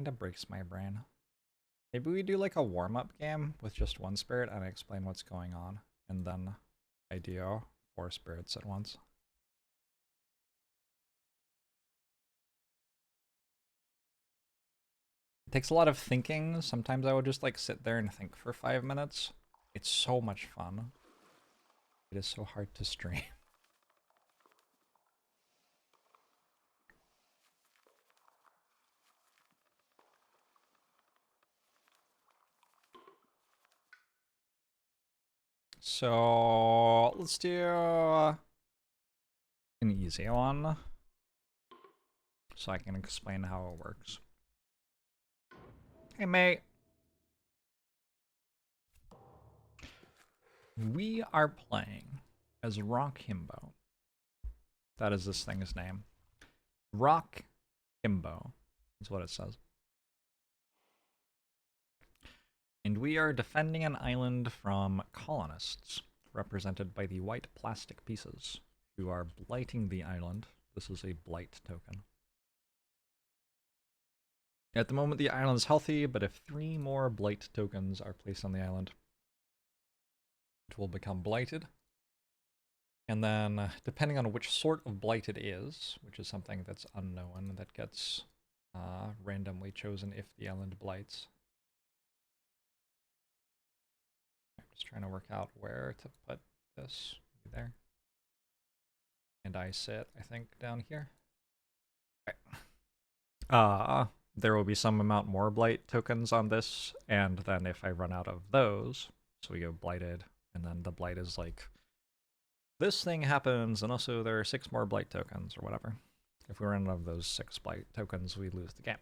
Kinda breaks my brain. Maybe we do like a warm-up game with just one spirit and I explain what's going on, and then I do 4 spirits at once. It takes a lot of thinking. Sometimes I would just like sit there and think for 5 minutes. It's so much fun. It is so hard to stream. So let's do an easy one so I can explain how it works. Hey mate. We are playing as Rock Himbo. That is this thing's name. Rock Himbo is what it says. And we are defending an island from colonists, represented by the white plastic pieces, who are blighting the island. This is a blight token. At the moment, the island is healthy, but if 3 more blight tokens are placed on the island, it will become blighted. And then, depending on which sort of blight it is, which is something that's unknown, that gets randomly chosen if the island blights. I'm just trying to work out where to put this. There. And I sit, I think, down here. Okay. There will be some amount more blight tokens on this, and then if I run out of those, so we go blighted, and then the blight is like, this thing happens, and also there are 6 more blight tokens, or whatever. If we run out of those 6 blight tokens, we lose the game.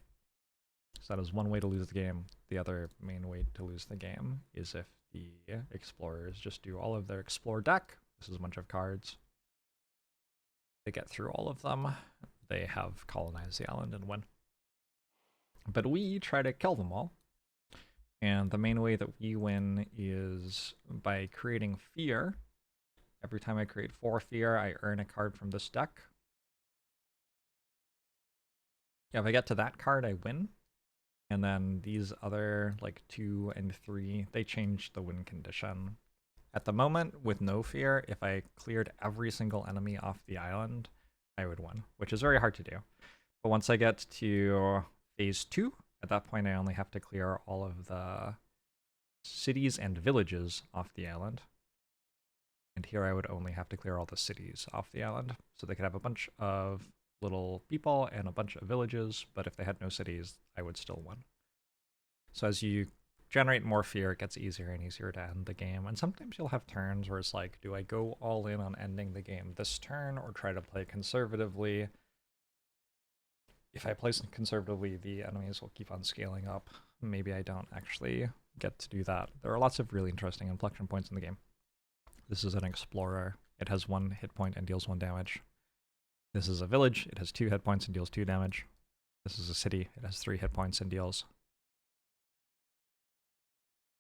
So that is one way to lose the game. The other main way to lose the game is if the explorers just do all of their explore deck. This is a bunch of cards. They get through all of them. They have colonized the island and win. But we try to kill them all. And the main way that we win is by creating fear. Every time I create 4 fear, I earn a card from this deck. Yeah, if I get to that card, I win. And then these other, like 2 and 3, they change the win condition. At the moment, with no fear, if I cleared every single enemy off the island, I would win, which is very hard to do. But once I get to phase 2, at that point I only have to clear all of the cities and villages off the island. And here I would only have to clear all the cities off the island. So they could have a bunch of little people and a bunch of villages, but if they had no cities, I would still win. So as you generate more fear, it gets easier and easier to end the game. And sometimes you'll have turns where it's like, do I go all in on ending the game this turn or try to play conservatively? If I play conservatively, the enemies will keep on scaling up. Maybe I don't actually get to do that. There are lots of really interesting inflection points in the game. This is an explorer. It has 1 hit point and deals 1 damage. This is a village. It has 2 hit points and deals 2 damage. This is a city. It has 3 hit points and deals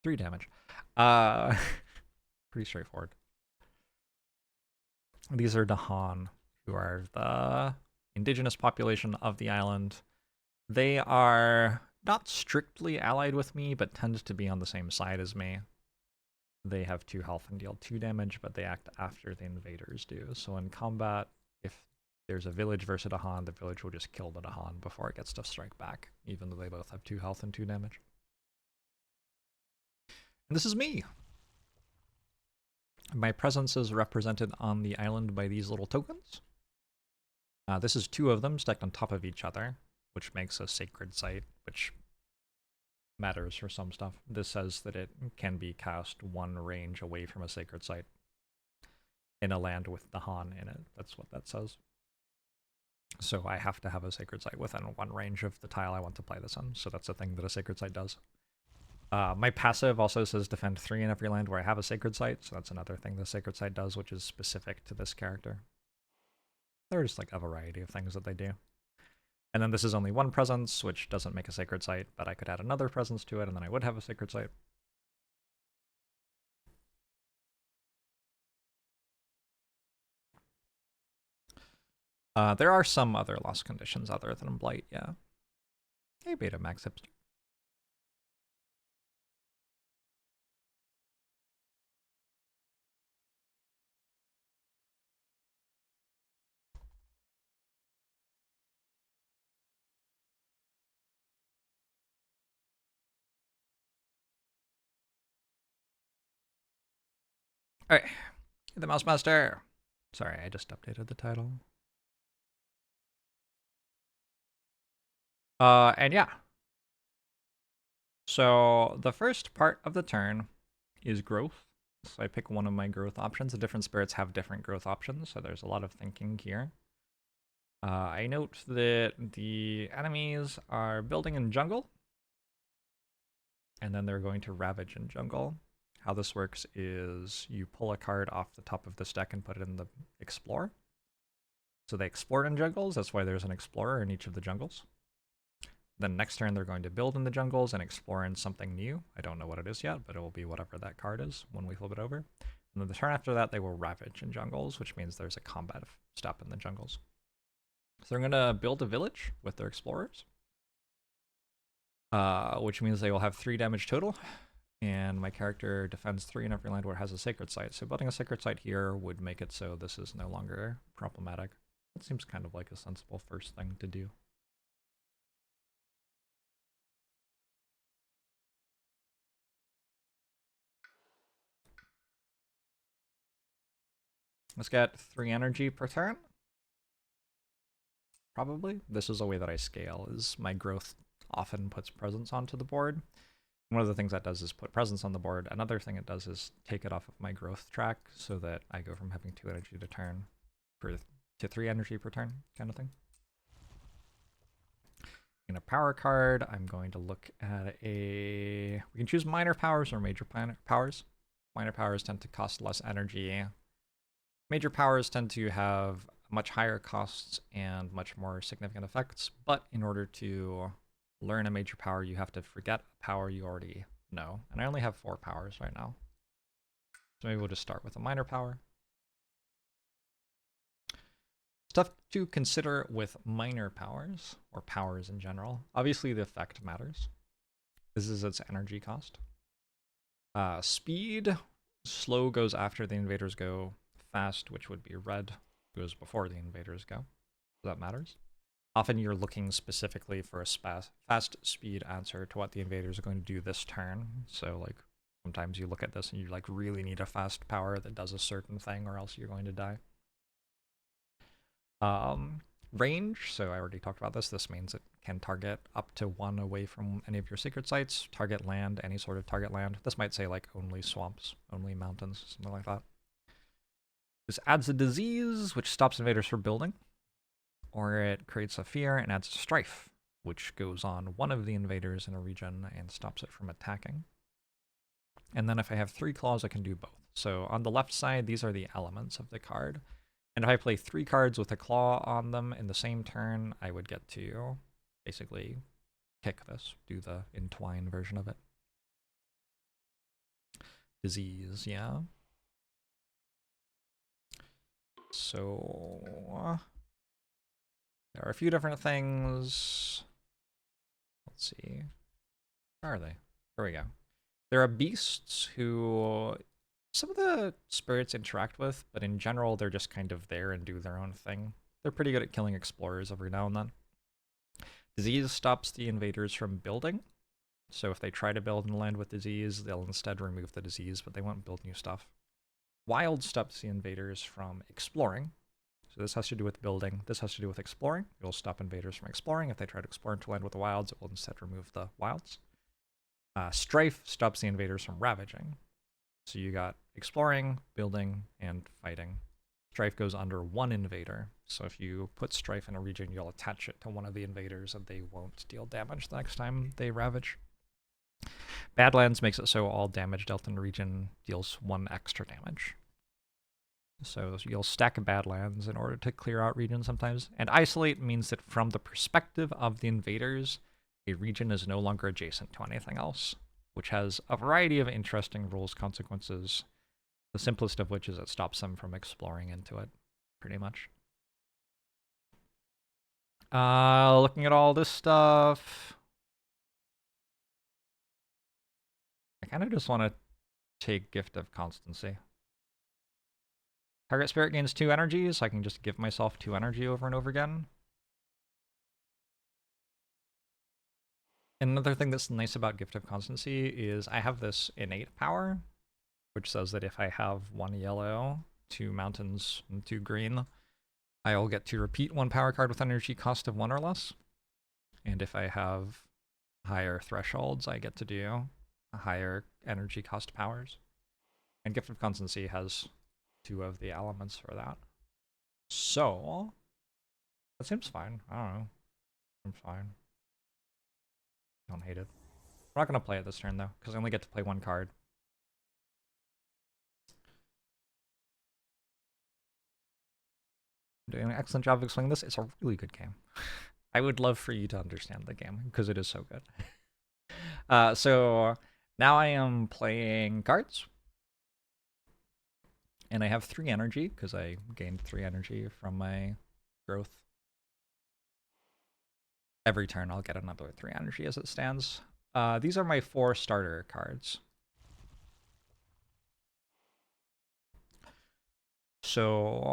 3 damage. Pretty straightforward. These are Dahan, who are the indigenous population of the island. They are not strictly allied with me, but tend to be on the same side as me. They have 2 health and deal 2 damage, but they act after the invaders do. So in combat, if there's a village versus a Dahan, the village will just kill the Dahan before it gets to strike back, even though they both have 2 health and 2 damage. And this is me! My presence is represented on the island by these little tokens. This is 2 of them stacked on top of each other, which makes a sacred site, which matters for some stuff. This says that it can be cast 1 range away from a sacred site in a land with the Han in it. That's what that says. So I have to have a sacred site within 1 range of the tile I want to play this on. So that's a thing that a sacred site does. My passive also says defend 3 in every land where I have a sacred site. So that's another thing the sacred site does, which is specific to this character. There's like a variety of things that they do. And then this is only 1 presence, which doesn't make a sacred site, but I could add another presence to it, and then I would have a sacred site. There are some other loss conditions other than Blight, yeah. Hey, Beta Max Hipster. Alright, the Mouse Master. Sorry, I just updated the title. And yeah. So the first part of the turn is growth. So I pick one of my growth options. The different spirits have different growth options, so there's a lot of thinking here. I note that the enemies are building in jungle, and then they're going to ravage in jungle. How this works is you pull a card off the top of this deck and put it in the explore. So they explored in jungles, that's why there's an explorer in each of the jungles. Then next turn they're going to build in the jungles and explore in something new. I don't know what it is yet, but it will be whatever that card is when we flip it over. And then the turn after that they will ravage in jungles, which means there's a combat step in the jungles. So they're going to build a village with their explorers, which means they will have 3 damage total. And my character defends 3 in every land where it has a sacred site. So building a sacred site here would make it so this is no longer problematic. That seems kind of like a sensible first thing to do. Let's get 3 energy per turn. Probably. This is a way that I scale, is my growth often puts presence onto the board. One of the things that does is put presence on the board. Another thing it does is take it off of my growth track so that I go from having 2 energy to turn to 3 energy per turn kind of thing. In a power card, I'm going to look at we can choose minor powers or major powers. Minor powers tend to cost less energy. Major powers tend to have much higher costs and much more significant effects, but in order to learn a major power, you have to forget a power you already know. And I only have 4 powers right now. So maybe we'll just start with a minor power. Stuff to consider with minor powers, or powers in general. Obviously the effect matters. This is its energy cost. Speed, slow goes after the invaders go. Fast, which would be red, goes before the invaders go. So that matters. Often you're looking specifically for a fast speed answer to what the invaders are going to do this turn. So like sometimes you look at this and you like really need a fast power that does a certain thing or else you're going to die. Range, so I already talked about this. This means it can target up to 1 away from any of your secret sites, target land, any sort of target land. This might say like only swamps, only mountains, something like that. This adds a disease, which stops invaders from building, or it creates a fear and adds a strife, which goes on one of the invaders in a region and stops it from attacking. And then if I have 3 claws, I can do both. So on the left side, these are the elements of the card. And if I play 3 cards with a claw on them in the same turn, I would get to basically kick this, do the entwine version of it. Disease, yeah. So there are a few different things. Let's see. Where are they? Here we go. There are beasts who some of the spirits interact with, but in general, they're just kind of there and do their own thing. They're pretty good at killing explorers every now and then. Disease stops the invaders from building. So if they try to build and land with disease, they'll instead remove the disease, but they won't build new stuff. Wild stops the invaders from exploring. So this has to do with building. This has to do with exploring. It will stop invaders from exploring. If they try to explore into land with the wilds, it will instead remove the wilds. Strife stops the invaders from ravaging. So you got exploring, building, and fighting. Strife goes under 1 invader. So if you put Strife in a region, you'll attach it to one of the invaders and they won't deal damage the next time they ravage. Badlands makes it so all damage dealt in a region deals 1 extra damage. So you'll stack Badlands in order to clear out regions sometimes. And Isolate means that from the perspective of the invaders, a region is no longer adjacent to anything else, which has a variety of interesting rules consequences, the simplest of which is it stops them from exploring into it, pretty much. Looking at all this stuff, kind of just want to take Gift of Constancy. Target spirit gains 2 energy, so I can just give myself 2 energy over and over again. Another thing that's nice about Gift of Constancy is I have this innate power, which says that if I have 1 yellow, 2 mountains, and 2 green, I'll get to repeat 1 power card with energy cost of 1 or less. And if I have higher thresholds, I get to do higher energy cost powers. And Gift of Constancy has 2 of the elements for that. So, that seems fine. I don't know. Seems fine. Don't hate it. We're not going to play it this turn, though, because I only get to play 1 card. I'm doing an excellent job of explaining this. It's a really good game. I would love for you to understand the game, because it is so good. So, now I am playing cards. And I have 3 energy, because I gained 3 energy from my growth. Every turn I'll get another 3 energy as it stands. These are my 4 starter cards. So,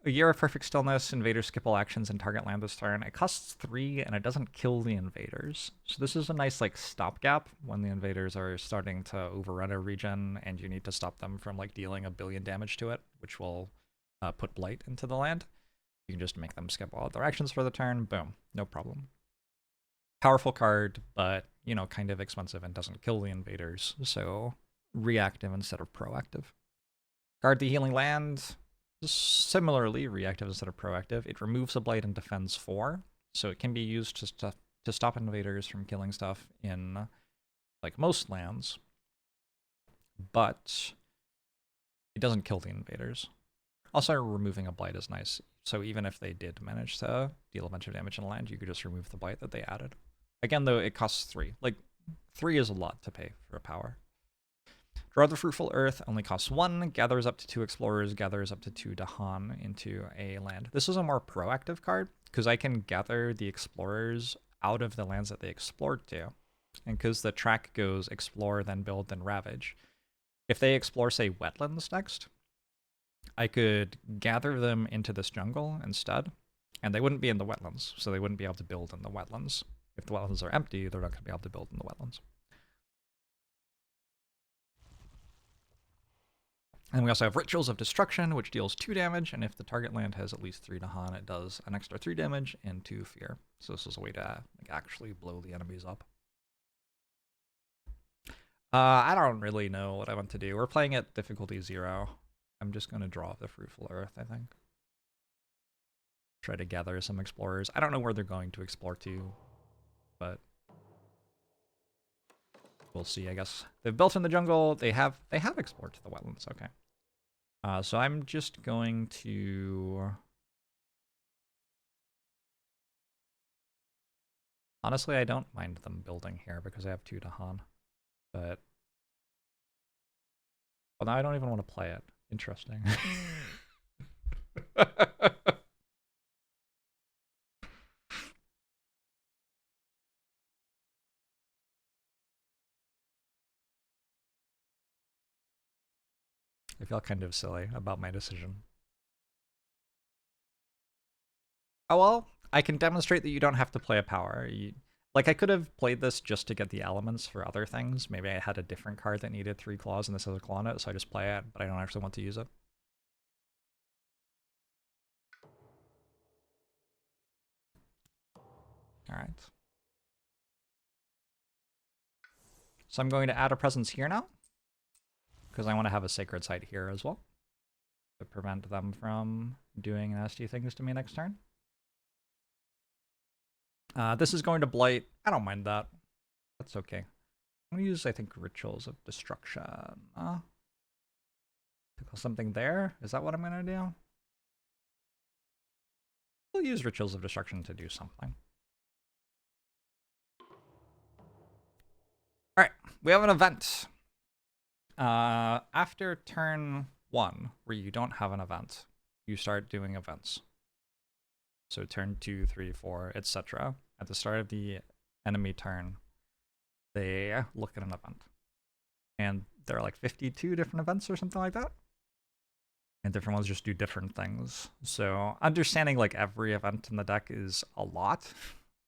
a Year of Perfect Stillness, invaders skip all actions and target land this turn. It costs 3 and it doesn't kill the invaders. So this is a nice like stopgap when the invaders are starting to overrun a region and you need to stop them from like dealing 1 billion damage to it, which will put blight into the land. You can just make them skip all their actions for the turn. Boom, no problem. Powerful card, but you know, kind of expensive and doesn't kill the invaders. So reactive instead of proactive. Guard the Healing Land. Similarly, reactive instead of proactive. It removes a blight and defends 4, so it can be used to stop invaders from killing stuff in like most lands, but it doesn't kill the invaders. Also, removing a blight is nice, so even if they did manage to deal a bunch of damage in a land, you could just remove the blight that they added. Again, though, it costs 3. Like, 3 is a lot to pay for a power. Draw the Fruitful Earth, only costs 1, gathers up to 2 explorers, gathers up to 2 Dahan into a land. This is a more proactive card, because I can gather the explorers out of the lands that they explored to. And because the track goes explore, then build, then ravage. If they explore, say, wetlands next, I could gather them into this jungle instead, and they wouldn't be in the wetlands, so they wouldn't be able to build in the wetlands. If the wetlands are empty, they're not going to be able to build in the wetlands. And we also have Rituals of Destruction, which deals 2 damage, and if the target land has at least 3 Dahan, it does an extra 3 damage and 2 fear. So this is a way to like, actually blow the enemies up. I don't really know what I want to do. We're playing at difficulty 0. I'm just going to draw the Fruitful Earth, I think. Try to gather some explorers. I don't know where they're going to explore to, but we'll see, I guess. They've built in the jungle. They have explored to the wetlands. Okay. So I'm just going to... Honestly, I don't mind them building here because I have 2 Dahan. But... Well, now I don't even want to play it. Interesting. I feel kind of silly about my decision. Oh well, I can demonstrate that you don't have to play a power. Like, I could have played this just to get the elements for other things. Maybe I had a different card that needed 3 claws and this has a claw in it, so I just play it, but I don't actually want to use it. Alright. So I'm going to add a presence here now, because I want to have a sacred site here as well, to prevent them from doing nasty things to me next turn. This is going to blight. I don't mind that. That's okay. I'm going to use, I think, Rituals of Destruction. Something there? Is that what I'm going to do? We'll use Rituals of Destruction to do something. Alright, we have an event. After turn 1, where you don't have an event, you start doing events. So turn 2, 3, 4, etc. At the start of the enemy turn, they look at an event. And there are like 52 different events or something like that. And different ones just do different things. So understanding like every event in the deck is a lot.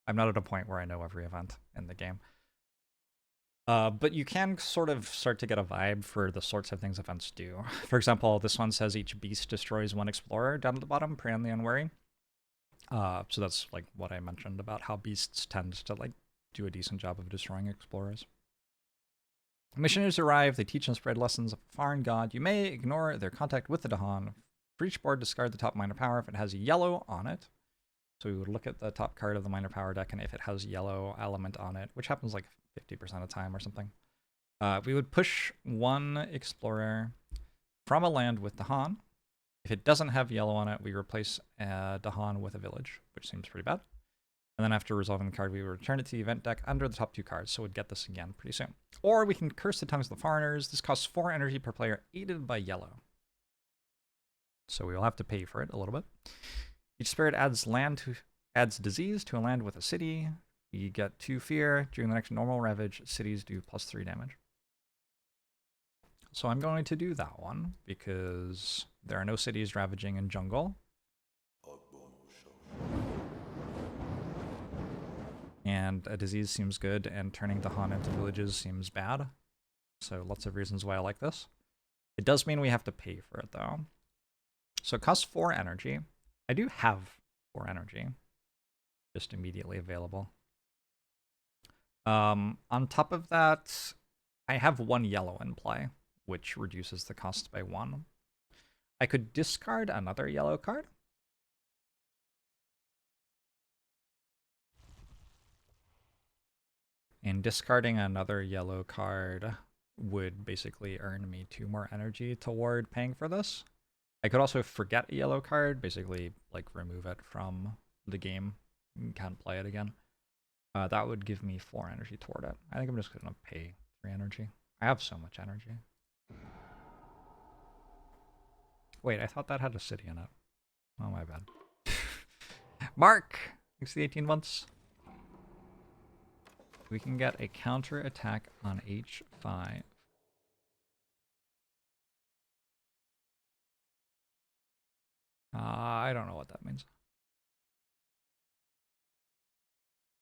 I'm not at a point where I know every event in the game. But you can sort of start to get a vibe for the sorts of things events do. For example, this one says each beast destroys one explorer down at the bottom, prey on the unwary. So that's like what I mentioned about how beasts tend to like do a decent job of destroying explorers. Missionaries arrive, they teach and spread lessons of a foreign god. You may ignore their contact with the Dahan. For each board, discard the top minor power if it has yellow on it. So we would look at the top card of the minor power deck, and if it has yellow element on it, which happens like 50% of the time or something, we would push one explorer from a land with Dahan. If it doesn't have yellow on it, we replace Dahan with a village, which seems pretty bad. And then after resolving the card, we would return it to the event deck under the top 2 cards, so we'd get this again pretty soon. Or we can Curse the Tongues of the Foreigners. This costs 4 energy per player, aided by yellow. So we will have to pay for it a little bit. Each spirit adds disease to a land with a city. You get 2 fear. During the next normal ravage, cities do +3 damage. So I'm going to do that one, because there are no cities ravaging in jungle. And a disease seems good, and turning Dahan into villages seems bad. So lots of reasons why I like this. It does mean we have to pay for it, though. So it costs 4 energy. I do have 4 energy, just immediately available. On top of that, I have 1 yellow in play, which reduces the cost by 1. I could discard another yellow card. And discarding another yellow card would basically earn me 2 more energy toward paying for this. I could also forget a yellow card, basically like remove it from the game and can't play it again. That would give me 4 energy toward it. I think I'm just gonna pay 3 energy. I have so much energy. Wait, I thought that had a city in it. Oh, my bad. Mark! Thanks for the 18 months. We can get a counter attack on H5. I don't know what that means.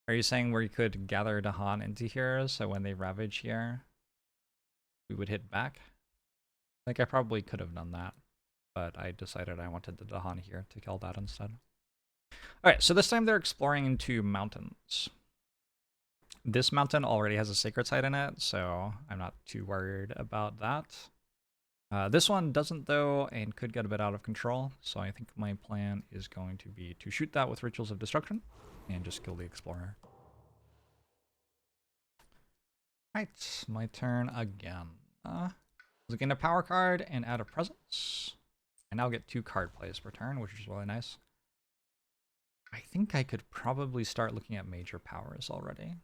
Are you saying we could gather Dahan into here, so when they ravage here, we would hit back? I think I probably could have done that, but I decided I wanted the Dahan here to kill that instead. Alright, so this time they're exploring into mountains. This mountain already has a sacred site in it, so I'm not too worried about that. This one doesn't, though, and could get a bit out of control, so I think my plan is going to be to shoot that with Rituals of Destruction and just kill the explorer. Right, my turn again. Let's gain a power card and add a presence. I now get 2 card plays per turn, which is really nice. I think I could probably start looking at major powers already.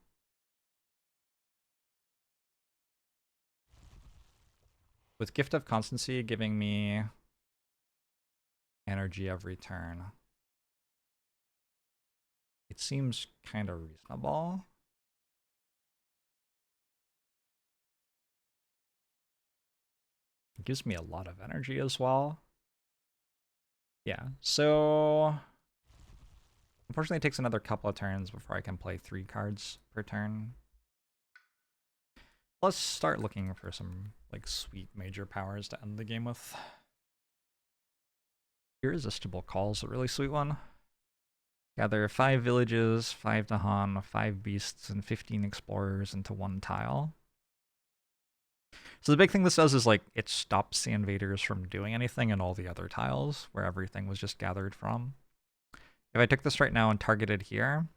With Gift of Constancy giving me energy every turn, it seems kind of reasonable. It gives me a lot of energy as well. Yeah, so unfortunately it takes another couple of turns before I can play 3 cards per turn. Let's start looking for some like sweet major powers to end the game with. Irresistible Call is a really sweet one. Gather 5 villages, 5 Dahan, 5 beasts, and 15 explorers into 1 tile. So the big thing this does is like it stops the invaders from doing anything in all the other tiles where everything was just gathered from. If I took this right now and targeted here,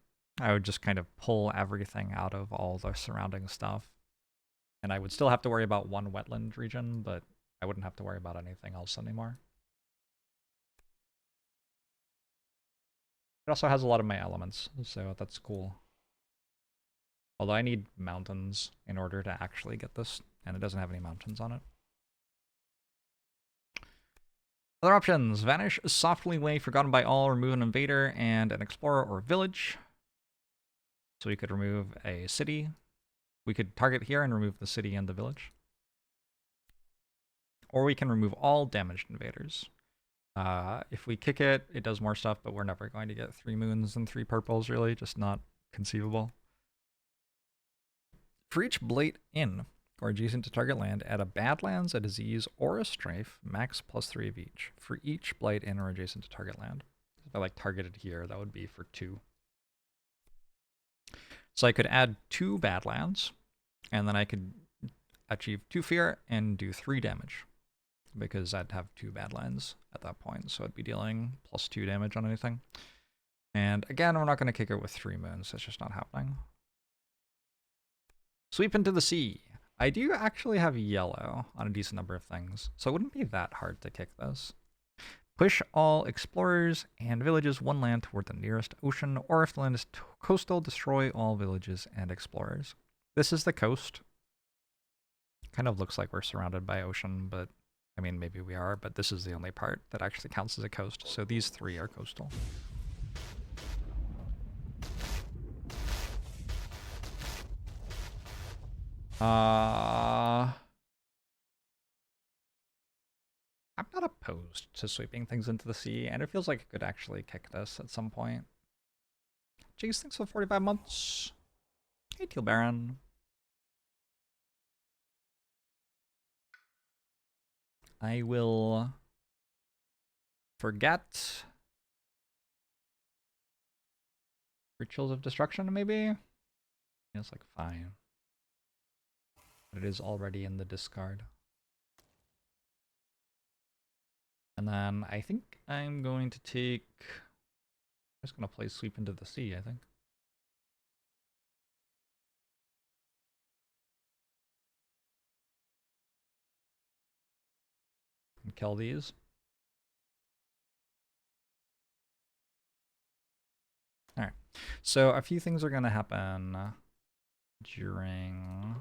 I would just kind of pull everything out of all the surrounding stuff. And I would still have to worry about 1 wetland region, but I wouldn't have to worry about anything else anymore. It also has a lot of my elements, so that's cool. Although I need mountains in order to actually get this, and it doesn't have any mountains on it. Other options: vanish softly away, forgotten by all, remove an invader and an explorer or village. So we could remove a city. We could target here and remove the city and the village. or we can remove all damaged invaders. If we kick it, it does more stuff, but we're never going to get 3 moons and 3 purples, really. Just not conceivable. For each blight in or adjacent to target land, add a Badlands, a Disease, or a Strife, max +3 of each, for each blight in or adjacent to target land. If I like targeted here, that would be for 2. So I could add 2 Badlands, and then I could achieve 2 fear and do 3 damage, because I'd have 2 Badlands at that point, so I'd be dealing +2 damage on anything. And again, we're not going to kick it with 3 moons, that's just not happening. Sweep into the sea. I do actually have yellow on a decent number of things, so it wouldn't be that hard to kick this. Push all explorers and villages 1 land toward the nearest ocean, or if the land is coastal, destroy all villages and explorers. This is the coast. Kind of looks like we're surrounded by ocean, but I mean, maybe we are, but this is the only part that actually counts as a coast, so these 3 are coastal. I'm not opposed to sweeping things into the sea, and it feels like I could actually kick this at some point. Jeez, thanks for 45 months. Hey, Teal Baron. I will forget Rituals of Destruction, maybe? It's like, fine. But it is already in the discard. And then I think I'm going to take... I'm just going to play Sweep into the Sea, I think. And kill these. Alright. So a few things are going to happen during...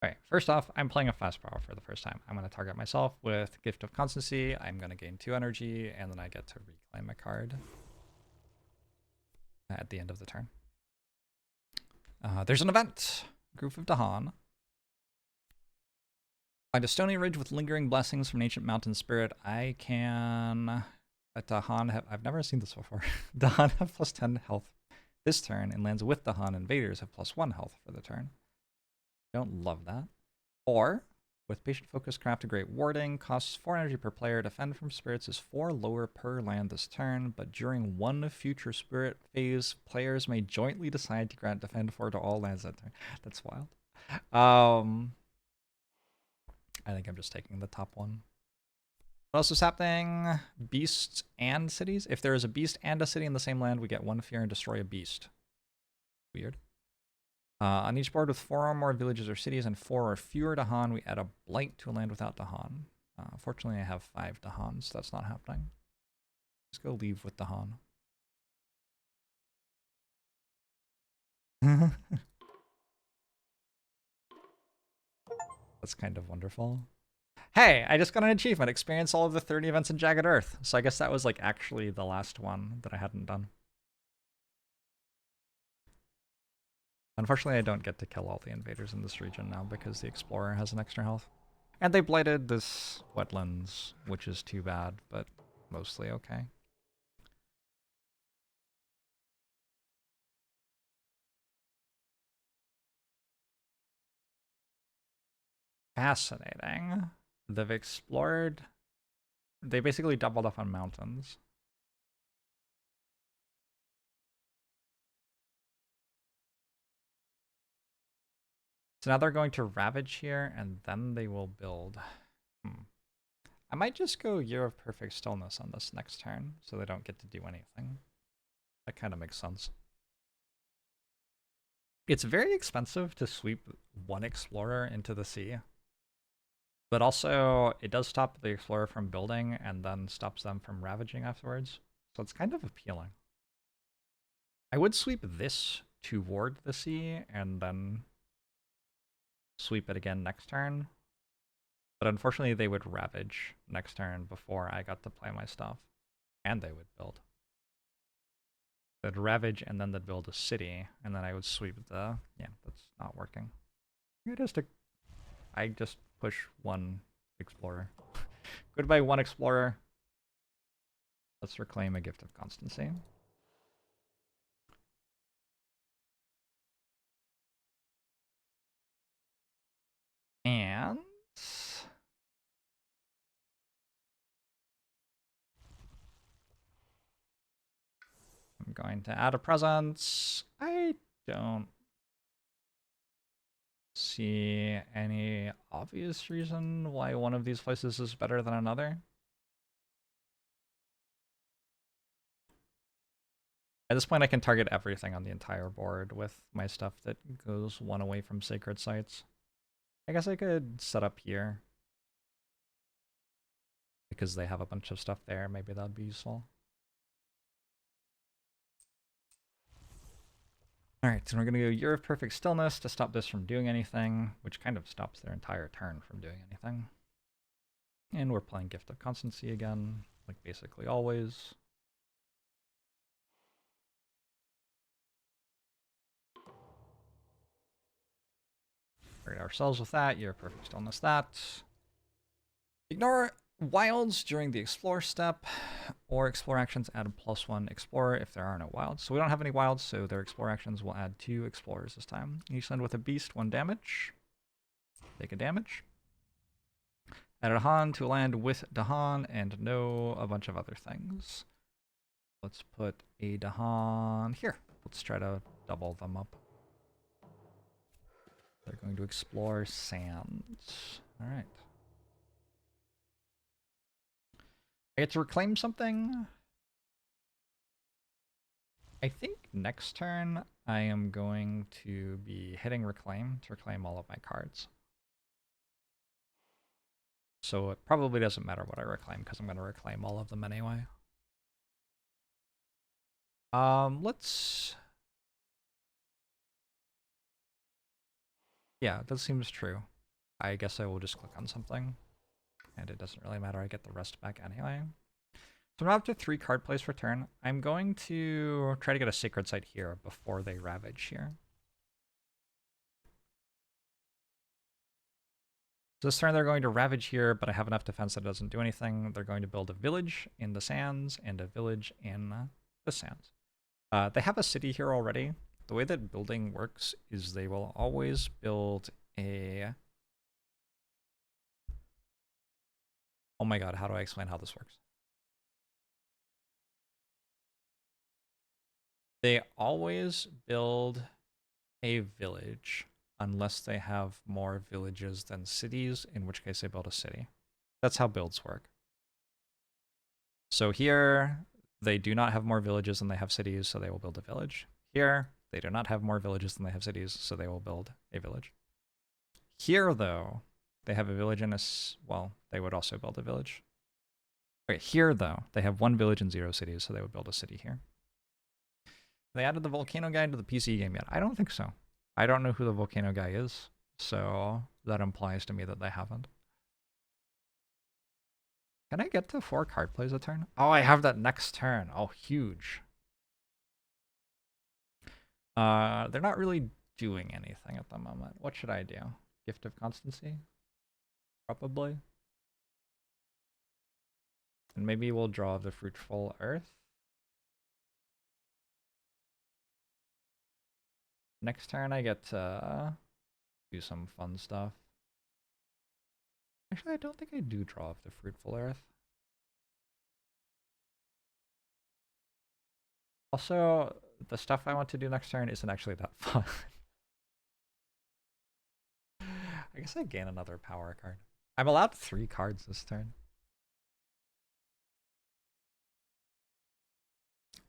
Alright, first off, I'm playing a fast power for the first time. I'm going to target myself with Gift of Constancy. I'm going to gain 2 energy, and then I get to reclaim a card at the end of the turn. There's an event! Groove of Dahan. Find a stony ridge with lingering blessings from an ancient mountain spirit. I can... At Dahan have... I've never seen this before. Dahan have +10 health this turn, and lands with Dahan invaders have +1 health for the turn. Don't love that. Or, with Patient Focus, craft a Great Warding, costs 4 energy per player. Defend from spirits is 4 lower per land this turn, but during one future spirit phase, players may jointly decide to grant Defend 4 to all lands that turn. That's wild. I think I'm just taking the top one. What else is happening? Beasts and cities. If there is a beast and a city in the same land, we get 1 fear and destroy a beast. Weird. On each board with 4 or more villages or cities and 4 or fewer Dahan, we add a blight to a land without Dahan. Fortunately, I have 5 Dahan, so that's not happening. Let's go leave with Dahan. That's kind of wonderful. Hey, I just got an achievement. Experience all of the 30 events in Jagged Earth. So I guess that was like actually the last one that I hadn't done. Unfortunately, I don't get to kill all the invaders in this region now because the Explorer has an extra health. And they blighted this wetlands, which is too bad, but mostly okay. Fascinating. They've explored... They basically doubled up on mountains. So now they're going to Ravage here, and then they will build. I might just go Year of Perfect Stillness on this next turn, so they don't get to do anything. That kind of makes sense. It's very expensive to sweep 1 Explorer into the sea. But also, it does stop the Explorer from building, and then stops them from ravaging afterwards. So it's kind of appealing. I would sweep this toward the sea, and then sweep it again next turn. But unfortunately, they would ravage next turn before I got to play my stuff. And they would build. They'd ravage, and then they'd build a city, and then I would sweep the... Yeah, that's not working. I just put push one explorer. Goodbye, one explorer. Let's reclaim a gift of constancy. And I'm going to add a presence. I don't see any obvious reason why one of these places is better than another. At this point, I can target everything on the entire board with my stuff that goes one away from sacred sites. I guess I could set up here. Because they have a bunch of stuff there, maybe that'd be useful. Alright, so we're gonna go Year of Perfect Stillness to stop this from doing anything, which kind of stops their entire turn from doing anything. And we're playing Gift of Constancy again, like basically always. Target ourselves with that, Year of Perfect Stillness that. Ignore wilds during the explore step, or explore actions add a +1 explorer if there are no wilds. So we don't have any wilds, so their explore actions will add 2 explorers this time. You send with a beast 1 damage. Take a damage. Add a Dahan to a land with Dahan and no a bunch of other things. Let's put a Dahan here. Let's try to double them up. They're going to explore sands. All right. I get to reclaim something. I think next turn I am going to be hitting reclaim to reclaim all of my cards. So it probably doesn't matter what I reclaim because I'm going to reclaim all of them anyway. Yeah, that seems true. I guess I will just click on something. And it doesn't really matter, I get the rest back anyway. So I'm up to 3 card plays per turn. I'm going to try to get a sacred site here before they ravage here. So this turn they're going to ravage here, but I have enough defense that it doesn't do anything. They're going to build a village in the sands and a village in the sands. They have a city here already. The way that building works is they will always build a... Oh my god, how do I explain how this works? They always build a village unless they have more villages than cities, in which case they build a city. That's how builds work. So here, they do not have more villages than they have cities, so they will build a village. Here, they do not have more villages than they have cities, so they will build a village. Here, though, they have a village and a... Well, they would also build a village. Okay, here, though, they have 1 village and 0 cities, so they would build a city here. They added the volcano guy to the PC game yet? I don't think so. I don't know who the volcano guy is, so that implies to me that they haven't. Can I get to 4 card plays a turn? Oh, I have that next turn. Oh, huge. They're not really doing anything at the moment. What should I do? Gift of Constancy? Probably. And maybe we'll draw the Fruitful Earth. Next turn I get to do some fun stuff. Actually, I don't think I do draw off the Fruitful Earth. Also, the stuff I want to do next turn isn't actually that fun. I guess I gain another power card. I'm allowed 3 cards this turn.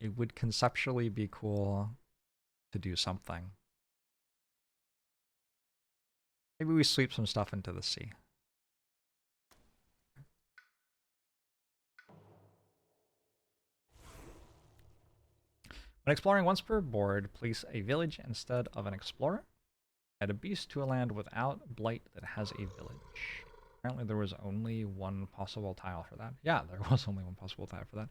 It would conceptually be cool to do something. Maybe we sweep some stuff into the sea. When exploring once per board, place a village instead of an explorer. Add a beast to a land without blight that has a village. Apparently there was only 1 possible tile for that. Yeah, there was only 1 possible tile for that.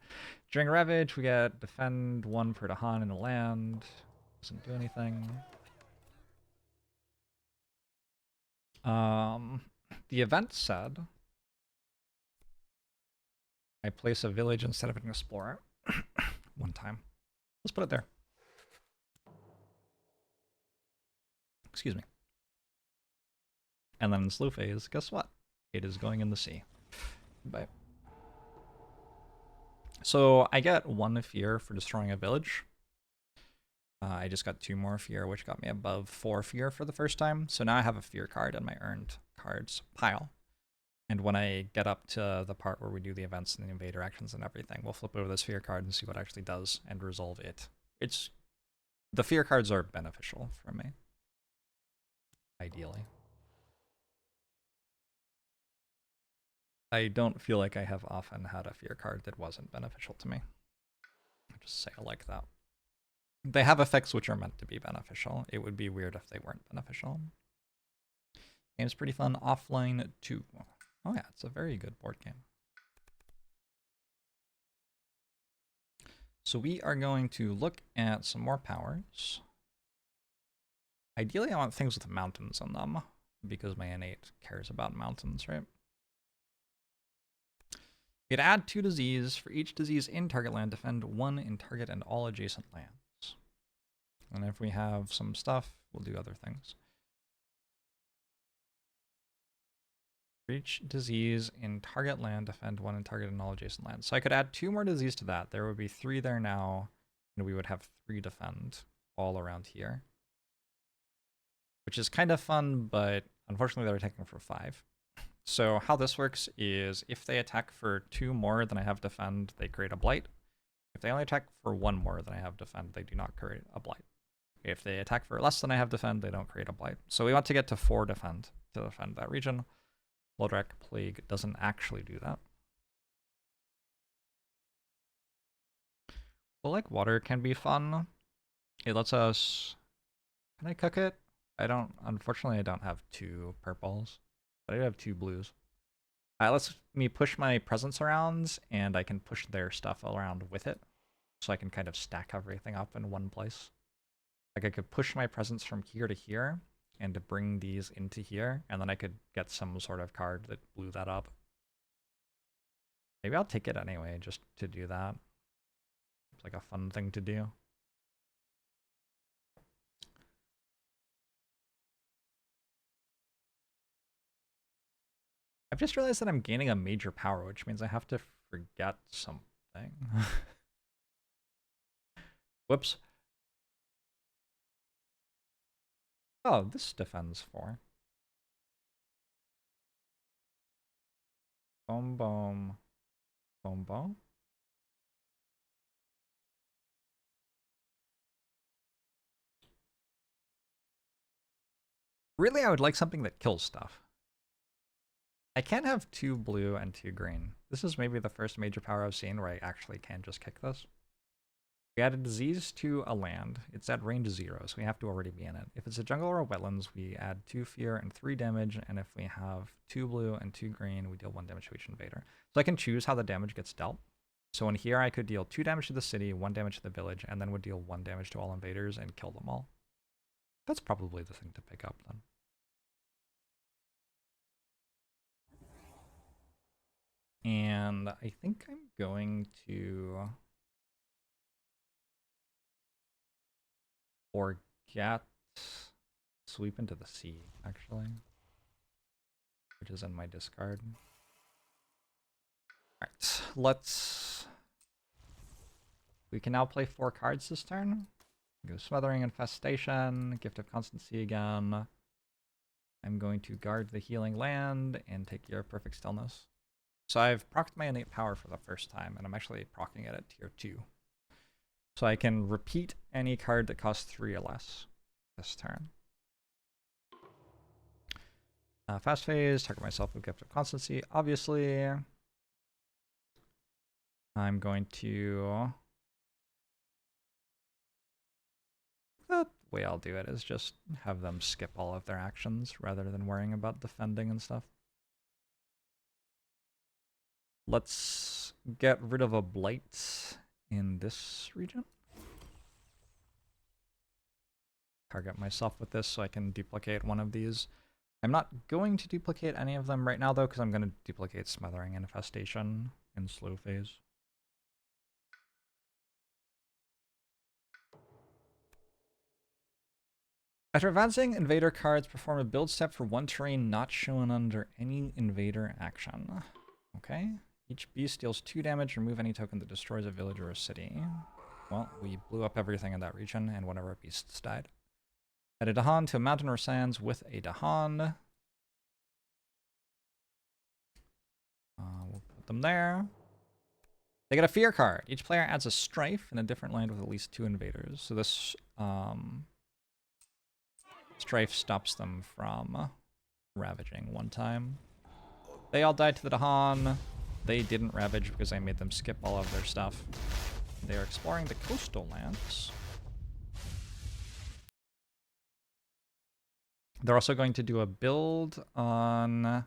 During Ravage, we get defend 1 per Dahan in a land. Doesn't do anything. the event said I place a village instead of an explorer one time. Let's put it there. Excuse me. And then in slow phase, guess what? It is going in the sea. Bye. So I get 1 fear for destroying a village. I just got 2 more fear, which got me above 4 fear for the first time. So now I have a fear card in my earned cards pile. And when I get up to the part where we do the events and the invader actions and everything, we'll flip over this fear card and see what it actually does and resolve it. The fear cards are beneficial for me. Ideally. I don't feel like I have often had a fear card that wasn't beneficial to me. I'll just say it like that. They have effects which are meant to be beneficial. It would be weird if they weren't beneficial. Game's pretty fun. Offline 2. Oh yeah, it's a very good board game. So we are going to look at some more powers. Ideally, I want things with mountains on them, because my innate cares about mountains, right? We'd add 2 disease. For each disease in target land, defend 1 in target and all adjacent lands. And if we have some stuff, we'll do other things. For each disease in target land, defend 1 in target and all adjacent lands. So I could add 2 more disease to that. There would be 3 there now, and we would have 3 defend all around here. Which is kind of fun, but unfortunately they're attacking for 5. So how this works is if they attack for 2 more than I have defend, they create a blight. If they only attack for 1 more than I have defend, they do not create a blight. If they attack for less than I have defend, they don't create a blight. So we want to get to 4 defend to defend that region. Lodrak Plague doesn't actually do that. Well, like water can be fun. It lets us... Can I cook it? Unfortunately I don't have 2 purples, but I do have 2 blues. It lets me push my presence around, and I can push their stuff around with it. So I can kind of stack everything up in one place. Like I could push my presence from here to here, and to bring these into here, and then I could get some sort of card that blew that up. Maybe I'll take it anyway, just to do that. It's like a fun thing to do. I've just realized that I'm gaining a major power, which means I have to forget something. Whoops. Oh, this defends 4. Boom, boom. Boom, boom. Really, I would like something that kills stuff. I can't have 2 blue and 2 green. This is maybe the first major power I've seen where I actually can just kick this. We add a disease to a land. It's at range 0, so we have to already be in it. If it's a jungle or a wetlands, we add 2 fear and 3 damage, and if we have 2 blue and 2 green, we deal 1 damage to each invader. So I can choose how the damage gets dealt. So in here, I could deal 2 damage to the city, 1 damage to the village, and then would deal 1 damage to all invaders and kill them all. That's probably the thing to pick up then. And I think I'm going to forget Sweep into the Sea, actually, which is in my discard. Alright, we can now play 4 cards this turn. Go Smothering Infestation, Gift of Constancy again. I'm going to guard the healing land and take your Perfect Stillness. So I've procced my innate power for the first time, and I'm actually proccing it at tier 2. So I can repeat any card that costs 3 or less this turn. Fast phase, target myself with Gift of Constancy, obviously. I'm going to... The way I'll do it is just have them skip all of their actions rather than worrying about defending and stuff. Let's get rid of a blight in this region. Target myself with this so I can duplicate one of these. I'm not going to duplicate any of them right now, though, because I'm going to duplicate Smothering Infestation in slow phase. After advancing, invader cards perform a build step for one terrain not shown under any invader action. Okay. Each beast deals 2 damage. Remove any token that destroys a village or a city. Well, we blew up everything in that region, and one of our beasts died. Add a Dahan to a mountain or sands with a Dahan. We'll put them there. They get a fear card. Each player adds a strife in a different land with at least 2 invaders. So this strife stops them from ravaging one time. They all died to the Dahan. They didn't ravage because I made them skip all of their stuff. They are exploring the coastal lands. They're also going to do a build on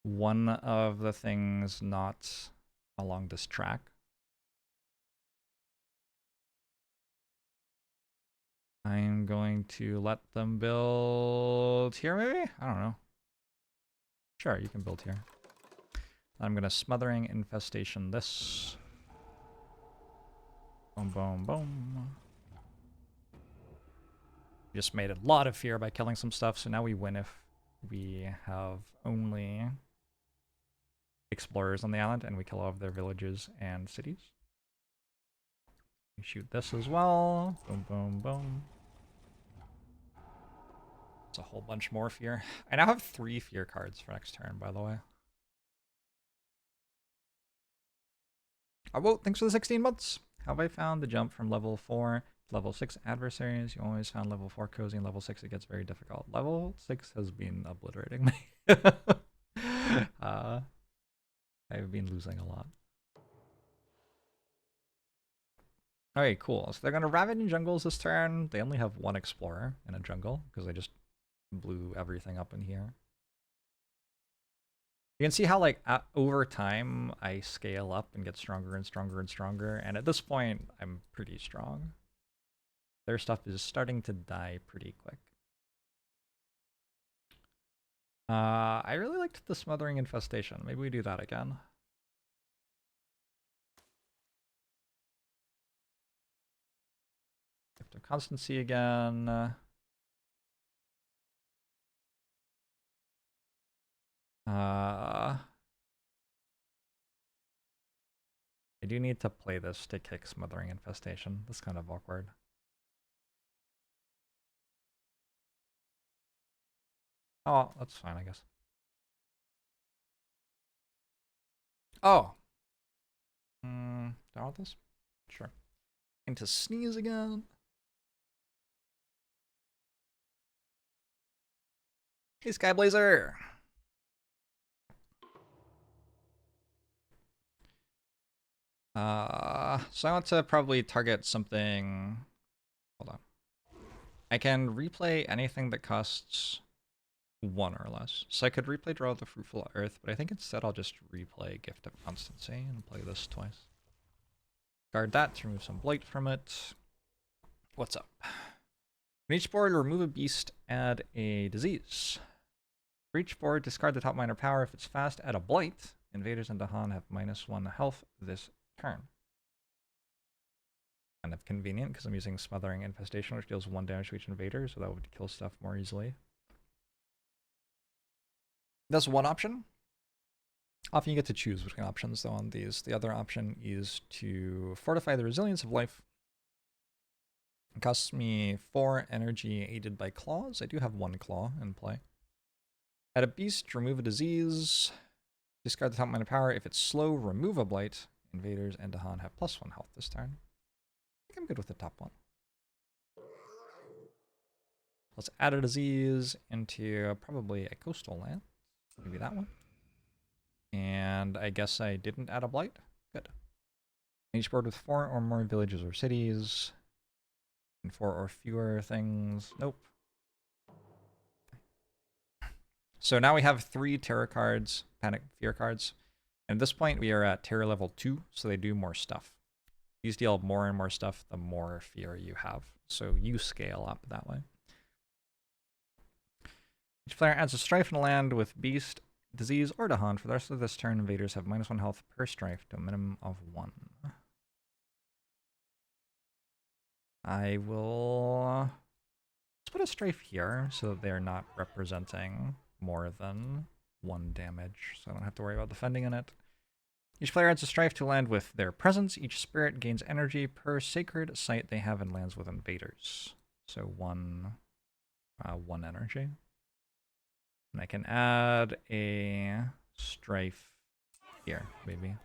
one of the things not along this track. I'm going to let them build here, maybe? I don't know. Sure, you can build here. I'm going to Smothering Infestation this. Boom, boom, boom. Just made a lot of fear by killing some stuff, so now we win if we have only explorers on the island and we kill all of their villages and cities. We shoot this as well. Boom, boom, boom. It's a whole bunch more fear. I now have 3 fear cards for next turn, by the way. Oh, thanks for the 16 months. Have I found the jump from level 4 to level 6 adversaries? You always found level 4 cozy, and level 6 it gets very difficult. Level 6 has been obliterating me. I've been losing a lot. Alright, cool. So they're going to ravage in jungles this turn. They only have 1 explorer in a jungle, because I just blew everything up in here. You can see how, like, over time, I scale up and get stronger and stronger and stronger, and at this point, I'm pretty strong. Their stuff is starting to die pretty quick. I really liked the Smothering Infestation. Maybe we do that again. Gift of Constancy again. I do need to play this to kick Smothering Infestation. That's kind of awkward. Oh, that's fine, I guess. Oh. Do I want this? Sure. Need to sneeze again. Hey, Skyblazer! So I want to probably target something. Hold on. I can replay anything that costs 1 or less. So I could replay Draw the Fruitful Earth, but I think instead I'll just replay Gift of Constancy and play this twice. Guard that to remove some blight from it. What's up? On each board, remove a beast, add a disease. For each board, discard the top minor power. If it's fast, add a blight. Invaders and Dahan have -1 health this turn. Kind of convenient because I'm using Smothering Infestation, which deals 1 damage to each invader, so that would kill stuff more easily. That's one option. Often you get to choose between options, though, on these. The other option is to fortify the resilience of life. It costs me 4 energy aided by claws. I do have 1 claw in play. Add a beast, remove a disease. Discard the top minor power. If it's slow, remove a blight. Invaders and Dahan have +1 health this turn. I think I'm good with the top one. Let's add a disease into probably a coastal land. Maybe that one. And I guess I didn't add a blight. Good. Each board with 4 or more villages or cities. And 4 or fewer things. Nope. So now we have 3 terror cards, panic fear cards. And at this point we are at terror level 2, so they do more stuff. These deal more and more stuff the more fear you have. So you scale up that way. player adds a strife in a land with beast, disease, or Dahan. For the rest of this turn, invaders have -1 health per strife to a minimum of 1. I will... let's put a strife here so that they're not representing more than 1 damage, so I don't have to worry about defending in it. Each player adds a strife to land with their presence. Each spirit gains energy per sacred site they have in lands with invaders. So one energy. And I can add a strife here, maybe.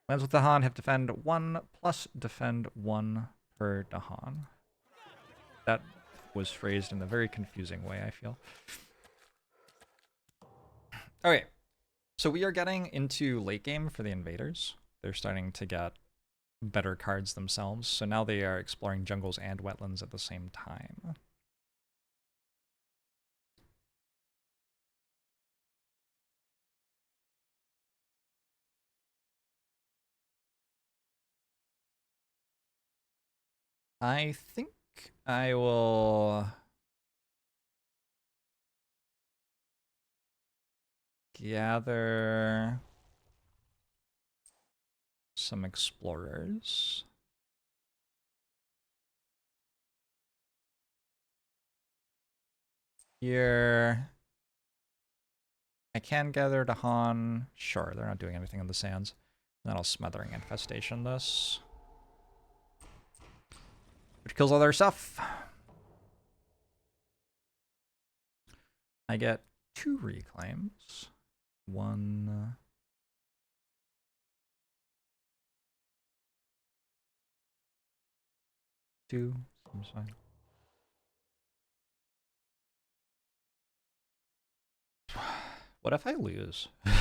Lands with Dahan have defend 1 plus defend 1 per Dahan. That was phrased in a very confusing way, I feel. Okay, so we are getting into late game for the invaders. They're starting to get better cards themselves, so now they are exploring jungles and wetlands at the same time. I think I will gather some explorers. Here, I can gather Dahan. Sure, they're not doing anything in the sands. And then I'll Smothering Infestation this, which kills all their stuff. I get 2 reclaims. 1... 2, seems fine. What if I lose? I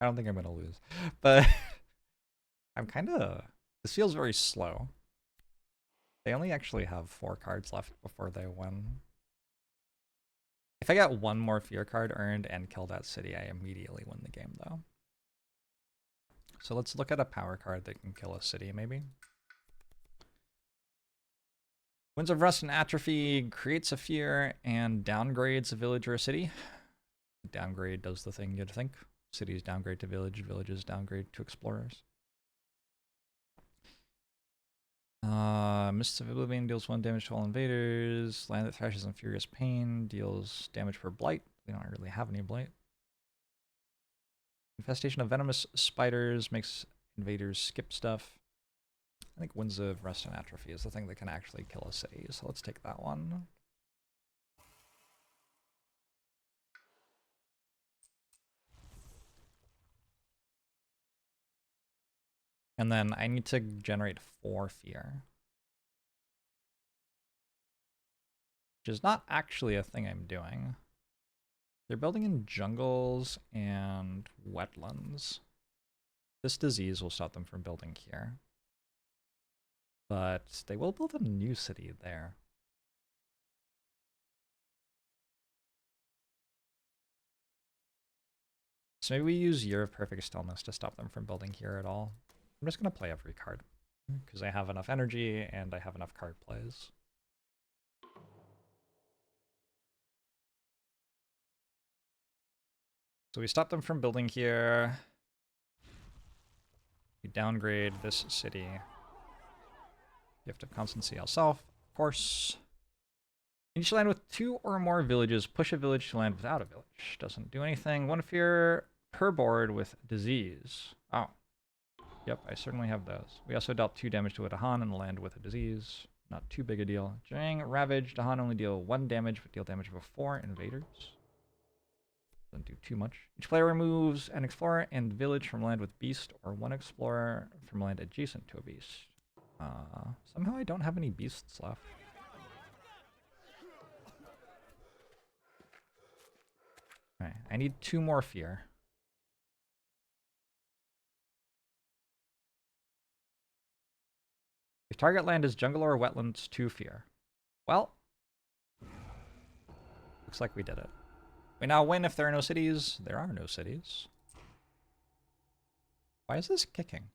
don't think I'm gonna lose, but I'm kind of... this feels very slow. They only actually have 4 cards left before they win. If I get 1 more fear card earned and kill that city, I immediately win the game, though. So let's look at a power card that can kill a city, maybe. Winds of Rust and Atrophy creates a fear and downgrades a village or a city. Downgrade does the thing you'd think. Cities downgrade to village, villages downgrade to explorers. Mists of Oblivion deals 1 damage to all invaders. Land that thrashes in Furious Pain deals damage per blight. They don't really have any blight. Infestation of Venomous Spiders makes invaders skip stuff. I think Winds of Rust and Atrophy is the thing that can actually kill a city, so let's take that one. And then I need to generate 4 fear, which is not actually a thing I'm doing. They're building in jungles and wetlands. This disease will stop them from building here. But they will build a new city there. So maybe we use Year of Perfect Stillness to stop them from building here at all. I'm just going to play every card, because I have enough energy and I have enough card plays. So we stop them from building here. We downgrade this city. Gift of Constancy yourself, of course. Each land with 2 or more villages, push a village to land without a village. Doesn't do anything. 1 fear per board with disease. Oh. Yep, I certainly have those. We also dealt 2 damage to a Dahan and a land with a disease. Not too big a deal. During Ravage, Dahan only deal 1 damage, but deal damage before invaders. Doesn't do too much. Each player removes an explorer and village from land with beast, or 1 explorer from land adjacent to a beast. Somehow I don't have any beasts left. Alright, I need 2 more fear. If target land is jungle or wetlands, 2 fear. Well, looks like we did it. We now win if there are no cities. There are no cities. Why is this kicking?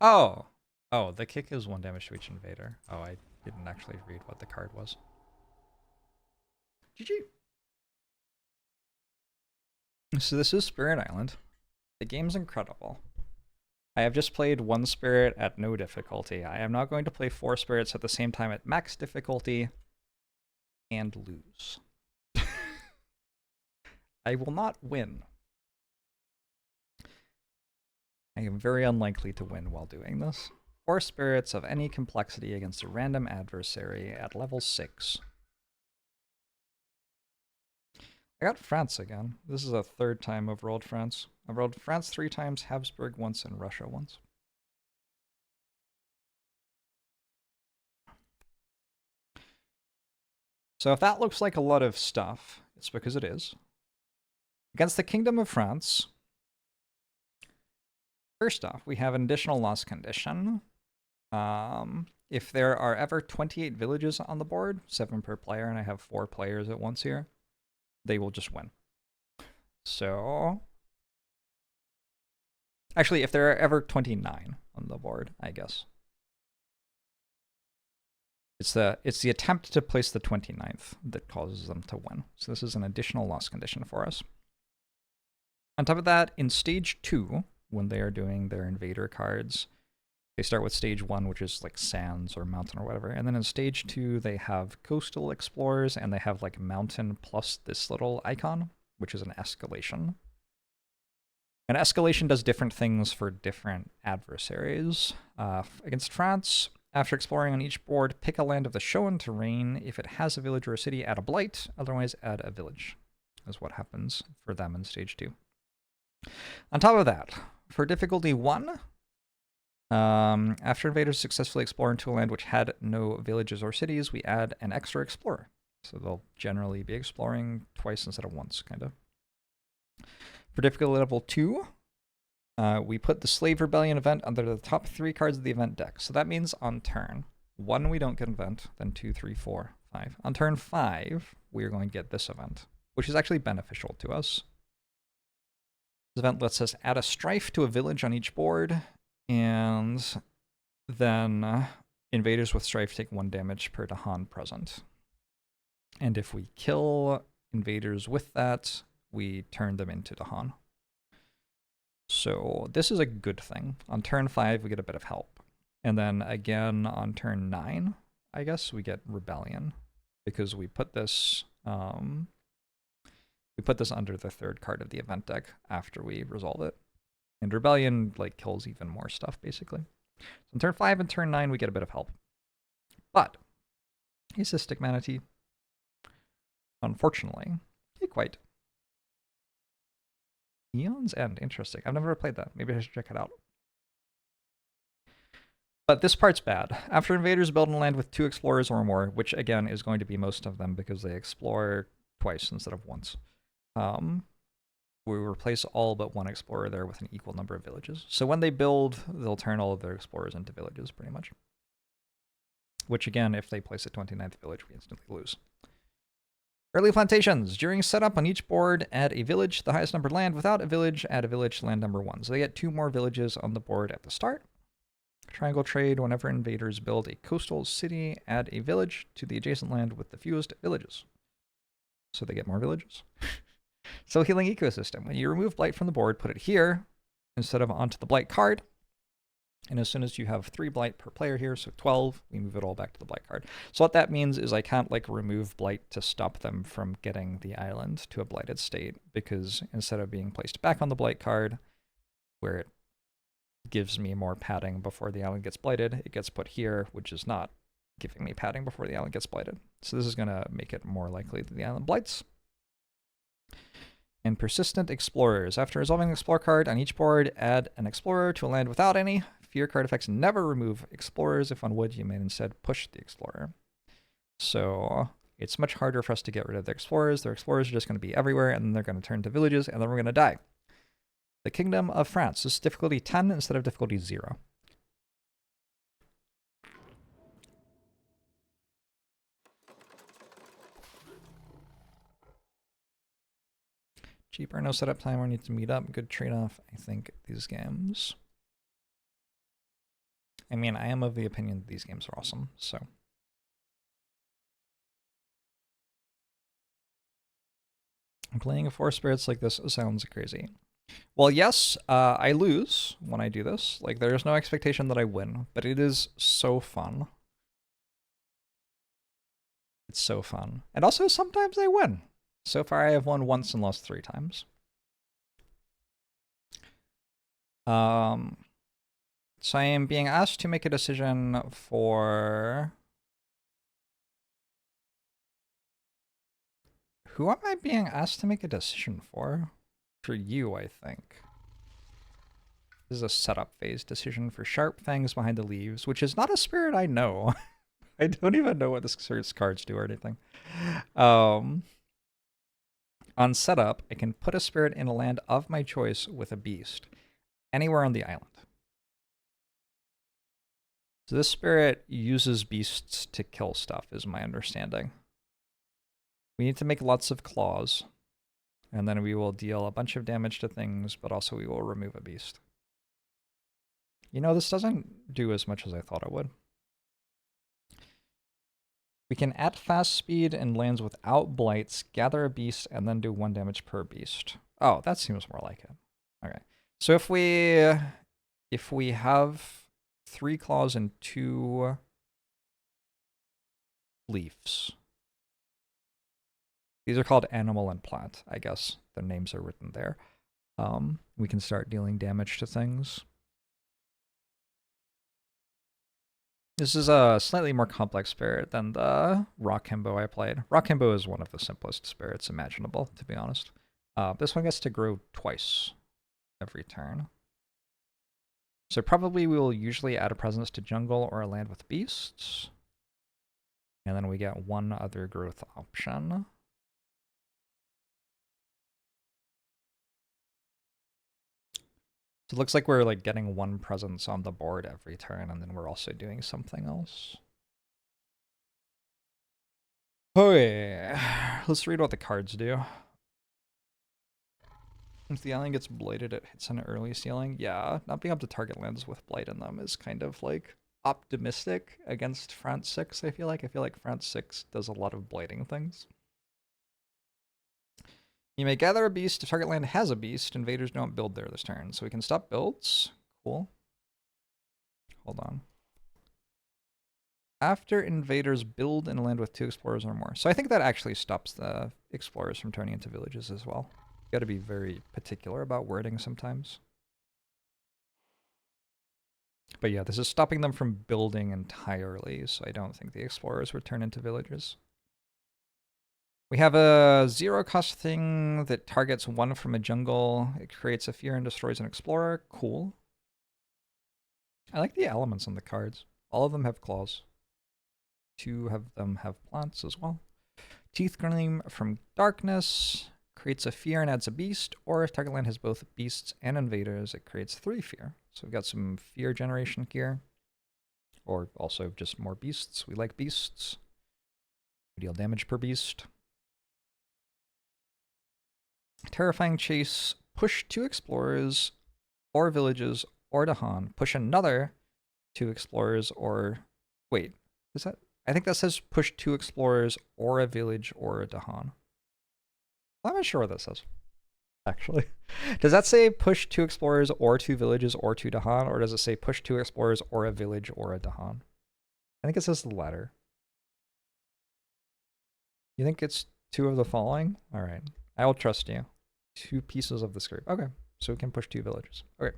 Oh! Oh, the kick is 1 damage to each invader. Oh, Didn't actually read what the card was. GG. So this is Spirit Island. The game's incredible. I have just played one spirit at no difficulty. I am now going to play 4 spirits at the same time at max difficulty and lose. I will not win. I am very unlikely to win while doing this. 4 spirits of any complexity against a random adversary at level 6. I got France again. This is a 3rd time I've rolled France. I've rolled France 3 times, Habsburg once, and Russia once. So if that looks like a lot of stuff, it's because it is. Against the Kingdom of France, first off, we have an additional loss condition. If there are ever 28 villages on the board, 7 per player, and I have 4 players at once here, they will just win. So, actually, if there are ever 29 on the board, I guess. It's the attempt to place the 29th that causes them to win. So this is an additional loss condition for us. On top of that, in stage 2, when they are doing their invader cards, they start with stage 1, which is like sands or mountain or whatever. And then in stage 2, they have coastal explorers, and they have like mountain plus this little icon, which is an escalation. And escalation does different things for different adversaries. Against France, after exploring on each board, pick a land of the shown terrain. If it has a village or a city, add a blight. Otherwise, add a village. Is what happens for them in stage 2. On top of that, for difficulty 1, after invaders successfully explore into a land which had no villages or cities, we add an extra explorer. So they'll generally be exploring twice instead of once, kind of. For difficulty level 2, we put the Slave Rebellion event under the top 3 cards of the event deck. So that means on turn 1, we don't get an event, then 2, 3, 4, 5. On turn 5, we are going to get this event, which is actually beneficial to us. This event lets us add a strife to a village on each board, and then invaders with strife take 1 damage per Dahan present. And if we kill invaders with that, we turn them into Dahan. So this is a good thing. On turn 5, we get a bit of help. And then again on turn 9, I guess, we get Rebellion, because we put this under the 3rd card of the event deck after we resolve it. And Rebellion like kills even more stuff, basically. So on turn 5 and turn 9, we get a bit of help. But Cystic Manatee, unfortunately, can't quite. Eon's End, interesting. I've never played that. Maybe I should check it out. But this part's bad. After invaders build a land with 2 explorers or more, which again is going to be most of them because they explore twice instead of once, we replace all but 1 explorer there with an equal number of villages. So when they build, they'll turn all of their explorers into villages, pretty much. Which again, if they place a 29th village, we instantly lose. Early plantations. During setup on each board, add a village, the highest numbered land. Without a village, add a village, land number 1. So they get 2 more villages on the board at the start. Triangle trade. Whenever invaders build a coastal city, add a village to the adjacent land with the fewest villages. So they get more villages. So healing ecosystem. When you remove blight from the board, put it here instead of onto the blight card. And as soon as you have 3 blight per player here, so 12, we move it all back to the blight card. So what that means is I can't like remove blight to stop them from getting the island to a blighted state, because instead of being placed back on the blight card, where it gives me more padding before the island gets blighted, it gets put here, which is not giving me padding before the island gets blighted. So this is going to make it more likely that the island blights. And persistent explorers. After resolving the explore card on each board, add an explorer to a land without any. Fear card effects never remove explorers. If on wood, you may instead push the explorer. So it's much harder for us to get rid of the explorers. Their explorers are just going to be everywhere, and then they're going to turn to villages, and then we're going to die. The Kingdom of France. This is difficulty 10 instead of difficulty 0. Cheaper, no setup time, or need to meet up. Good trade-off, I think, these games. I mean, I am of the opinion that these games are awesome, so Playing 4 spirits like this sounds crazy. Well, yes, I lose when I do this. Like, there's no expectation that I win, but it is so fun. It's so fun. And also, sometimes I win. So far, I have won once and lost 3 times. So I am being asked to make a decision for... Who am I being asked to make a decision for? For you, I think. This is a setup phase decision for Sharp Fangs Behind the Leaves, which is not a spirit I know. I don't even know what this cards do or anything. On setup, I can put a spirit in a land of my choice with a beast, anywhere on the island. So this spirit uses beasts to kill stuff, is my understanding. We need to make lots of claws, and then we will deal a bunch of damage to things, but also we will remove a beast. You know, this doesn't do as much as I thought it would. We can add fast speed in lands without blights, gather a beast, and then do 1 damage per beast. Oh, that seems more like it. Okay. So if we have 3 claws and 2 leaves. These are called animal and plant, I guess. Their names are written there. We can start dealing damage to things. This is a slightly more complex spirit than the Rock Himbo I played. Rock Himbo is one of the simplest spirits imaginable, to be honest. This one gets to grow twice every turn. So probably we will usually add a presence to jungle or a land with beasts. And then we get 1 other growth option. So it looks like we're like getting 1 presence on the board every turn, and then we're also doing something else. Okay, let's read what the cards do. If the island gets blighted, it hits an early ceiling. Yeah, not being able to target lands with blight in them is kind of like optimistic against France 6, I feel like. I feel like France 6 does a lot of blighting things. You may gather a beast if target land has a beast. Invaders don't build there this turn. So we can stop builds. Cool. Hold on. After invaders build in a land with 2 explorers or more. So I think that actually stops the explorers from turning into villages as well. You gotta be very particular about wording sometimes. But yeah, this is stopping them from building entirely, so I don't think the explorers would turn into villages. We have a 0-cost thing that targets 1 from a jungle. It creates a fear and destroys an explorer. Cool. I like the elements on the cards. All of them have claws. 2 of them have plants as well. Teeth Gleam from Darkness creates a fear and adds a beast, or if target land has both beasts and invaders, it creates 3 fear. So we've got some fear generation here, or also just more beasts. We like beasts. We deal damage per beast. Terrifying Chase, push 2 explorers or villages or Dahan. Push another 2 explorers or... Wait, is that... I think that says push 2 explorers or a village or a Dahan. I'm not sure what that says, actually. Does that say push 2 explorers or 2 villages or 2 Dahan, or does it say push 2 explorers or a village or a Dahan? I think it says the latter. You think it's 2 of the following? All right, I will trust you. 2 pieces of the script. Okay, so we can push 2 villages. Okay.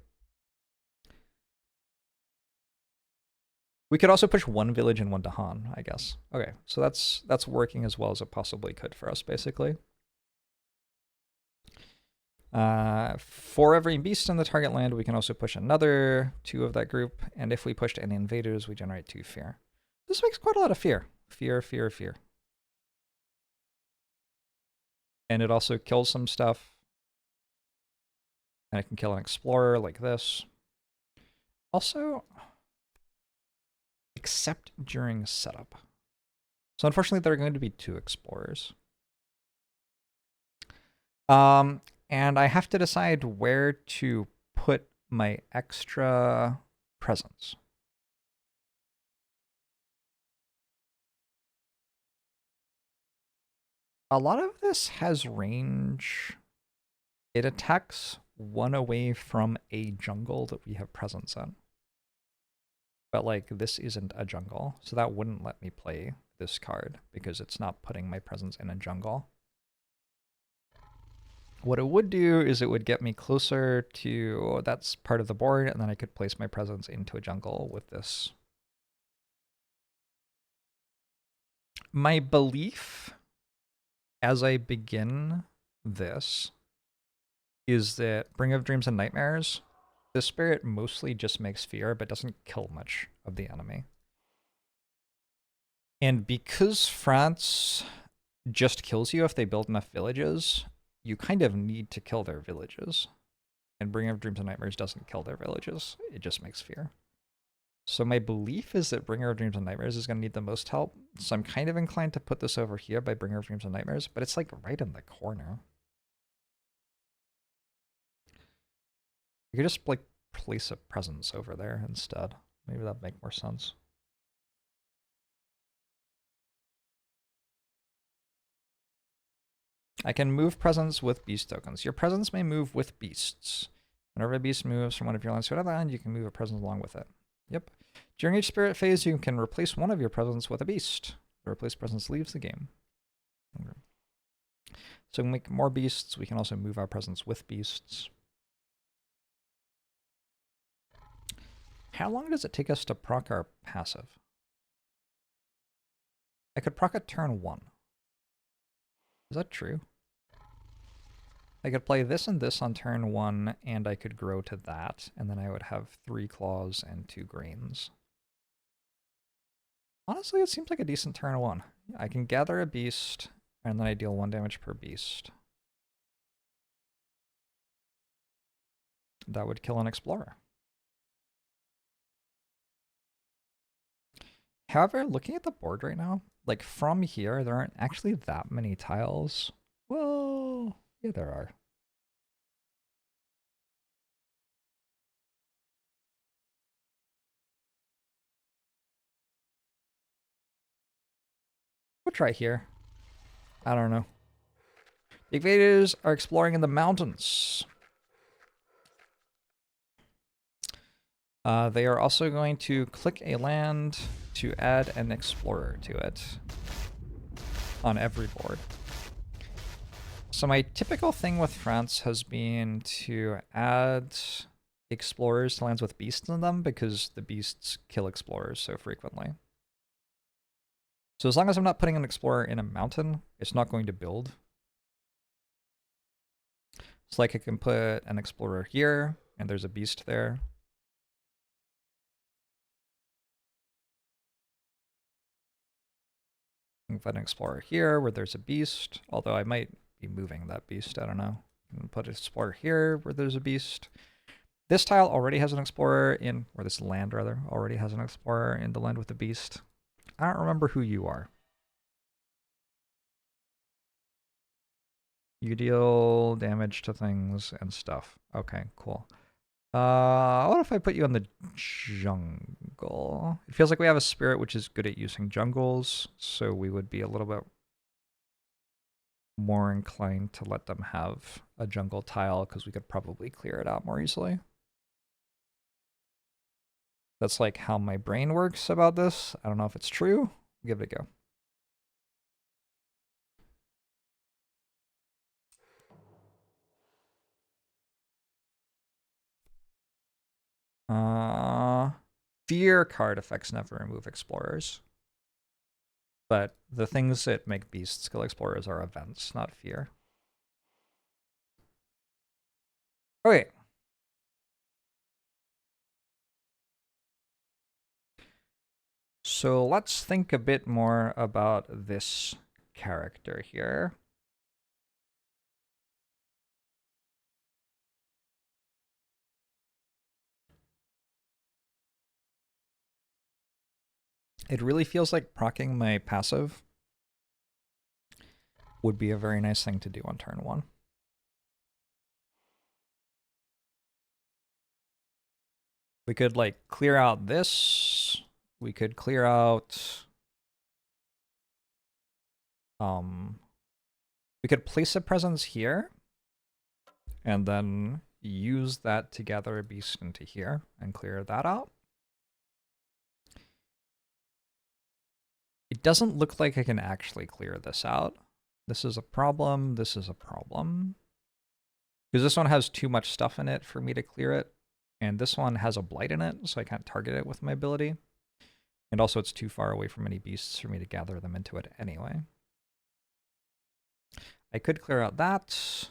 We could also push 1 village and 1 Dahan, I guess. Okay, so that's working as well as it possibly could for us, basically. For every beast in the target land, we can also push another 2 of that group, and if we pushed any invaders, we generate 2 fear. This makes quite a lot of fear. Fear, fear, fear. And it also kills some stuff. And it can kill an explorer like this. Also, except during setup. So unfortunately, there are going to be 2 explorers. And I have to decide where to put my extra presence. A lot of this has range. It attacks one away from a jungle that we have presence in. But like this isn't a jungle, so that wouldn't let me play this card because it's not putting my presence in a jungle. What it would do is it would get me closer to that's part of the board, and then I could place my presence into a jungle with this. My belief as I begin this is that Bring of Dreams and Nightmares, the spirit mostly just makes fear, but doesn't kill much of the enemy. And because France just kills you if they build enough villages, you kind of need to kill their villages. And Bring of Dreams and Nightmares doesn't kill their villages, it just makes fear. So my belief is that Bringer of Dreams and Nightmares is going to need the most help. So I'm kind of inclined to put this over here by Bringer of Dreams and Nightmares, but it's like right in the corner. You could just like place a presence over there instead. Maybe that'd make more sense. I can move presence with beast tokens. Your presence may move with beasts. Whenever a beast moves from one of your lands to another land, you can move a presence along with it. Yep. During each spirit phase, you can replace one of your presents with a beast. The replaced presence leaves the game. Okay. So we make more beasts. We can also move our presents with beasts. How long does it take us to proc our passive? I could proc at turn 1. Is that true? I could play this and this on turn 1, and I could grow to that, and then I would have 3 claws and 2 grains. Honestly, it seems like a decent turn 1. I can gather a beast, and then I deal 1 damage per beast. That would kill an explorer. However, looking at the board right now, like from here, there aren't actually that many tiles. Well, yeah, there are. We'll try here. I don't know. The invaders are exploring in the mountains. They are also going to click a land to add an explorer to it on every board. So my typical thing with France has been to add explorers to lands with beasts in them because the beasts kill explorers so frequently. So as long as I'm not putting an explorer in a mountain, it's not going to build. So like I can put an explorer here, and there's a beast there. I can put an explorer here where there's a beast, although I might be moving that beast, I don't know. I can put an explorer here where there's a beast. This tile already has an explorer in, or this land rather, already has an explorer in the land with the beast. I don't remember who you are. You deal damage to things and stuff. Okay, cool. What if I put you on the jungle? It feels like we have a spirit which is good at using jungles, so we would be a little bit more inclined to let them have a jungle tile because we could probably clear it out more easily. That's like how my brain works about this. I don't know if it's true. Give it a go. Fear card effects never remove explorers. But the things that make beasts kill explorers are events, not fear. Okay. So let's think a bit more about this character here. It really feels like proccing my passive would be a very nice thing to do on turn 1. We could like clear out this. We could clear out We could place a presence here, and then use that to gather a beast into here and clear that out. It doesn't look like I can actually clear this out. This is a problem. This is a problem. Because this one has too much stuff in it for me to clear it. And this one has a blight in it, so I can't target it with my ability. And also it's too far away from any beasts for me to gather them into it anyway. I could clear out that.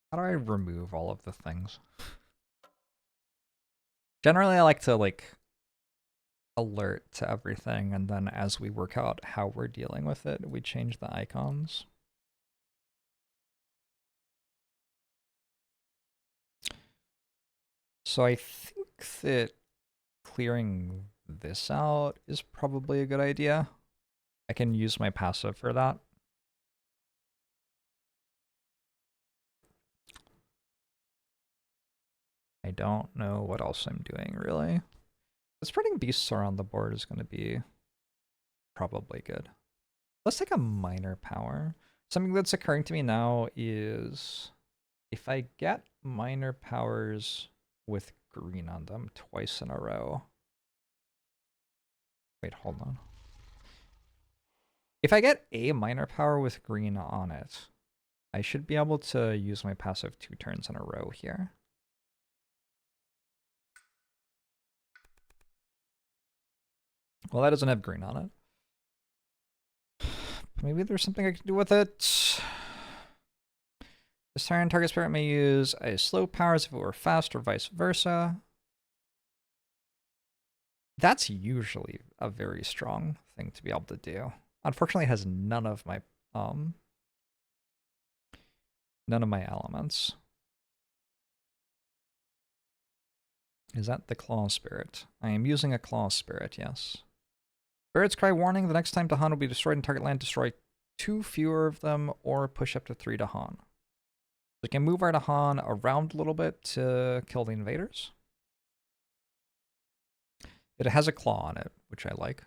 How do I remove all of the things? Generally, I like to alert to everything, and then as we work out how we're dealing with it, we change the icons. So I think that clearing this out is probably a good idea. I can use my passive for that. I don't know what else I'm doing, really. Spreading beasts around the board is going to be probably good. Let's take a minor power. Something that's occurring to me now is if I get minor powers with green on them twice in a row. Wait, hold on. If I get a minor power with green on it, I should be able to use my passive 2 turns in a row here. Well, that doesn't have green on it. Maybe there's something I can do with it. This turn, target spirit may use a slow powers if it were fast or vice versa. That's usually a very strong thing to be able to do. Unfortunately, it has none of my elements. Is that the claw spirit? I am using a claw spirit, yes. Spirits cry warning, the next time Dahan will be destroyed in target land, destroy 2 fewer of them or push up to 3 Dahan. We can move our Dahan around a little bit to kill the invaders. It has a claw on it, which I like.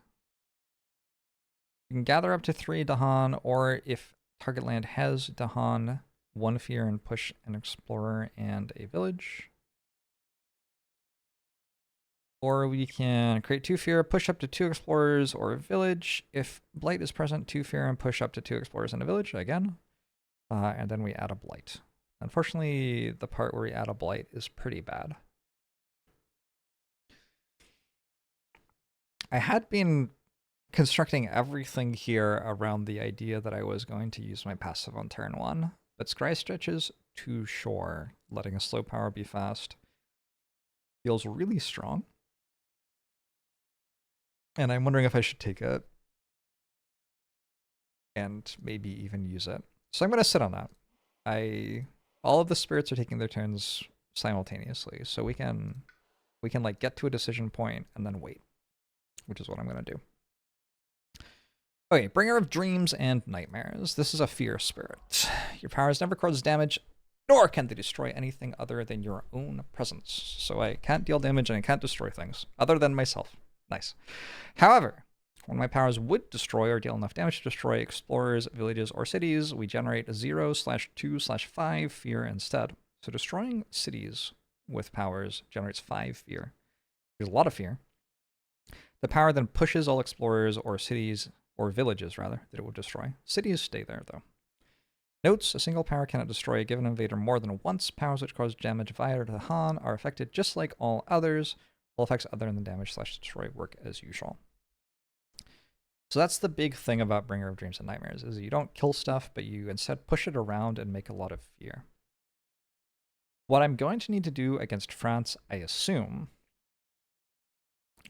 You can gather up to 3 Dahan, or if target land has Dahan, 1 fear and push an explorer and a village. Or we can create 2 fear, push up to 2 explorers or a village. If blight is present, 2 fear and push up to 2 explorers and a village again. And then we add a blight. Unfortunately, the part where we add a blight is pretty bad. I had been constructing everything here around the idea that I was going to use my passive on turn 1, but Scry stretches to shore, letting a slow power be fast. Feels really strong. And I'm wondering if I should take it and maybe even use it. So I'm going to sit on that. All of the spirits are taking their turns simultaneously, so we can like get to a decision point and then wait, which is what I'm going to do. Okay, Bringer of Dreams and Nightmares. This is a fear spirit. Your powers never cause damage, nor can they destroy anything other than your own presence. So I can't deal damage and I can't destroy things other than myself. Nice. However, when my powers would destroy or deal enough damage to destroy explorers, villages, or cities, we generate 0/2/5 fear instead. So destroying cities with powers generates 5 fear. There's a lot of fear. The power then pushes all explorers or cities, or villages rather, that it will destroy. Cities stay there though. Notes, a single power cannot destroy a given invader more than once. Powers which cause damage via the Han are affected just like all others. All effects other than damage/destroy work as usual. So that's the big thing about Bringer of Dreams and Nightmares, is you don't kill stuff, but you instead push it around and make a lot of fear. What I'm going to need to do against France, I assume,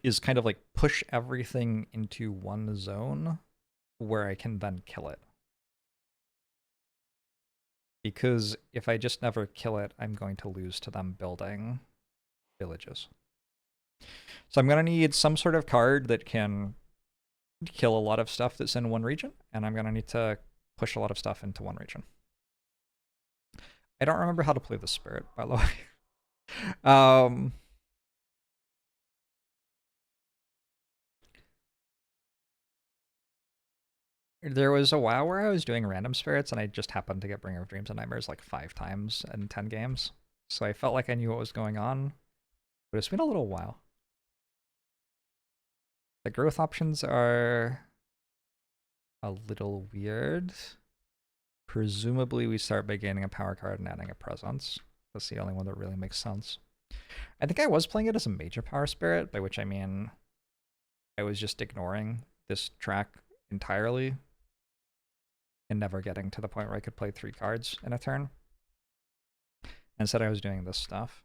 is kind of like push everything into one zone where I can then kill it. Because if I just never kill it, I'm going to lose to them building villages. So I'm going to need some sort of card that can kill a lot of stuff that's in one region, and I'm going to need to push a lot of stuff into one region. I don't remember how to play the spirit, by the way. There was a while where I was doing random spirits and I just happened to get Bringer of Dreams and Nightmares like 5 times in 10 games. So I felt like I knew what was going on, but it's been a little while. The growth options are a little weird. Presumably we start by gaining a power card and adding a presence. That's the only one that really makes sense. I think I was playing it as a major power spirit, by which I mean I was just ignoring this track entirely and never getting to the point where I could play 3 cards in a turn. Instead, I was doing this stuff.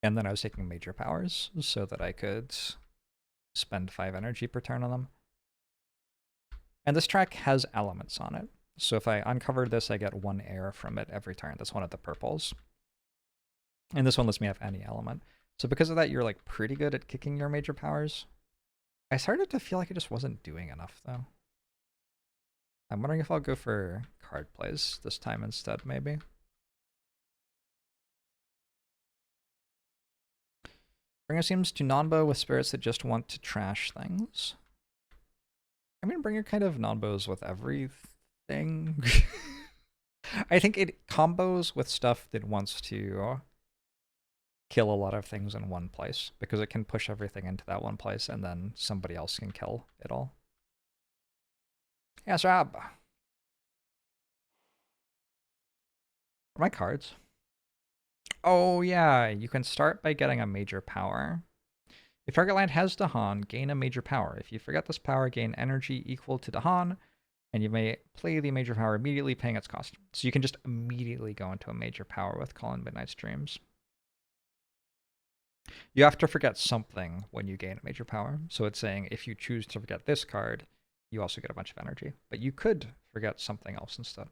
And then I was taking major powers so that I could spend 5 energy per turn on them. And this track has elements on it. So if I uncover this, I get 1 air from it every turn. That's one of the purples. And this one lets me have any element. So because of that, you're like pretty good at kicking your major powers. I started to feel like I just wasn't doing enough, though. I'm wondering if I'll go for card plays this time instead, maybe. Bringer seems to non-bow with spirits that just want to trash things. I mean, Bringer kind of non-bows with everything. I think it combos with stuff that wants to kill a lot of things in one place, because it can push everything into that one place and then somebody else can kill it all. Yes, Rob. My cards. Oh yeah, you can start by getting a major power. If target land has Dahan, gain a major power. If you forget this power, gain energy equal to Dahan, and you may play the major power immediately, paying its cost. So you can just immediately go into a major power with Calling Midnight's Dreams. You have to forget something when you gain a major power. So it's saying if you choose to forget this card, you also get a bunch of energy. But you could forget something else instead.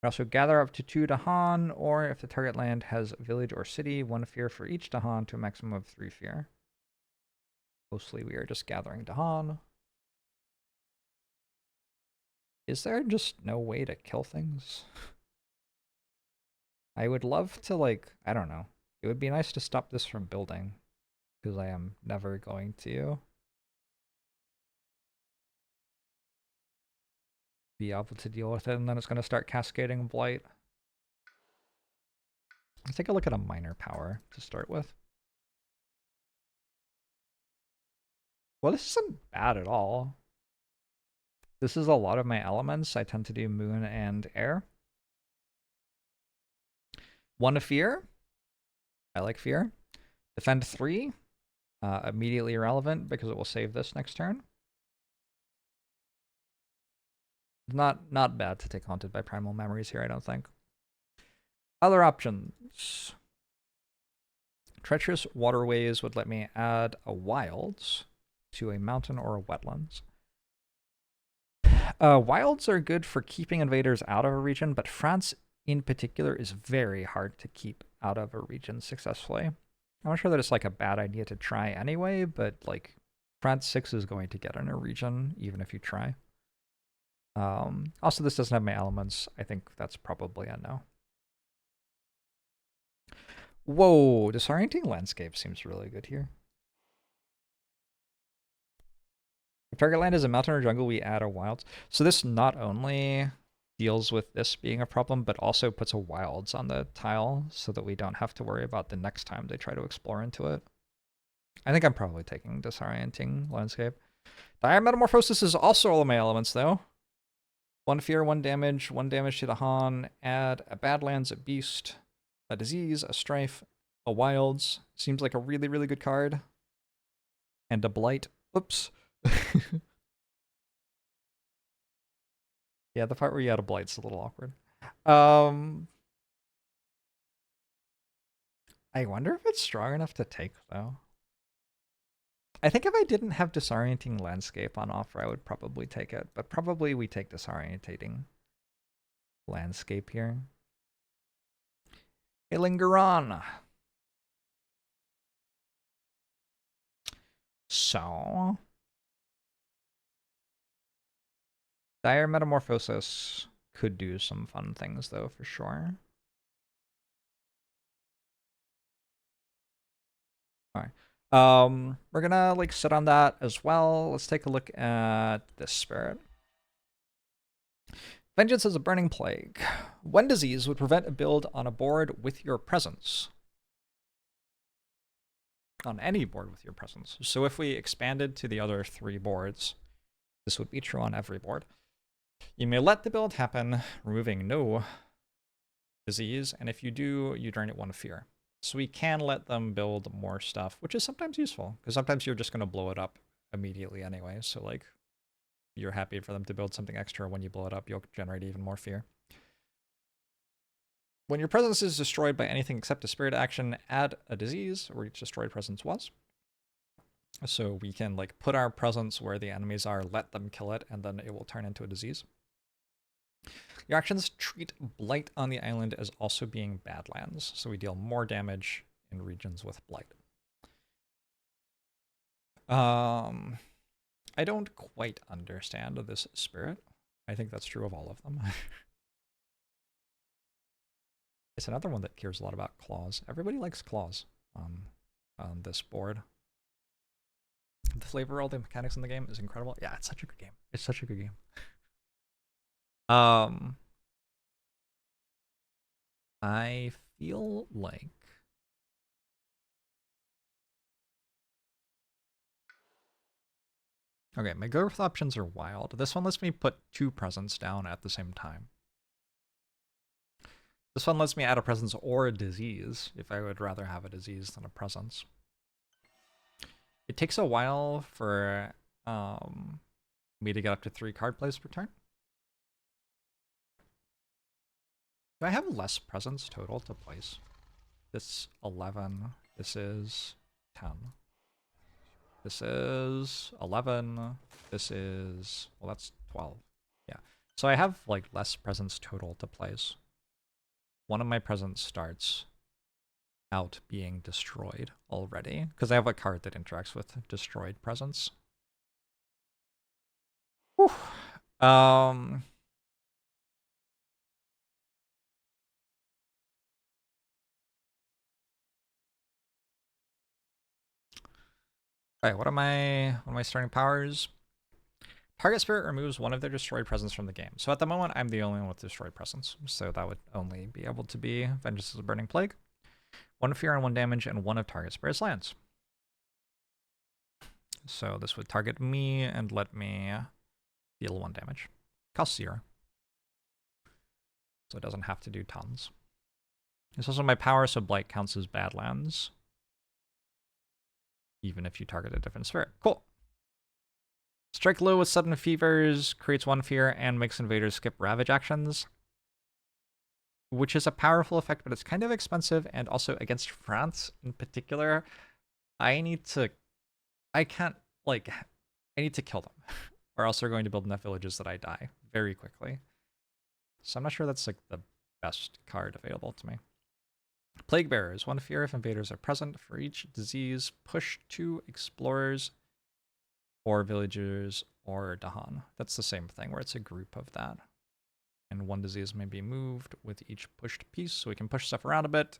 Also gather up to 2 Dahan, or if the target land has village or city, 1 fear for each Dahan to a maximum of 3 fear. Mostly we are just gathering Dahan. Is there just no way to kill things? I would love to, like, I don't know. It would be nice to stop this from building, because I am never going to be able to deal with it, and then it's going to start cascading Blight. Let's take a look at a minor power to start with. Well, this isn't bad at all. This is a lot of my elements. I tend to do moon and air. 1 fear. I like fear. Defend 3. Immediately irrelevant because it will save this next turn. Not bad to take Haunted by Primal Memories here, I don't think. Other options. Treacherous Waterways would let me add a Wilds to a mountain or a wetlands. Wilds are good for keeping invaders out of a region, but France in particular is very hard to keep out of a region successfully. I'm not sure that it's like a bad idea to try anyway, but like France 6 is going to get in a region even if you try. Also, this doesn't have my elements. I think that's probably a no. Whoa, Disorienting Landscape seems really good here. If target land is a mountain or jungle, we add a wilds. So this not only deals with this being a problem, but also puts a wilds on the tile so that we don't have to worry about the next time they try to explore into it. I think I'm probably taking Disorienting Landscape. Dire Metamorphosis is also all of my elements, though. 1 fear, 1 damage to the Han. Add a Badlands, a Beast, a Disease, a Strife, a Wilds. Seems like a really, really good card. And a Blight. Oops. Yeah, the part where you add a Blight's a little awkward. I wonder if it's strong enough to take, though. I think if I didn't have Disorienting Landscape on offer, I would probably take it. But probably we take Disorientating Landscape here. Hey, linger on. So, Dire Metamorphosis could do some fun things, though, for sure. All right. We're gonna like sit on that as well. Let's take a look at this spirit. Vengeance is a burning plague. One disease would prevent a build on a board with your presence. On any board with your presence. So if we expanded to the other 3 boards, this would be true on every board. You may let the build happen, removing no disease, and if you do, you drain it 1 fear. So we can let them build more stuff, which is sometimes useful, because sometimes you're just going to blow it up immediately anyway, so like, you're happy for them to build something extra. When you blow it up, you'll generate even more fear. When your presence is destroyed by anything except a spirit action, add a disease where each destroyed presence was. So we can like put our presence where the enemies are, let them kill it, and then it will turn into a disease. Your actions treat blight on the island as also being badlands, so we deal more damage in regions with blight. I don't quite understand this spirit. I think that's true of all of them. It's another one that cares a lot about claws. Everybody likes claws on this board. The flavor, all the mechanics in the game is incredible. Yeah, it's such a good game. It's such a good game. I feel like okay, my growth options are wild. This one lets me put 2 presents down at the same time. This one lets me add a presence or a disease, if I would rather have a disease than a presence. It takes a while for me to get up to 3 card plays per turn. Do I have less presents total to place? This 11, this is 10. This is 11, this is, well, that's 12. Yeah, so I have like less presents total to place. One of my presents starts out being destroyed already, because I have a card that interacts with destroyed presents. Whew. Alright, what are my starting powers? Target spirit removes one of their destroyed presents from the game. So at the moment, I'm the only one with destroyed presents. So that would only be able to be Vengeance is a Burning Plague. 1 fear and 1 damage, and 1 of target spirit's lands. So this would target me and let me deal 1 damage. Cost 0. So it doesn't have to do tons. It's also my power, so Blight counts as Badlands. Even if you target a different spirit. Cool. Strike low with sudden fevers, creates 1 fear, and makes invaders skip ravage actions. Which is a powerful effect, but it's kind of expensive, and also against France in particular, I need to kill them. Or else they're going to build enough villages that I die very quickly. So I'm not sure that's like the best card available to me. Plague Bearers, 1 fear if invaders are present. For each disease, push 2 explorers or villagers or Dahan. That's the same thing, where it's a group of that. And 1 disease may be moved with each pushed piece, so we can push stuff around a bit.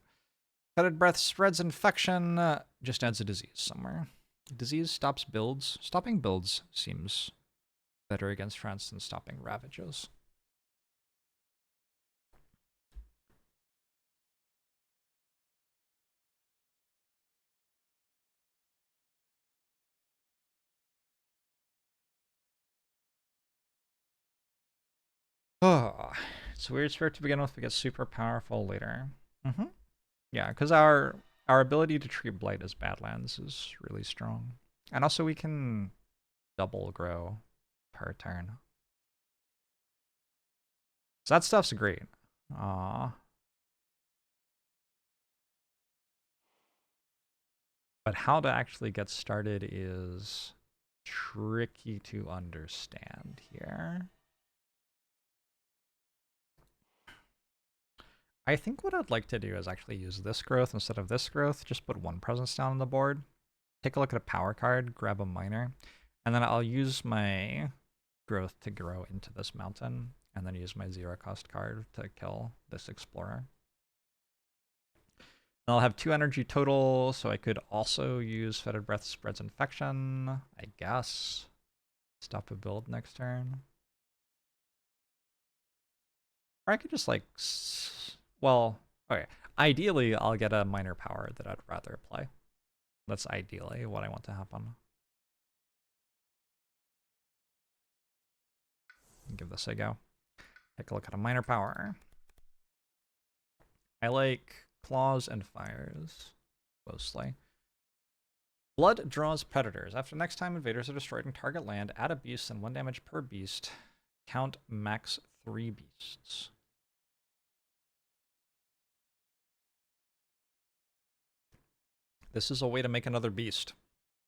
Fetid Breath spreads infection, just adds a disease somewhere. Disease stops builds. Stopping builds seems better against France than stopping ravages. Oh, it's a weird spirit to begin with, but gets super powerful later. Yeah, because our ability to treat blight as badlands is really strong. And also we can double grow per turn. So that stuff's great. But how to actually get started is tricky to understand here. I think what I'd like to do is actually use this growth instead of this growth. Just put 1 presence down on the board. Take a look at a power card, grab a miner, and then I'll use my growth to grow into this mountain, and then use my 0 cost card to kill this explorer. I'll have 2 energy total, so I could also use Fetid Breath spreads infection, I guess. Stop a build next turn. Or I could just like, well, okay. Ideally, I'll get a minor power that I'd rather play. That's ideally what I want to happen. Give this a go. Take a look at a minor power. I like claws and fires, mostly. Blood draws predators. After next time invaders are destroyed in target land, add a beast and 1 damage per beast. Count max 3 beasts. This is a way to make another beast.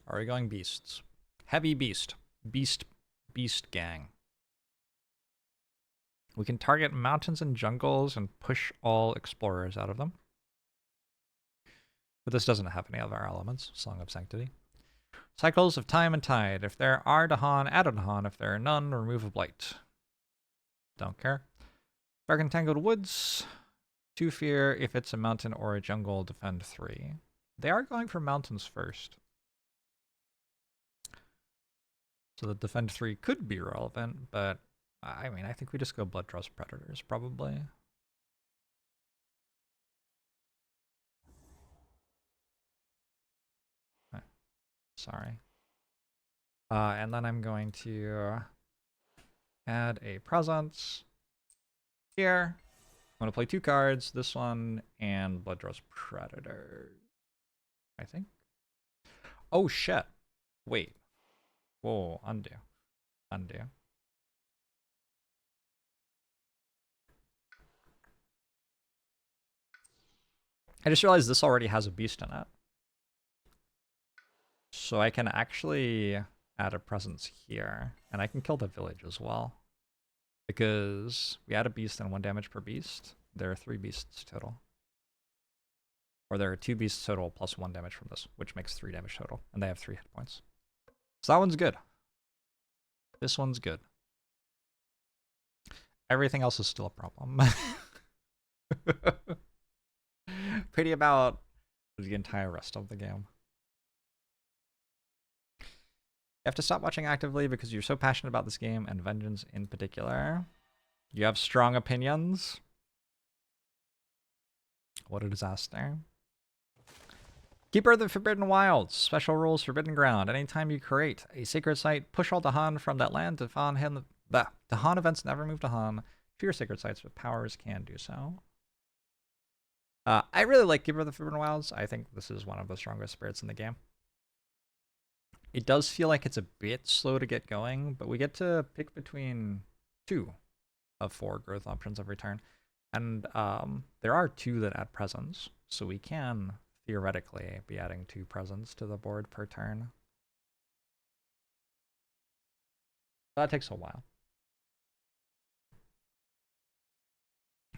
Are we going beasts? Heavy beast. Beast gang. We can target mountains and jungles and push all explorers out of them. But this doesn't have any other elements. Song of Sanctity. Cycles of Time and Tide. If there are Dahan, add a Dahan. If there are none, remove a Blight. Don't care. Dark and Tangled Woods. 2 fear. If it's a mountain or a jungle, defend 3. They are going for mountains first. So the defend 3 could be relevant, but I mean, I think we just go Blood Draws Predators, probably. Sorry. And then I'm going to add a presence here. I'm going to play 2 cards, this one and Blood Draws Predators, I think. Oh, shit. Wait. Whoa, undo. Undo. I just realized this already has a beast in it. So I can actually add a presence here, and I can kill the village as well. Because we add a beast and 1 damage per beast. There are 3 beasts total. Or there are 2 beasts total plus 1 damage from this, which makes 3 damage total. And they have 3 hit points. So that one's good. This one's good. Everything else is still a problem. Pretty about the entire rest of the game. You have to stop watching actively because you're so passionate about this game and Vengeance in particular. You have strong opinions. What a disaster. Keeper of the Forbidden Wilds. Special rules, Forbidden Ground. Anytime you create a sacred site, push all Dahan from that land. Dahan events never move Dahan to your sacred sites, but powers can do so. I really like Keeper of the Forbidden Wilds. I think this is one of the strongest spirits in the game. It does feel like it's a bit slow to get going, but we get to pick between 2 of 4 growth options every turn. And there are 2 that add presence, so we can theoretically be adding 2 presence to the board per turn. That takes a while.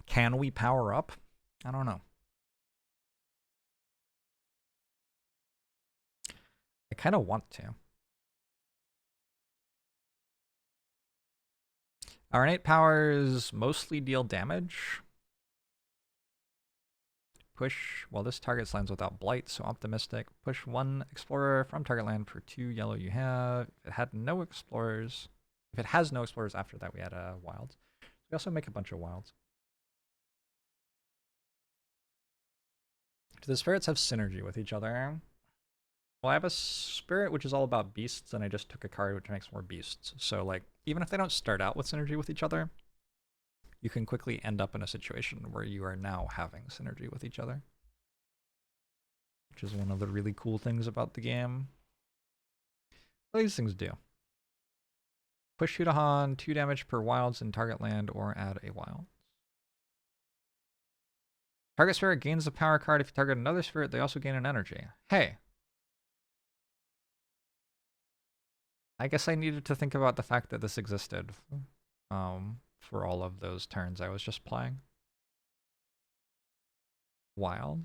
Can we power up? I don't know. I kind of want to. Our innate powers mostly deal damage. Push, well, this target lands without blight, so optimistic. Push 1 explorer from target land for 2 yellow you have. If it had no explorers, if it has no explorers after that, we add a wilds. We also make a bunch of wilds. Do the spirits have synergy with each other? Well, I have a spirit which is all about beasts, and I just took a card which makes more beasts. So, like, even if they don't start out with synergy with each other, you can quickly end up in a situation where you are now having synergy with each other. Which is one of the really cool things about the game. What do these things do? Push Dahan, 2 damage per wilds in target land, or add a wild. Target spirit gains a power card. If you target another spirit, they also gain an energy. Hey! I guess I needed to think about the fact that this existed for all of those turns I was just playing. Wild.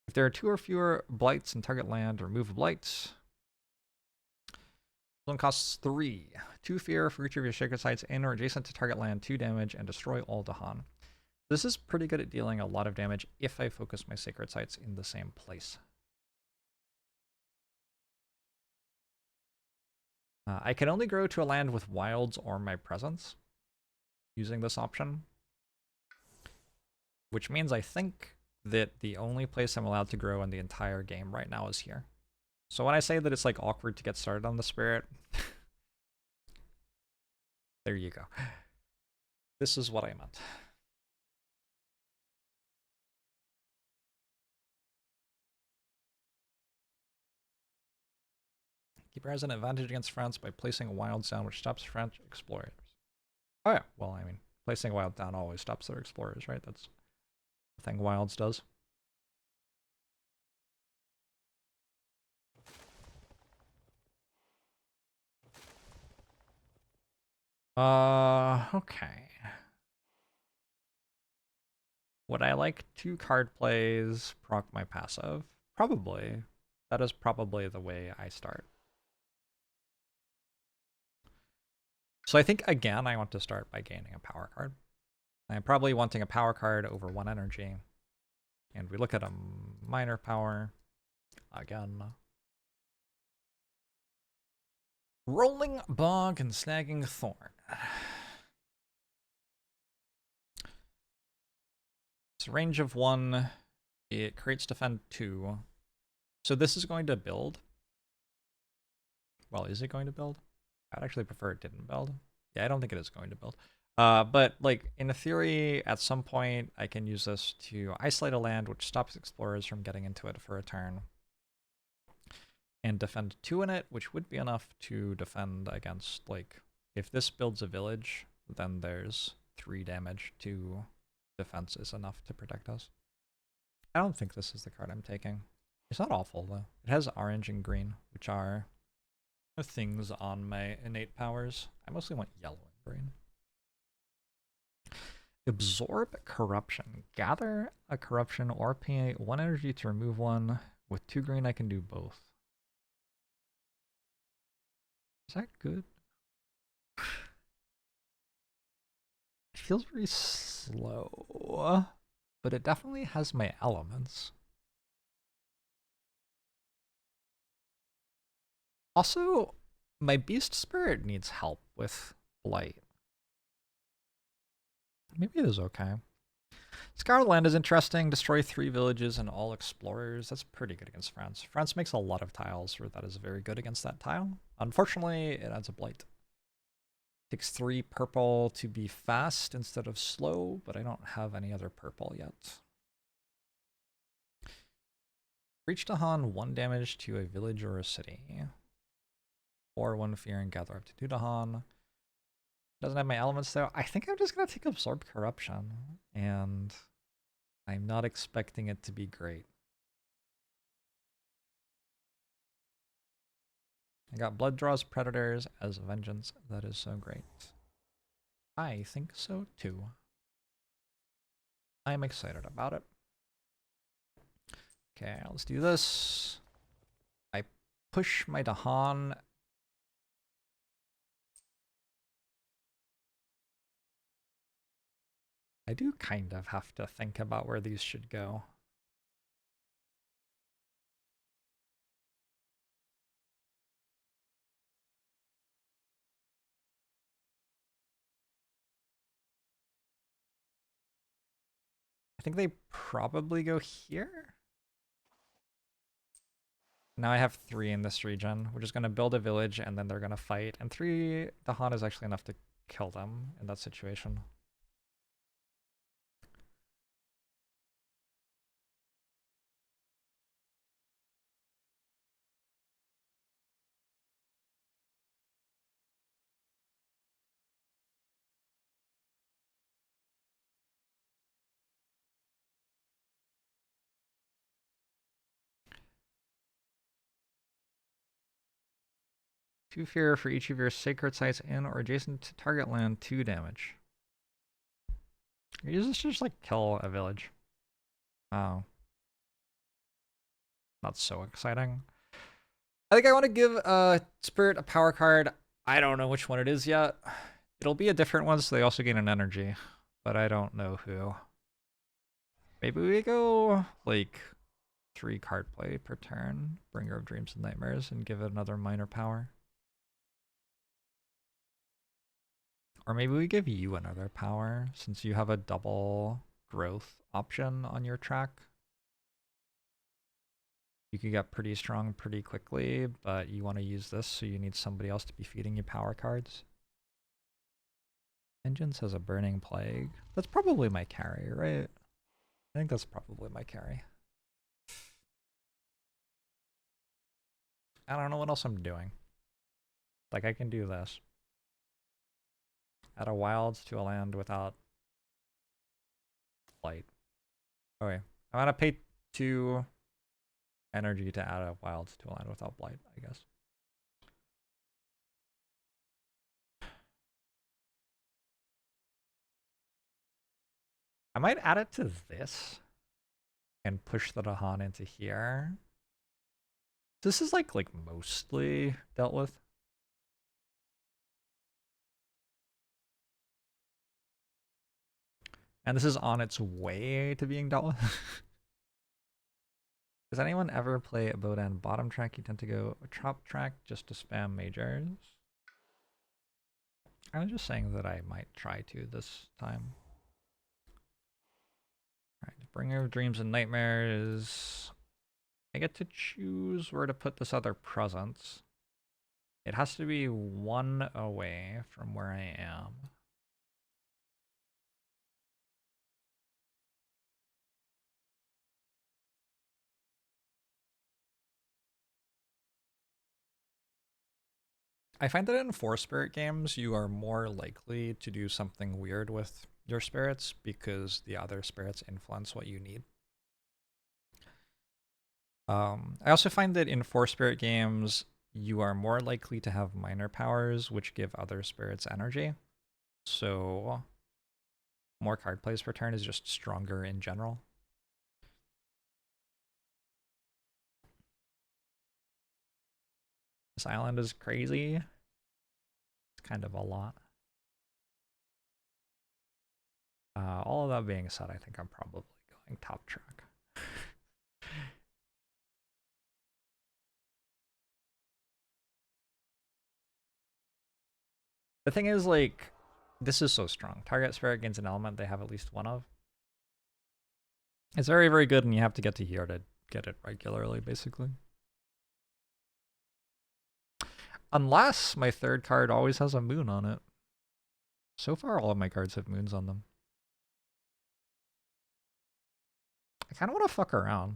If there are 2 or fewer blights in target land, remove blights. This one costs 3. 2 fear for each of your sacred sites in or adjacent to target land, 2 damage, and destroy all Dahan. This is pretty good at dealing a lot of damage if I focus my sacred sites in the same place. I can only grow to a land with wilds or my presence using this option, which means I think that the only place I'm allowed to grow in the entire game right now is here. So when I say that it's like awkward to get started on the spirit, there you go. This is what I meant. Keeper has an advantage against France by placing a wild down, which stops French explorers. Oh yeah, well, I mean, placing a wild down always stops their explorers, right? That's the thing wilds does. Okay. Would I like 2 card plays, proc my passive? Probably. That is probably the way I start. So I think, again, I want to start by gaining a power card. I'm probably wanting a power card over 1 energy. And we look at a minor power. Again. Rolling Bog and Snagging Thorn. It's a range of 1. It creates defend 2. So this is going to build. Well, is it going to build? I'd actually prefer it didn't build. Yeah, I don't think it is going to build. But like in theory, at some point, I can use this to isolate a land, which stops explorers from getting into it for a turn. And defend 2 in it, which would be enough to defend against, like, if this builds a village, then there's 3 damage to defense is enough to protect us. I don't think this is the card I'm taking. It's not awful, though. It has orange and green, which are things on my innate powers. I mostly want yellow and green. Absorb corruption. Gather a corruption or pay 1 energy to remove 1. With 2 green, I can do both. Is that good? It feels very slow, but it definitely has my elements. Also, my beast spirit needs help with blight. Maybe it is okay. Scour the land is interesting. Destroy 3 villages and all explorers. That's pretty good against France. France makes a lot of tiles where that is very good against that tile. Unfortunately, it adds a blight. Takes 3 purple to be fast instead of slow, but I don't have any other purple yet. Reach to Han, 1 damage to a village or a city. Or 1 fear and gather up to 2 Dahan. Doesn't have my elements though. I think I'm just gonna take Absorb Corruption, and I'm not expecting it to be great. I got Blood Draws Predators as Vengeance. That is so great. I think so too. I'm excited about it. Okay, let's do this. I push my Dahan. I do kind of have to think about where these should go. I think they probably go here. Now I have 3 in this region. We're just going to build a village and then they're going to fight. And 3 Dahan is actually enough to kill them in that situation. Two fear for each of your sacred sites in or adjacent to target land, 2 damage. You just like kill a village. Oh. Not so exciting. I think I want to give Spirit a power card. I don't know which one it is yet. It'll be a different one, so they also gain an energy. But I don't know who. Maybe we go like 3 card play per turn, Bringer of Dreams and Nightmares, and give it another minor power. Or maybe we give you another power, since you have a double growth option on your track. You could get pretty strong pretty quickly, but you want to use this, so you need somebody else to be feeding you power cards. Vengeance has a Burning Plague. That's probably my carry, right? I think that's probably my carry. I don't know what else I'm doing. Like, I can do this. Add a wilds to a land without blight. Okay. I'm gonna pay 2 energy to add a wilds to a land without blight, I guess. I might add it to this and push the Dahan into here. This is like mostly dealt with. And this is on its way to being dealt with. Does anyone ever play a Bodan bottom track? You tend to go a top track just to spam majors. I was just saying that I might try to this time. Alright, Bringer of Dreams and Nightmares. I get to choose where to put this other presence. It has to be 1 away from where I am. I find that in 4-spirit games, you are more likely to do something weird with your spirits because the other spirits influence what you need. I also find that in 4-spirit games, you are more likely to have minor powers, which give other spirits energy. So more card plays per turn is just stronger in general. This island is crazy. It's kind of a lot. All of that being said, I think I'm probably going top track. The thing is, like, this is so strong. Target spirit gains an element they have at least 1 of. It's very, very good, and you have to get to here to get it regularly, basically. Unless my 3rd card always has a moon on it. So far, all of my cards have moons on them. I kind of want to fuck around.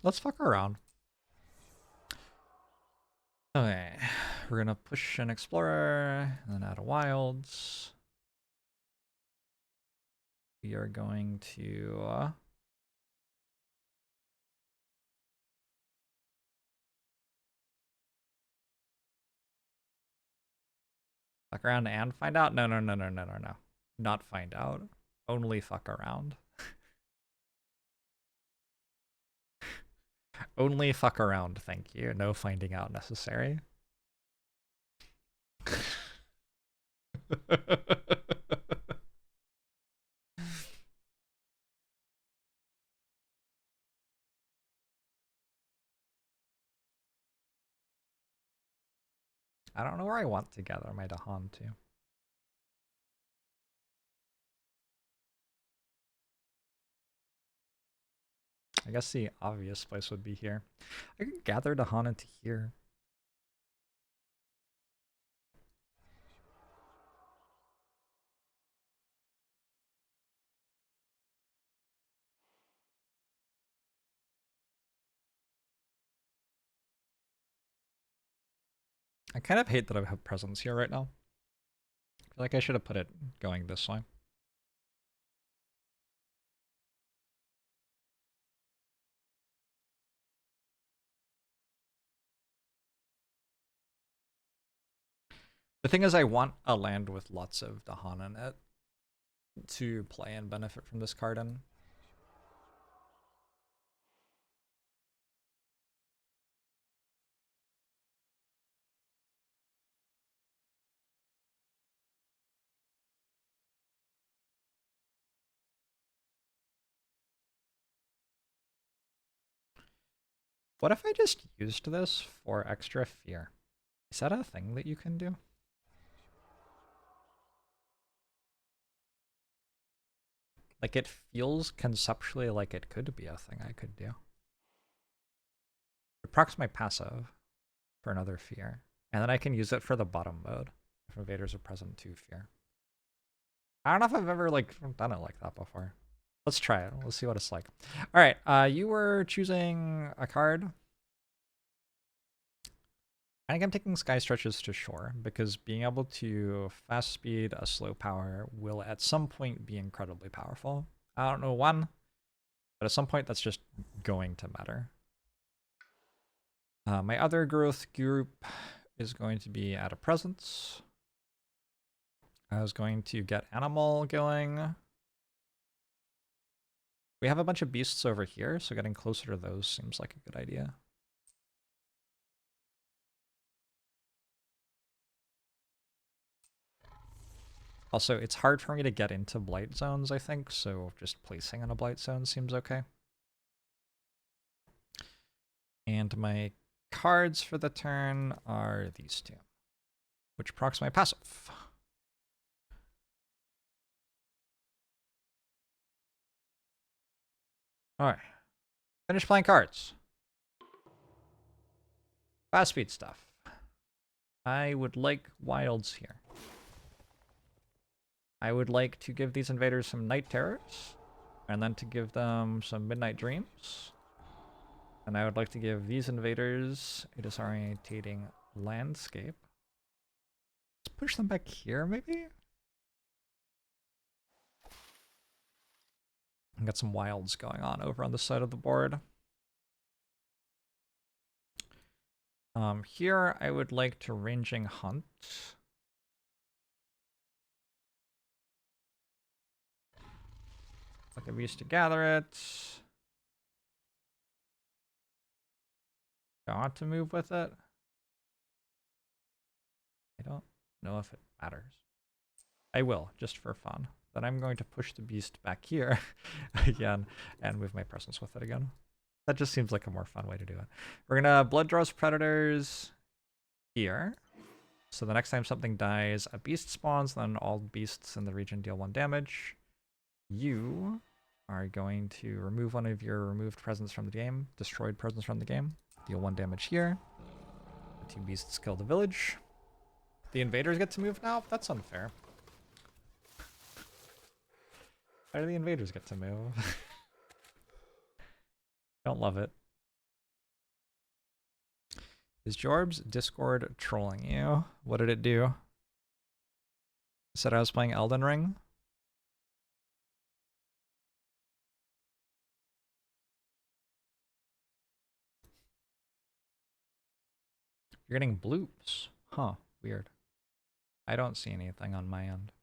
Let's fuck around. Okay, we're gonna push an explorer, and then add a wilds. We are going to fuck around and find out. No. Not find out. Only fuck around. Only fuck around, thank you. No finding out necessary. I don't know where I want to gather my Dahan to. I guess the obvious place would be here. I could gather Dahan into here. I kind of hate that I have presence here right now. I feel like I should have put it going this way. The thing is, I want a land with lots of Dahan in it to play and benefit from this card in. What if I just used this for extra fear? Is that a thing that you can do? Like, it feels conceptually like it could be a thing I could do. It procs my passive for another fear, and then I can use it for the bottom mode if invaders are present to fear. I don't know if I've ever like done it like that before. Let's try it. Let's see what it's like. All right, you were choosing a card. I think I'm taking Sky Stretches to Shore because being able to fast speed a slow power will at some point be incredibly powerful. I don't know when, but at some point that's just going to matter. My other growth group is going to be out of presence. I was going to get animal going. We have a bunch of beasts over here, so getting closer to those seems like a good idea. Also, it's hard for me to get into blight zones, I think, so just placing in a blight zone seems okay. And my cards for the turn are these two, which procs my passive. Alright. Finish playing cards. Fast speed stuff. I would like wilds here. I would like to give these invaders some night terrors, and then to give them some midnight dreams. And I would like to give these invaders a disorientating landscape. Let's push them back here, maybe? And got some wilds going on over on the side of the board. Here I would like to ranging hunt. Like a beast to gather it. Do I want to move with it? I don't know if it matters. I will, just for fun. Then I'm going to push the beast back here again and move my presence with it again. That just seems like a more fun way to do it. We're gonna blood draws predators here. So the next time something dies, a beast spawns, then all beasts in the region deal 1 damage. You are going to remove one of your removed presence from the game, destroyed presence from the game, deal 1 damage here. The 2 beasts kill the village. The invaders get to move now? That's unfair. Why do the invaders get to move? Don't love it. Is JORBS Discord trolling you? What did it do? It said I was playing Elden Ring? You're getting bloops. Huh, weird. I don't see anything on my end.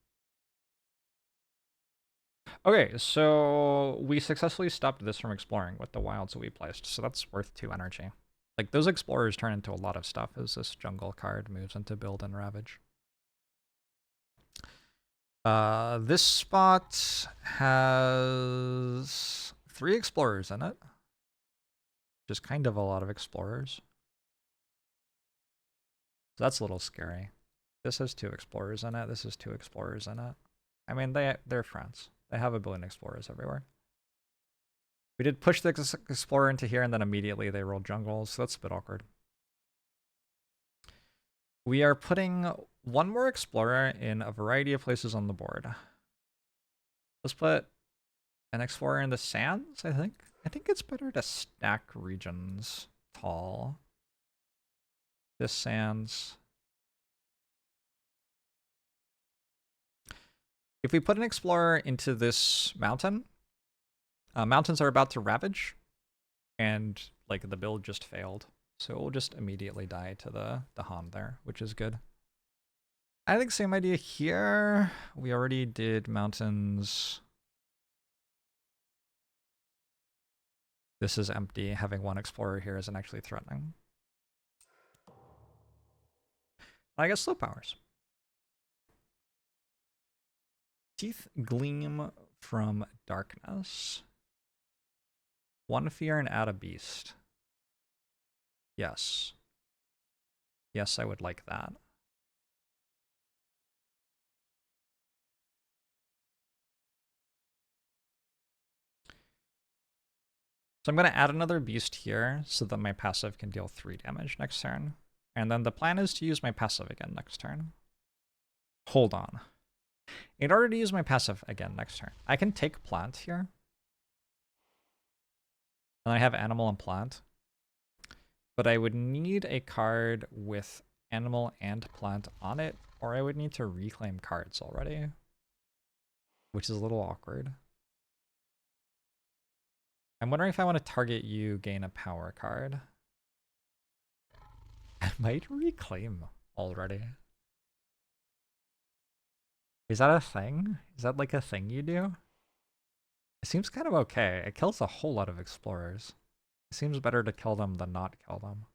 Okay, so we successfully stopped this from exploring with the wilds that we placed, so that's worth 2 energy. Like, those explorers turn into a lot of stuff as this jungle card moves into build and ravage. This spot has 3 explorers in it, which is kind of a lot of explorers. So that's a little scary. This has 2 explorers in it. This has 2 explorers in it. I mean, they're friends. They have a billion explorers everywhere. We did push the explorer into here, and then immediately they rolled jungles, so that's a bit awkward. We are putting 1 more explorer in a variety of places on the board. Let's put an explorer in the sands, I think. I think it's better to stack regions tall. This sands. If we put an explorer into this mountain, mountains are about to ravage, and like the build just failed. So it will just immediately die to the Han there, which is good. I think same idea here. We already did mountains. This is empty. Having 1 explorer here isn't actually threatening. I guess slow powers. Teeth gleam from darkness. 1 fear and add a beast. Yes. Yes, I would like that. So I'm going to add another beast here so that my passive can deal 3 damage next turn. And then the plan is to use my passive again next turn. Hold on. In order to use my passive again next turn, I can take plant here. And I have animal and plant. But I would need a card with animal and plant on it, or I would need to reclaim cards already, which is a little awkward. I'm wondering if I want to target you, gain a power card. I might reclaim already. Is that a thing? Is that like a thing you do? It seems kind of okay. It kills a whole lot of explorers. It seems better to kill them than not kill them.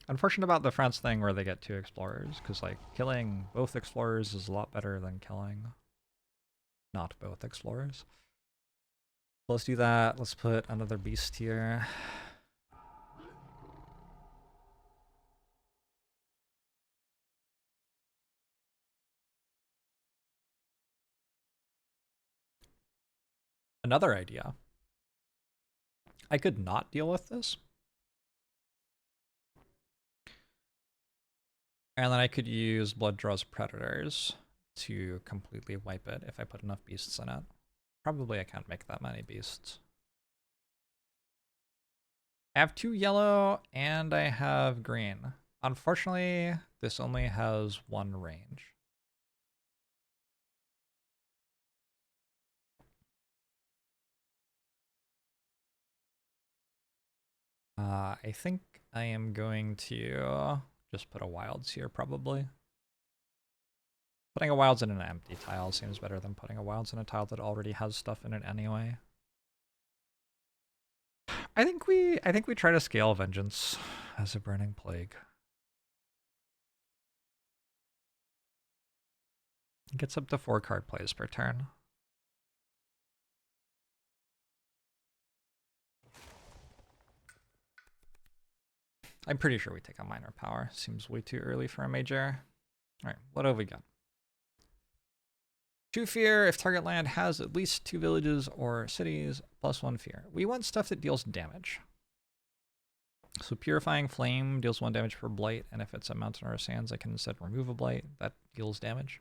Unfortunate about the France thing where they get 2 explorers, because like killing both explorers is a lot better than killing not both explorers. Let's do that. Let's put another beast here. Another idea. I could not deal with this. And then I could use Blood Draws Predators to completely wipe it if I put enough beasts in it. Probably I can't make that many beasts. I have 2 yellow and I have green. Unfortunately, this only has 1 range. I think I am going to just put a wilds here, probably. Putting a wilds in an empty tile seems better than putting a wilds in a tile that already has stuff in it anyway. I think we try to scale Vengeance as a Burning Plague. It gets up to 4 card plays per turn. I'm pretty sure we take a minor power. Seems way too early for a major. Alright, what have we got? 2 fear if target land has at least 2 villages or cities, plus 1 fear. We want stuff that deals damage. So Purifying Flame deals 1 damage per blight, and if it's a mountain or a sands, I can instead remove a blight. That deals damage.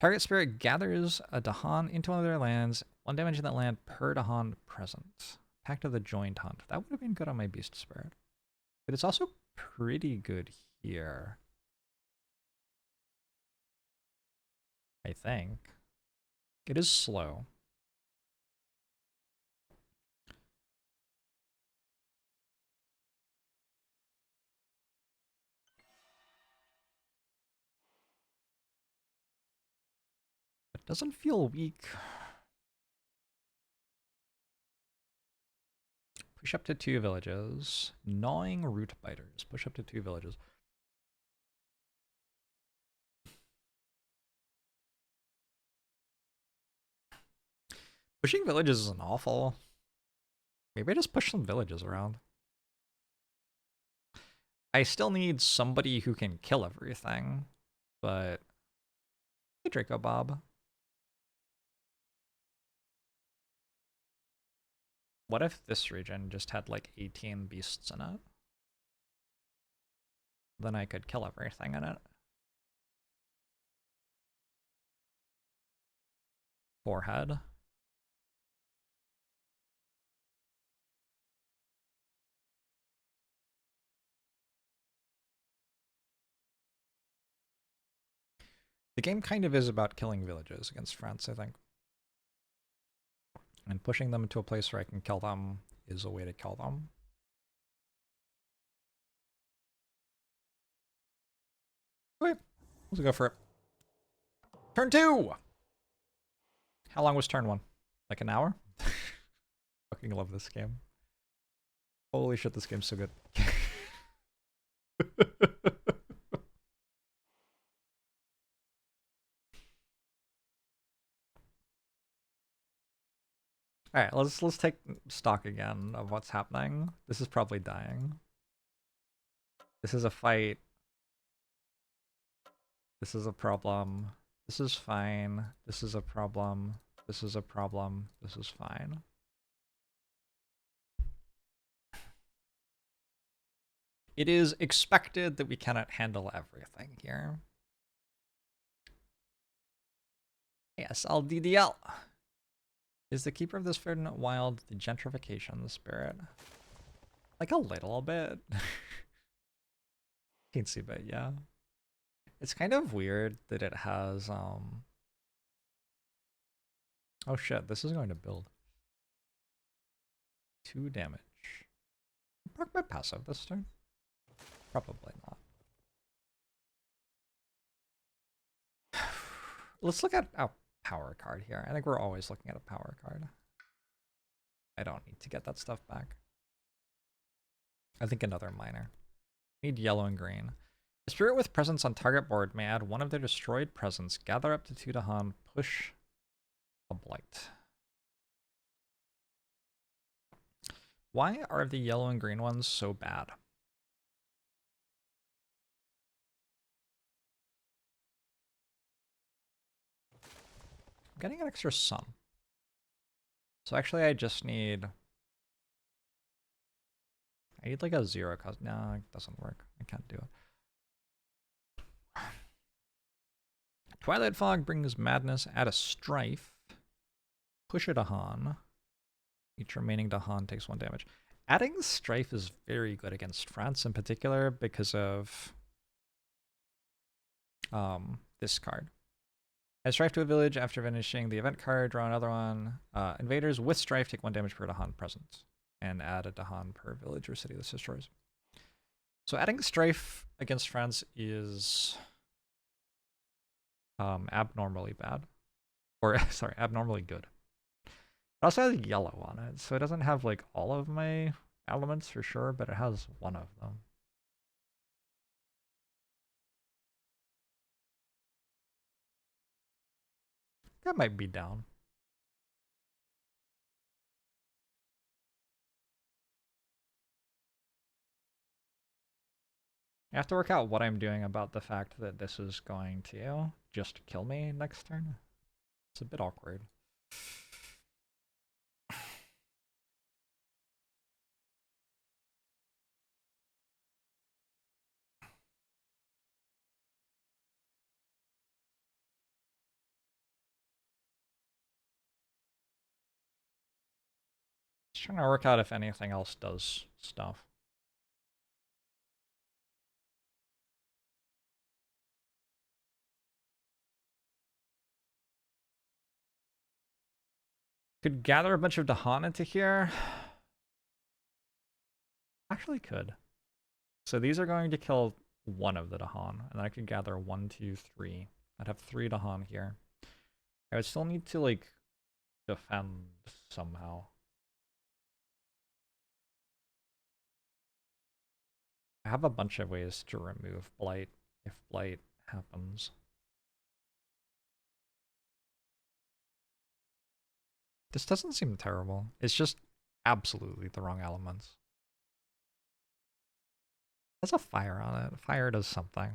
Target spirit gathers a Dahan into one of their lands, 1 damage in that land per Dahan present. Pact of the Joined Hunt. That would have been good on my Beast Spirit. But it's also pretty good here. I think. It is slow. It doesn't feel weak. Push up to 2 villages. Gnawing Root Biters. Push up to 2 villages. Pushing villages isn't awful. Maybe I just push some villages around. I still need somebody who can kill everything, but hey, Draco Bob. What if this region just had like 18 beasts in it? Then I could kill everything in it. Forehead. The game kind of is about killing villages against France, I think. And pushing them into a place where I can kill them is a way to kill them. Okay, let's go for it. Turn 2! How long was turn 1? Like an hour? Fucking love this game. Holy shit, this game's so good. Alright, let's take stock again of what's happening. This is probably dying. This is a fight. This is a problem. This is fine. This is a problem. This is a problem. This is fine. It is expected that we cannot handle everything here. Yes, LDDL. Is the keeper of this verdant wild the gentrification spirit? Like a little bit. Teensy bit, yeah. It's kind of weird that it has, oh shit, this is going to build. 2 damage. Proc my passive this turn? Probably not. Let's look at a power card here. I think we're always looking at a power card. I don't need to get that stuff back. I think another minor. Need yellow and green. A spirit with presence on target board may add one of their destroyed presence, gather up to 2 Dahan, push a blight. Why are the yellow and green ones so bad? I'm getting an extra sun. So actually I just need... I need like a 0 cost. No, it doesn't work. I can't do it. Twilight Fog brings madness, add a strife. Push a Dahan. Each remaining Dahan takes 1 damage. Adding strife is very good against France in particular because of this card. Add strife to a village after finishing the event card, draw another one. Invaders with strife take 1 damage per Dahan present. And add a Dahan per village or city this destroys. So adding strife against France is abnormally bad. Or, sorry, abnormally good. It also has yellow on it, so it doesn't have like all of my elements for sure, but it has one of them. That might be down. I have to work out what I'm doing about the fact that this is going to just kill me next turn. It's a bit awkward. Just trying to work out if anything else does stuff. Could gather a bunch of Dahan into here. Actually could. So these are going to kill one of the Dahan, and then I could gather 1, 2, 3. I'd have 3 Dahan here. I would still need to like defend somehow. I have a bunch of ways to remove blight if blight happens. This doesn't seem terrible. It's just absolutely the wrong elements. It has a fire on it. Fire does something.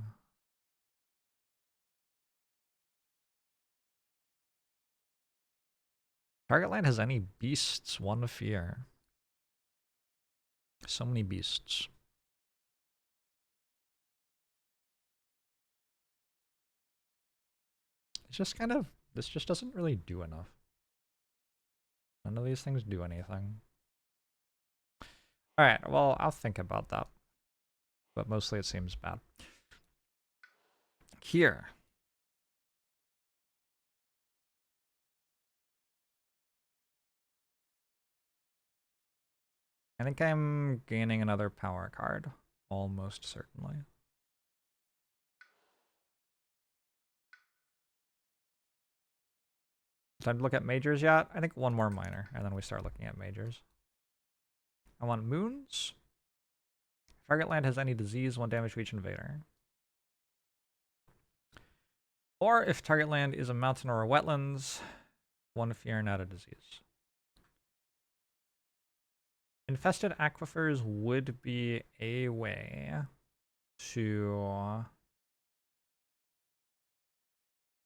Target land has any beasts, 1 fear. So many beasts. It's just kind of, this just doesn't really do enough. None of these things do anything. Alright, well, I'll think about that. But mostly it seems bad. Here. I think I'm gaining another power card. Almost certainly. Time to look at majors yet? I think 1 more minor, and then we start looking at majors. I want moons. If target land has any disease, 1 damage to each invader. Or if target land is a mountain or a wetlands, 1 fear and add a disease. Infested aquifers would be a way to...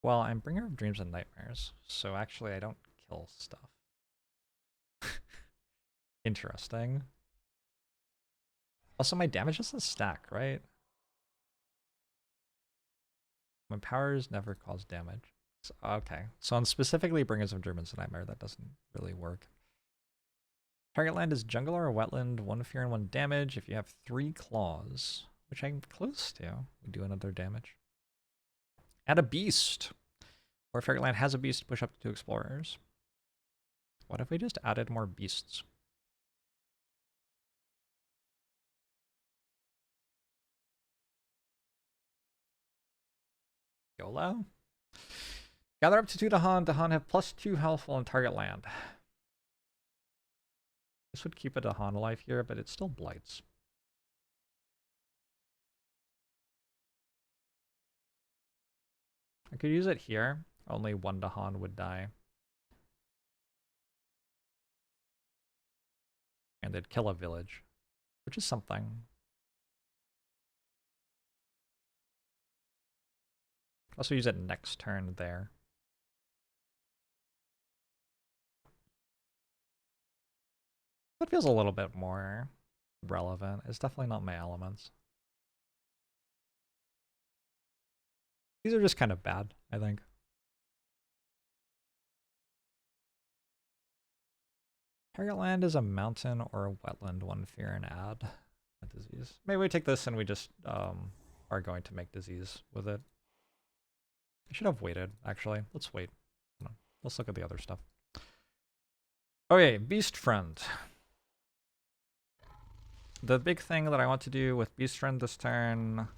Well, I'm Bringer of Dreams and Nightmares, so actually I don't kill stuff. Interesting. Also, my damage doesn't stack, right? My powers never cause damage. So, okay, so on specifically Bringers of Dreams and Nightmare, that doesn't really work. Target land is jungle or wetland, 1 fear and 1 damage. If you have 3 claws, which I'm close to, we do another damage. Add a beast. Or if target land has a beast, push up to 2 explorers. What if we just added more beasts? YOLO? Gather up to 2 Dahan. Dahan have +2 health while on target land. This would keep a Dahan alive here, but it still blights. I could use it here. Only 1 Dahan would die. And they'd kill a village, which is something. Also use it next turn there. That feels a little bit more relevant. It's definitely not my elements. These are just kind of bad, I think. Target land is a mountain or a wetland, 1 fear and add a disease. Maybe we take this and we just are going to make disease with it. I should have waited, actually. Let's wait. Let's look at the other stuff. Okay, Beast Friend. The big thing that I want to do with Beast Friend this turn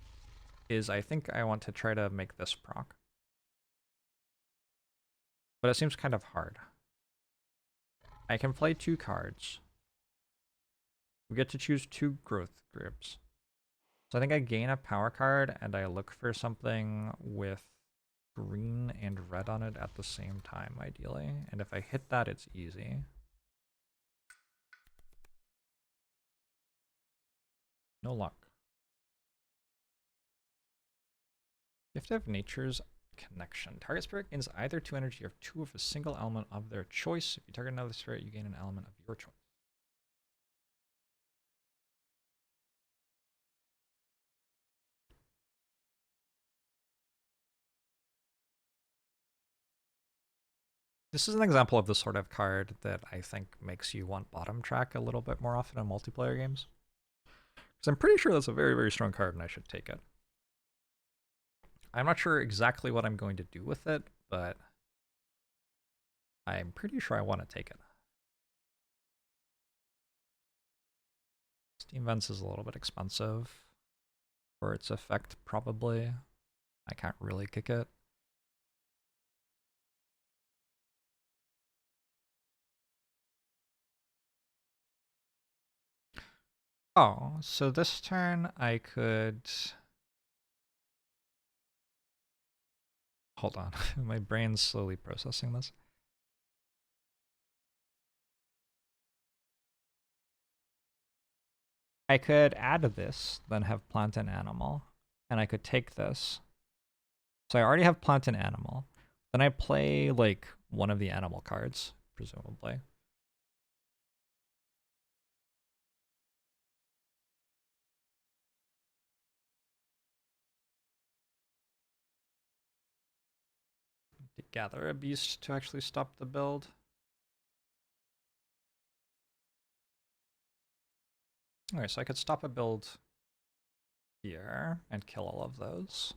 is I think I want to try to make this proc. But it seems kind of hard. I can play 2 cards. We get to choose 2 growth groups. So I think I gain a power card and I look for something with green and red on it at the same time, ideally. And if I hit that, it's easy. No luck. Gift of Nature's Connection. Target spirit gains either 2 energy or 2 of a single element of their choice. If you target another spirit, you gain an element of your choice. This is an example of the sort of card that I think makes you want bottom track a little bit more often in multiplayer games. Because I'm pretty sure that's a very, very strong card and I should take it. I'm not sure exactly what I'm going to do with it, but I'm pretty sure I want to take it. Steam Vents is a little bit expensive for its effect, probably. I can't really kick it. Oh, so this turn I could... Hold on, my brain's slowly processing this. I could add this, then have plant and animal, and I could take this. So I already have plant and animal. Then I play, like, one of the animal cards, presumably. To gather a beast to actually stop the build. Alright, so I could stop a build here and kill all of those.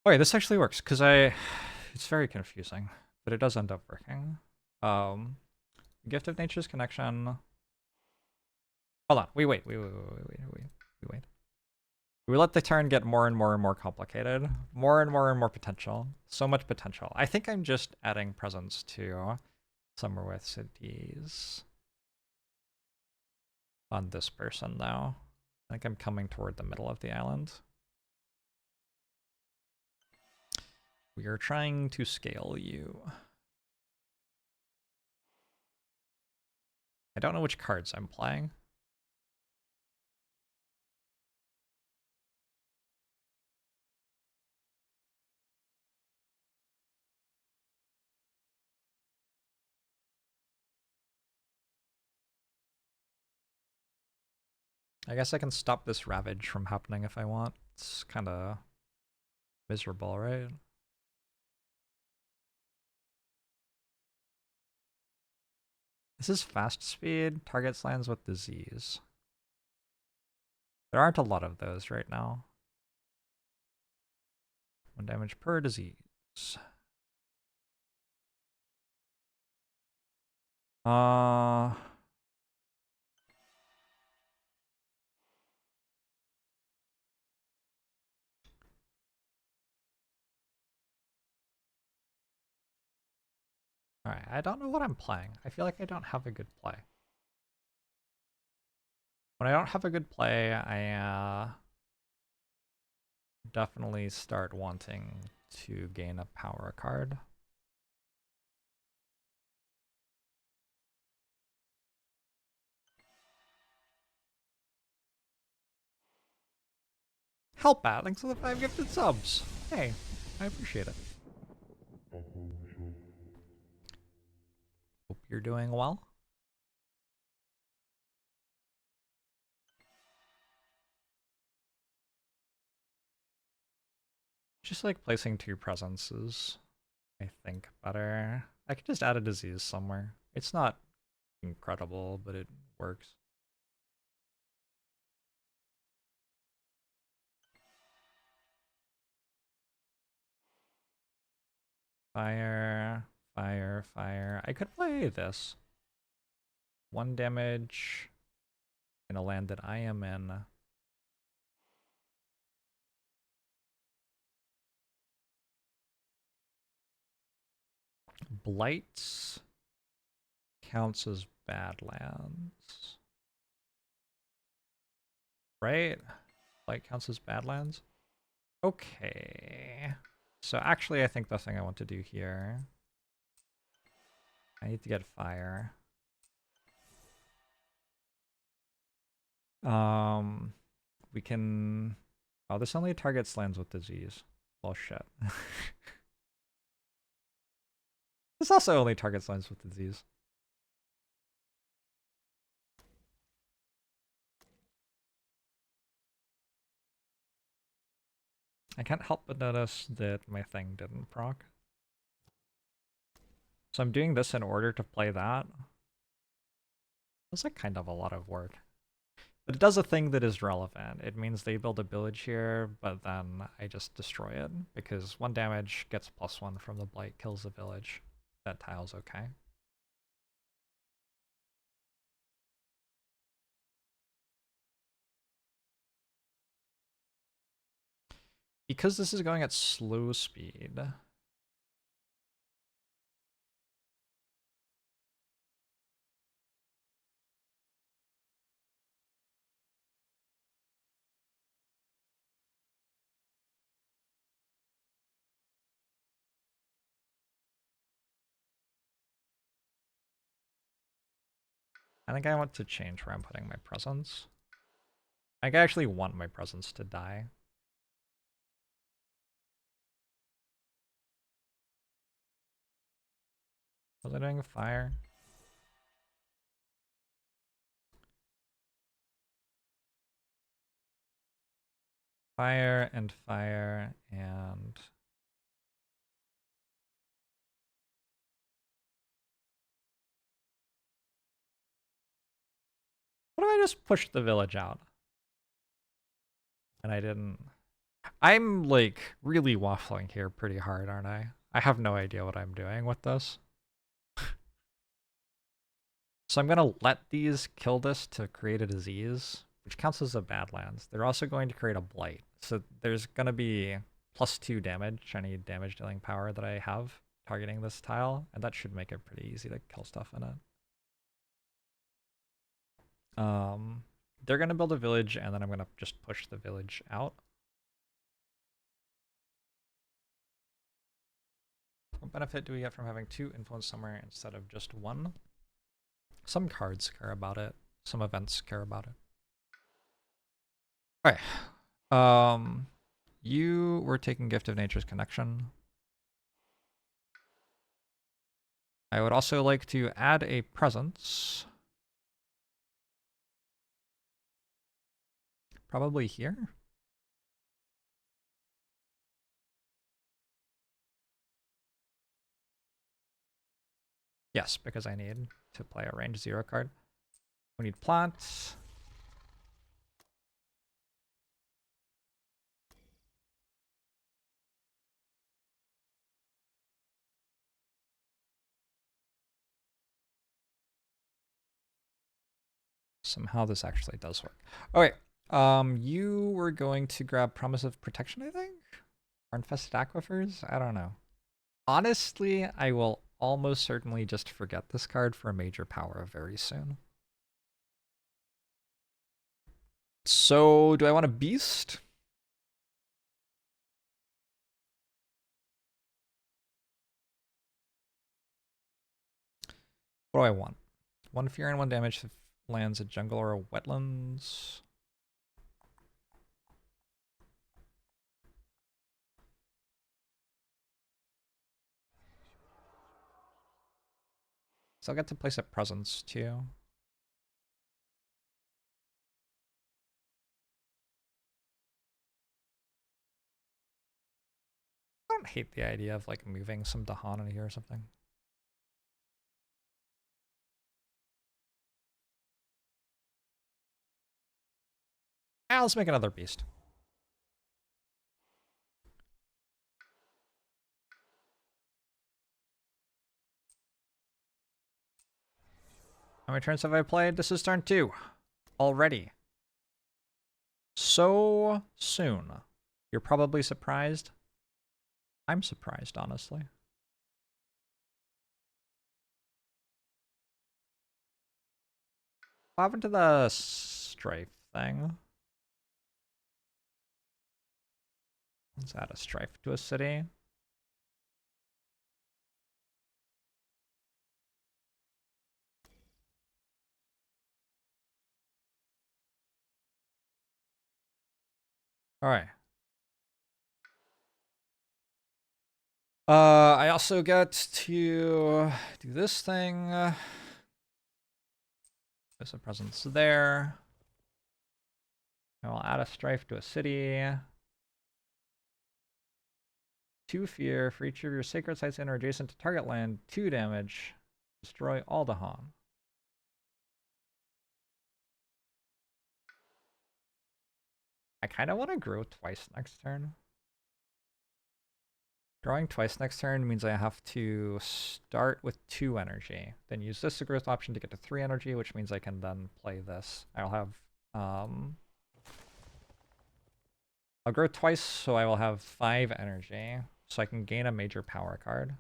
Okay, this actually works, because it's very confusing, but it does end up working. Gift of Nature's Connection. Hold on, we wait. We let the turn get more and more and more complicated. More and more and more potential. So much potential. I think I'm just adding presence to Summer with Cities on this person, though. I think I'm coming toward the middle of the island. We are trying to scale you. I don't know which cards I'm playing. I guess I can stop this Ravage from happening if I want. It's kind of miserable, right? This is fast speed, targets lands with disease. There aren't a lot of those right now. 1 damage per disease. Alright, I don't know what I'm playing. I feel like I don't have a good play. When I don't have a good play, I definitely start wanting to gain a power card. Help out, thanks for the 5 gifted subs. Hey, I appreciate it. Hope you're doing well. Just like placing 2 presences, I think, better. I could just add a disease somewhere. It's not incredible, but it works. Fire, fire, fire. I could play this. 1 damage in a land that I am in. Blights counts as Badlands. Right? Blight counts as Badlands? Okay. So actually I think the thing I want to do here, I need to get fire. We can... Oh, this only targets lands with disease. Well, shit. This also only targets lands with disease. I can't help but notice that my thing didn't proc. So I'm doing this in order to play that. That's like kind of a lot of work. But it does a thing that is relevant. It means they build a village here, but then I just destroy it, because 1 damage gets +1 from the blight, kills the village. That tile's okay. Because this is going at slow speed, I think I want to change where I'm putting my presence. I actually want my presence to die. Was I doing fire? Fire and fire and... What if I just pushed the village out? And I didn't... I'm like really waffling here pretty hard, aren't I? I have no idea what I'm doing with this. So I'm gonna let these kill this to create a disease, which counts as a Badlands. They're also going to create a blight. So there's gonna be +2 damage, any damage dealing power that I have targeting this tile, and that should make it pretty easy to kill stuff in it. They're gonna build a village, and then I'm gonna just push the village out. What benefit do we get from having 2 influence somewhere instead of just 1? Some cards care about it. Some events care about it. Alright. You were taking Gift of Nature's Connection. I would also like to add a presence. Probably here. Yes, because I need to play a range 0 card. We need plants. Somehow this actually does work. Okay. You were going to grab Promise of Protection, I think? Or Infested Aquifers? I don't know. Honestly, I will almost certainly just forget this card for a major power very soon. So, do I want a beast? What do I want? 1 fear and 1 damage if lands a jungle or a wetlands. So I'll get to place a presence too. I don't hate the idea of like moving some Dahan in here or something. Ah, let's make another beast. How many turns have I played? This is turn 2. Already. So soon. You're probably surprised. I'm surprised, honestly. What happened to the strife thing? Let's add a strife to a city. Alright. I also get to do this thing. There's a presence there. I will add a strife to a city. 2 fear for each of your sacred sites in or adjacent to target land. 2 damage. Destroy all the Han. I kind of want to grow twice next turn. Growing twice next turn means I have to start with 2 energy, then use this growth option to get to 3 energy, which means I can then play this. I'll have, I'll grow twice, so I will have 5 energy, so I can gain a major power card.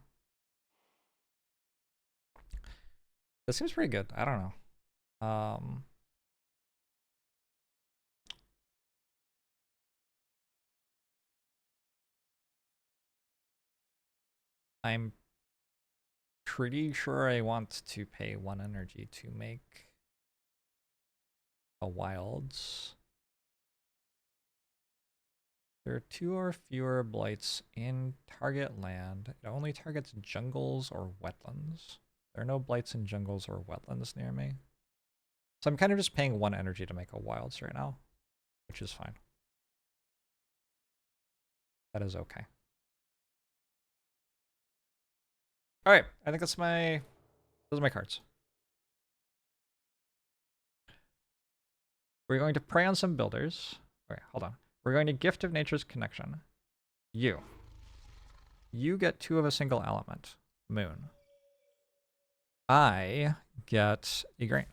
This seems pretty good. I don't know. I'm pretty sure I want to pay 1 energy to make a wilds. There are 2 or fewer blights in target land. It only targets jungles or wetlands. There are no blights in jungles or wetlands near me. So I'm kind of just paying 1 energy to make a wilds right now, which is fine. That is okay. Alright, I think those are my cards. We're going to prey on some builders. Okay, hold on. We're going to Gift of Nature's Connection. You get 2 of a single element. Moon. I get a grain.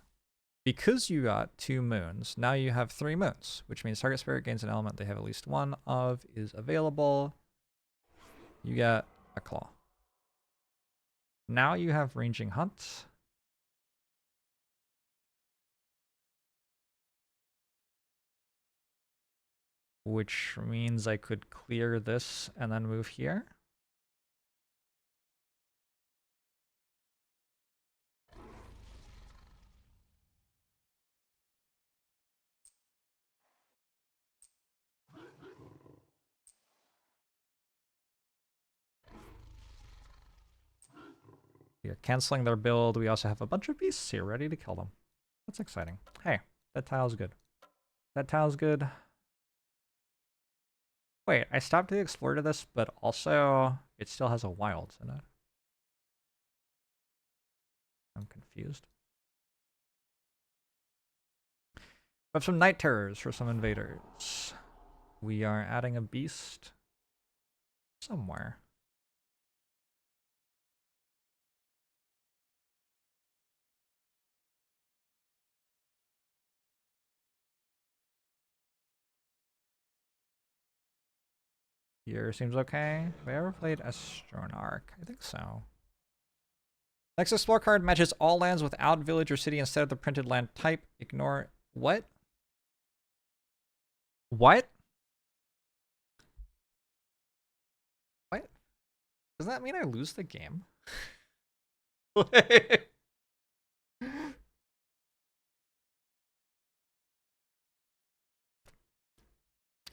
Because you got 2 moons, now you have 3 moons, which means target spirit gains an element they have at least 1 of is available. You get a claw. Now you have ranging hunt. Which means I could clear this and then move here. We are canceling their build. We also have a bunch of beasts here ready to kill them. That's exciting. Hey, that tile's good. That tile's good. Wait, I stopped the explorer to this, but also it still has a wild in it. I'm confused. We have some night terrors for some invaders. We are adding a beast somewhere. Here seems okay. Have I ever played Astronarch? I think so. Next explore card matches all lands without village or city instead of the printed land type. Ignore what? What? What? Does that mean I lose the game?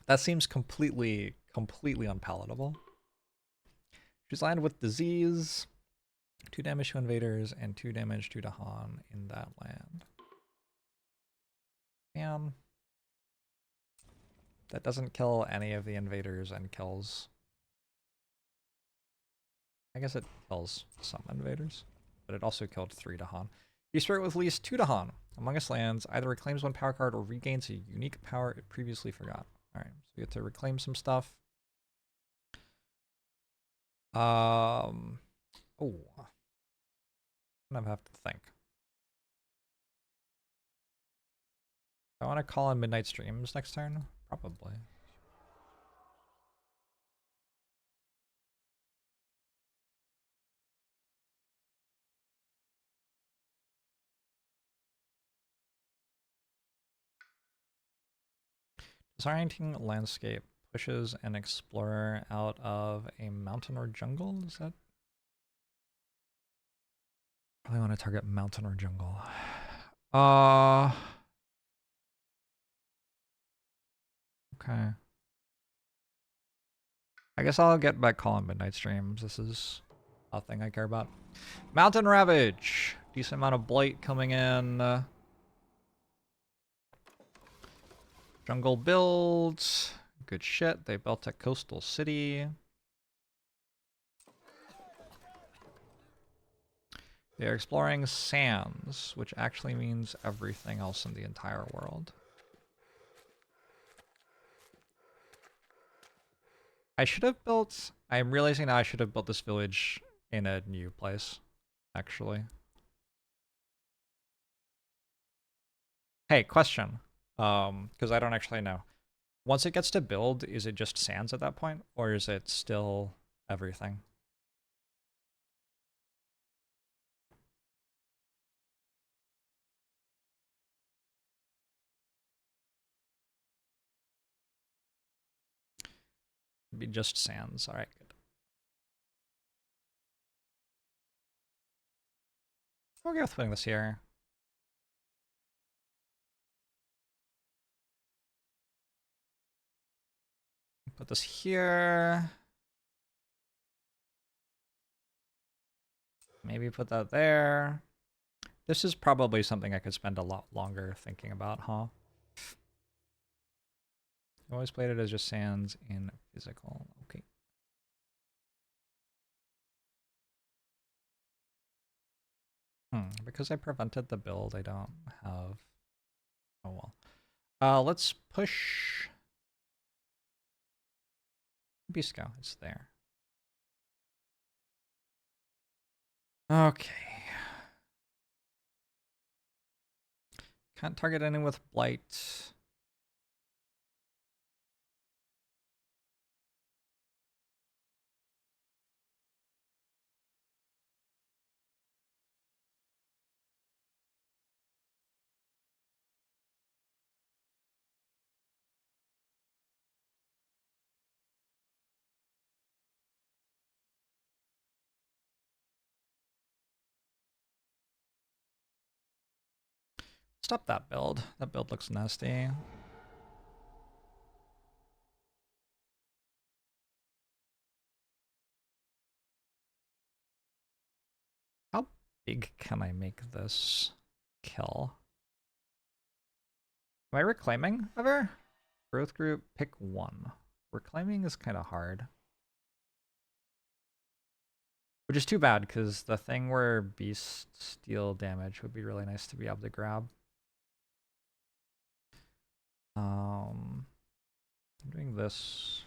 That seems completely unpalatable. She's landed with disease, 2 damage to invaders, and 2 damage to Dahan in that land. Damn. That doesn't kill any of the invaders and kills... I guess it kills some invaders, but it also killed 3 Dahan. You start with at least 2 Dahan. Among us lands, either reclaims 1 power card or regains a unique power it previously forgot. Alright, so we get to reclaim some stuff. Oh. I have to think. I want to call in Midnight Streams next turn? Probably. Disorienting landscape pushes an explorer out of a mountain or jungle? Is that? Probably want to target mountain or jungle. Okay. I guess I'll get back calling Midnight Streams. This is a thing I care about. Mountain Ravage! Decent amount of blight coming in. Jungle builds. Good shit. They built a coastal city. They are exploring sands, which actually means everything else in the entire world. I should have built... I'm realizing now I should have built this village in a new place, actually. Hey, question. Because I don't actually know. Once it gets to build, is it just sands at that point? Or is it still everything? It'd be just sands. Alright, good. We'll go with putting this here. Put this here. Maybe put that there. This is probably something I could spend a lot longer thinking about, huh? I always played it as just sands in physical. Okay. Because I prevented the build, I don't have... Oh well. Let's push... Bisco, it's there. Okay. Can't target anyone with blight. Stop that build. That build looks nasty. How big can I make this kill? Am I reclaiming ever? Growth group, pick one. Reclaiming is kind of hard. Which is too bad, because the thing where beasts deal damage would be really nice to be able to grab. I'm doing this.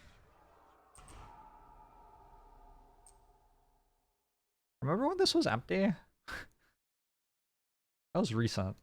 Remember when this was empty? That was recent.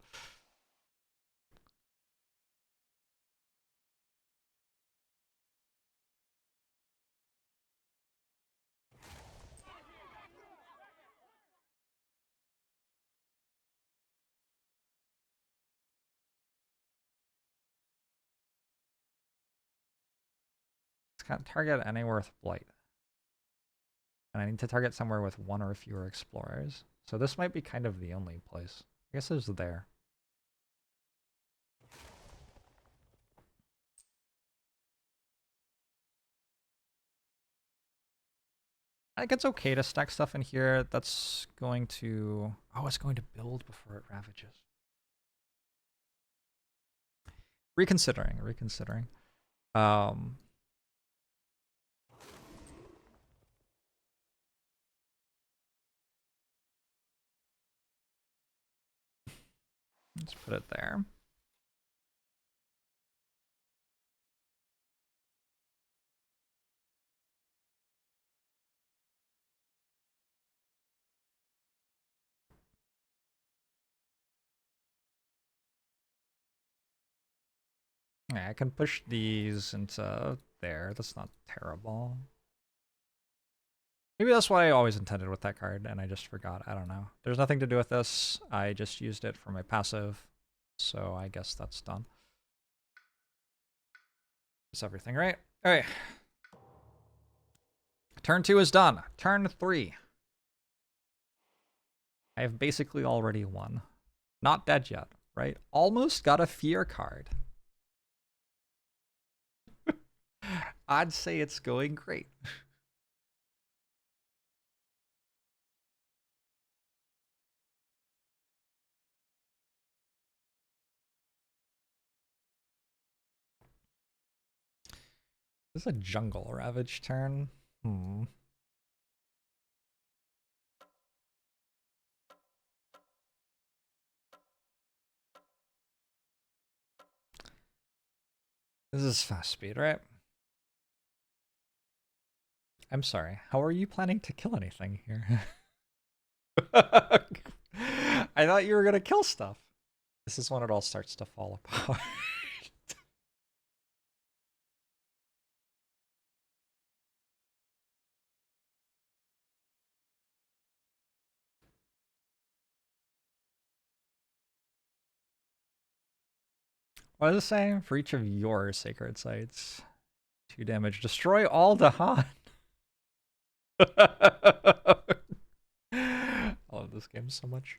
Can't target anywhere with blight. And I need to target somewhere with one or fewer explorers. So this might be kind of the only place. I guess it's there. I think it's okay to stack stuff in here. That's going to... Oh, it's going to build before it ravages. Reconsidering. Let's put it there. Yeah, I can push these into there. That's not terrible. Maybe that's what I always intended with that card, and I just forgot. I don't know. There's nothing to do with this. I just used it for my passive, so I guess that's done. That's everything, right? Okay. Turn 2 is done. Turn 3. I have basically already won. Not dead yet, right? Almost got a fear card. I'd say it's going great. This is a jungle ravage turn. This is fast speed, right? I'm sorry. How are you planning to kill anything here? I thought you were gonna kill stuff. This is when it all starts to fall apart. What does it say? For each of your sacred sites, 2 damage. Destroy all the Han. I love this game so much.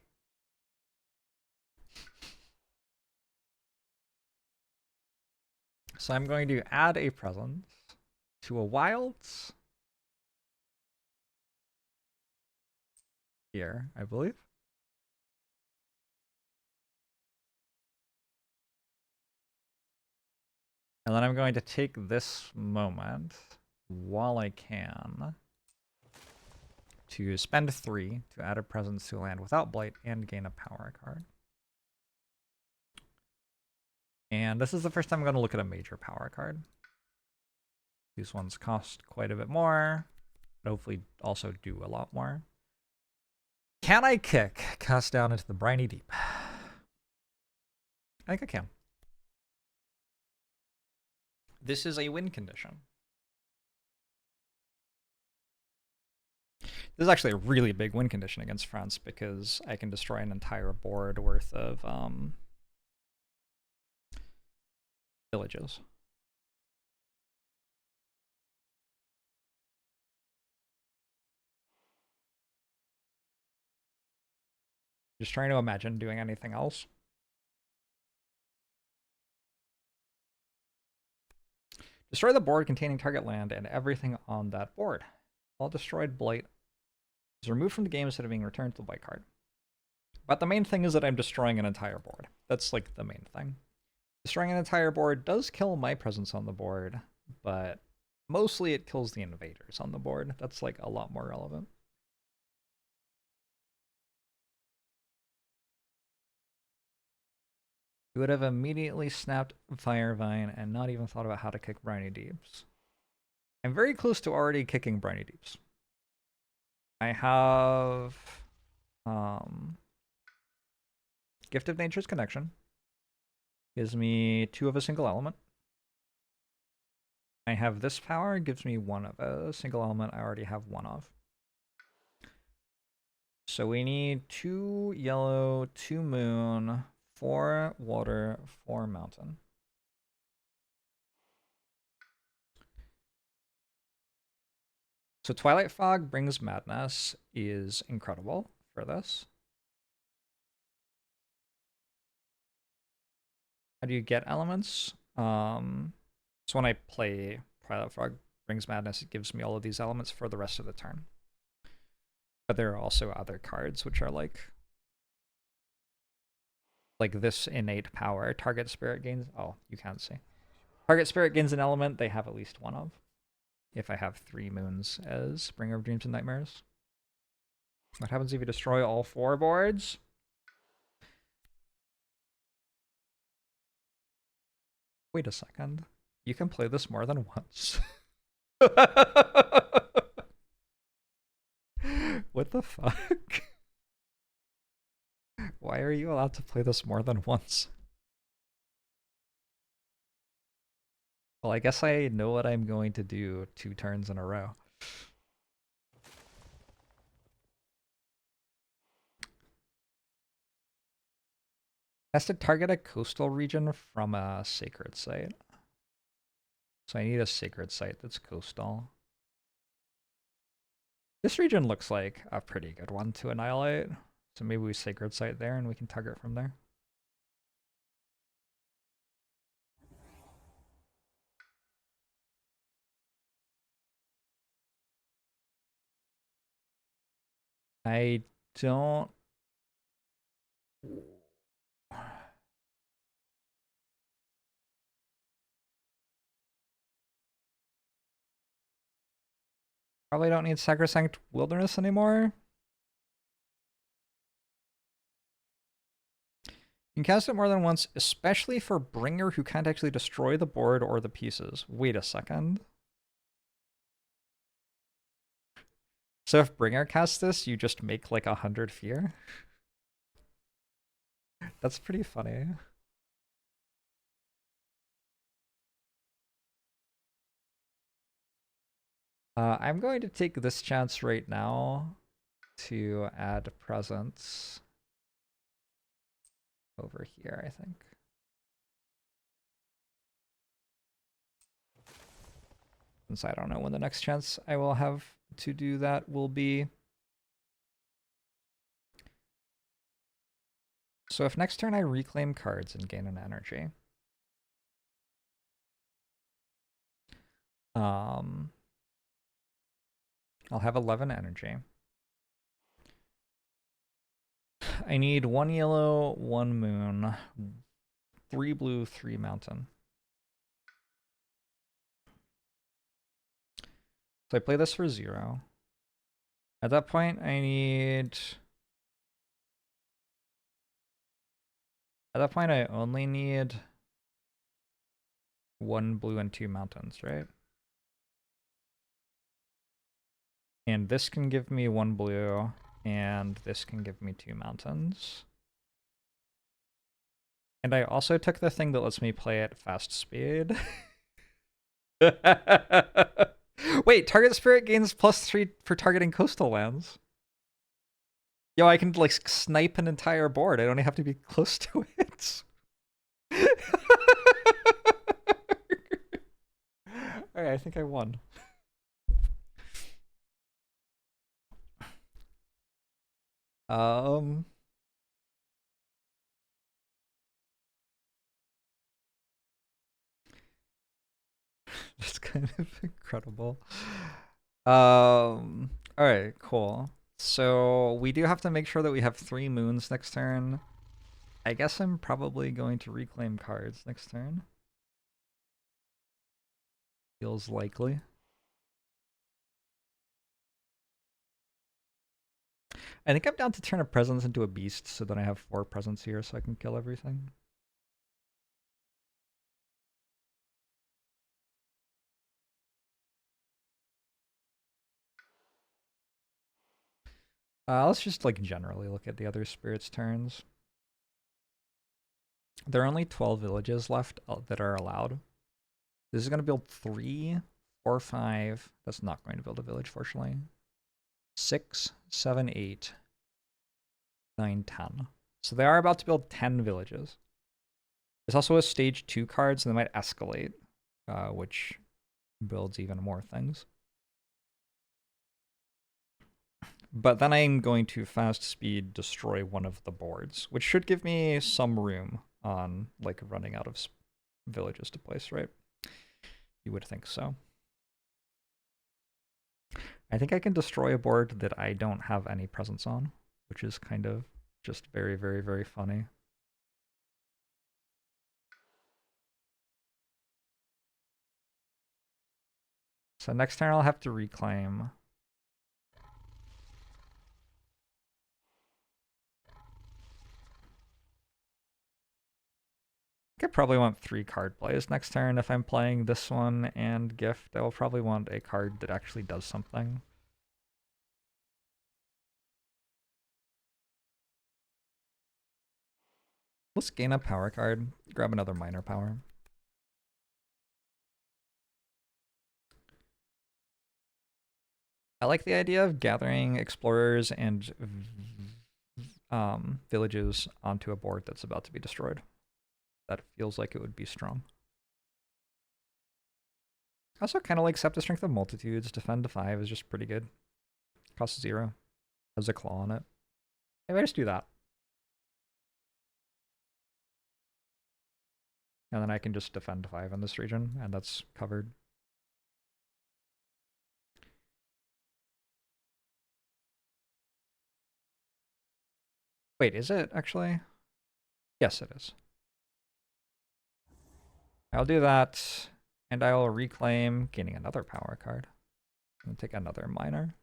So I'm going to add a presence to a wilds here, I believe. And then I'm going to take this moment while I can to spend 3 to add a presence to a land without blight and gain a power card. And this is the first time I'm going to look at a major power card. These ones cost quite a bit more, but hopefully also do a lot more. Can I kick Cast Down into the Briny Deep? I think I can. This is a win condition. This is actually a really big win condition against France because I can destroy an entire board worth of villages. Just trying to imagine doing anything else. Destroy the board containing target land and everything on that board. All destroyed blight is removed from the game instead of being returned to the white card. But the main thing is that I'm destroying an entire board. That's like the main thing. Destroying an entire board does kill my presence on the board, but mostly it kills the invaders on the board. That's like a lot more relevant. You would have immediately snapped Firevine and not even thought about how to kick Briny Deeps. I'm very close to already kicking Briny Deeps. I have Gift of Nature's Connection. Gives me 2 of a single element. I have this power, gives me 1 of a single element I already have 1 of. So we need 2 yellow, 2 moon, 4 water, 4 mountain. So Twilight Fog Brings Madness is incredible for this. How do you get elements? So when I play Twilight Fog Brings Madness, it gives me all of these elements for the rest of the turn. But there are also other cards which are like this innate power. Target spirit gains. Oh, you can't see. Target spirit gains an element they have at least 1 of. If I have 3 moons as Bringer of Dreams and Nightmares. What happens if you destroy all 4 boards? Wait a second. You can play this more than once. What the fuck? Why are you allowed to play this more than once? Well, I guess I know what I'm going to do 2 turns in a row. Has to target a coastal region from a sacred site. So I need a sacred site that's coastal. This region looks like a pretty good one to annihilate. So maybe we sacred site there and we can target from there. I don't... Probably don't need Sacrosanct Wilderness anymore. You can cast it more than once, especially for Bringer who can't actually destroy the board or the pieces. Wait a second. So if Bringer casts this, you just make like 100 fear? That's pretty funny. I'm going to take this chance right now to add presence over here, I think. Since I don't know when the next chance I will have to do that will be. So if next turn I reclaim cards and gain an energy. I'll have 11 energy. I need 1 yellow, 1 moon, 3 blue, 3 mountain. So I play this for 0. At that point, I need... At that point, I only need 1 blue and 2 mountains, right? And this can give me 1 blue, and this can give me 2 mountains. And I also took the thing that lets me play at fast speed. Wait, target spirit gains +3 for targeting coastal lands. Yo, I can like snipe an entire board. I don't have to be close to it. Alright, I think I won. That's kind of incredible. Alright, cool. So we do have to make sure that we have 3 moons next turn. I guess I'm probably going to reclaim cards next turn. Feels likely. I think I'm down to turn a presence into a beast so that I have 4 presents here so I can kill everything. Let's just like generally look at the other spirits' turns. There are only 12 villages left that are allowed. This is going to build 3, 4, 5. That's not going to build a village, fortunately. 6, 7, 8, 9, 10. So they are about to build 10 villages. There's also a stage 2 card, so they might escalate, which builds even more things. But then I'm going to fast speed destroy one of the boards, which should give me some room on like running out of villages to place, right? You would think so. I think I can destroy a board that I don't have any presence on, which is kind of just very, very, very funny. So next turn I'll have to reclaim. I probably want 3 card plays next turn. If I'm playing this one and Gift, I will probably want a card that actually does something. Let's gain a power card, grab another minor power. I like the idea of gathering explorers and villages onto a board that's about to be destroyed. That feels like it would be strong. I also kind of like Scepter Strength of Multitudes. Defend to 5 is just pretty good. Costs 0. Has a claw on it. Maybe I just do that. And then I can just defend to 5 in this region, and that's covered. Wait, is it actually? Yes, it is. I'll do that, and I will reclaim, gaining another power card. And take another minor.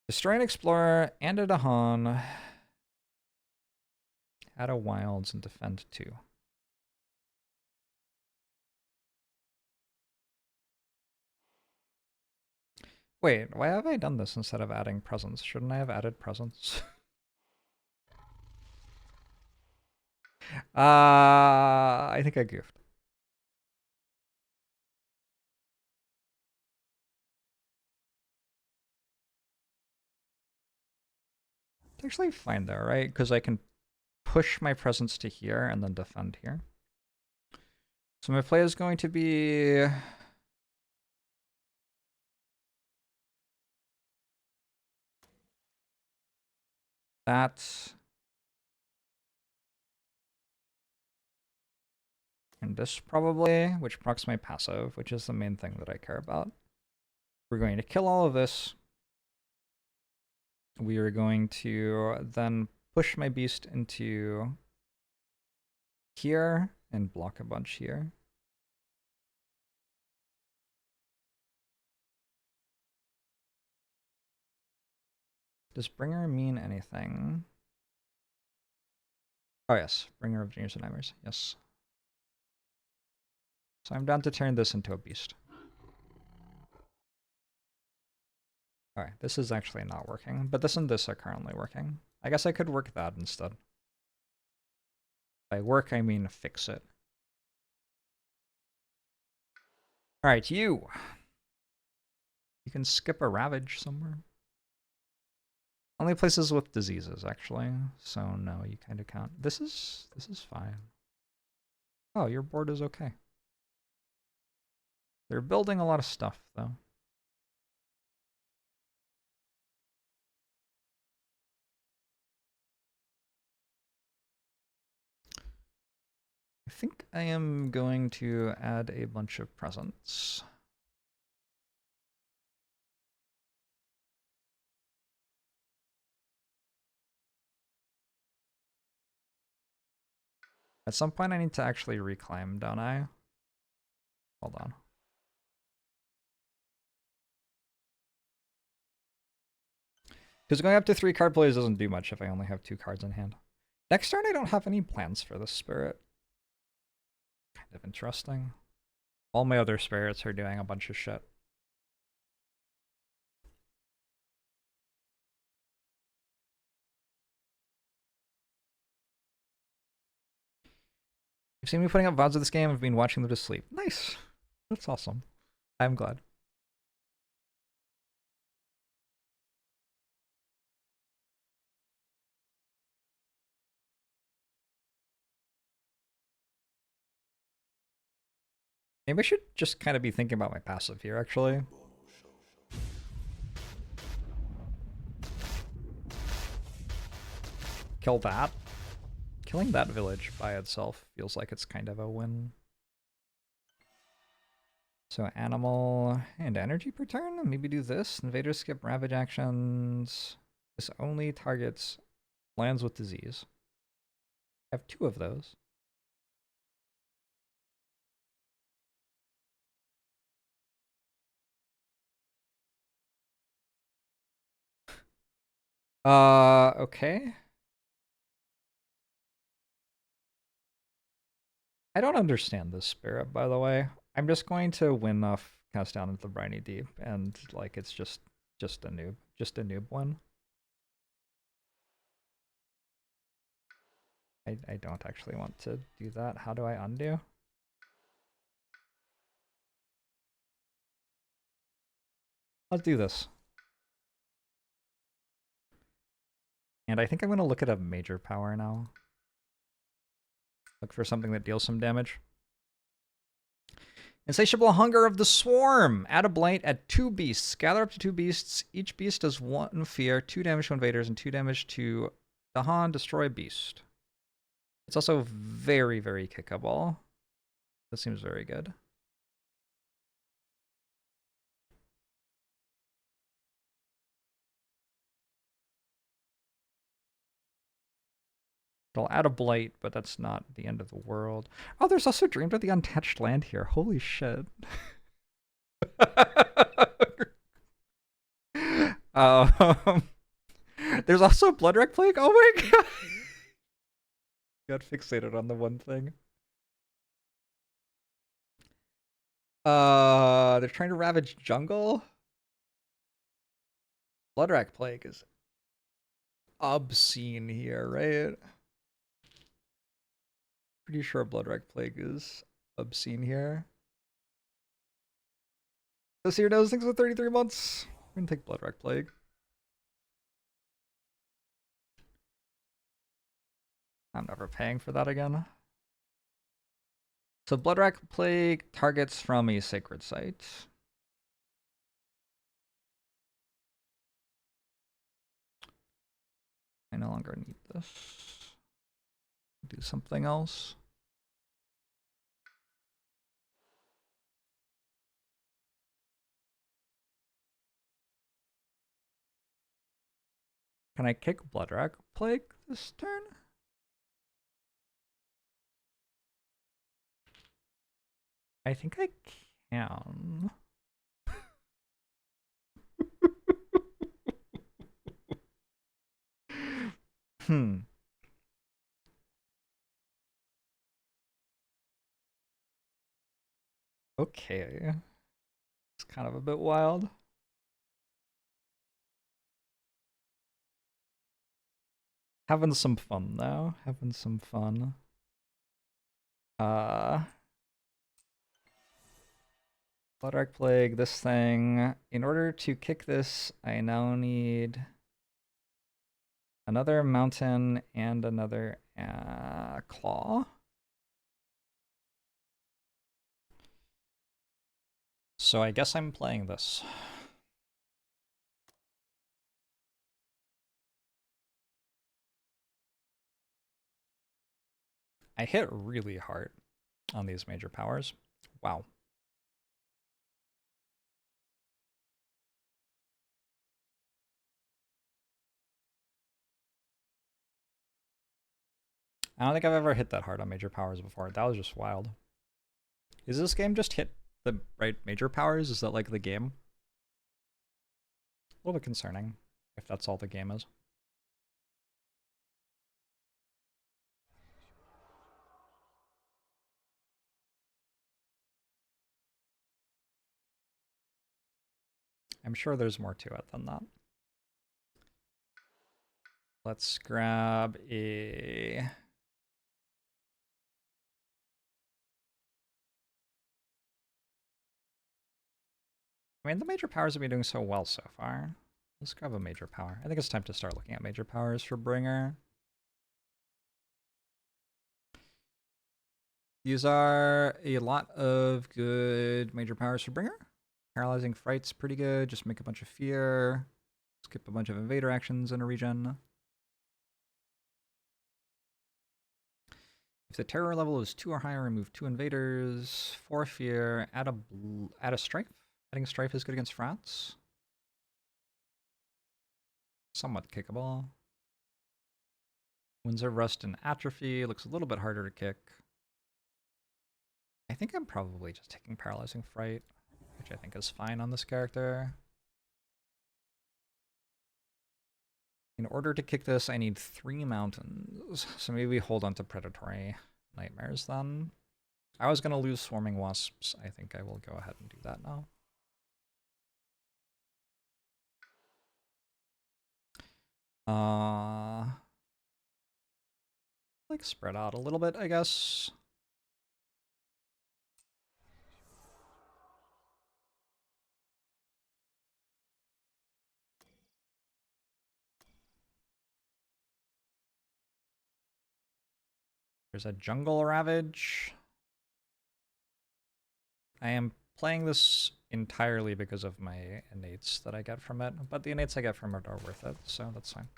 Destroy an explorer and a Dahan. Add a wilds and defend 2. Wait, why have I done this instead of adding presents? Shouldn't I have added presents? I think I goofed. It's actually fine though, right? Because I can push my presence to here and then defend here. So my play is going to be that and this probably, which procs my passive, which is the main thing that I care about. We're going to kill all of this. We are going to then push my beast into here and block a bunch here. Does Bringer mean anything? Oh yes, Bringer of Dreams and Nightmares, yes. So I'm down to turn this into a beast. Alright, this is actually not working, but this and this are currently working. I guess I could work that instead. By work, I mean fix it. Alright, you! You can skip a Ravage somewhere. Only places with diseases, actually. So no, you kind of count. This is fine. Oh, your board is okay. They're building a lot of stuff, though. I think I am going to add a bunch of presents. At some point I need to actually reclaim, don't I? Hold on. Because going up to 3 card plays doesn't do much if I only have 2 cards in hand. Next turn I don't have any plans for this spirit. Kind of interesting. All my other spirits are doing a bunch of shit. You've seen me putting up VODs of this game. I've been watching them to sleep. Nice. That's awesome. I'm glad. Maybe I should just kind of be thinking about my passive here, actually. Kill that. Killing that village by itself feels like it's kind of a win. So animal and energy per turn? Maybe do this. Invaders skip ravage actions. This only targets lands with disease. I have 2 of those. Okay. I don't understand this spirit, by the way. I'm just going to win off Cast Down into the Briny Deep, and like it's just a noob one. I don't actually want to do that. How do I undo? Let's do this. And I think I'm going to look at a major power now. Look for something that deals some damage. Insatiable Hunger of the Swarm. Add a blight at 2 beasts. Gather up to 2 beasts. Each beast does 1 fear, 2 damage to invaders, and 2 damage to Dahan. Destroy a beast. It's also very, very kickable. That seems very good. It'll add a blight, but that's not the end of the world. Oh, there's also Dreamed of the Untouched Land here. Holy shit. There's also Bloodwreck Plague. Oh my god. Got fixated on the one thing. They're trying to ravage jungle. Bloodwreck Plague is obscene here, right? Pretty sure Bloodwreck Plague is obscene here. This year knows things with 33 months. We're gonna take Bloodwreck Plague. I'm never paying for that again. So Bloodwreck Plague targets from a sacred site. I no longer need this. Do something else. Can I kick Bloodwreck Plague this turn? I think I can. Okay. It's kind of a bit wild. Having some fun though. Having some fun. Bloodwreck Plague, this thing. In order to kick this, I now need another mountain and another claw. So I guess I'm playing this. I hit really hard. on these major powers. Wow. I don't think I've ever hit that hard on major powers before. That was just wild. Is this game just hit the right major powers? Is that like the game? A little bit concerning if that's all the game is. I'm sure there's more to it than that. Let's grab a... I mean, the major powers have been doing so well so far. Let's grab a major power. I think it's time to start looking at major powers for Bringer. These are a lot of good major powers for Bringer. Paralyzing Fright's pretty good. Just make a bunch of fear. Skip a bunch of invader actions in a region. If the terror level is 2 or higher, remove 2 invaders. 4 fear. Add a strife. Adding strife is good against France. Somewhat kickable. Winds of Rust and Atrophy looks a little bit harder to kick. I think I'm probably just taking Paralyzing Fright, which I think is fine on this character. In order to kick this, I need 3 mountains. So maybe we hold on to Predatory Nightmares then. I was going to lose Swarming Wasps. I think I will go ahead and do that now. Like spread out a little bit, I guess. There's a Jungle Ravage. I am playing this entirely because of my innates that I get from it, but the innates I get from it are worth it, so that's fine.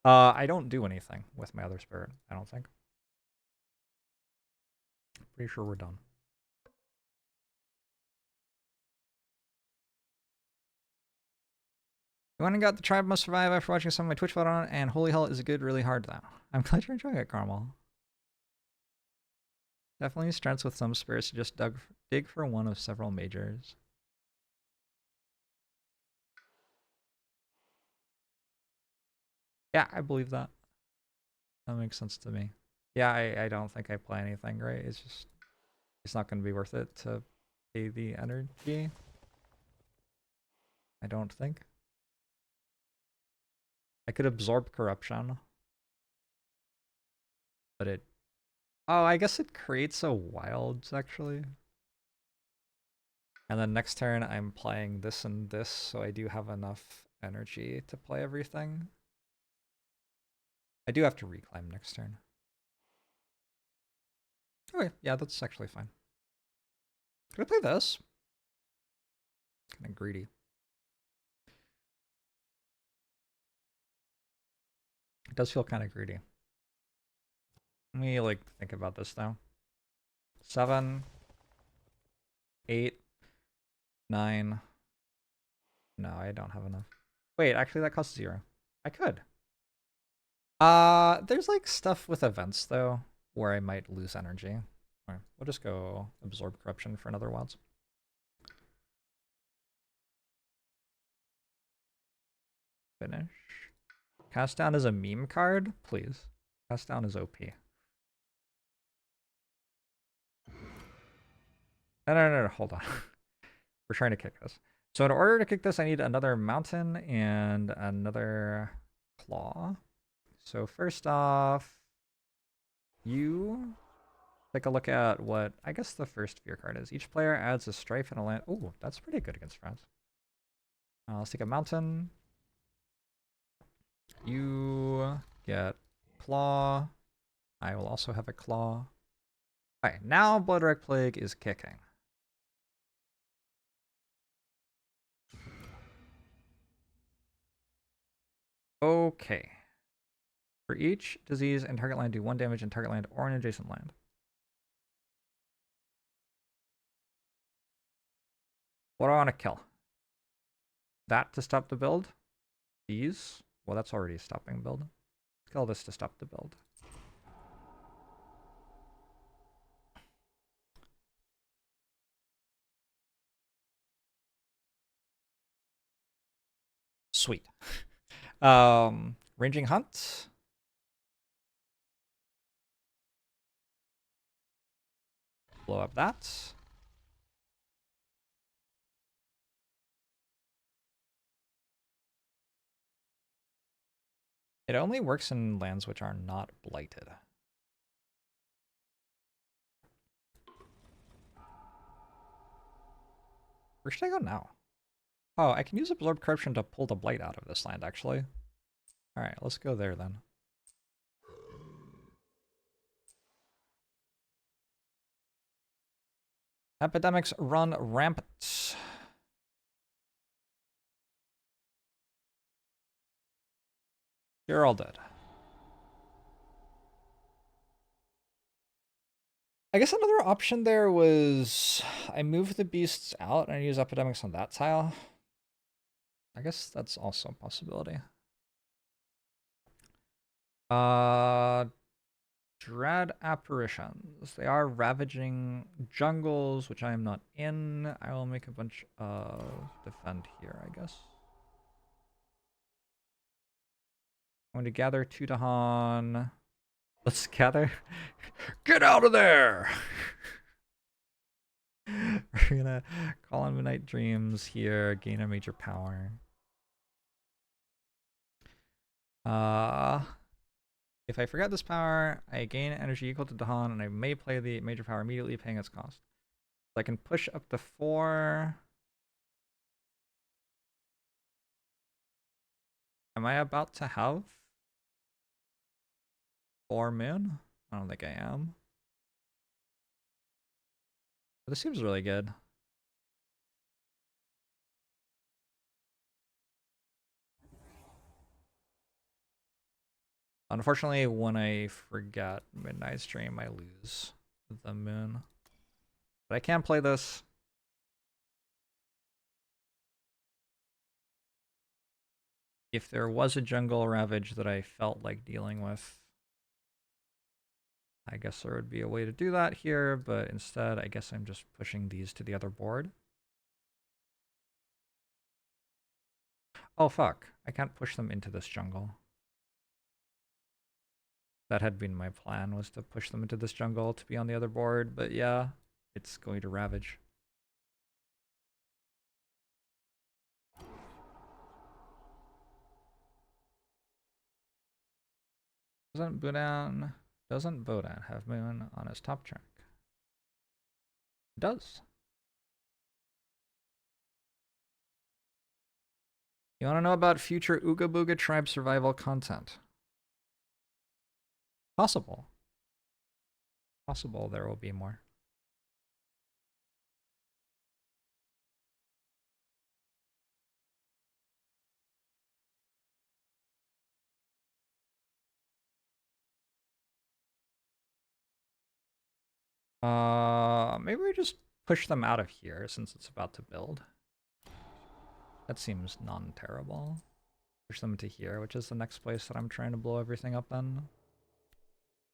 I don't do anything with my other spirit, I don't think. Pretty sure we're done. You went and got The Tribe Must Survive after watching some of my Twitch VOD on it, and holy hell, is it good, really hard though. I'm glad you're enjoying it, Carmel. Definitely strengths with some spirits to just dig for one of several majors. Yeah, I believe that. That makes sense to me. Yeah, I don't think I play anything, right? It's just, it's not going to be worth it to pay the energy. I don't think. I could absorb corruption. But it... Oh, I guess it creates a wilds, actually. And then next turn, I'm playing this and this, so I do have enough energy to play everything. I do have to reclaim next turn. Okay, yeah, that's actually fine. Could I play this? Kind of greedy. It does feel kind of greedy. Let me, like, think about this, though. 7, 8, 9. No, I don't have enough. Wait, actually, that costs 0. I could. There's, like, stuff with events, though, where I might lose energy. Alright, we'll just go absorb corruption for another wilds. Finish. Cast down is a meme card? Please. Cast down is OP. No, hold on. We're trying to kick this. So in order to kick this, I need another mountain and another claw. So first off, you take a look at what I guess the first fear card is. Each player adds a strife and a land. Oh, that's pretty good against France. Let's take a mountain. You get claw. I will also have a claw. Alright, now Bloodwreck Plague is kicking. Okay. For each disease and target land, do 1 damage in target land or an adjacent land. What do I want to kill? That to stop the build? These? Well, that's already stopping build. Let's kill this to stop the build. Sweet. Ranging hunt. Blow up that. It only works in lands which are not blighted. Where should I go now? Oh, I can use Absorb Corruption to pull the blight out of this land, actually. Alright, let's go there then. Epidemics run rampant. You're all dead. I guess another option there was I move the beasts out and I use epidemics on that tile. I guess that's also a possibility. Dread apparitions. They are ravaging jungles, which I am not in. I will make a bunch of defend here, I guess. I'm going to gather two Dahan. Let's gather. Get out of there! We're gonna call on Midnight Dreams here, gain a major power. If I forget this power, I gain energy equal to Dahan, and I may play the major power immediately, paying its cost. So I can push up to 4. Am I about to have 4 moon? I don't think I am. But this seems really good. Unfortunately, when I forget Midnight Stream, I lose the moon. But I can play this. If there was a jungle ravage that I felt like dealing with, I guess there would be a way to do that here, but instead, I guess I'm just pushing these to the other board. Oh, fuck. I can't push them into this jungle. That had been my plan, was to push them into this jungle to be on the other board, but yeah, it's going to ravage. Doesn't Bodan have moon on his top track? It does. You want to know about future Ooga Booga tribe survival content? Possible. Possible there will be more. Maybe we just push them out of here since it's about to build. That seems non-terrible. Push them to here, which is the next place that I'm trying to blow everything up then.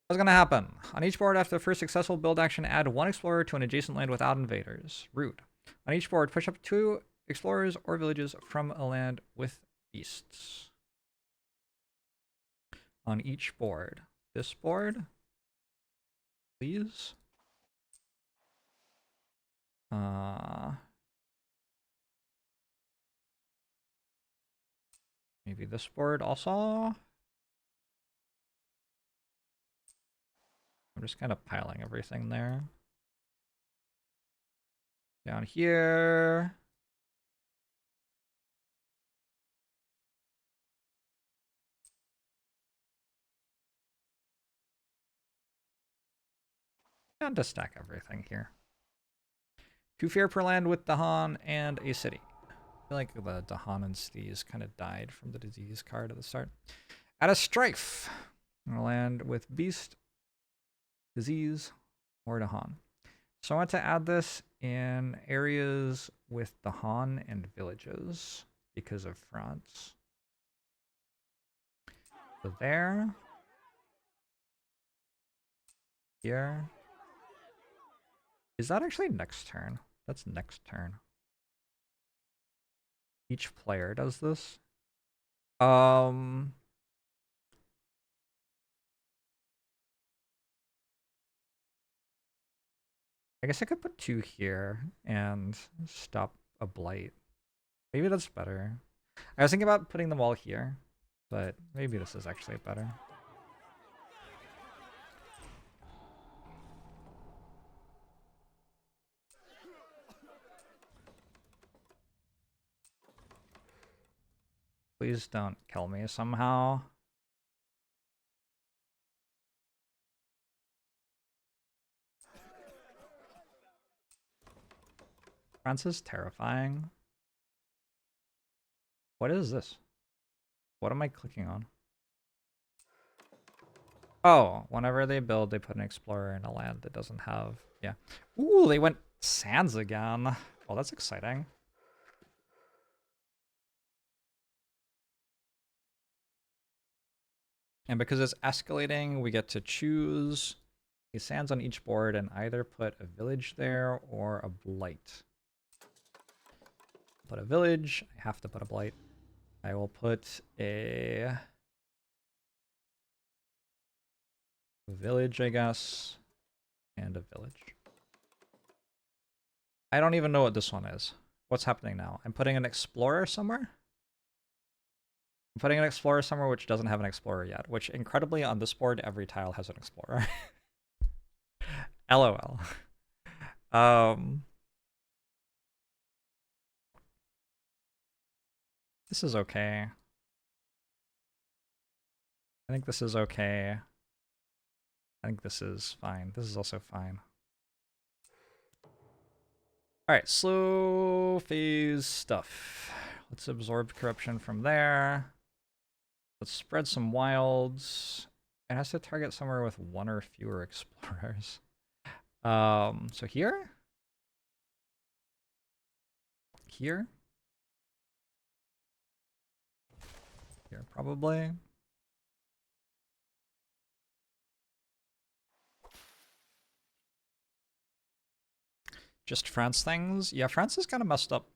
What's gonna happen? On each board after the first successful build action, add 1 explorer to an adjacent land without invaders. Rude. On each board, push up 2 explorers or villages from a land with beasts. On each board. This board, please. Maybe this board also. I'm just kind of piling everything there. Down here. And to stack everything here. 2 fear per land with Dahan and a city. I feel like the Dahan and cities kind of died from the disease card at the start. Add a strife. A land with beast, disease, or Dahan. So I want to add this in areas with the Han and villages because of France. So there. Here. Is that actually next turn? That's next turn. Each player does this. I guess I could put 2 here and stop a blight. Maybe that's better. I was thinking about putting them all here, but maybe this is actually better. Please don't kill me somehow. France is terrifying. What is this? What am I clicking on? Oh, whenever they build, they put an explorer in a land that doesn't have... Yeah. Ooh, they went sands again. Oh, that's exciting. And because it's escalating, we get to choose a sands on each board and either put a village there or a blight. Put a village. I have to put a blight. I will put a village, I guess, and a village. I don't even know what this one is. What's happening now? I'm putting an explorer somewhere? I'm putting an explorer somewhere which doesn't have an explorer yet, which incredibly on this board, every tile has an explorer. LOL. This is okay. I think this is okay. I think this is fine. This is also fine. Alright, slow phase stuff. Let's absorb corruption from there. Let's spread some wilds. It has to target somewhere with 1 or fewer explorers. So here? Here? Here, probably. Just France things? Yeah, France is kind of messed up.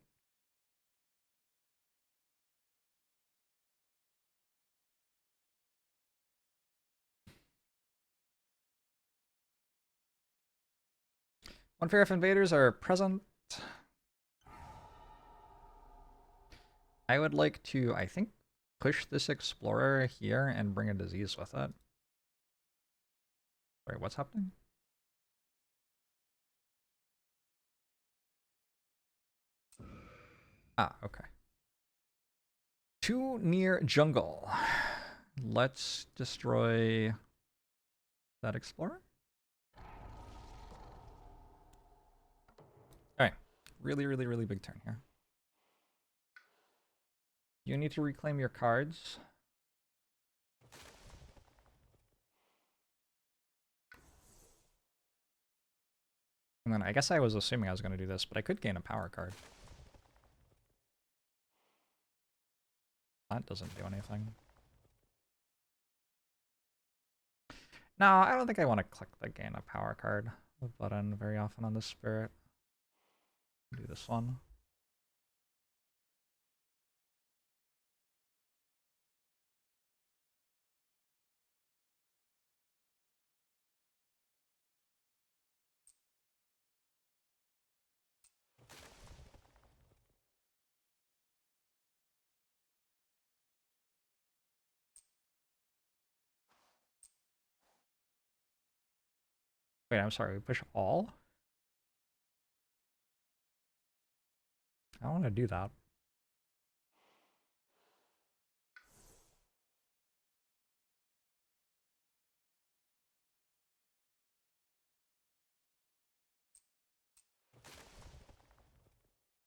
One fear if invaders are present. I would like to, I think, push this explorer here and bring a disease with it. Sorry, what's happening? Ah, okay. Too near jungle. Let's destroy that explorer. Alright. Really, really, really big turn here. You need to reclaim your cards. And then I guess I was assuming I was going to do this, but I could gain a power card. That doesn't do anything. No, I don't think I want to click the gain a power card button very often on this spirit. Do this one. Wait, I'm sorry, we push all? I don't want to do that.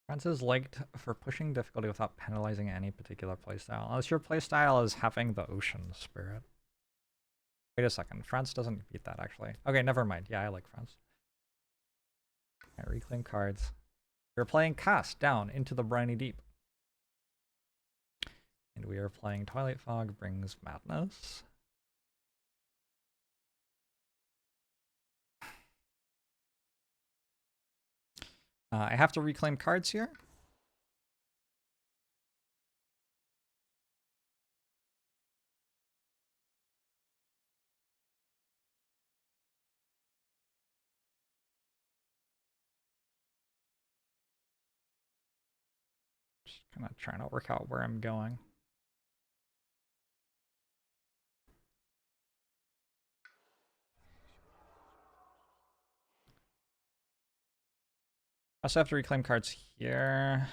France is liked for pushing difficulty without penalizing any particular playstyle, unless your playstyle is having the ocean spirit. Wait a second, France doesn't beat that actually. Okay, never mind. Yeah, I like France. Alright, reclaim cards. We're playing Cast down into the briny deep. And we are playing Twilight Fog Brings Madness. I have to reclaim cards here. Just kind of trying to work out where I'm going. I also have to reclaim cards here.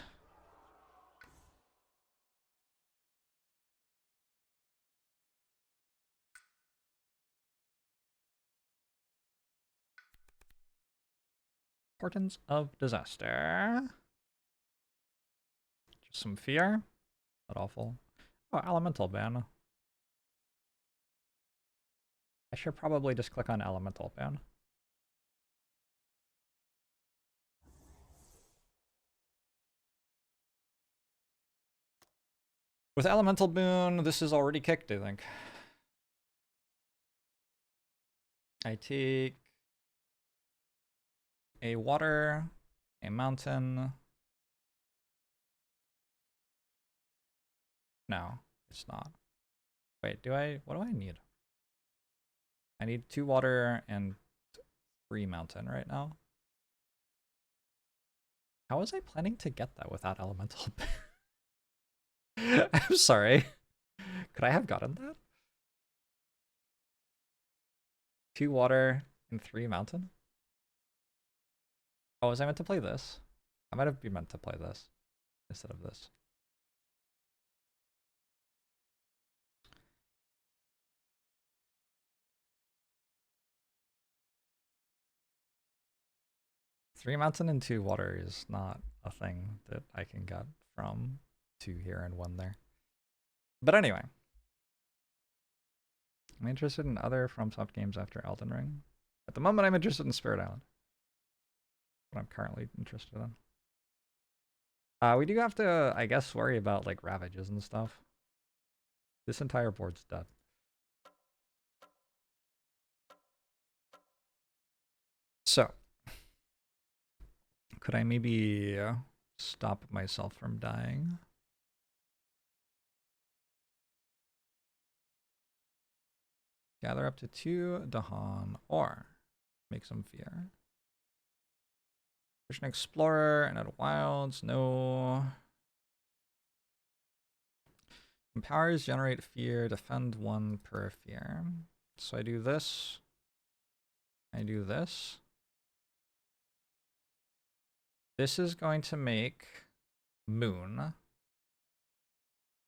Portents of Disaster. Just some fear. Not awful. Oh, Elemental Ban. I should probably just click on Elemental Ban. With Elemental Boon, this is already kicked, I think. I take a water, a mountain. No, it's not. Wait, what do I need? I need 2 water and 3 mountain right now. How was I planning to get that without Elemental? I'm sorry. Could I have gotten that? 2 water and 3 mountain? Oh, was I meant to play this? I might have been meant to play this instead of this. Three mountain and 2 water is not a thing that I can get from 2 here and 1 there. But anyway. I'm interested in other FromSoft games after Elden Ring. At the moment, I'm interested in Spirit Island. What I'm currently interested in. We do have to, I guess, worry about like ravages and stuff. This entire board's dead. So, could I maybe stop myself from dying? Gather up to 2 Dahan, or make some fear. There's an Explorer and a Wilds, no. Empowers generate fear, defend 1 per fear. So I do this. I do this. This is going to make Moon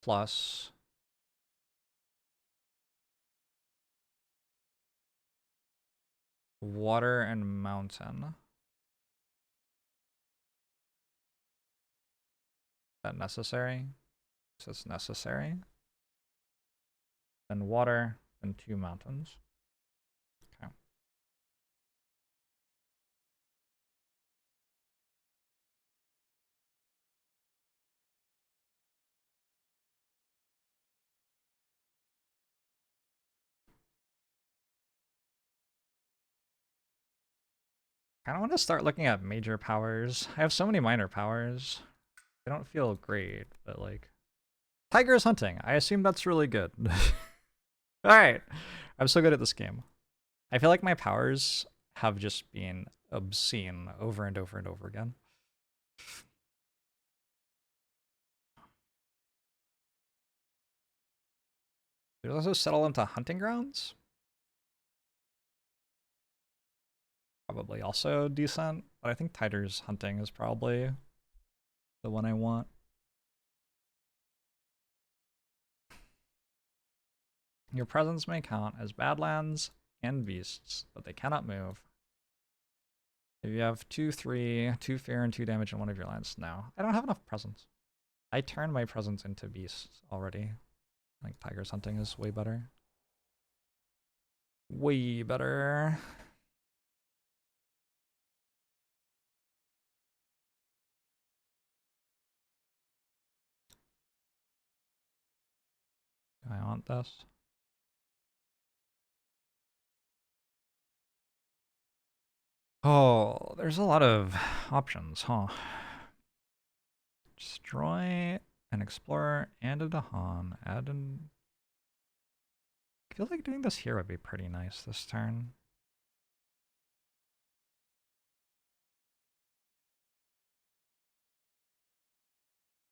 plus Water and Mountain. Is that necessary? So it's necessary. Then water, then 2 mountains. Okay. I don't want to start looking at major powers. I have so many minor powers. They don't feel great, but like... Tiger's hunting. I assume that's really good. Alright. I'm so good at this game. I feel like my powers have just been obscene over and over and over again. There's also settle into hunting grounds. Probably also decent, but I think Tiger's hunting is probably the one I want. Your presence may count as Badlands and Beasts, but they cannot move. If you have 2, 3, 2 fear, and 2 damage in one of your lands, no. I don't have enough presence. I turned my presence into Beasts already. I think Tiger's hunting is way better. Way better. I want this. Oh, there's a lot of options, huh? Destroy an explorer and a Dahan. Add an... I feel like doing this here would be pretty nice this turn.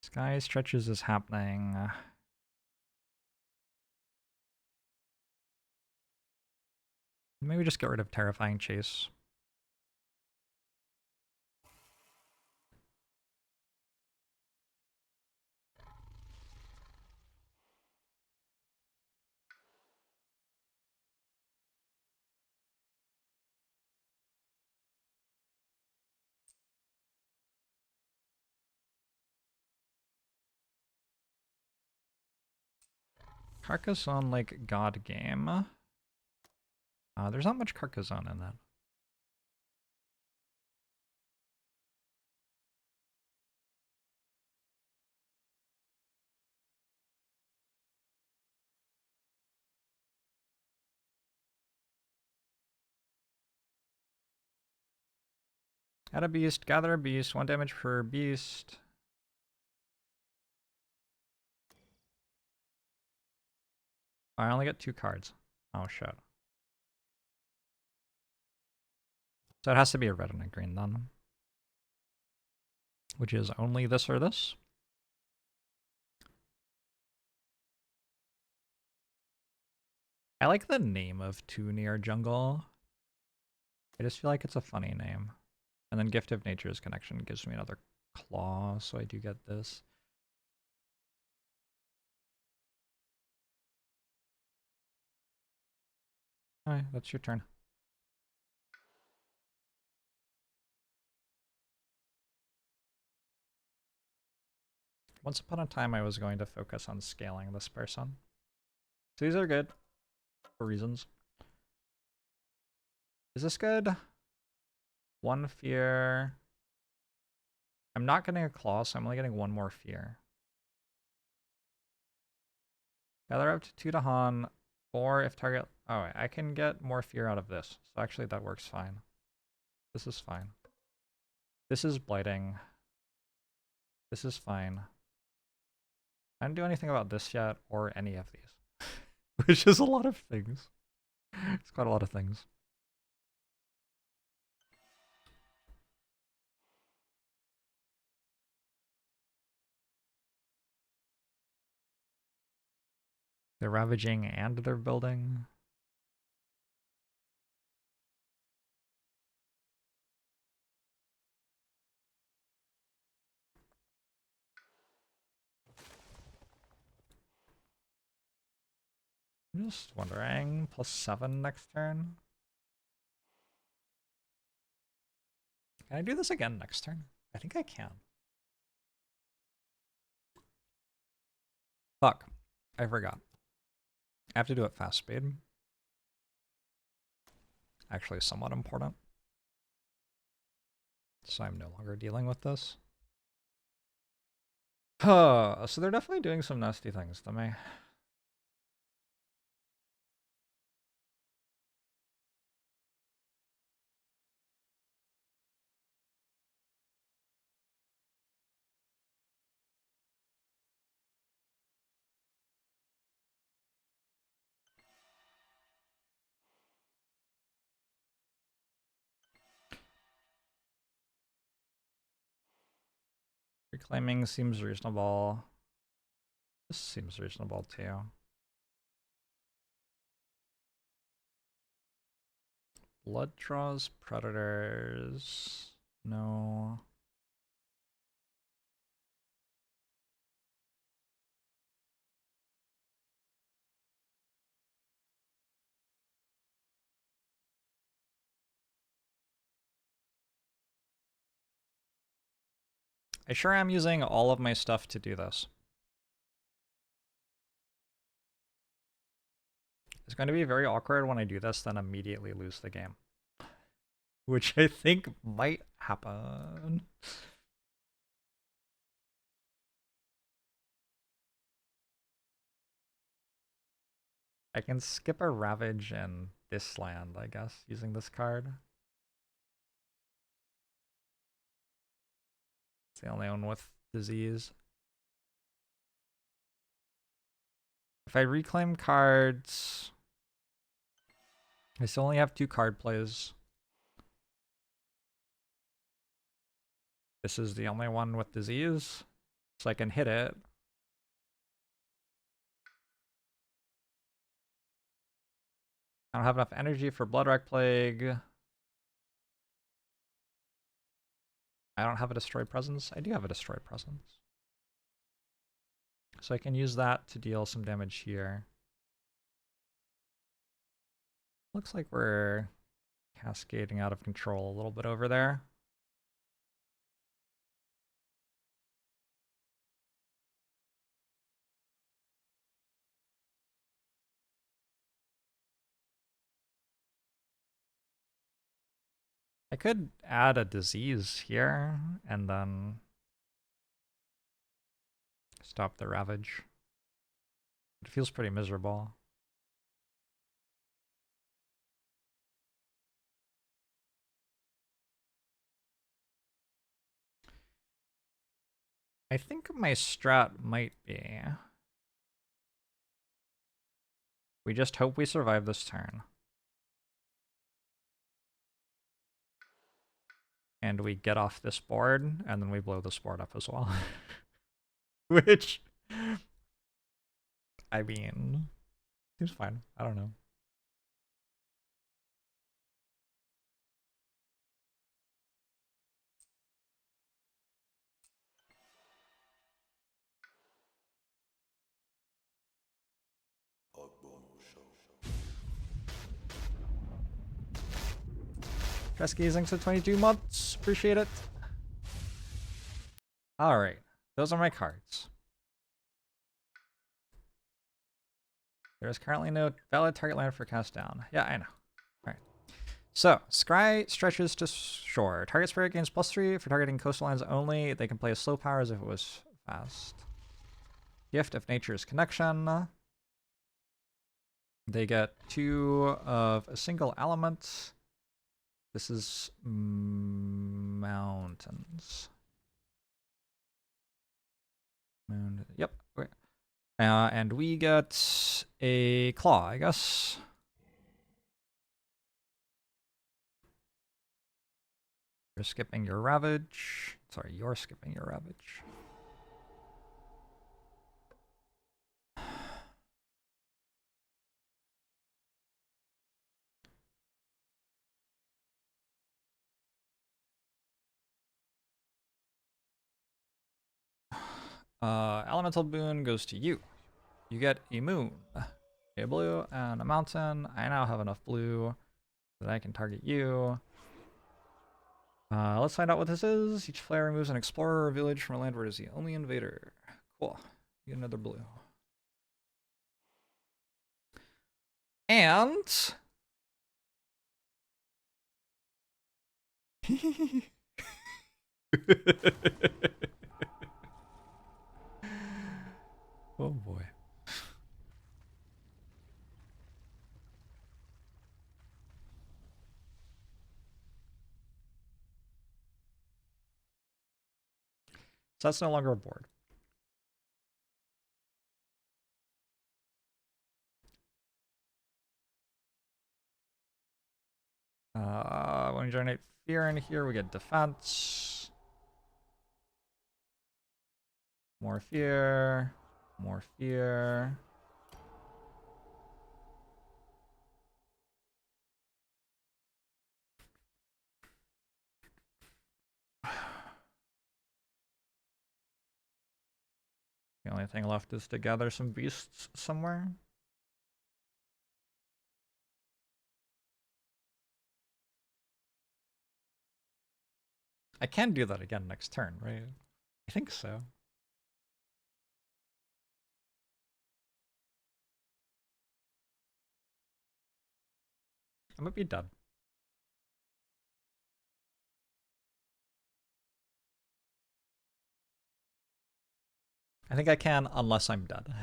Sky stretches is happening. Maybe just get rid of Terrifying Chase. Carcassonne like God game. There's not much Carcassonne in that. Add a beast, gather a beast, 1 damage per beast. I only get 2 cards. Oh shit. So it has to be a red and a green then. Which is only this or this. I like the name of Too Near Jungle. I just feel like it's a funny name. And then Gift of Nature's Connection gives me another claw, so I do get this. Alright, that's your turn. Once upon a time, I was going to focus on scaling this person. So these are good for reasons. Is this good? 1 fear. I'm not getting a claw, so I'm only getting 1 more fear. Gather up to 2 to Han, or if target... Oh, wait, I can get more fear out of this. So actually that works fine. This is fine. This is blighting. This is fine. I didn't do anything about this yet, or any of these. Which is a lot of things. It's quite a lot of things. They're ravaging and they're building. I'm just wondering, +7 next turn? Can I do this again next turn? I think I can. Fuck. I forgot. I have to do it fast speed. Actually somewhat important. So I'm no longer dealing with this. So they're definitely doing some nasty things to me. Reclaiming seems reasonable. This seems reasonable too. Blood draws predators. No. I sure am using all of my stuff to do this. It's going to be very awkward when I do this, then immediately lose the game. Which I think might happen. I can skip a Ravage in this land, I guess, using this card. It's the only one with disease. If I reclaim cards, I still only have 2 card plays. This is the only one with disease, so I can hit it. I don't have enough energy for Bloodwrack Plague. I don't have a Destroy Presence. I do have a Destroy Presence. So I can use that to deal some damage here. Looks like we're cascading out of control a little bit over there. I could add a disease here and then stop the Ravage. It feels pretty miserable. I think my strat might be, we just hope we survive this turn. And we get off this board, and then we blow this board up as well. Which, I mean, seems fine. I don't know. Tresky using to 22 months. Appreciate it. Alright. Those are my cards. There is currently no valid target land for cast down. Yeah, I know. Alright. So, Scry stretches to shore. Target spirit gains +3 for targeting coastal lands only. They can play a slow power as if it was fast. Gift of Nature's Connection. They get 2 of a single element. This is mountains. Yep. Okay. And we get a claw, I guess. You're skipping your Ravage. Sorry, you're skipping your Ravage. Elemental Boon goes to you. You get a moon, a blue, and a mountain. I now have enough blue that I can target you. Let's find out what this is. Each player removes an explorer or village from a land where it is the only invader. Cool. You get another blue. And... oh boy. So that's no longer a board. When we generate fear in here, we get defense. More fear. More fear. The only thing left is to gather some beasts somewhere. I can do that again next turn, right? I think so. I might be dead. I think I can, unless I'm dead.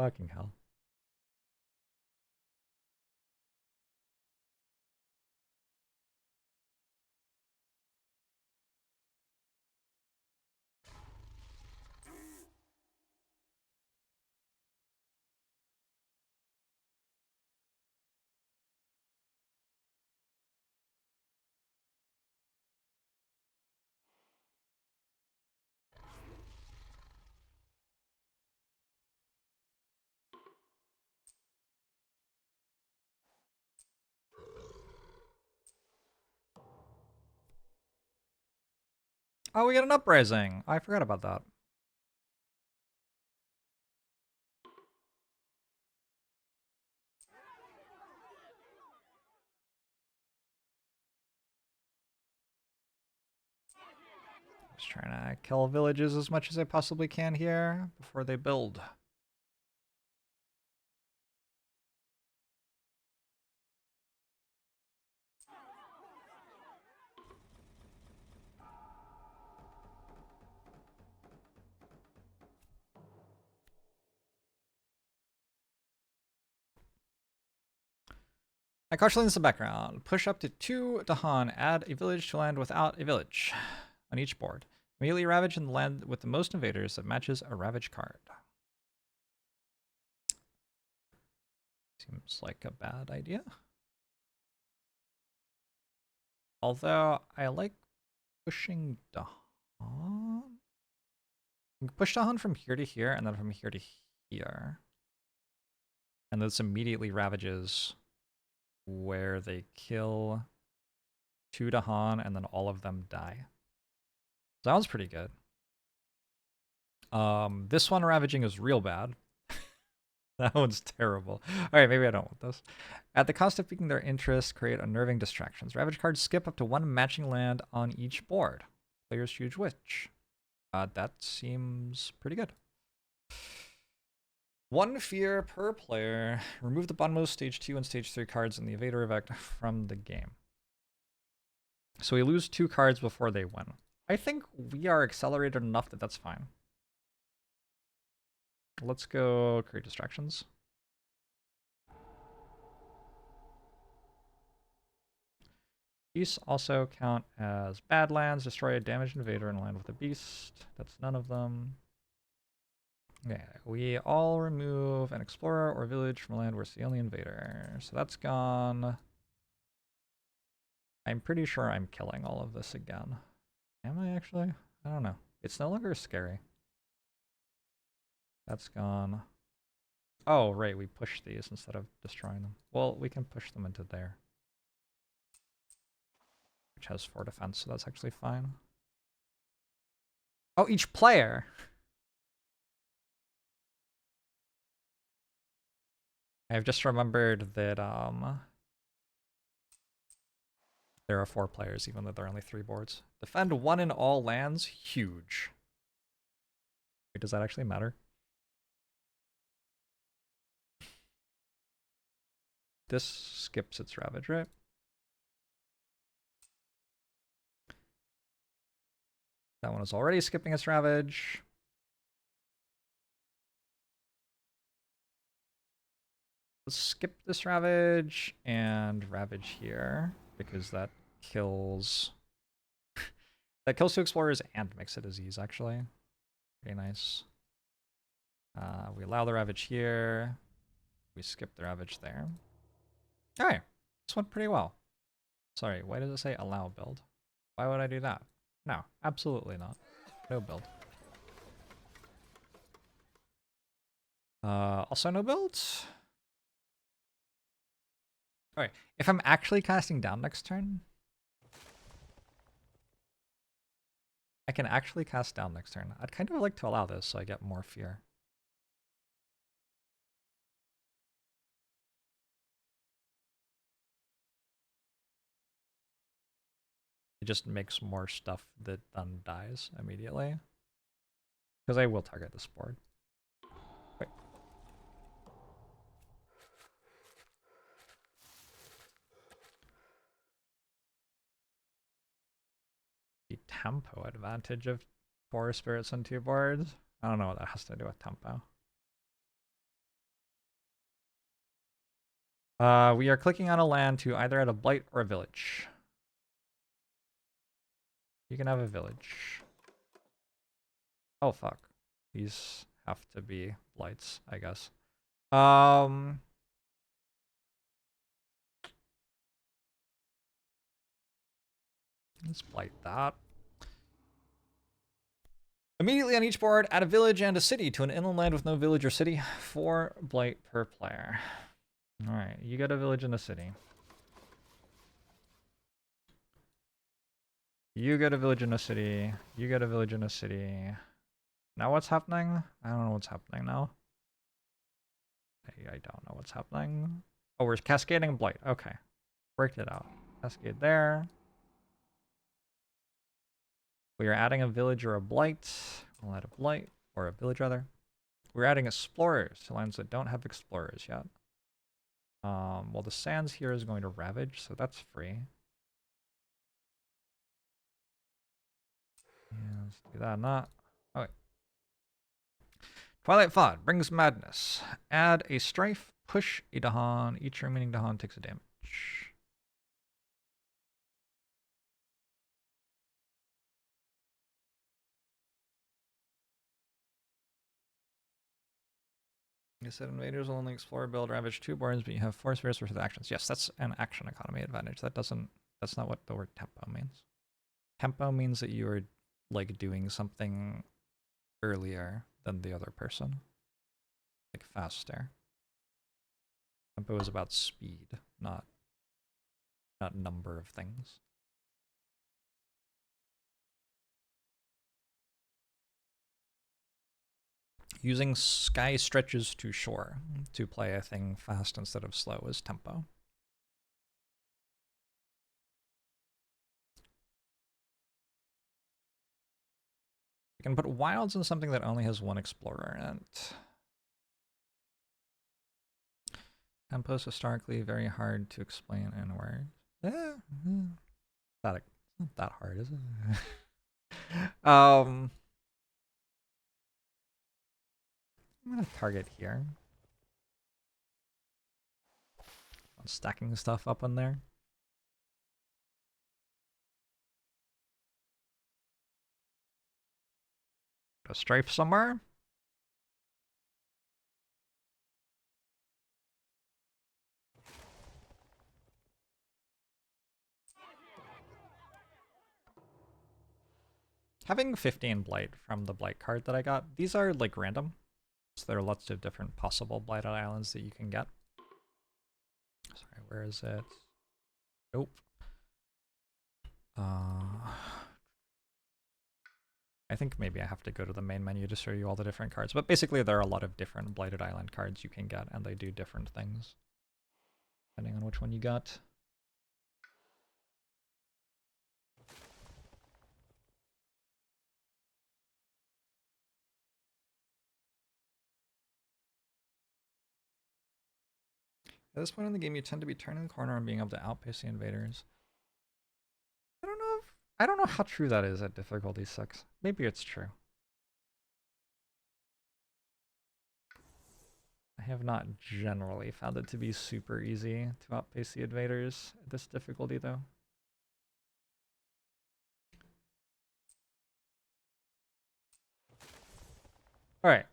Fucking hell. Oh, we get an uprising. I forgot about that. Just trying to kill villages as much as I possibly can here before they build. I cautiously in the background. Push up to 2 Dahan. Add a village to land without a village on each board. Immediately ravage in the land with the most invaders that matches a ravage card. Seems like a bad idea. Although I like pushing Dahan. You can push Dahan from here to here and then from here to here. And this immediately ravages where they kill 2 Dahan and then all of them die. Sounds pretty good. This one ravaging is real bad. That one's terrible. Alright, maybe I don't want this. At the cost of piquing their interest, create unnerving distractions. Ravage cards skip up to 1 matching land on each board. Players choose which. That seems pretty good. 1 fear per player. Remove the bottommost stage 2 and stage 3 cards in the Evader effect from the game. So we lose 2 cards before they win. I think we are accelerated enough that that's fine. Let's go create distractions. Beasts also count as bad lands. Destroy a damaged invader and land with a beast. That's none of them. Okay, we all remove an explorer or village from a land where it's the only invader. So that's gone. I'm pretty sure I'm killing all of this again. Am I actually? I don't know. It's no longer scary. That's gone. Oh, right, we push these instead of destroying them. Well, we can push them into there. Which has 4 defense, so that's actually fine. Oh, each player! I've just remembered that there are 4 players, even though there are only 3 boards. Defend 1 in all lands? Huge. Wait, does that actually matter? This skips its ravage, right? That one is already skipping its ravage. Let's skip this ravage and ravage here because that kills 2 explorers and makes a disease actually. Very nice. We allow the ravage here. We skip the ravage there. Alright, this went pretty well. Sorry, why does it say allow build? Why would I do that? No, absolutely not. No build. Also no builds? Alright, if I'm actually casting down next turn, I can actually cast down next turn. I'd kind of like to allow this so I get more fear. It just makes more stuff that then dies immediately. Because I will target this board. Wait. The tempo advantage of 4 spirits on 2 boards? I don't know what that has to do with tempo. We are clicking on a land to either add a blight or a village. You can have a village. Oh fuck. These have to be blights, I guess. Let's blight that. Immediately on each board, add a village and a city to an inland land with no village or city. 4 blight per player. Alright, you get a village and a city. You get a village and a city. You get a village and a city. Now what's happening? I don't know what's happening now. I don't know what's happening. Oh, we're cascading blight. Okay. Worked it out. Cascade there. We are adding a village or a blight. We'll add a blight, or a village rather. We're adding explorers to lands that don't have explorers yet. Well, the sands here is going to ravage, so that's free. Yeah, let's do that. Not. Oh, wait. Twilight Fod brings madness. Add a strife, push a Dahan. Each remaining Dahan takes a damage. You said invaders will only explore, build, ravage 2 boards, but you have 4 spheres worth of actions. Yes, that's an action economy advantage. That's not what the word tempo means. Tempo means that you are like doing something earlier than the other person. Like faster. Tempo is about speed, not number of things. Using sky stretches to shore to play a thing fast instead of slow is tempo. You can put wilds in something that only has 1 explorer in it. Tempo is historically very hard to explain in words. Not that hard, is it? I'm gonna target here. I'm stacking stuff up in there. A strife somewhere. Having 15 blight from the blight card that I got, these are like random. So there are lots of different possible blighted islands that you can get. Sorry, where is it? Nope. I think maybe I have to go to the main menu to show you all the different cards. But basically there are a lot of different blighted island cards you can get, and they do different things depending on which one you got. At this point in the game, you tend to be turning the corner and being able to outpace the invaders. I don't know how true that is at difficulty 6. Maybe it's true. I have not generally found it to be super easy to outpace the invaders at this difficulty, though. Alright,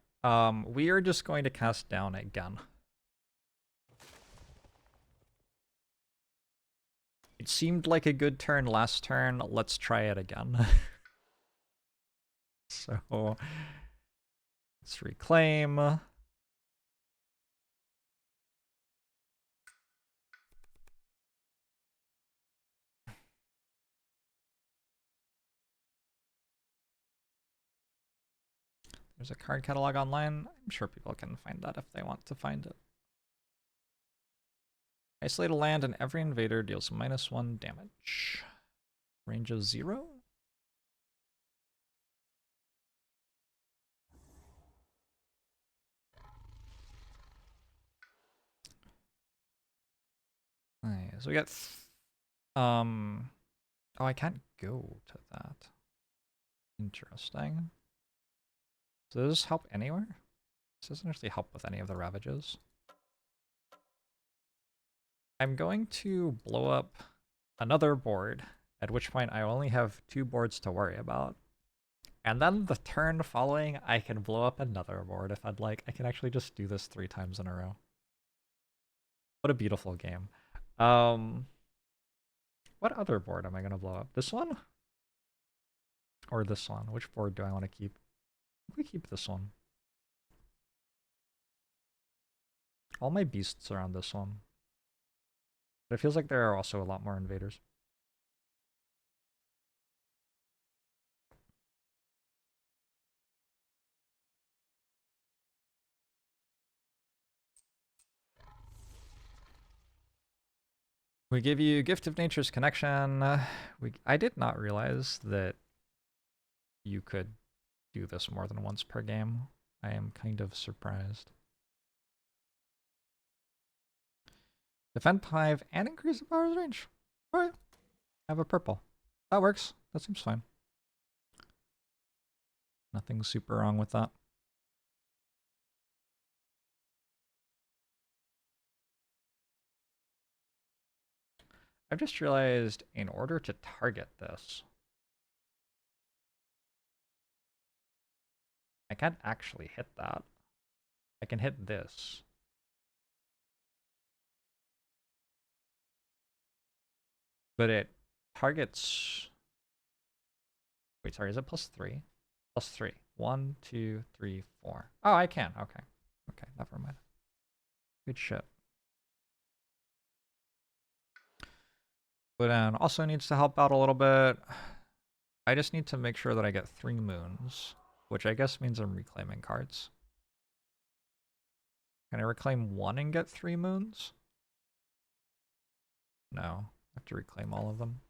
we are just going to cast down again. It seemed like a good turn last turn, let's try it again. So, let's reclaim. There's a card catalog online. I'm sure people can find that if they want to find it. Isolate a land and every invader deals -1 damage. Range of 0? Nice. So we got oh, I can't go to that. Interesting. So does this help anywhere? This doesn't actually help with any of the ravages. I'm going to blow up another board, at which point I only have 2 boards to worry about. And then the turn following, I can blow up another board if I'd like. I can actually just do this 3 times in a row. What a beautiful game. What other board am I going to blow up? This one? Or this one? Which board do I want to keep? We keep this one. All my beasts are on this one. But it feels like there are also a lot more invaders. We give you Gift of Nature's Connection. I did not realize that you could do this more than once per game. I am kind of surprised. Defend 5 and increase the power's range. Alright. I have a purple. That works. That seems fine. Nothing super wrong with that. I've just realized in order to target this, I can't actually hit that. I can hit this. But it targets... Wait, sorry, is it +3? +3. 1, 2, 3, 4. Oh, I can. Okay. Okay, never mind. Good shit. But also needs to help out a little bit. I just need to make sure that I get 3 moons, which I guess means I'm reclaiming cards. Can I reclaim 1 and get 3 moons? No, I have to reclaim all of them.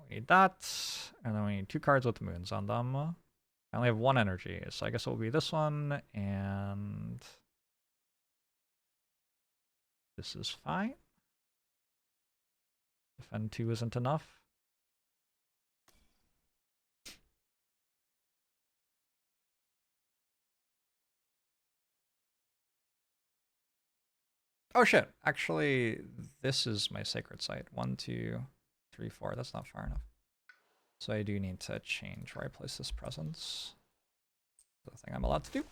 We need that, and then we need 2 cards with moons on them. I only have 1 energy, so I guess it will be this one, and this is fine. Defend 2 isn't enough. Oh shit, actually, this is my sacred site. 1, 2, 3, 4, that's not far enough. So I do need to change where I place this presence. The thing I'm allowed to do.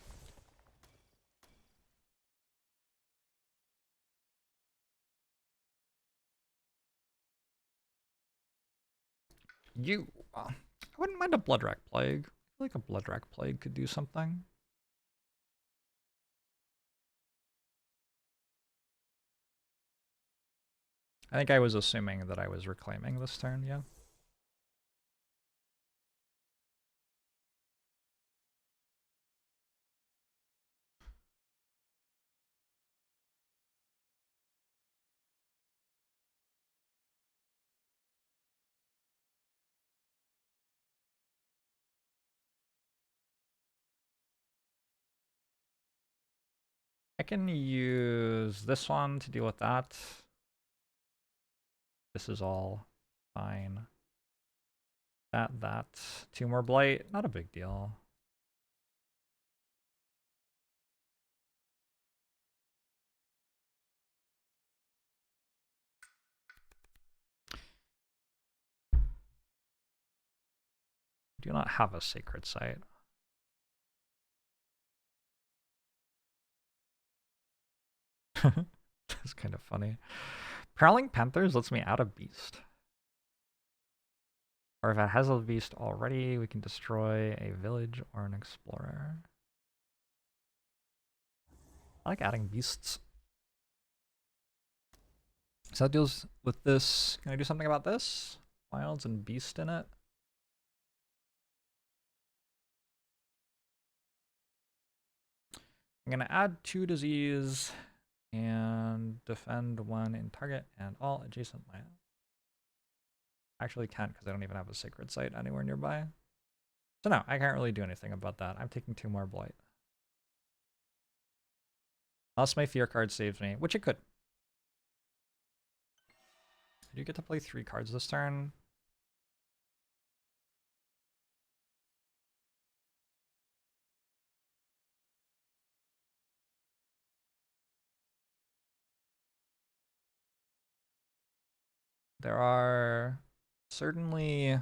I wouldn't mind a Bloodwrack Plague. I feel like a Bloodwrack Plague could do something. I think I was assuming that I was reclaiming this turn, yeah. I can use this one to deal with that. This is all fine. That. 2 more blight, not a big deal. Do not have a sacred site. That's kind of funny. Prowling Panthers lets me add a beast. Or if it has a beast already, we can destroy a village or an explorer. I like adding beasts. So that deals with this. Can I do something about this? Wilds and beast in it. I'm gonna add 2 disease and defend 1 in target and all adjacent land. Actually can't because I don't even have a sacred site anywhere nearby. So no, I can't really do anything about that. I'm taking 2 more blight. Unless my fear card saves me, which it could. I do get to play 3 cards this turn. There are certainly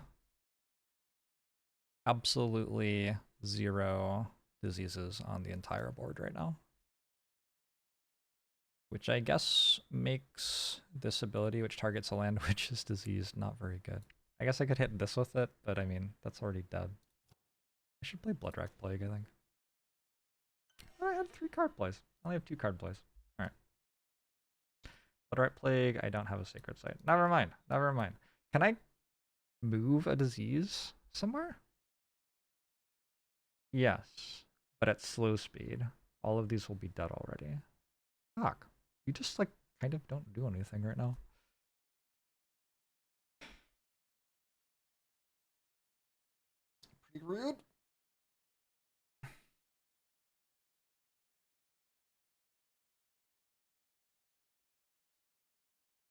absolutely 0 diseases on the entire board right now. Which I guess makes this ability, which targets a land which is diseased, not very good. I guess I could hit this with it, but I mean, that's already dead. I should play Bloodwrack Plague, I think. I had 3 card plays. I only have 2 card plays. Alright. Bloodwrack Plague, I don't have a Sacred Site. Never mind, never mind. Can I move a disease somewhere? Yes, but at slow speed. All of these will be dead already. Fuck. You just, like, kind of don't do anything right now. Pretty rude.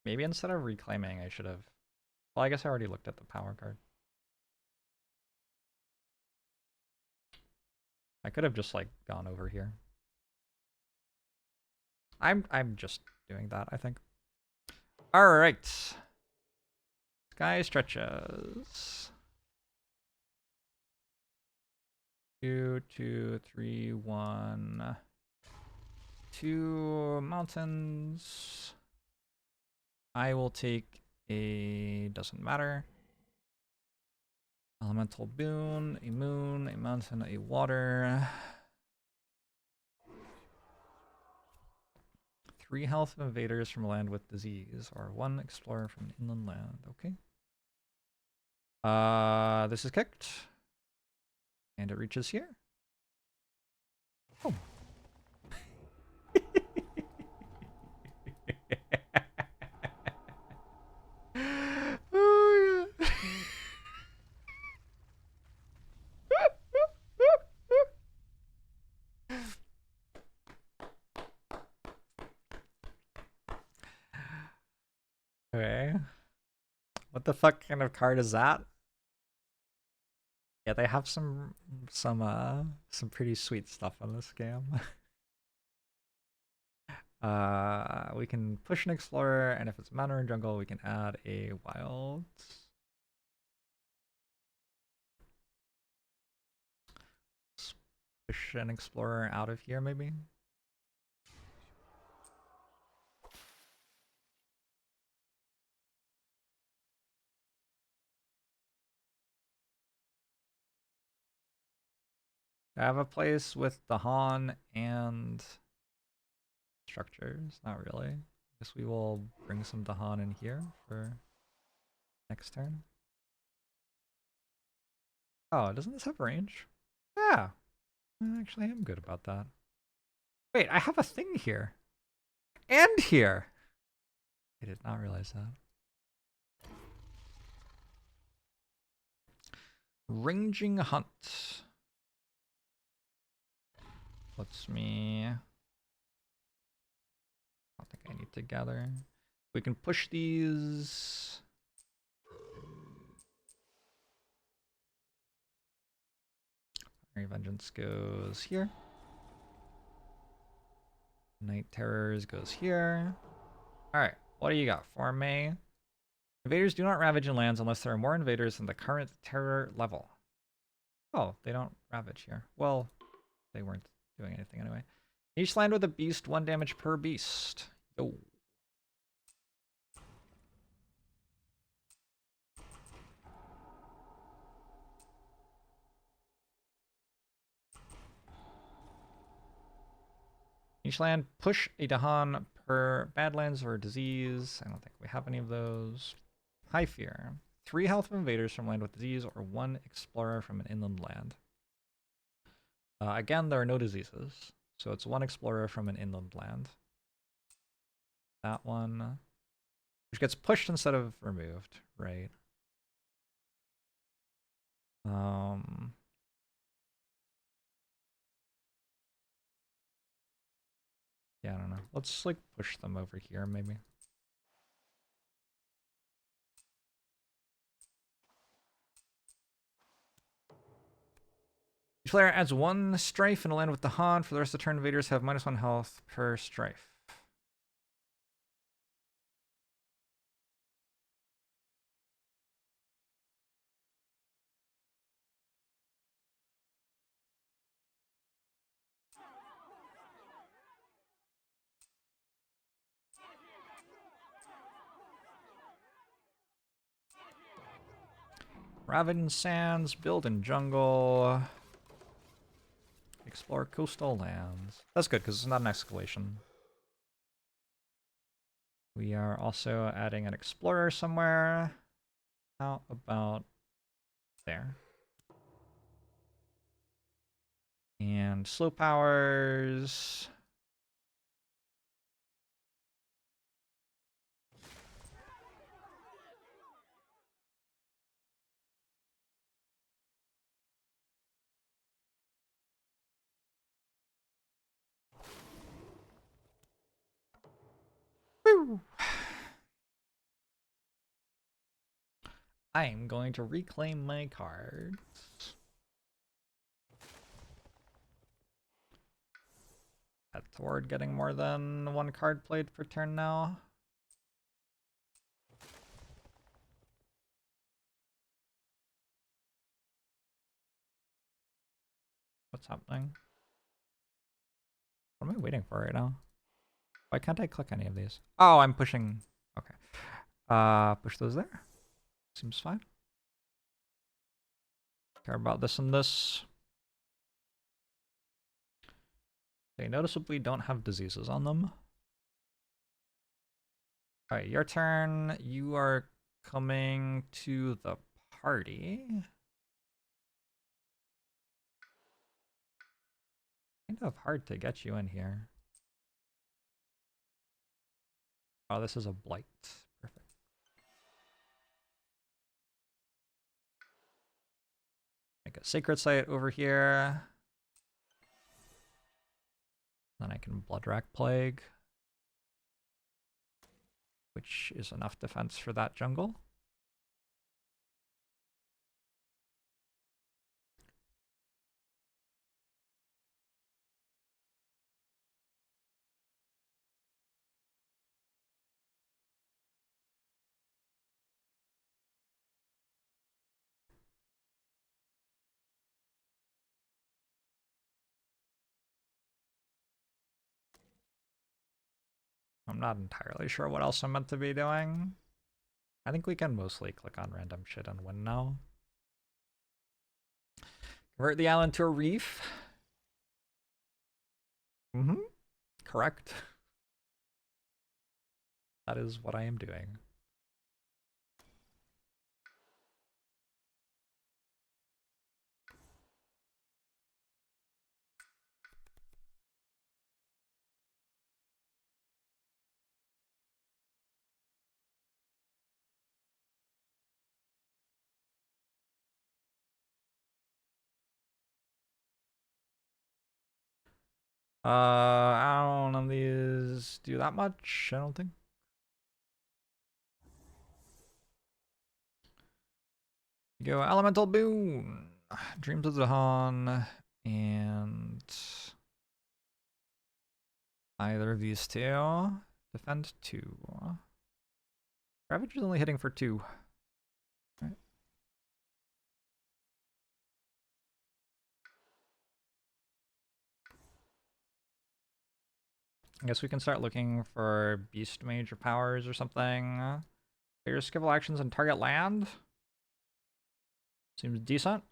Maybe instead of reclaiming, I should have... Well, I guess I already looked at the power card. I could have just, like, gone over here. I'm just doing that, I think. Alright. Sky stretches. 2, 2, 3, 1. 2 mountains. I will take a... doesn't matter. Elemental boon, a moon, a mountain, a water. 3 health of invaders from land with disease, or 1 explorer from an inland land. Okay. This is kicked. And it reaches here. Oh. Oh, yeah. Okay. What the fuck kind of card is that? Yeah, they have some pretty sweet stuff on this game. We can push an explorer, and if it's mountain or jungle, we can add a wild. Let's push an explorer out of here, maybe. I have a place with Dahan and structures. Not really. I guess we will bring some Dahan in here for next turn. Oh, doesn't this have range? Yeah. I actually am good about that. Wait, I have a thing here. And here! I did not realize that. Ranging Hunt. Lets me... I don't think I need to gather. We can push these. Fiery Vengeance goes here. Night Terrors goes here. Alright, what do you got for me? Invaders do not ravage in lands unless there are more invaders than the current terror level. Oh, they don't ravage here. Well, they weren't doing anything anyway. Each land with a beast, 1 damage per beast. Yo. Each land, push a Dahan per Badlands or disease. I don't think we have any of those. High Fear. 3 health of invaders from land with disease or 1 explorer from an inland land. Again, there are no diseases. So it's 1 explorer from an inland land. That one. Which gets pushed instead of removed, right? Yeah, let's like push them over here maybe. Each player adds 1 strife and a land with the Han. For the rest of the turn, invaders have -1 health per strife. Ravaged Sands, build in jungle. Explore coastal lands. That's good because it's not an escalation. We are also adding an explorer somewhere. How about there? And slow powers. Woo! I'm going to reclaim my cards. Head toward getting more than 1 card played per turn now. What's happening? What am I waiting for right now? Why can't I click any of these? Oh, I'm pushing. Okay. Push those there. Seems fine. Care about this and this. They noticeably don't have diseases on them. Alright, your turn. You are coming to the party. Kind of hard to get you in here. Oh, this is a blight. Perfect. Make a sacred site over here. Then I can Bloodrack Plague, which is enough defense for that jungle. I'm not entirely sure what else I'm meant to be doing. I think we can mostly click on random shit and win now. Convert the island to a reef. Mm-hmm. Correct. That is what I am doing. I don't know these do that much, I don't think. Go Elemental Boon. Dreams of Zahan and either of these two. Defend 2. Ravage is only hitting for 2. Right. I guess we can start looking for Beast Mage or powers or something. Your skill actions and target land. Seems decent.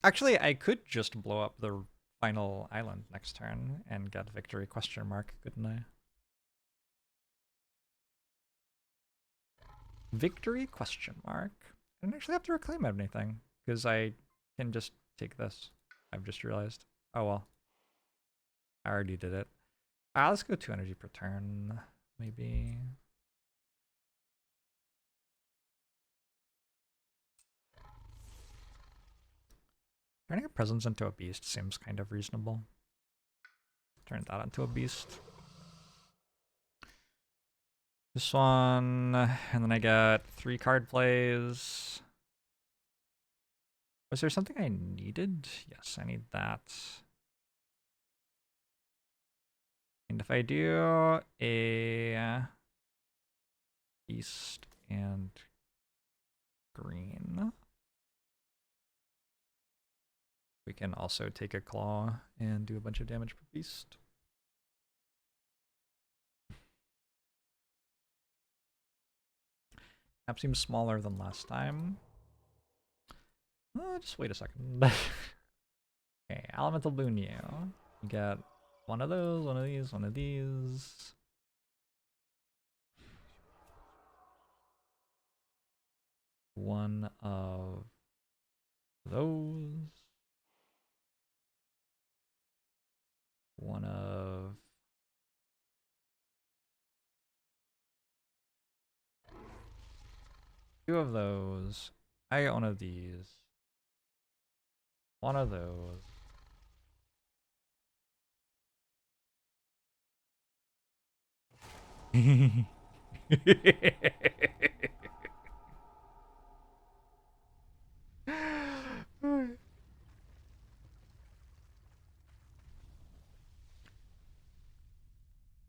Actually, I could just blow up the final island next turn and get victory question mark, couldn't I? Victory question mark. I don't actually have to reclaim anything because I can just take this. I've just realized. Oh well. I already did it. Let's go 2 energy per turn, maybe. Turning a presence into a beast seems kind of reasonable. Turn that into a beast. This one, and then I got 3 card plays. Was there something I needed? Yes, I need that. And if I do a beast and green, we can also take a claw and do a bunch of damage per beast. Map seems smaller than last time. Just wait a second. Okay, Elemental Boon you. You got one of those, one of these, one of these. One of those. One of... two of those. I got one of these. One of those.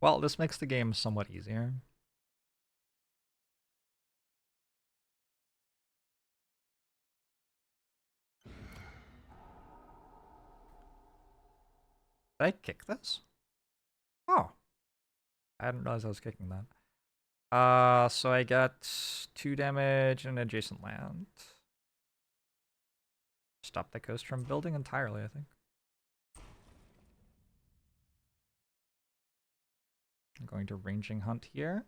Well, this makes the game somewhat easier. Did I kick this? Oh. I didn't realize I was kicking that. So I got 2 damage and adjacent land. Stop the coast from building entirely, I think. I'm going to ranging hunt here.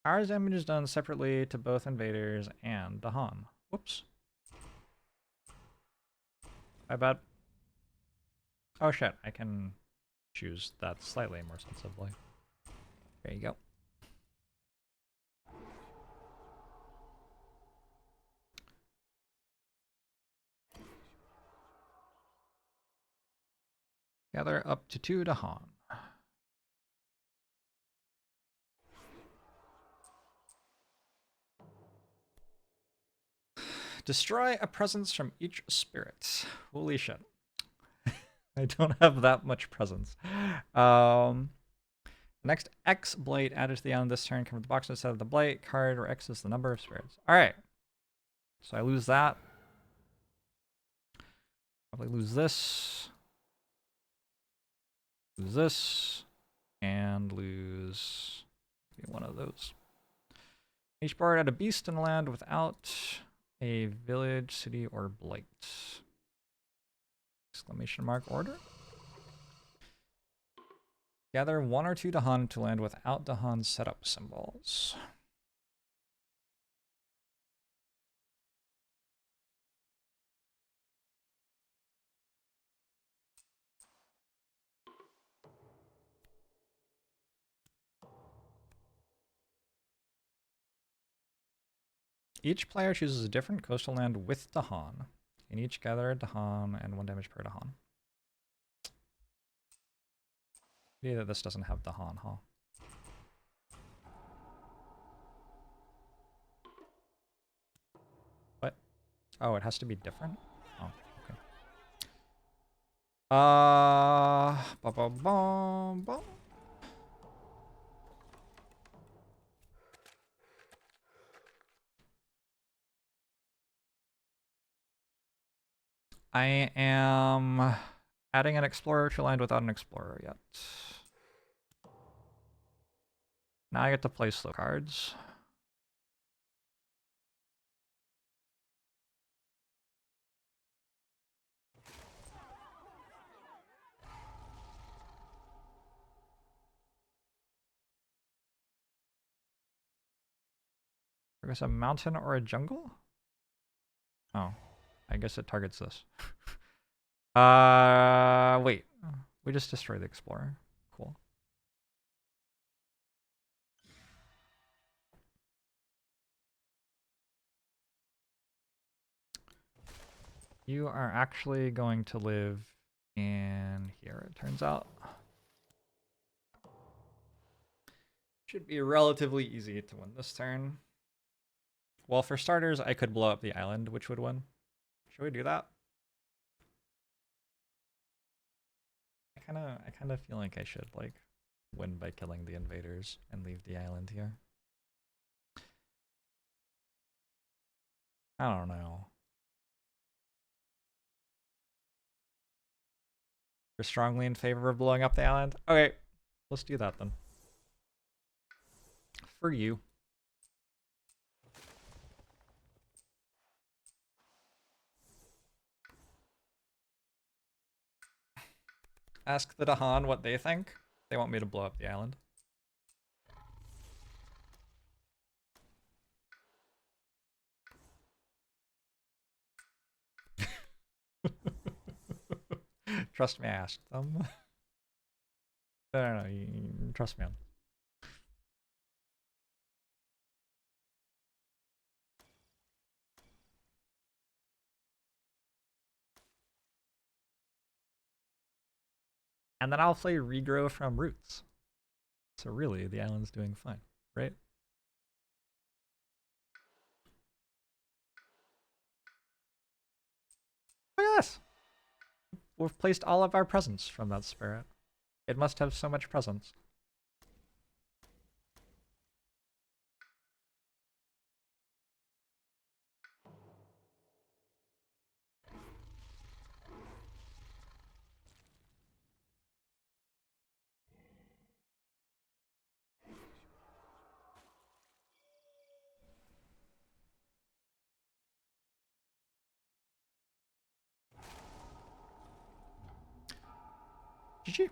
Ours damage is done separately to both invaders and Dahan. Whoops. My bad. Oh shit, I can choose that slightly more sensibly. There you go. Gather up to 2 Dahan. Destroy a presence from each spirit. Holy shit. I don't have that much presence. Next X blade added to the end of this turn. Come with the box instead of the blight card, where X is the number of spirits. Alright. So I lose that. Probably lose this. Lose this. And lose one of those. Each bard add a beast in the land without a village, city, or blight. Exclamation mark order. Gather 1 or 2 Dahan to land without Dahan setup symbols. Each player chooses a different coastal land with Dahan. And each gather a Dahan and 1 damage per Dahan. Yeah, that this doesn't have Dahan, huh? What? Oh, it has to be different? Oh, okay. Ba ba ba ba. I am adding an explorer to land without an explorer yet. Now I get to play slow cards. Targets a mountain or a jungle? Oh, I guess it targets this. Wait. We just destroyed the Explorer. Cool. You are actually going to live in here, it turns out. Should be relatively easy to win this turn. Well, for starters, I could blow up the island, which would win. Should we do that? I kind of feel like I should like win by killing the invaders and leave the island here. I don't know. You're strongly in favor of blowing up the island? Okay, let's do that then. For you. Ask the Dahan what they think. They want me to blow up the island. Trust me, I asked them. No, you trust me on. And then I'll play regrow from roots. So really, the island's doing fine, right? Look at this! We've placed all of our presents from that spirit. It must have so much presence. GG.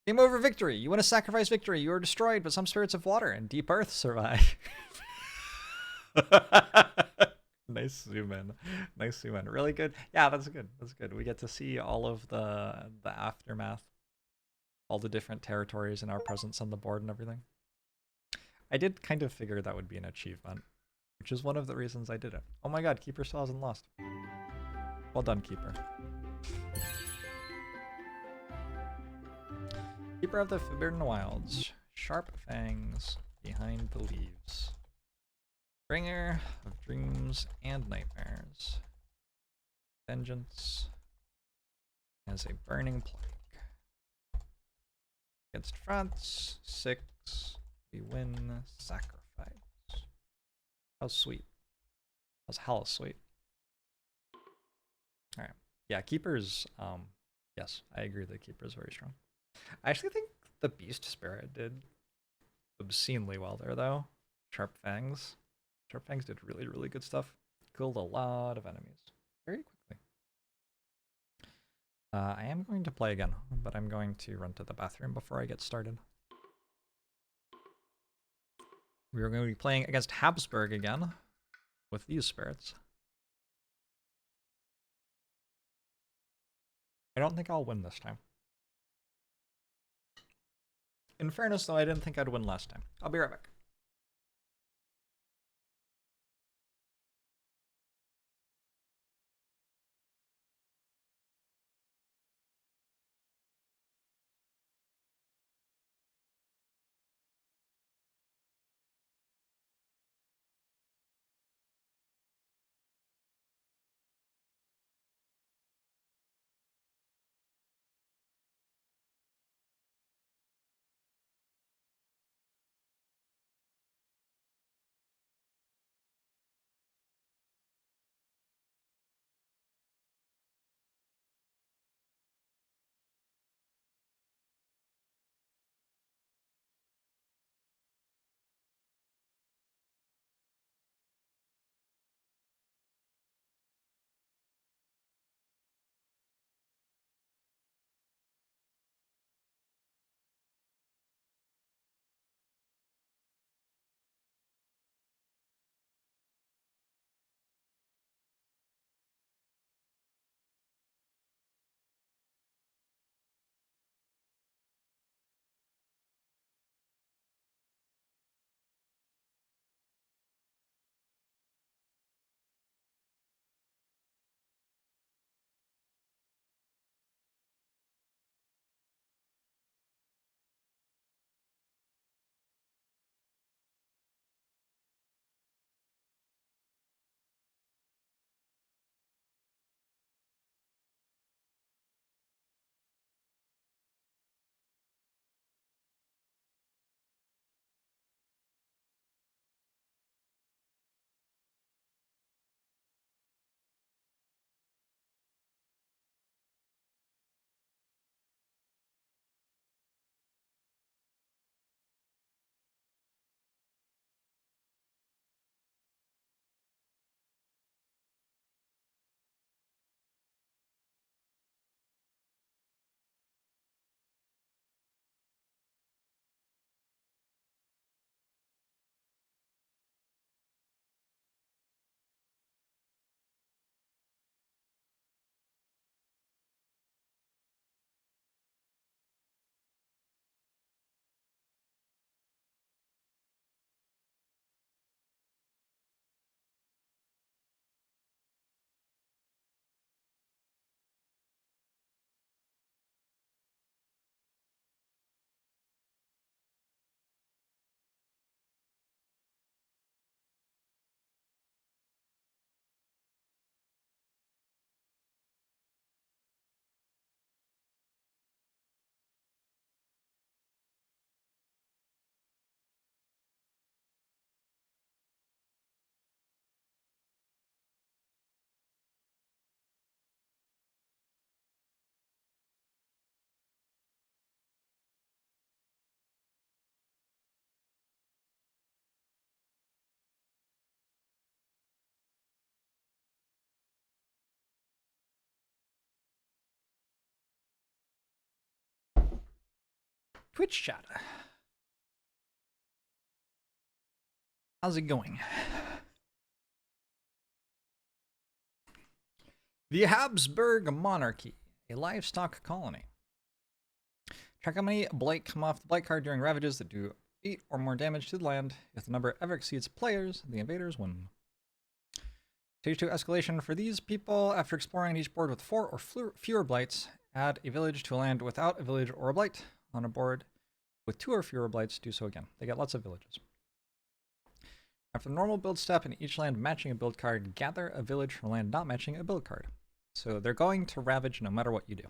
Game over victory. You want to sacrifice victory. You are destroyed, but some spirits of water and deep earth survive. Nice zoom in. Nice zoom in. Really good. Yeah, that's good. That's good. We get to see all of the aftermath. All the different territories and our presence on the board and everything. I did kind of figure that would be an achievement, which is one of the reasons I did it. Oh my god, Keeper still hasn't lost. Well done, Keeper. Keeper of the Forbidden Wilds. Sharp fangs behind the leaves. Bringer of dreams and nightmares. Vengeance as a burning plague. Against France, 6. We win sacrifice. How sweet. That was hella sweet. Alright. Yeah, Keeper's, yes, I agree that Keeper's very strong. I actually think the Beast Spirit did obscenely well there, though. Sharp Fangs. Sharp Fangs did really, really good stuff. Killed a lot of enemies very quickly. I am going to play again, but I'm going to run to the bathroom before I get started. We are going to be playing against Habsburg again with these spirits. I don't think I'll win this time. In fairness, though, I didn't think I'd win last time. I'll be right back. Twitch chat. How's it going? The Habsburg Monarchy, a livestock colony. Track how many blight come off the blight card during ravages that do 8 or more damage to the land. If the number ever exceeds players, the invaders win. Stage 2 escalation for these people. After exploring each board with 4 or fewer blights, add a village to a land without a village or a blight. On a board with 2 or fewer blights, do so again. They get lots of villages. After the normal build step in each land matching a build card, gather a village from a land not matching a build card. So they're going to ravage no matter what you do.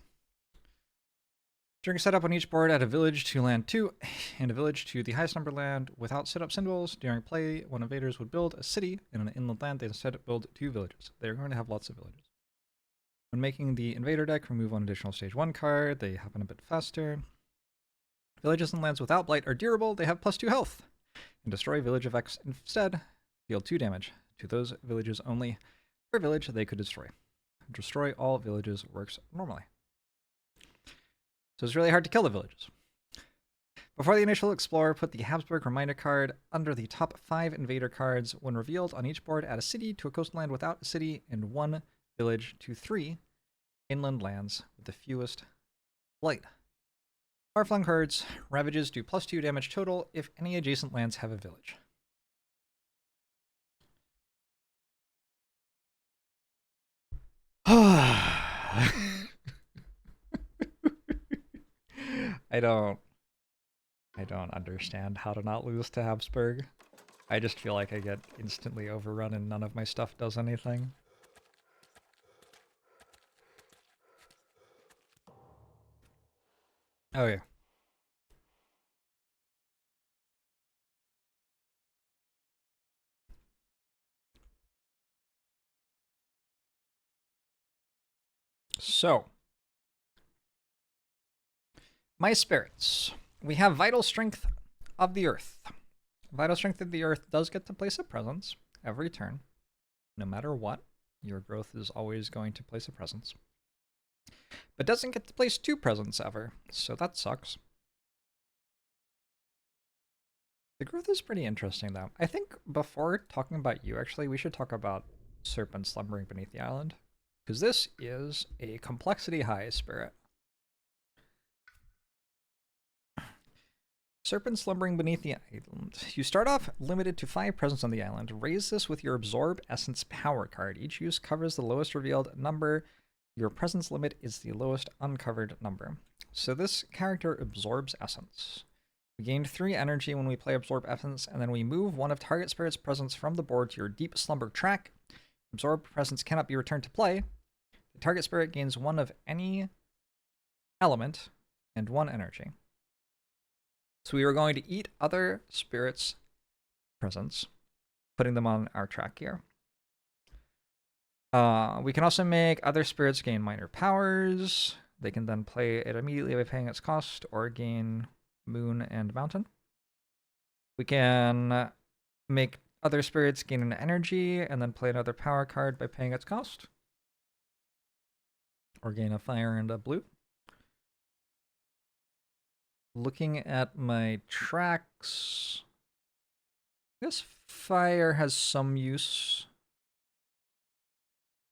During setup on each board, add a village to land 2 and a village to the highest number land without setup symbols. During play, when invaders would build a city in an inland land, they instead build 2 villages. They're going to have lots of villages. When making the invader deck, remove one additional stage 1 card. They happen a bit faster. Villages and lands without blight are durable. They have +2 health. And destroy village effects instead. Deal 2 damage to those villages only. Per village they could destroy. Destroy all villages works normally. So it's really hard to kill the villages. Before the initial explorer, put the Habsburg reminder card under the top 5 invader cards. When revealed on each board, add a city to a coastland without a city and 1 village to 3 inland lands with the fewest blight. Farflung herds, ravages do +2 damage total if any adjacent lands have a village. I don't understand how to not lose to Habsburg. I just feel like I get instantly overrun and none of my stuff does anything. Oh yeah. So, my spirits. We have Vital Strength of the Earth. Vital Strength of the Earth does get to place a presence every turn. No matter what, your growth is always going to place a presence. But doesn't get to place 2 presents ever, so that sucks. The growth is pretty interesting, though. I think before talking about you, actually, we should talk about Serpent Slumbering Beneath the Island. Because this is a complexity high spirit. Serpent Slumbering Beneath the Island. You start off limited to 5 presents on the island. Raise this with your Absorb Essence power card. Each use covers the lowest revealed number. Your presence limit is the lowest uncovered number. So this character absorbs essence. We gained 3 energy when we play Absorb Essence, and then we move one of target spirit's presence from the board to your Deep Slumber track. Absorbed presence cannot be returned to play. The target spirit gains 1 of any element and 1 energy. So we are going to eat other spirits' presence, putting them on our track here. We can also make other spirits gain minor powers. They can then play it immediately by paying its cost, or gain Moon and Mountain. We can make other spirits gain an energy, and then play another power card by paying its cost. Or gain a fire and a blue. Looking at my tracks, I guess fire has some use.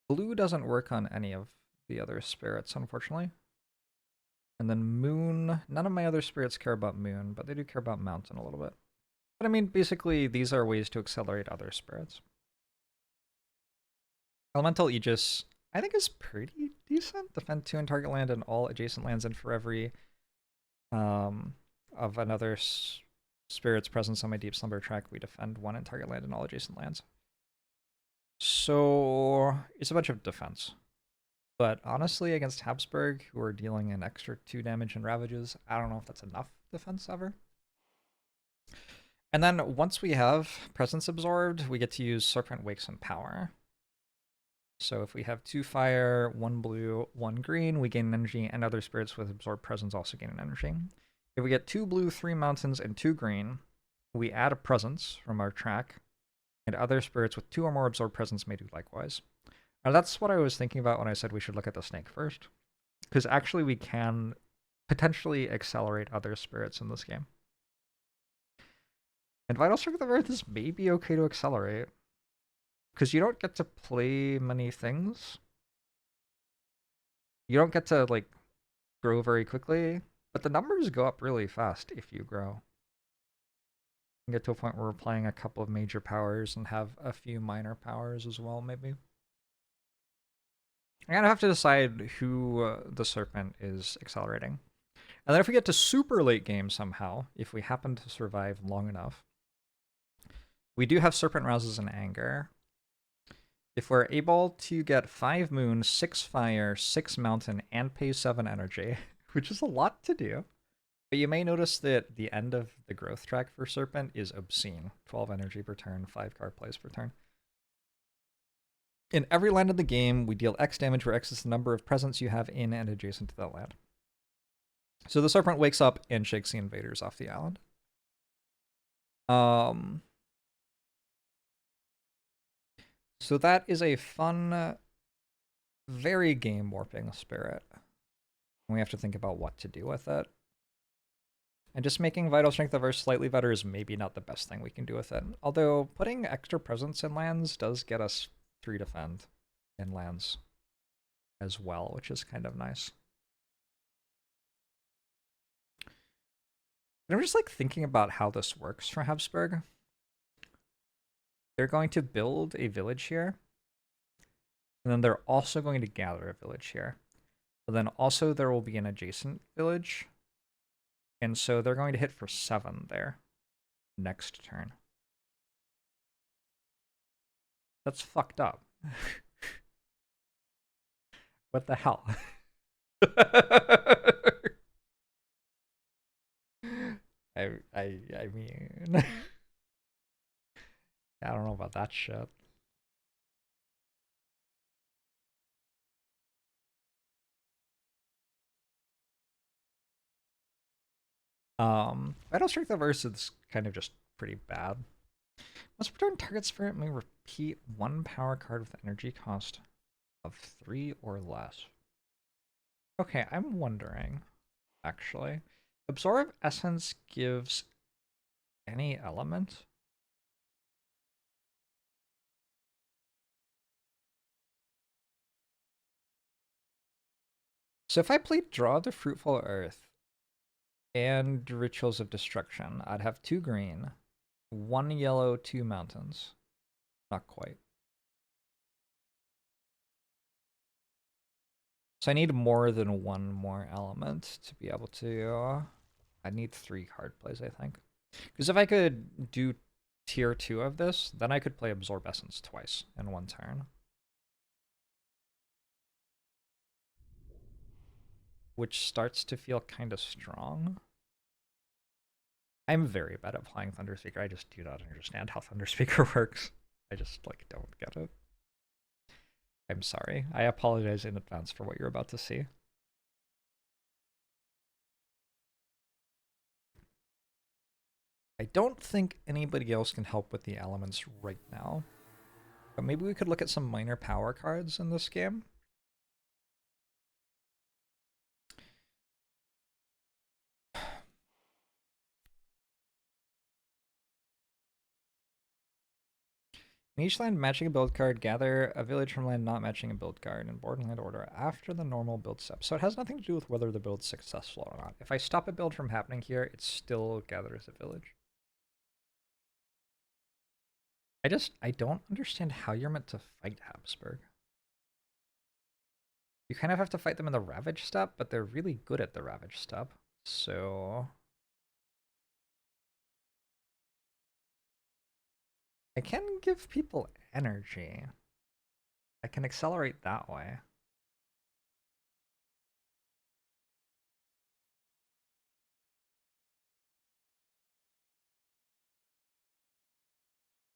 Blue doesn't work on any of the other spirits, unfortunately. And then moon, none of my other spirits care about moon, but they do care about mountain a little bit. But I mean, basically, these are ways to accelerate other spirits. Elemental Aegis, I think, is pretty decent. Defend 2 in target land and all adjacent lands, and for every of another spirit's presence on my Deep Slumber track, we defend 1 in target land and all adjacent lands. So it's a bunch of defense. But honestly, against Habsburg, who are dealing an extra 2 damage and ravages, I don't know if that's enough defense ever. And then once we have presence absorbed, we get to use Serpent Wakes and Power. So if we have 2 fire, 1 blue, 1 green, we gain an energy, and other spirits with absorbed presence also gain an energy. If we get 2 blue, 3 mountains, and 2 green, we add a presence from our track, and other spirits with 2 or more absorbed presence may do likewise. Now that's what I was thinking about when I said we should look at the snake first. Because actually we can potentially accelerate other spirits in this game. And Vital Strength of Earth is maybe okay to accelerate, because you don't get to play many things. You don't get to, like, grow very quickly, but the numbers go up really fast if you grow. You get to a point where we're playing a couple of major powers and have a few minor powers as well, maybe. I'm gonna have to decide who the Serpent is accelerating. And then if we get to super late game somehow, if we happen to survive long enough, we do have Serpent Rouses in Anger. If we're able to get 5 Moon, 6 Fire, 6 Mountain, and pay 7 Energy, which is a lot to do. But you may notice that the end of the growth track for Serpent is obscene. 12 energy per turn, 5 card plays per turn. In every land of the game, we deal X damage, where X is the number of presence you have in and adjacent to that land. So the Serpent wakes up and shakes the invaders off the island. So that is a fun, very game warping spirit. We have to think about what to do with it. And just making Vital Strength of Earth slightly better is maybe not the best thing we can do with it. Although putting extra presence in lands does get us 3 defend in lands as well, which is kind of nice. And I'm just like thinking about how this works for Habsburg. They're going to build a village here. And then they're also going to gather a village here. But then also there will be an adjacent village. And so they're going to hit for 7 there next turn. That's fucked up. What the hell? I mean, I don't know about that shit. Vital Strength of Earth is kind of just pretty bad. Once per turn, target spirit may repeat 1 power card with energy cost of 3 or less. Okay, I'm wondering, actually. Absorb Essence gives any element? So if I played Draw the Fruitful Earth and Rituals of Destruction, I'd have 2 green, 1 yellow, 2 mountains. Not quite. So I need more than 1 more element to be able to... I need 3 card plays, I think. Because if I could do tier 2 of this, then I could play Absorb Essence twice in 1 turn. Which starts to feel kind of strong. I'm very bad at playing Thunderspeaker. I just do not understand how Thunderspeaker works. I just, like, don't get it. I'm sorry. I apologize in advance for what you're about to see. I don't think anybody else can help with the elements right now. But maybe we could look at some minor power cards in this game. In each land matching a build card, gather a village from land not matching a build card in board and land order after the normal build step. So it has nothing to do with whether the build's successful or not. If I stop a build from happening here, it still gathers a village. I don't understand how you're meant to fight Habsburg. You kind of have to fight them in the Ravage step, but they're really good at the Ravage step. So I can give people energy. I can accelerate that way.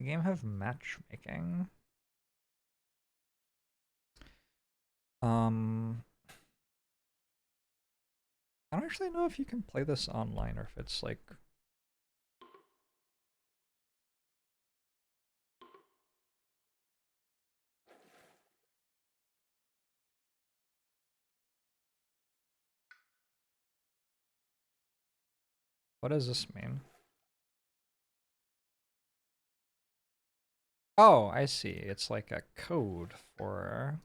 The game have matchmaking. I don't actually know if you can play this online or if it's like... What does this mean? Oh, I see. It's like a code for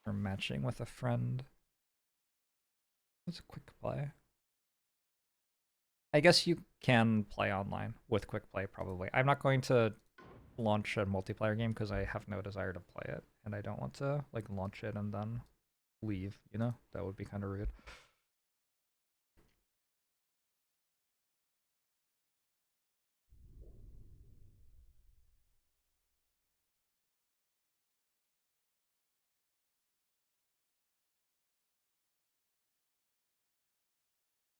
matching with a friend. What's a quick play? I guess you can play online with quick play probably. I'm not going to launch a multiplayer game because I have no desire to play it, and I don't want to like launch it and then leave, you know? That would be kind of rude.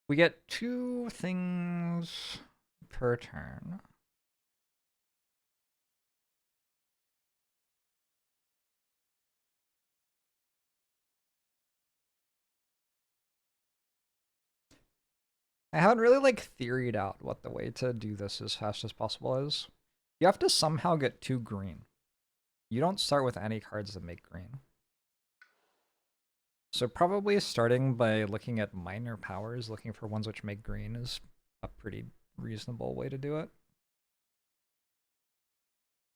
We get 2 things per turn. I haven't really like theoried out what the way to do this as fast as possible is. You have to somehow get 2 green. You don't start with any cards that make green. So probably starting by looking at minor powers, looking for ones which make green is a pretty reasonable way to do it.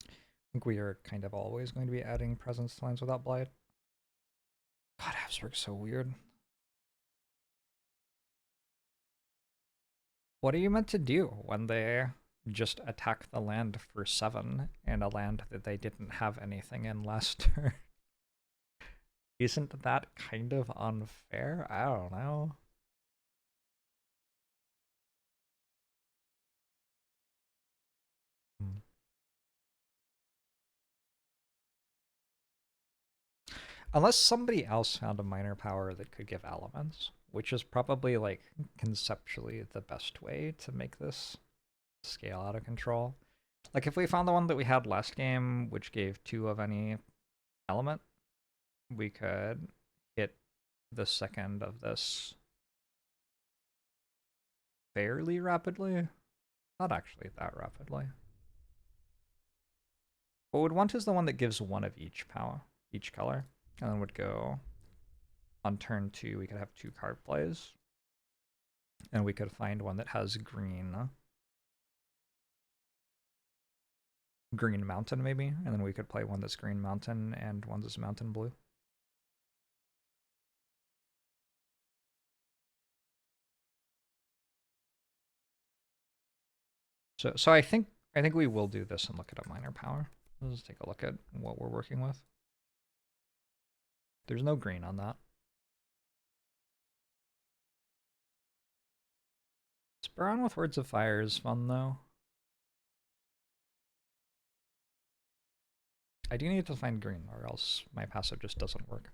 I think we are kind of always going to be adding presence to lands without Blight. God, Habsburg's so weird. What are you meant to do when they just attack the land for 7 and a land that they didn't have anything in last turn? Isn't that kind of unfair? I don't know. Unless somebody else found a minor power that could give elements, which is probably like conceptually the best way to make this scale out of control. Like if we found the one that we had last game, which gave 2 of any element, we could hit the second of this fairly rapidly. Not actually that rapidly. What we'd want is the one that gives 1 of each power, each color, and then would go on turn 2. We could have 2 card plays, and we could find one that has green mountain maybe, and then we could play one that's green mountain and one that's mountain blue. So I think we will do this and look at a minor power. Let's take a look at what we're working with. There's no green on that. Spur on with Words of Fire is fun though. I do need to find green or else my passive just doesn't work.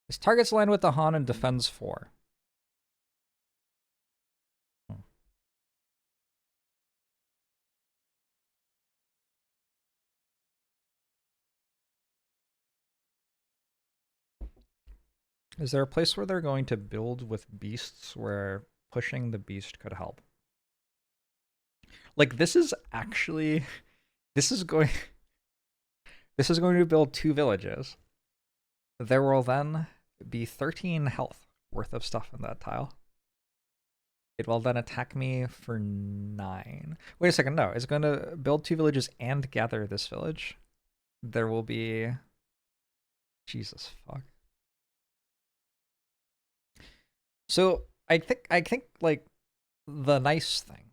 This targets land with the Han and defends 4. Is there a place where they're going to build with beasts where pushing the beast could help? Like this is actually this is going to build 2 villages. There will then be 13 health worth of stuff in that tile. It will then attack me for 9. Wait a second, no. It's going to build 2 villages and gather this village. There will be... Jesus fuck. So I think like the nice thing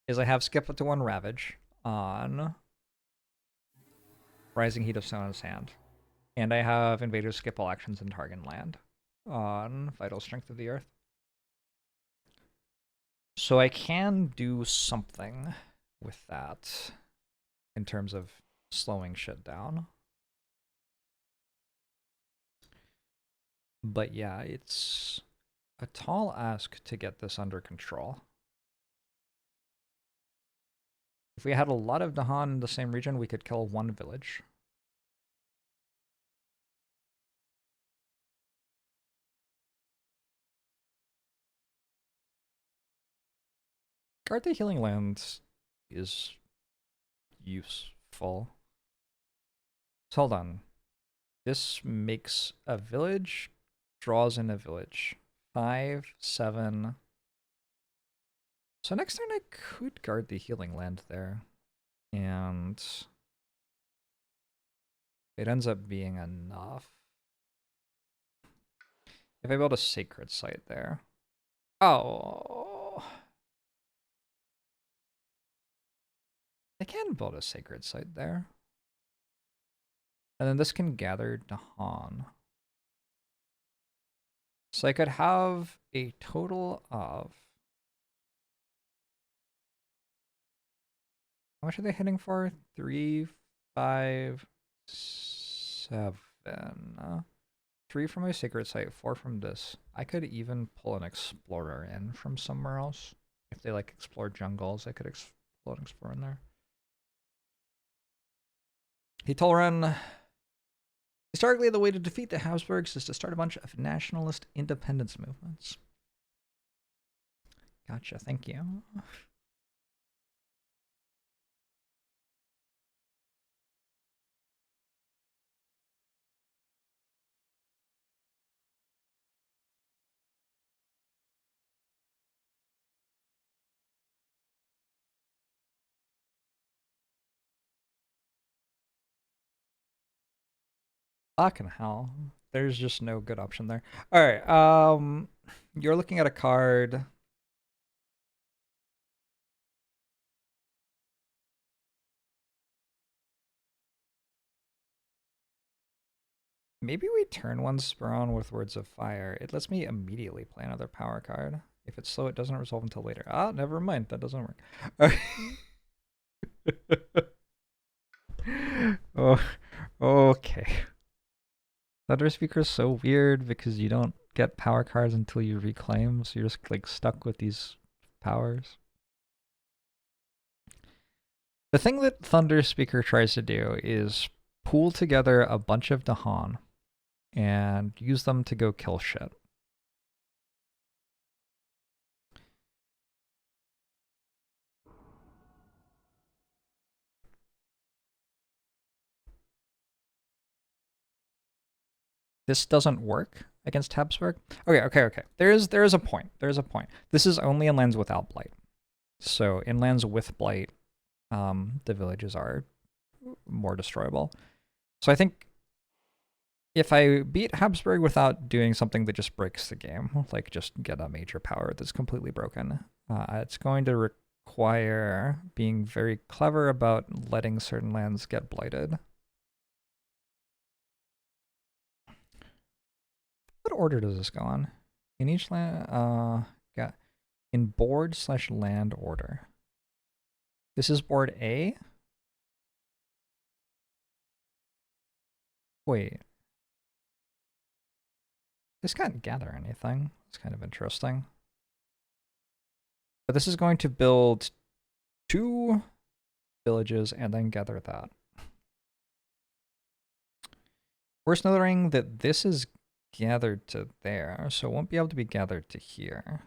is I have Skip to 1 Ravage on Rising Heat of Stone and Sand. And I have Invader skip all actions in Targon land on Vital Strength of the Earth. So I can do something with that in terms of slowing shit down. But yeah, it's a tall ask to get this under control. If we had a lot of Dahan in the same region, we could kill 1 village. Guard the Healing Lands is useful. So hold on. This makes a village draws in a village. 5, 7. So next turn I could guard the healing land there. And it ends up being enough. If I build a sacred site there. Oh. I can build a sacred site there. And then this can gather Dahan. So I could have a total of... How much are they hitting for? 3, 5, 7. 3 from my sacred site, 4 from this. I could even pull an explorer in from somewhere else. If they like explore jungles, I could pull an explorer in there. Hitolren. Historically, the way to defeat the Habsburgs is to start a bunch of nationalist independence movements. Gotcha, thank you. Fucking hell. There's just no good option there. Alright, you're looking at a card. Maybe we turn one Speron with Words of Fire. It lets me immediately play another power card. If it's slow, it doesn't resolve until later. Ah, never mind. That doesn't work. Oh, okay. Thunder Speaker is so weird because you don't get power cards until you reclaim, so you're just like stuck with these powers. The thing that Thunder Speaker tries to do is pool together a bunch of Dahan and use them to go kill shit. This doesn't work against Habsburg. Okay. There is a point. There's a point. This is only in lands without Blight. So in lands with Blight, the villages are more destroyable. So I think if I beat Habsburg without doing something that just breaks the game, like just get a major power that's completely broken, it's going to require being very clever about letting certain lands get blighted. What order does this go on? In each land, got in board/land order. This is board A? Wait. This can't gather anything. It's kind of interesting. But this is going to build 2 villages and then gather that. Worth noting that this is gathered to there, so it won't be able to be gathered to here.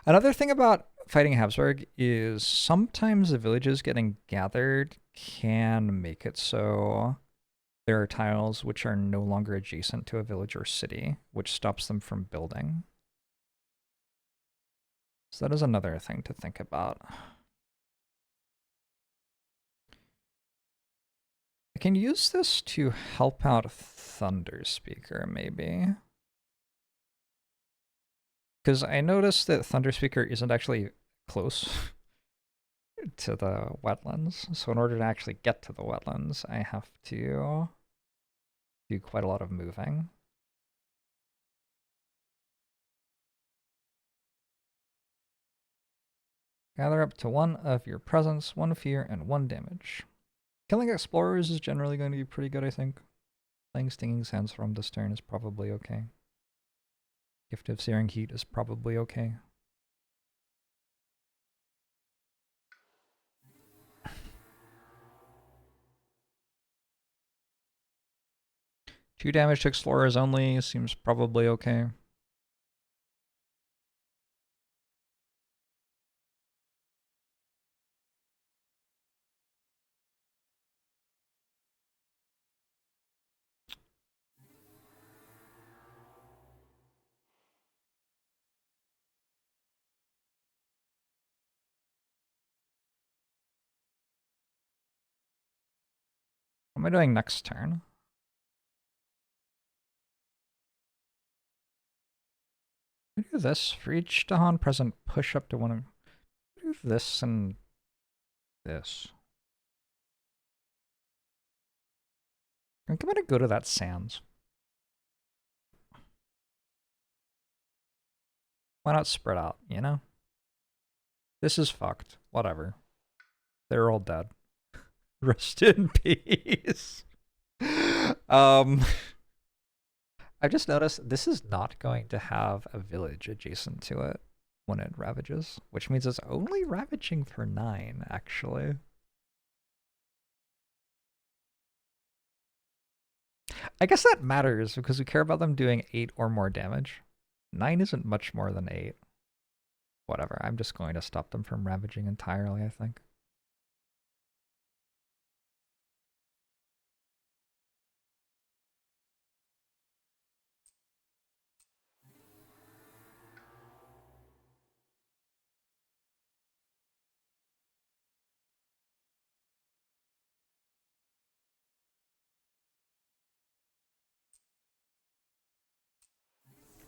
Another thing about fighting Habsburg is sometimes the villages getting gathered can make it so there are tiles which are no longer adjacent to a village or city, which stops them from building. So that is another thing to think about. I can use this to help out Thunder Speaker, maybe. Because I noticed that Thunder Speaker isn't actually close to the wetlands. So in order to actually get to the wetlands, I have to do quite a lot of moving. Gather up to 1 of your presence, 1 fear, and 1 damage. Killing explorers is generally going to be pretty good, I think. Playing Stinging Sandstorm this turn is probably okay. Gift of Searing Heat is probably okay. Two damage to explorers only seems probably okay. What am I doing next turn? We do this. For each Dahan present, push up to one of... Do this and this. I'm gonna go to that sands. Why not spread out, you know? This is fucked. Whatever. They're all dead. Rest in peace. I've just noticed this is not going to have a village adjacent to it when it ravages, which means it's only ravaging for 9, actually. I guess that matters because we care about them doing 8 or more damage. 9 isn't much more than 8. Whatever, I'm just going to stop them from ravaging entirely, I think.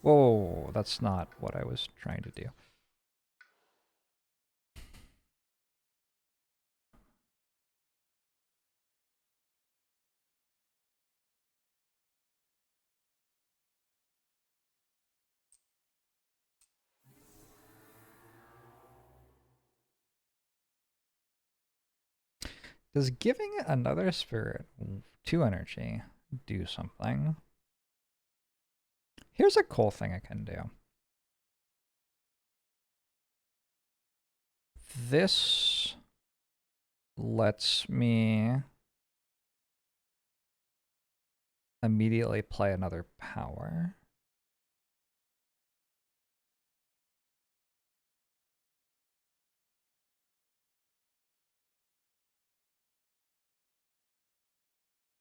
Whoa, that's not what I was trying to do. Does giving another spirit 2 energy do something? Here's a cool thing I can do. This lets me immediately play another power.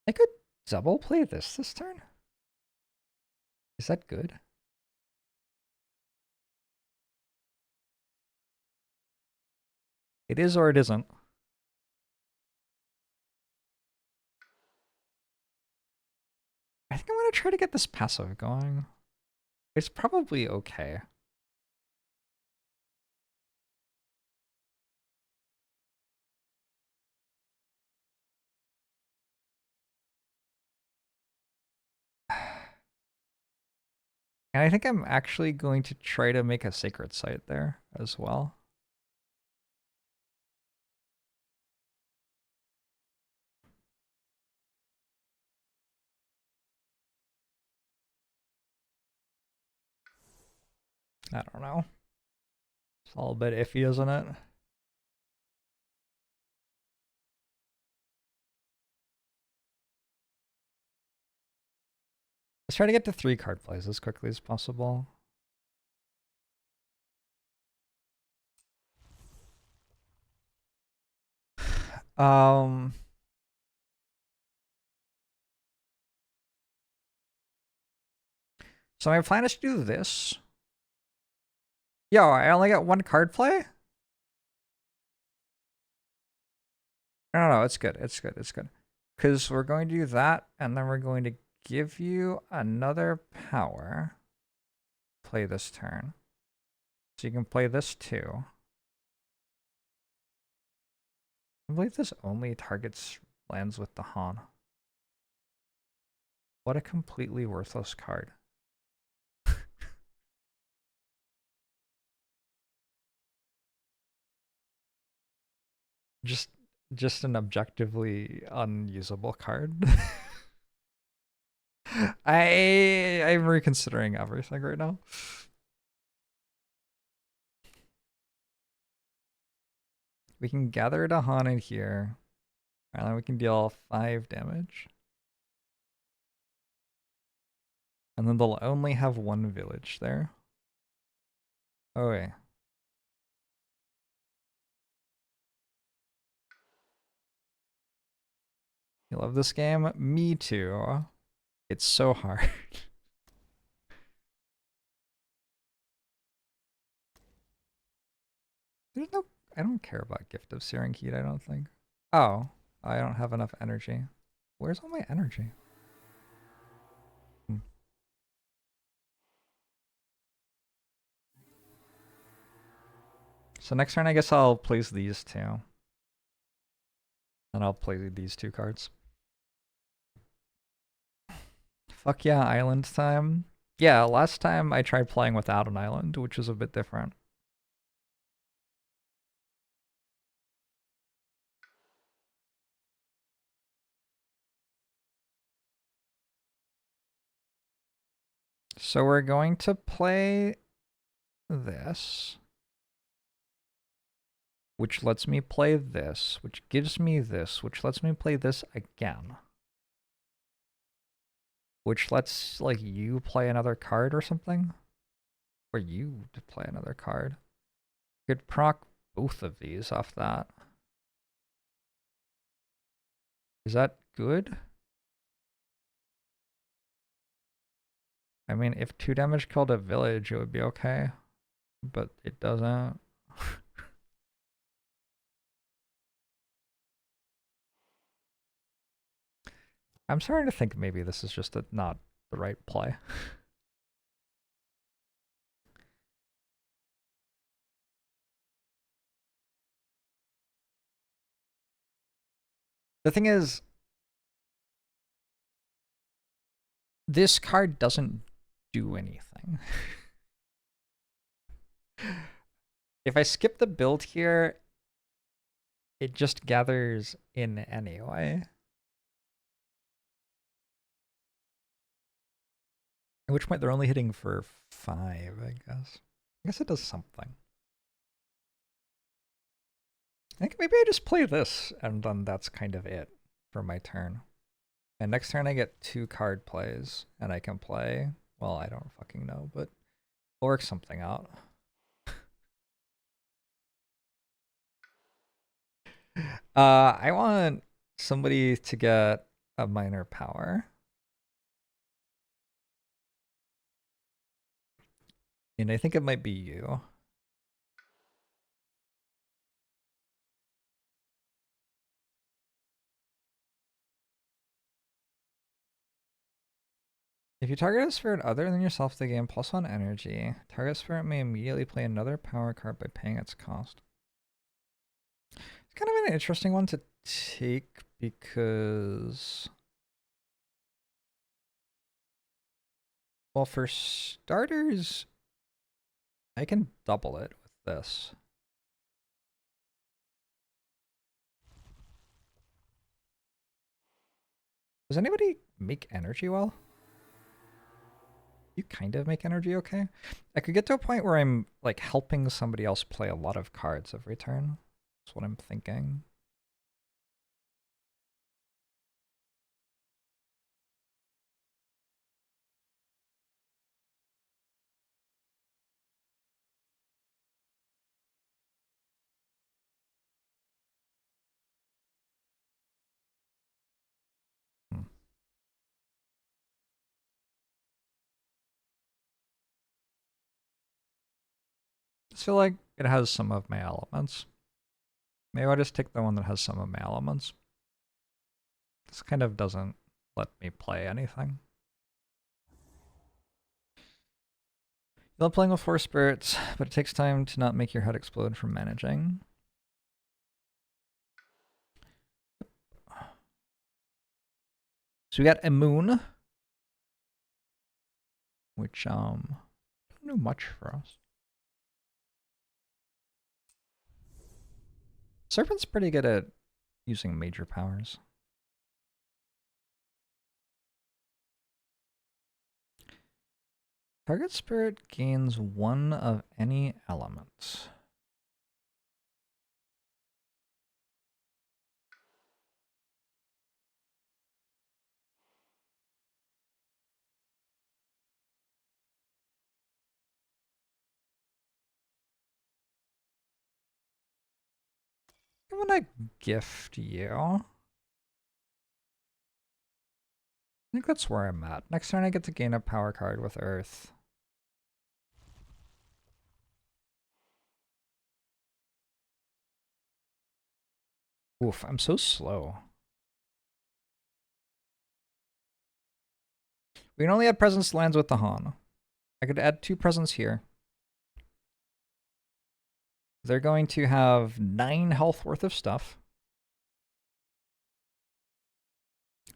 I could double play this turn? Is that good? It is or it isn't. I think I'm going to try to get this passive going. It's probably okay. And I think I'm actually going to try to make a sacred site there as well. I don't know. It's all a bit iffy, isn't it? Let's try to get to 3 card plays as quickly as possible. So my plan is to do this. Yo, I only got 1 card play? No, it's good. It's good. It's good. Because we're going to do that, and then we're going to give you another power. Play this turn. So you can play this too. I believe this only targets lands with the Han. What a completely worthless card. Just an objectively unusable card. I'm reconsidering everything right now. We can gather a Han in here. And then we can deal 5 damage. And then they'll only have 1 village there. Oh yeah. You love this game? Me too. It's so hard. There's no... I don't care about Gift of Searing Heat, I don't think. Oh, I don't have enough energy. Where's all my energy? So next turn, I guess I'll place these two. And I'll play these two cards. Fuck yeah, island time. Yeah, last time I tried playing without an island, which was a bit different. So we're going to play this, which lets me play this, which gives me this, which lets me play this again. Which lets, like, you play another card or something? Or you to play another card. You could proc both of these off that. Is that good? I mean, if 2 damage killed a village, it would be okay. But it doesn't. I'm starting to think maybe this is just not the right play. The thing is, this card doesn't do anything. If I skip the build here, it just gathers in anyway. At which point they're only hitting for 5, I guess. I guess it does something. I think maybe I just play this, and then that's kind of it for my turn. And next turn I get 2 card plays, and I can play, well, I don't fucking know, but we'll work something out. I want somebody to get a minor power. And I think it might be you. If you target a spirit other than yourself, they gain +1 energy. Target spirit may immediately play another power card by paying its cost. It's kind of an interesting one to take because, well, for starters, I can double it with this. Does anybody make energy well? You kind of make energy okay. I could get to a point where I'm like helping somebody else play a lot of cards every turn. That's what I'm thinking. I feel like it has some of my elements. Maybe I'll just take the one that has some of my elements. This kind of doesn't let me play anything. You love playing with 4 spirits, but it takes time to not make your head explode from managing. So we got a moon, which don't do much for us. Serpent's pretty good at using major powers. Target spirit gains 1 of any element. I'm gonna gift you. I think that's where I'm at. Next turn I get to gain a power card with Earth. Oof, I'm so slow. We can only add presence to lands with the Han. I could add 2 presents here. They're going to have 9 health worth of stuff.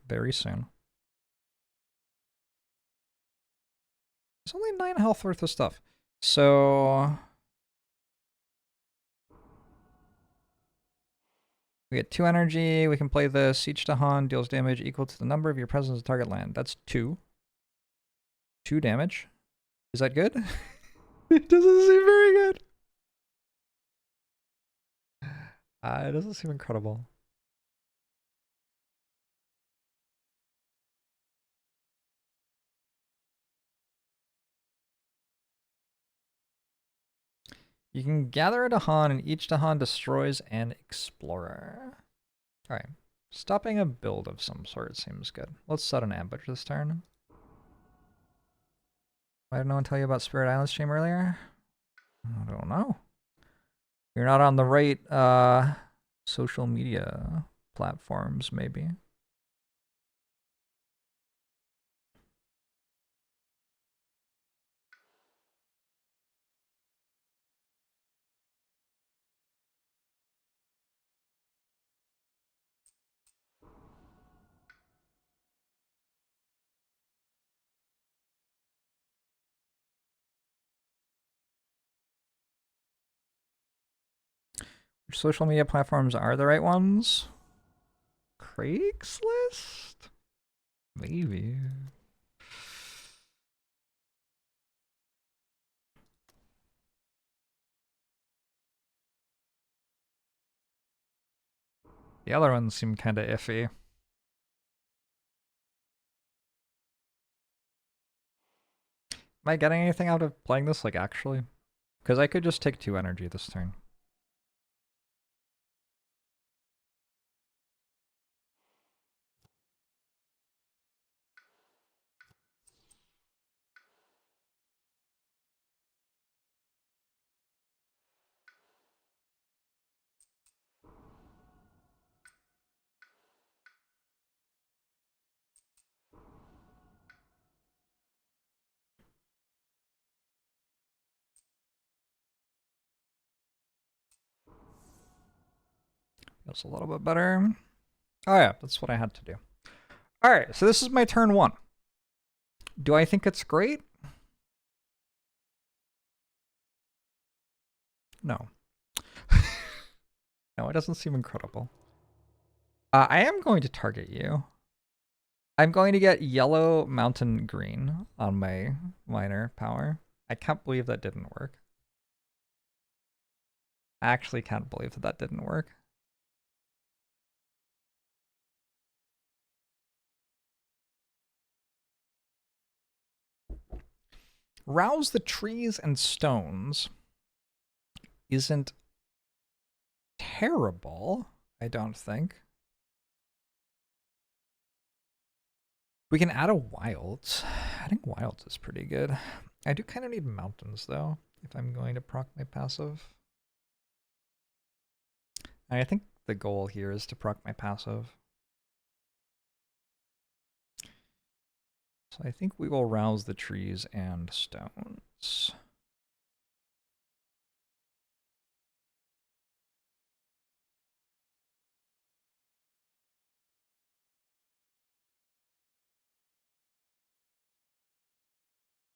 Very soon. There's only 9 health worth of stuff. So we get 2 energy. We can play this. Siege to Han deals damage equal to the number of your presence to target land. That's 2. 2 damage. Is that good? It doesn't seem very good. It doesn't seem incredible. You can gather a Dahan, and each Dahan destroys an explorer. Alright. Stopping a build of some sort seems good. Let's set an ambush this turn. Why did no one tell you about Spirit Island stream earlier? I don't know. You're not on the right social media platforms, maybe. Which social media platforms are the right ones? Craigslist? Maybe. The other ones seem kind of iffy. Am I getting anything out of playing this, like, actually? Because I could just take 2 energy this turn. Feels a little bit better. Oh yeah, that's what I had to do. Alright, so this is my turn 1. Do I think it's great? No. No, it doesn't seem incredible. I am going to target you. I'm going to get yellow mountain green on my minor power. I can't believe that didn't work. I actually can't believe that that didn't work. Rouse the trees and stones isn't terrible, I don't think. We can add a wilds. I think wilds is pretty good. I do kind of need mountains, though, if I'm going to proc my passive. And I think the goal here is to proc my passive. So I think we will rouse the trees and stones.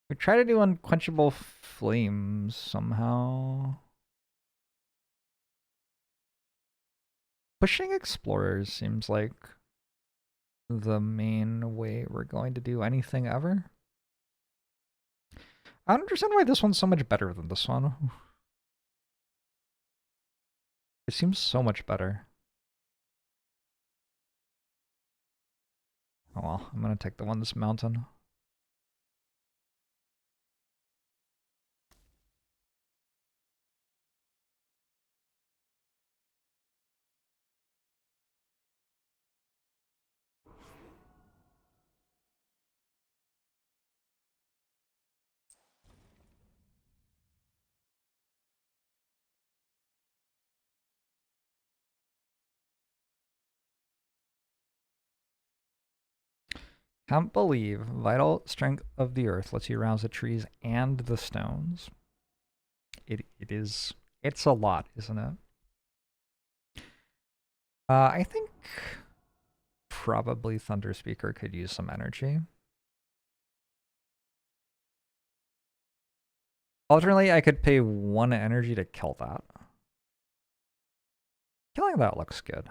We try to do unquenchable flames somehow. Pushing explorers seems like the main way we're going to do anything ever. I don't understand why this one's so much better than this one. It seems so much better. Oh well, I'm gonna take the one this mountain. Can't believe vital strength of the earth lets you rouse the trees and the stones. It's a lot, isn't it? I think probably Thunder Speaker could use some energy. Alternately, I could pay 1 energy to kill that. Killing that looks good.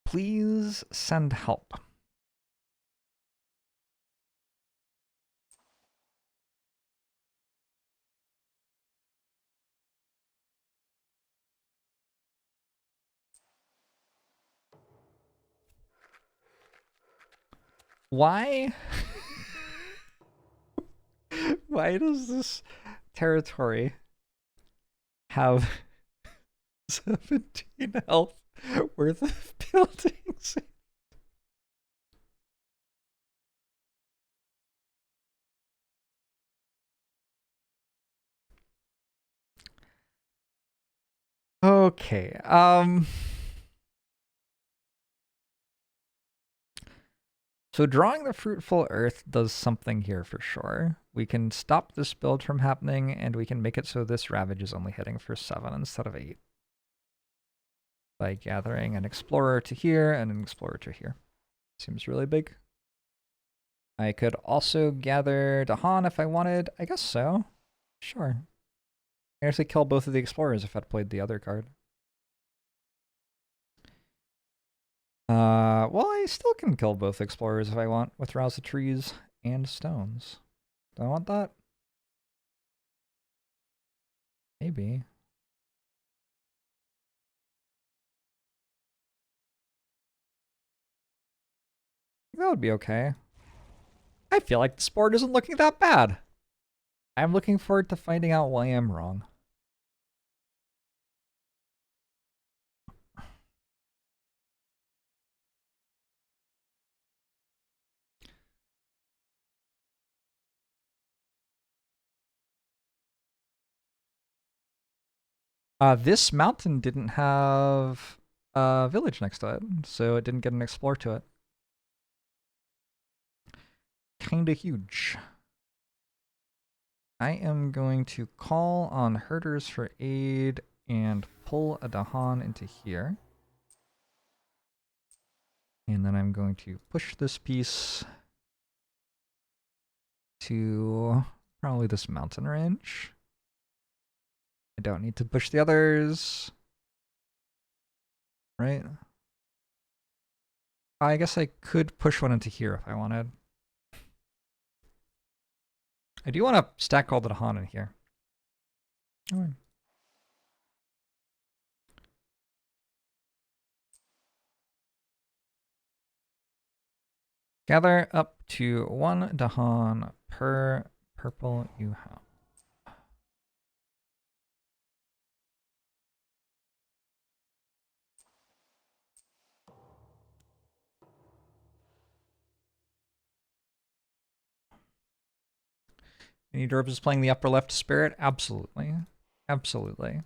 Please send help. Why? Why does this territory have 17 health worth of buildings? Okay, so drawing the fruitful earth does something here for sure. We can stop this build from happening, and we can make it so this ravage is only hitting for 7 instead of 8. By gathering an explorer to here and an explorer to here. Seems really big. I could also gather Dahan if I wanted. I guess so. Sure. I actually kill both of the explorers if I'd played the other card. Well, I still can kill both explorers if I want with Rouse the Trees and Stones. Do I want that? Maybe. That would be okay. I feel like this board isn't looking that bad. I'm looking forward to finding out why I'm wrong. This mountain didn't have a village next to it, so it didn't get an explore to it. Kinda huge. I am going to call on herders for aid and pull a Dahan into here. And then I'm going to push this piece to probably this mountain range. I don't need to push the others. Right? I guess I could push one into here if I wanted. I do want to stack all the Dahan in here. Oh. Gather up to 1 Dahan per purple you have. ManyJorbs is playing the upper left spirit? Absolutely. Absolutely.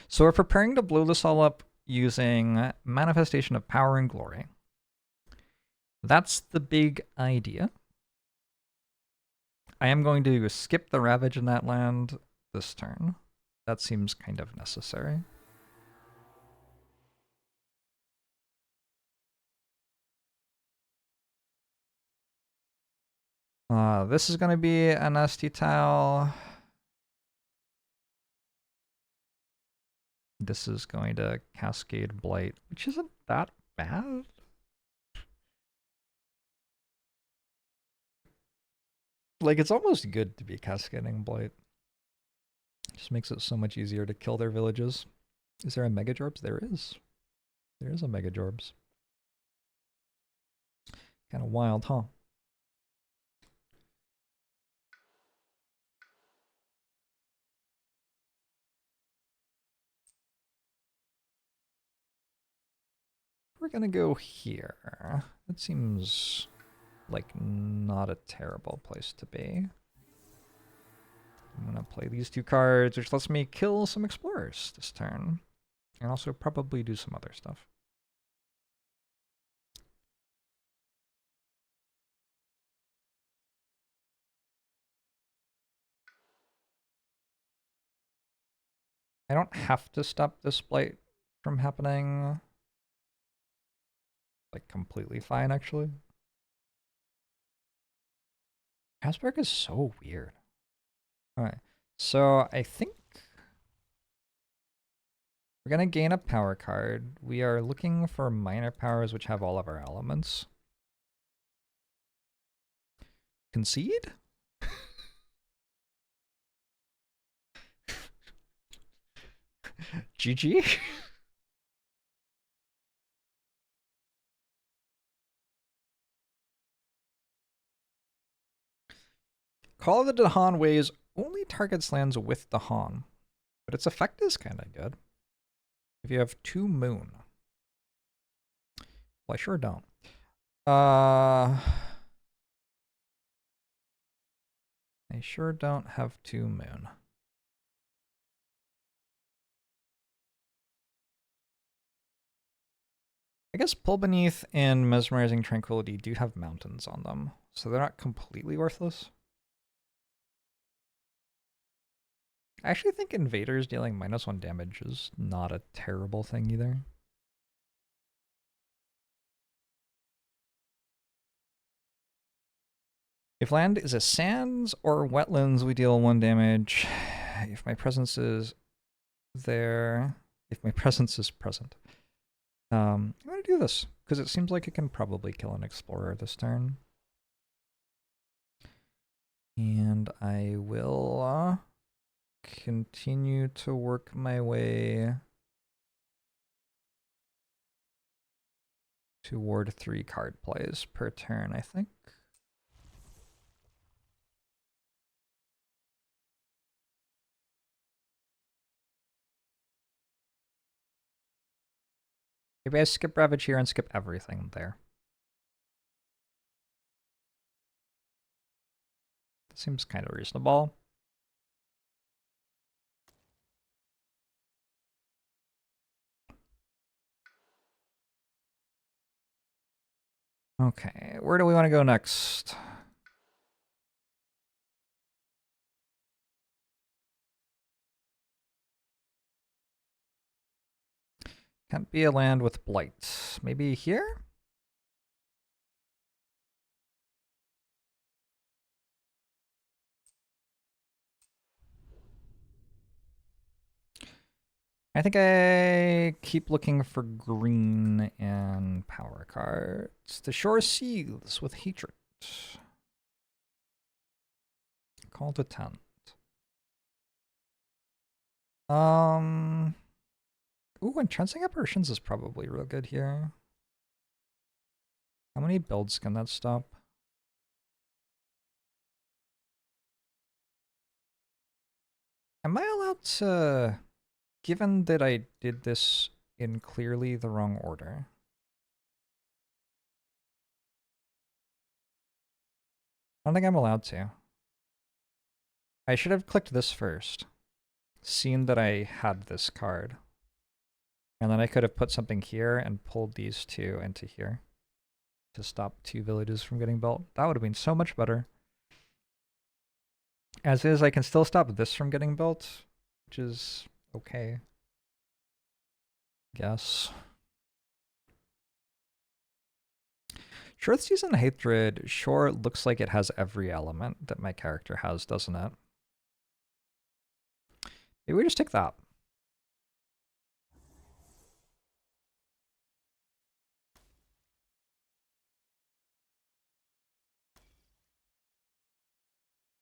So we're preparing to blow this all up using Manifestation of Power and Glory. That's the big idea. I am going to skip the Ravage in that land this turn. That seems kind of necessary. This is going to be a nasty tile. This is going to Cascade Blight, which isn't that bad. Like, it's almost good to be Cascading Blight. Just makes it so much easier to kill their villages. Is there a ManyJorbs? There is. There is a ManyJorbs. Kind of wild, huh? We're gonna go here. That seems like not a terrible place to be. I'm gonna play these two cards, which lets me kill some explorers this turn. And also probably do some other stuff. I don't have to stop this blight from happening. Like, completely fine, actually. Asperg is so weird. Alright, so I think we're gonna gain a power card. We are looking for minor powers which have all of our elements. Concede? GG? Call of the Dahan Ways only targets lands with Dahan, but its effect is kind of good. If you have 2 moon. Well, I sure don't. I sure don't have 2 moon. I guess Pull Beneath and Mesmerizing Tranquility do have mountains on them, so they're not completely worthless. I actually think Invaders dealing -1 damage is not a terrible thing either. If land is a sands or wetlands, we deal 1 damage. If my presence is there, if my presence is present. I'm going to do this, because it seems like it can probably kill an explorer this turn. And I will continue to work my way toward 3 card plays per turn, I think. Maybe I skip Ravage here and skip everything there. That seems kind of reasonable. Okay, where do we want to go next? Can't be a land with blight. Maybe here? I think I keep looking for green and power cards. The shore seethes with hatred. Call to tent. Ooh, Entrancing Apparitions is probably real good here. How many builds can that stop? Am I allowed to, given that I did this in clearly the wrong order? I don't think I'm allowed to. I should have clicked this first. Seen that I had this card. And then I could have put something here and pulled these 2 into here to stop 2 villages from getting built. That would have been so much better. As is, I can still stop this from getting built, which is okay. Guess. Short Season Hatred sure looks like it has every element that my character has, doesn't it? Maybe we just take that.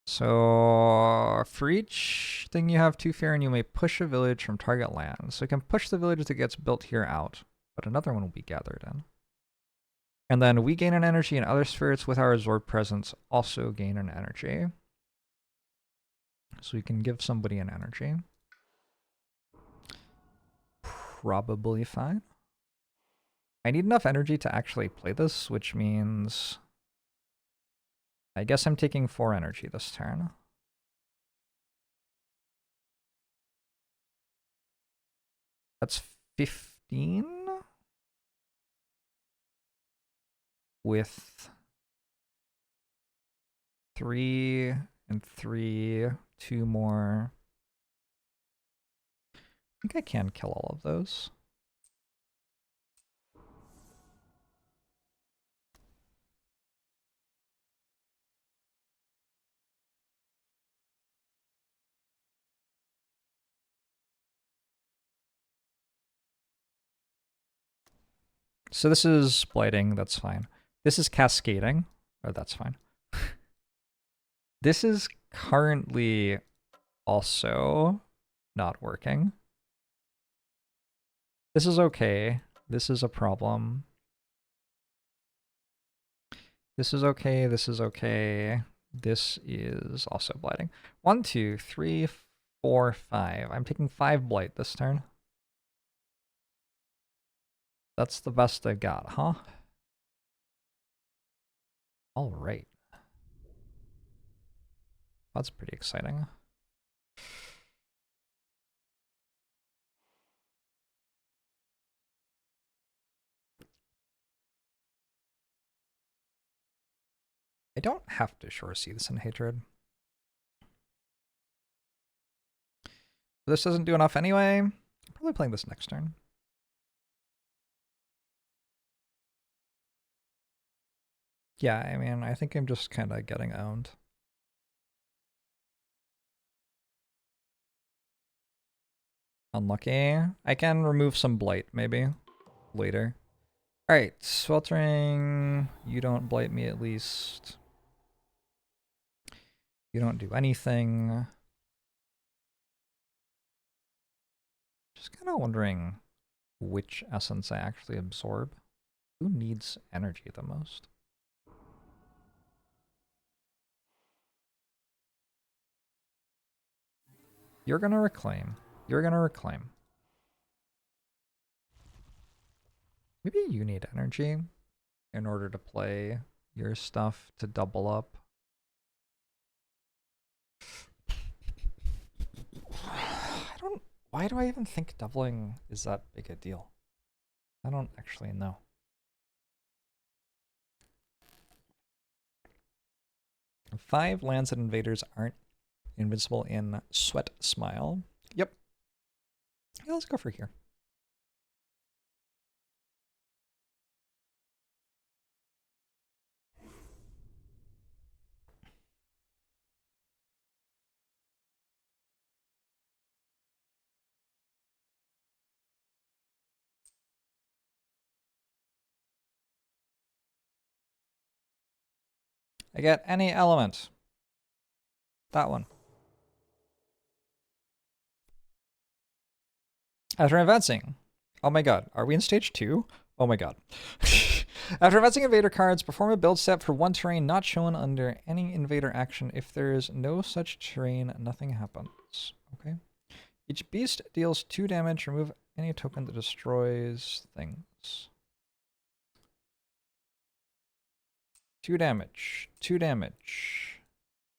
So for each thing you have 2 fear and you may push a village from target land. So you can push the village that gets built here out, but another one will be gathered in. And then we gain an energy and other spirits with our absorbed presence also gain an energy. So we can give somebody an energy. Probably fine. I need enough energy to actually play this, which means I guess I'm taking 4 energy this turn. That's 15 with 3 and 3, 2 more. I think I can kill all of those. So this is blighting, that's fine. This is cascading, oh, that's fine. This is currently also not working. This is okay. This is a problem. This is okay. This is okay. This is also blighting. 1, 2, 3, 4, 5. I'm taking 5 blight this turn. That's the best I got, huh? All right. That's pretty exciting. I don't have to sure see this in Hatred. This doesn't do enough anyway. I'm probably playing this next turn. Yeah, I mean, I think I'm just kind of getting owned. Unlucky. I can remove some blight, maybe, later. Alright, sweltering. You don't blight me at least. You don't do anything. Just kind of wondering which essence I actually absorb. Who needs energy the most? You're gonna reclaim. You're gonna reclaim. Maybe you need energy in order to play your stuff to double up. Why do I even think doubling is that big a deal? I don't actually know. Five lands and invaders aren't invincible in Sweat Smile. Yep. Yeah, let's go for here. I get any element. That one. After advancing. Oh my god. Are we in stage 2? Oh my god. After advancing invader cards, perform a build step for one terrain not shown under any invader action. If there is no such terrain, nothing happens. Okay. Each beast deals 2 damage. Remove any token that destroys things. 2 damage. 2 damage.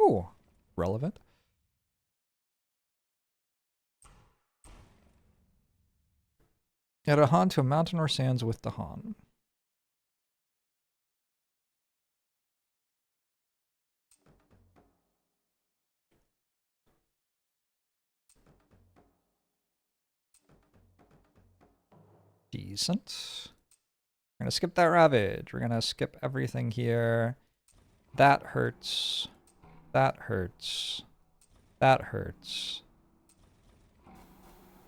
Ooh. Relevant. Add a Han to a mountain or sands with the Han. Decent. We're gonna skip that Ravage. We're gonna skip everything here. That hurts. That hurts. That hurts.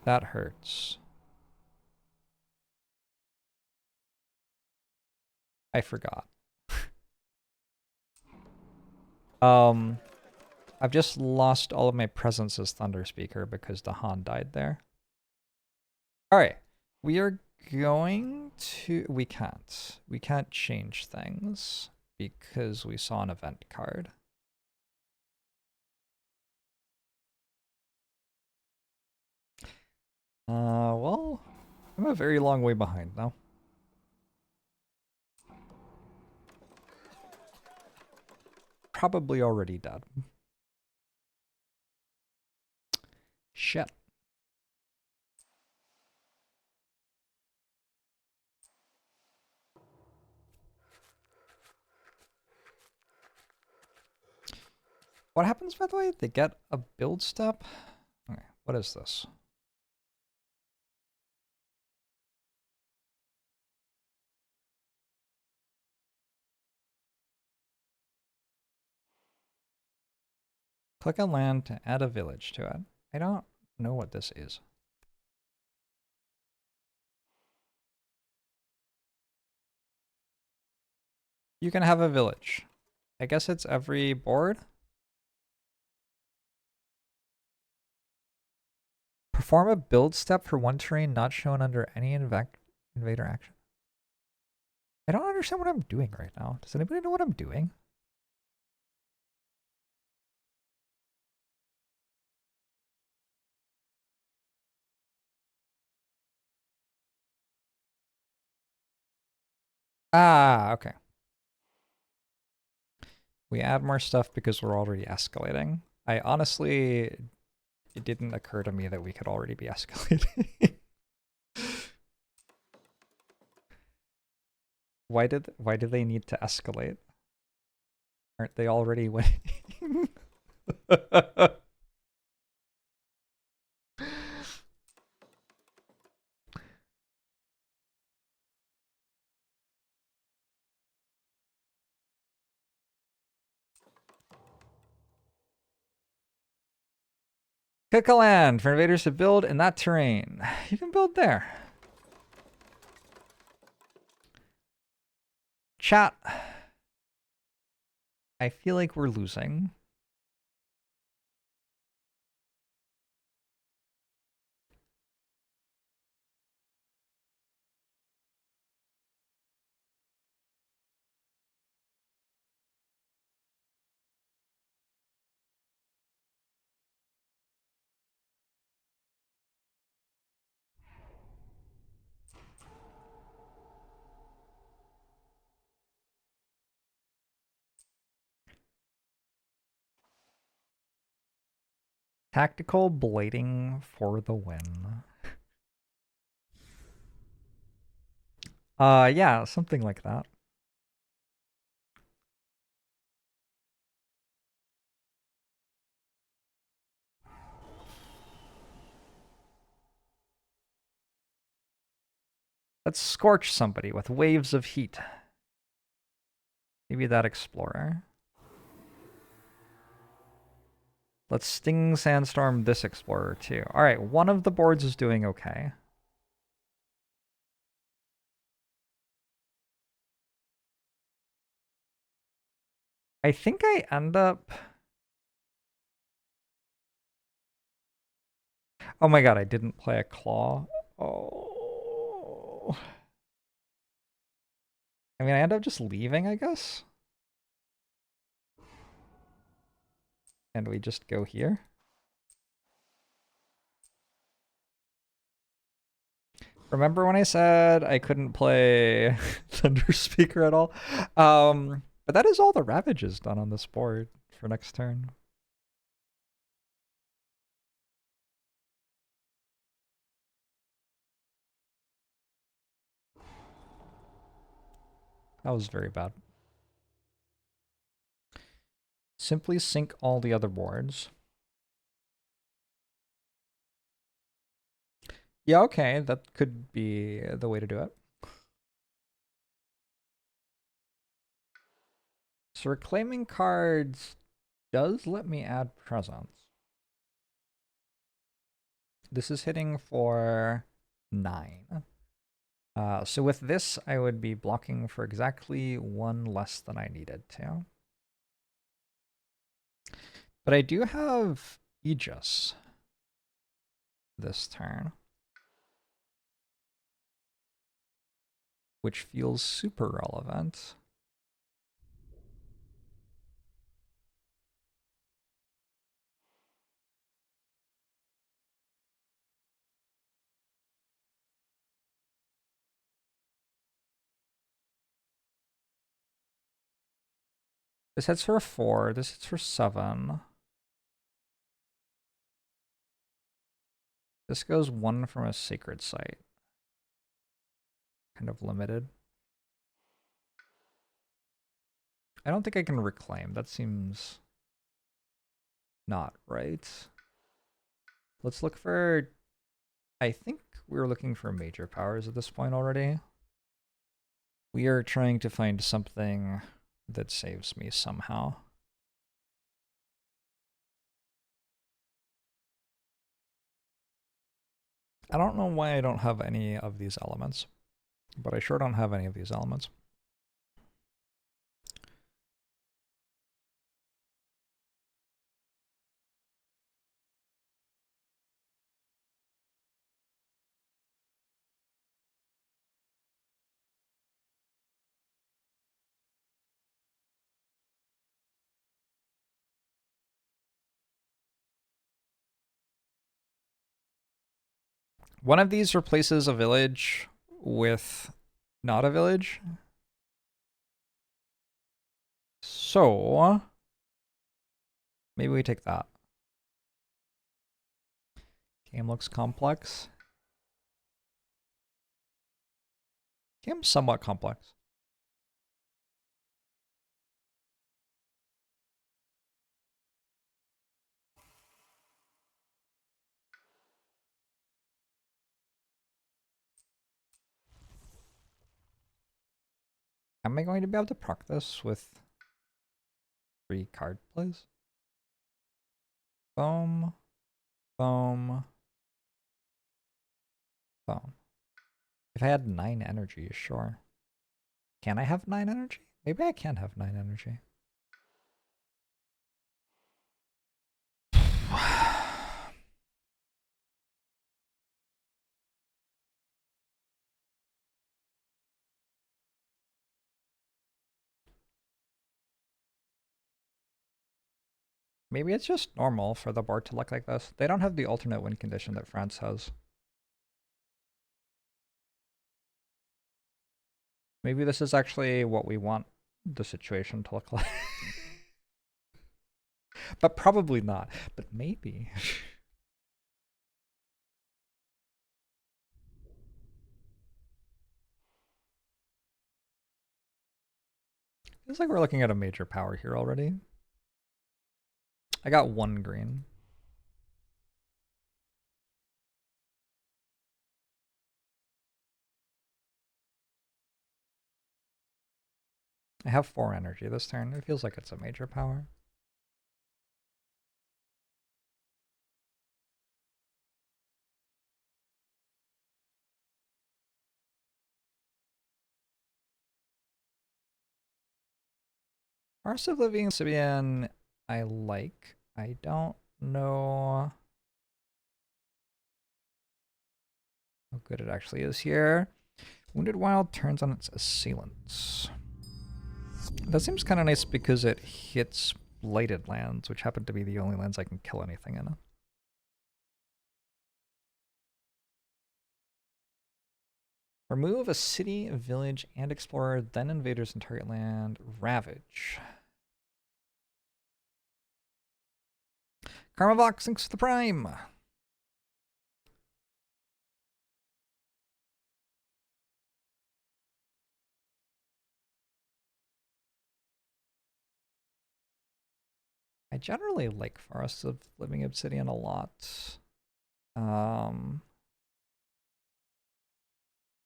That hurts. I forgot. I've just lost all of my presence as Thunder Speaker because the Han died there. Alright. We are going to... We can't change things because we saw an event card. Well, I'm a very long way behind now. Probably already dead. Shit. What happens, by the way? They get a build step? Okay, what is this? Click on land to add a village to it. I don't know what this is. You can have a village. I guess it's every board. Perform a build step for one terrain not shown under any invader action. I don't understand what I'm doing right now. Does anybody know what I'm doing? Ah, okay. We add more stuff because we're already escalating. I honestly, it didn't occur to me that we could already be escalating. Why did they need to escalate? Aren't they already winning? Pick a land for invaders to build in that terrain. You can build there. Chat. I feel like we're losing. Tactical blading for the win. Yeah, something like that. Let's scorch somebody with waves of heat. Maybe that explorer. Let's sting sandstorm this explorer too. All right, one of the boards is doing okay. I think I end up... Oh my god, I didn't play a claw. Oh. I mean, I end up just leaving, I guess. And we just go here. Remember when I said I couldn't play Thunder Speaker at all? But that is all the ravages done on this board for next turn. That was very bad. Simply sync all the other boards. Yeah, okay, that could be the way to do it. So reclaiming cards does let me add presence. This is hitting for 9. So with this, I would be blocking for exactly 1 less than I needed to. But I do have Aegis this turn, which feels super relevant. This hits for 4, this hits for 7. This goes 1 from a sacred site. Kind of limited. I don't think I can reclaim. That seems not right. Let's look for, I think we're looking for major powers at this point already. We are trying to find something that saves me somehow. I don't know why I don't have any of these elements, but I sure don't have any of these elements. One of these replaces a village with not a village. So maybe we take that. Game looks complex. Game's somewhat complex. Am I going to be able to proc this with 3 card plays? Boom. Boom. Boom. If I had 9 energy, sure. Can I have 9 energy? Maybe I can have 9 energy. Maybe it's just normal for the board to look like this. They don't have the alternate win condition that France has. Maybe this is actually what we want the situation to look like. But probably not. But maybe. Feels like we're looking at a major power here already. I got 1 green. I have 4 energy this turn. It feels like it's a major power. Forest of Living Sibian, I like. I don't know how good it actually is here. Wounded Wild turns on its assailants. That seems kind of nice because it hits blighted lands, which happen to be the only lands I can kill anything in. Remove a city, village, and explorer, then invaders in target land. Ravage. Karma Vox, thanks for the prime. I generally like Forests of Living Obsidian a lot.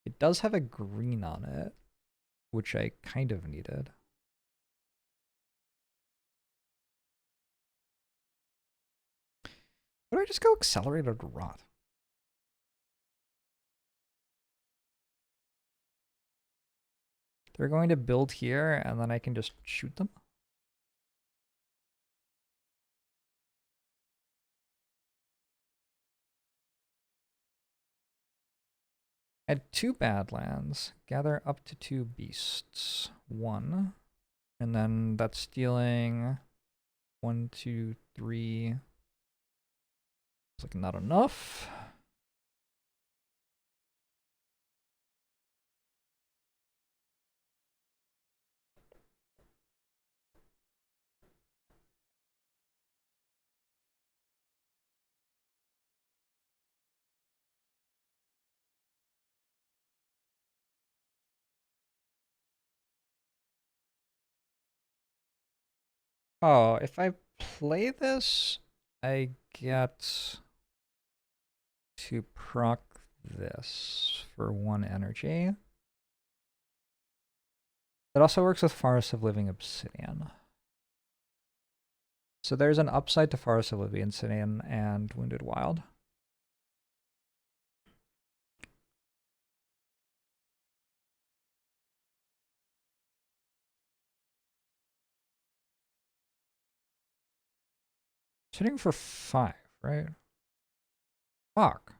It does have a green on it, which I kind of needed. Why do I just go Accelerated Rot? They're going to build here, and then I can just shoot them? I had 2 Badlands. Gather up to 2 beasts. 1. And then that's stealing 1, 2, 3. It's like not enough. Oh, if I play this, I get to proc this for 1 energy. It also works with Forest of Living Obsidian. So there's an upside to Forest of Living Obsidian and Wounded Wild. It's hitting for 5, right? Fuck.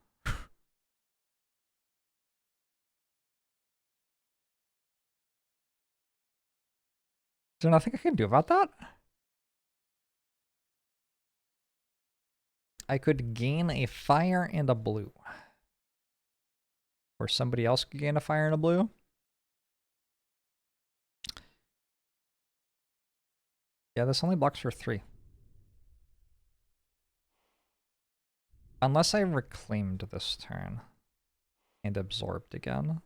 Is there nothing I can do about that? I could gain a fire and a blue. Or somebody else could gain a fire and a blue. Yeah, this only blocks for 3. Unless I reclaimed this turn and absorbed again.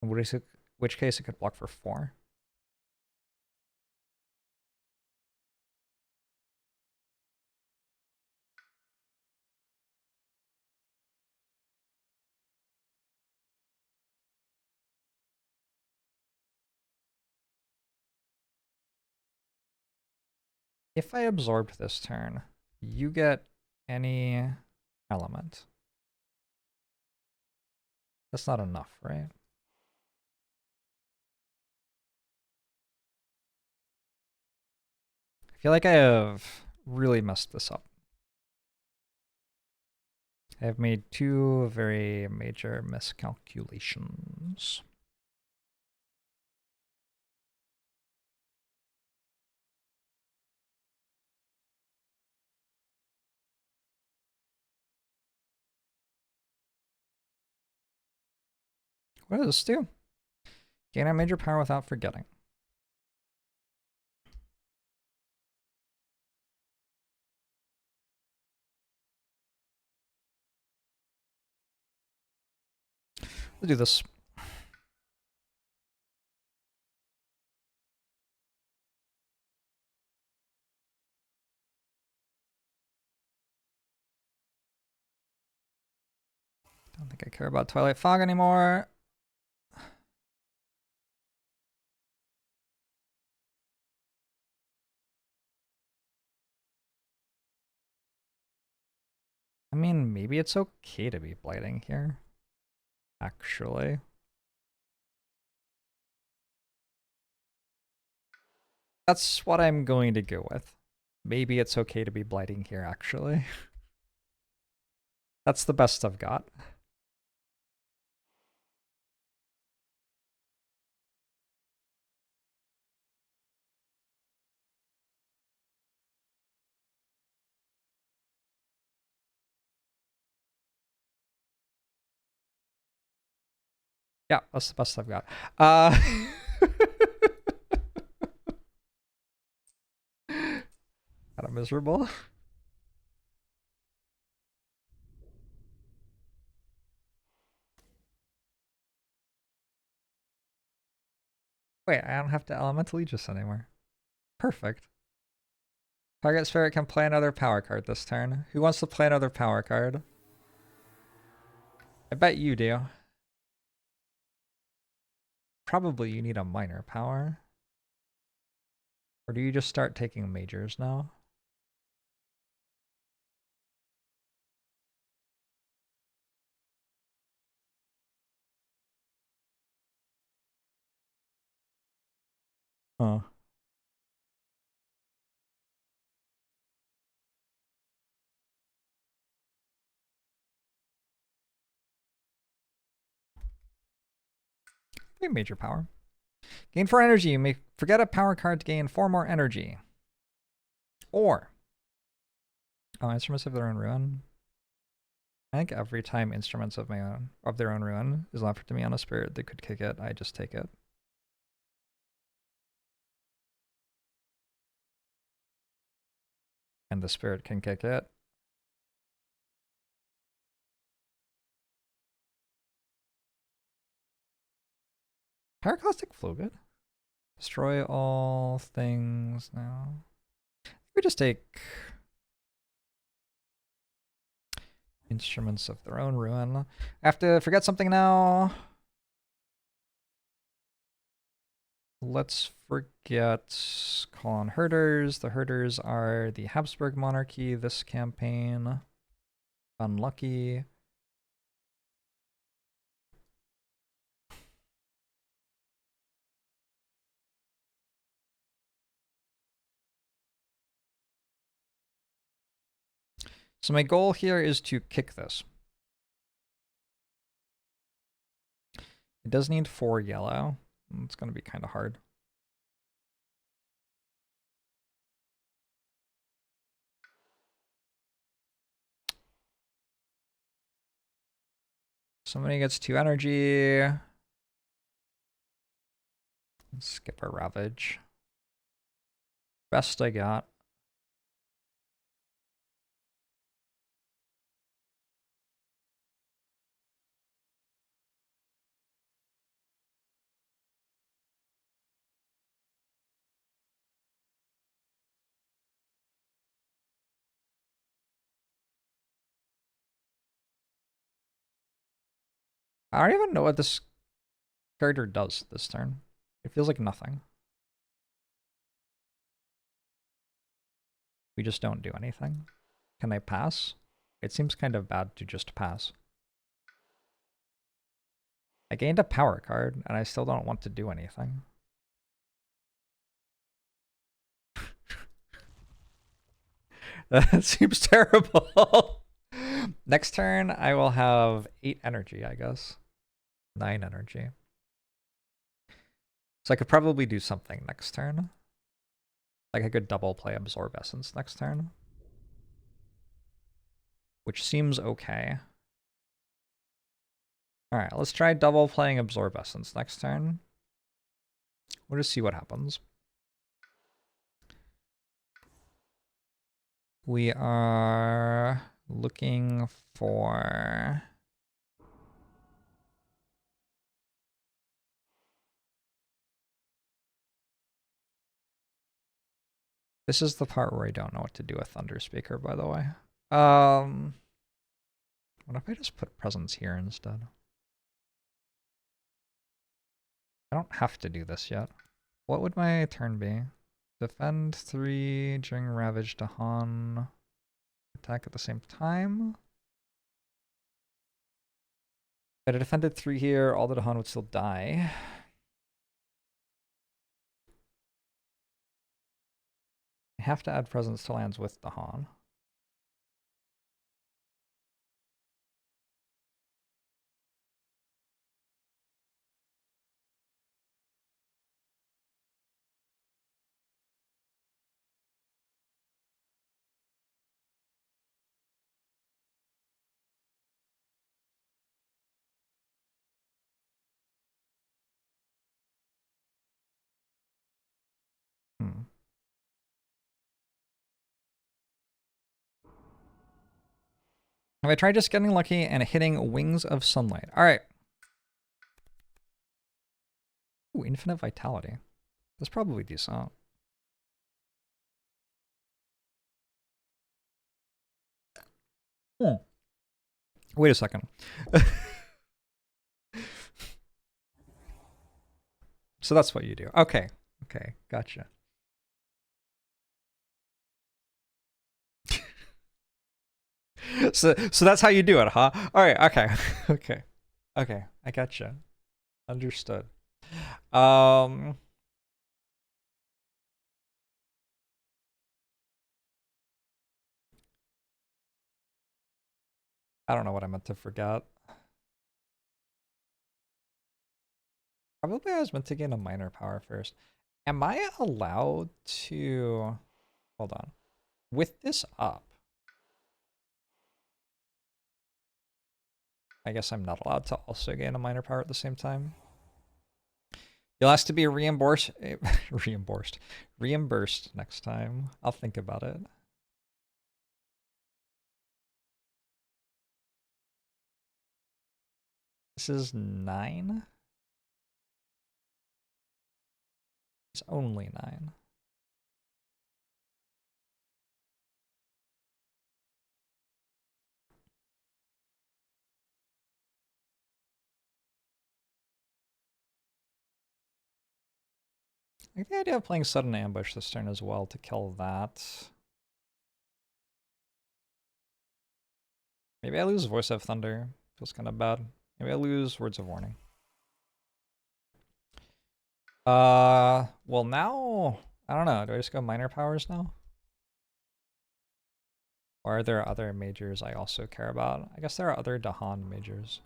In which case it could block for 4. If I absorbed this turn, you get any element. That's not enough, right? I feel like I have really messed this up. I have made 2 very major miscalculations. What does this do? Gain a major power without forgetting. We'll do this. Don't think I care about Twilight Fog anymore. I mean, maybe it's okay to be blighting here. Actually. That's what I'm going to go with. Maybe it's okay to be blighting here, actually. That's the best I've got. Yeah, that's the best I've got. Kind of miserable. Wait, I don't have to Elemental Aegis anymore. Perfect. Target spirit can play another power card this turn. Who wants to play another power card? I bet you do. Probably you need a minor power. Or do you just start taking majors now? Huh. Major power. Gain 4 energy. You may forget a power card to gain 4 more energy. Or, instruments of their own ruin. I think every time instruments of their own ruin is offered to me on a spirit that could kick it, I just take it. And the spirit can kick it. Pyroclastic Flow good. Destroy all things now. We just take Instruments of their own ruin. I have to forget something now. Let's forget call on herders. The herders are the Habsburg monarchy this campaign. Unlucky. So my goal here is to kick this. It does need 4 yellow. It's going to be kind of hard. Somebody gets 2 energy. Let's skip a ravage. Best I got. I don't even know what this character does this turn. It feels like nothing. We just don't do anything. Can I pass? It seems kind of bad to just pass. I gained a power card, and I still don't want to do anything. That seems terrible. Next turn, I will have 8 energy, I guess. 9 energy. So I could probably do something next turn. Like I could double play Absorb Essence next turn. Which seems okay. Alright, let's try double playing Absorb Essence next turn. We'll just see what happens. We are looking for... This is the part where I don't know what to do with Thunder Speaker, by the way. What if I just put presents here instead? I don't have to do this yet. What would my turn be? Defend 3 during Ravage to Han. Attack at the same time. If I defended 3 here, all the Dahan would still die. I have to add presents to lands with Dahan. Have I tried just getting lucky and hitting Wings of Sunlight? Alright. Ooh, Infinite Vitality. That's probably decent. Wait a second. So that's what you do. Okay. Okay, gotcha. So that's how you do it, huh? Alright, okay. Okay. Okay, I gotcha. Understood. I don't know what I meant to forget. Probably I was meant to gain a minor power first. Am I allowed to... Hold on. With this up, I guess I'm not allowed to also gain a minor power at the same time. You'll ask to be reimbursed next time. I'll think about it. This is 9? It's only 9. like the idea of playing sudden ambush this turn as well to kill that. Maybe I lose Voice of Thunder. Feels kind of bad. Maybe I lose Words of Warning. Well now, I don't know. Do I just go minor powers now? Or are there other majors I also care about? I guess there are other Dahan majors.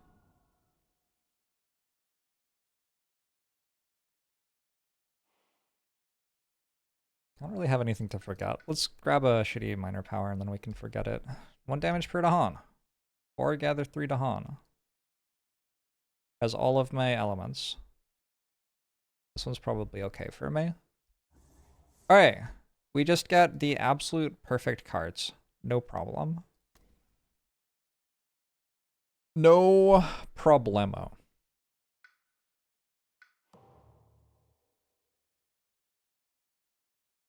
I don't really have anything to forget. Let's grab a shitty minor power and then we can forget it. 1 damage per Dahan. Or gather 3 Dahan. Has all of my elements. This one's probably okay for me. Alright. We just get the absolute perfect cards. No problem. No problemo.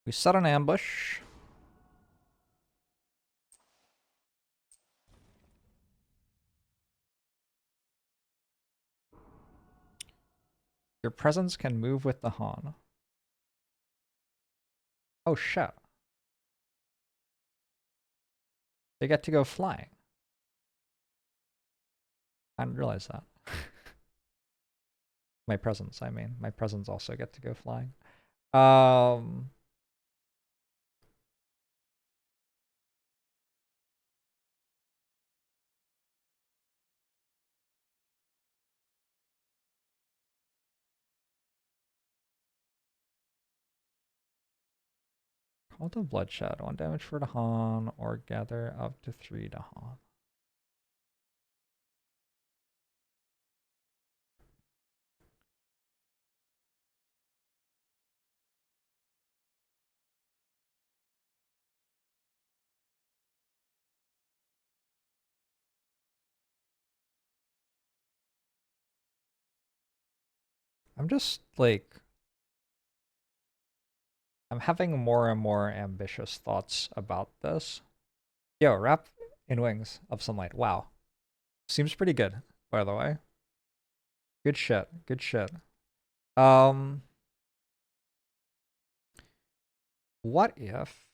We set an ambush. Your presence can move with the Han. Oh shit. They get to go flying. I didn't realize that. My presence, I mean. My presence also get to go flying. Call to Bloodshed. 1 damage for Dahan, or gather up to 3 Dahan. I'm just like, I'm having more and more ambitious thoughts about this. Yo, wrap in Wings of Sunlight. Wow. Seems pretty good, by the way. Good shit. Good shit. What if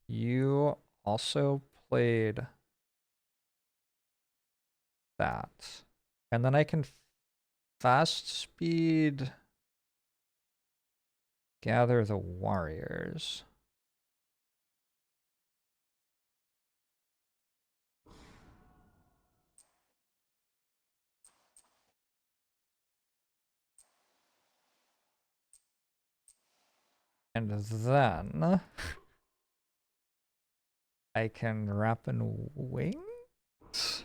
you also played that? And then I can fast speed gather the warriors. And then I can wrap in Wings?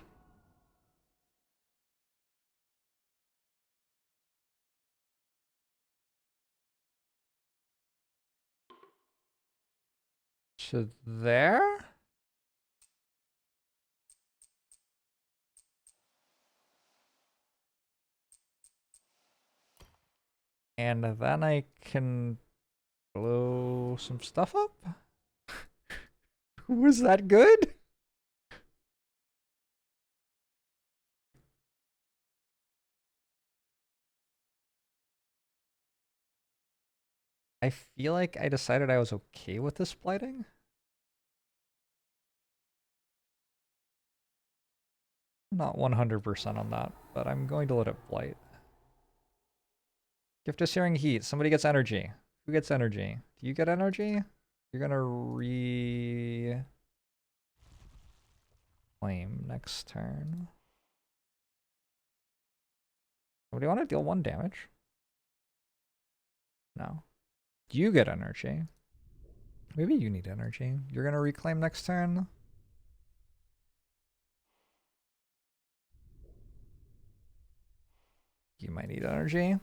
To there? And then I can blow some stuff up? Was that good? I feel like I decided I was okay with this blighting. Not 100% on that, but I'm going to let it blight. Gift of Searing Heat. Somebody gets energy. Who gets energy? Do you get energy? You're gonna reclaim next turn. What do you want to deal 1 damage? No. You get energy. Maybe you need energy. You're gonna reclaim next turn. You might need energy.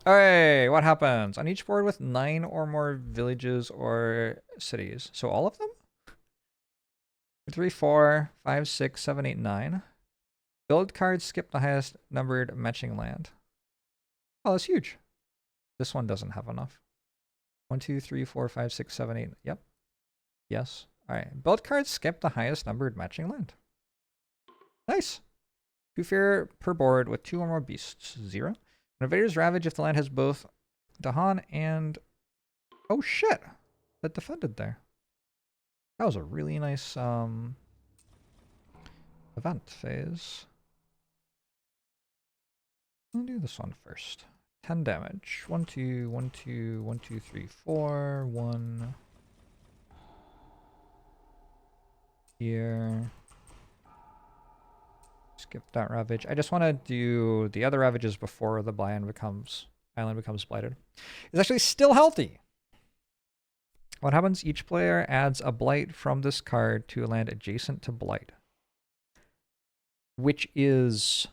Alright, what happens? On each board with 9 or more villages or cities. So all of them? 3, 4, 5, 6, 7, 8, 9. Build cards skip the highest numbered matching land. Oh, that's huge. This one doesn't have enough. 1, 2, 3, 4, 5, 6, 7, 8. Yep. Yes. Alright. Build cards skip the highest numbered matching land. Nice. 2 fear per board with 2 or more beasts. 0. An invader's ravage if the land has both Dahan and... Oh shit! That defended there. That was a really nice event phase. I'll do this one first. 10 damage. 1, 2, 1, 2, 1, 2, 3, 4. 1 here. Skip that ravage. I just want to do the other ravages before the island becomes blighted. It's actually still healthy. What happens? Each player adds a blight from this card to a land adjacent to blight, which is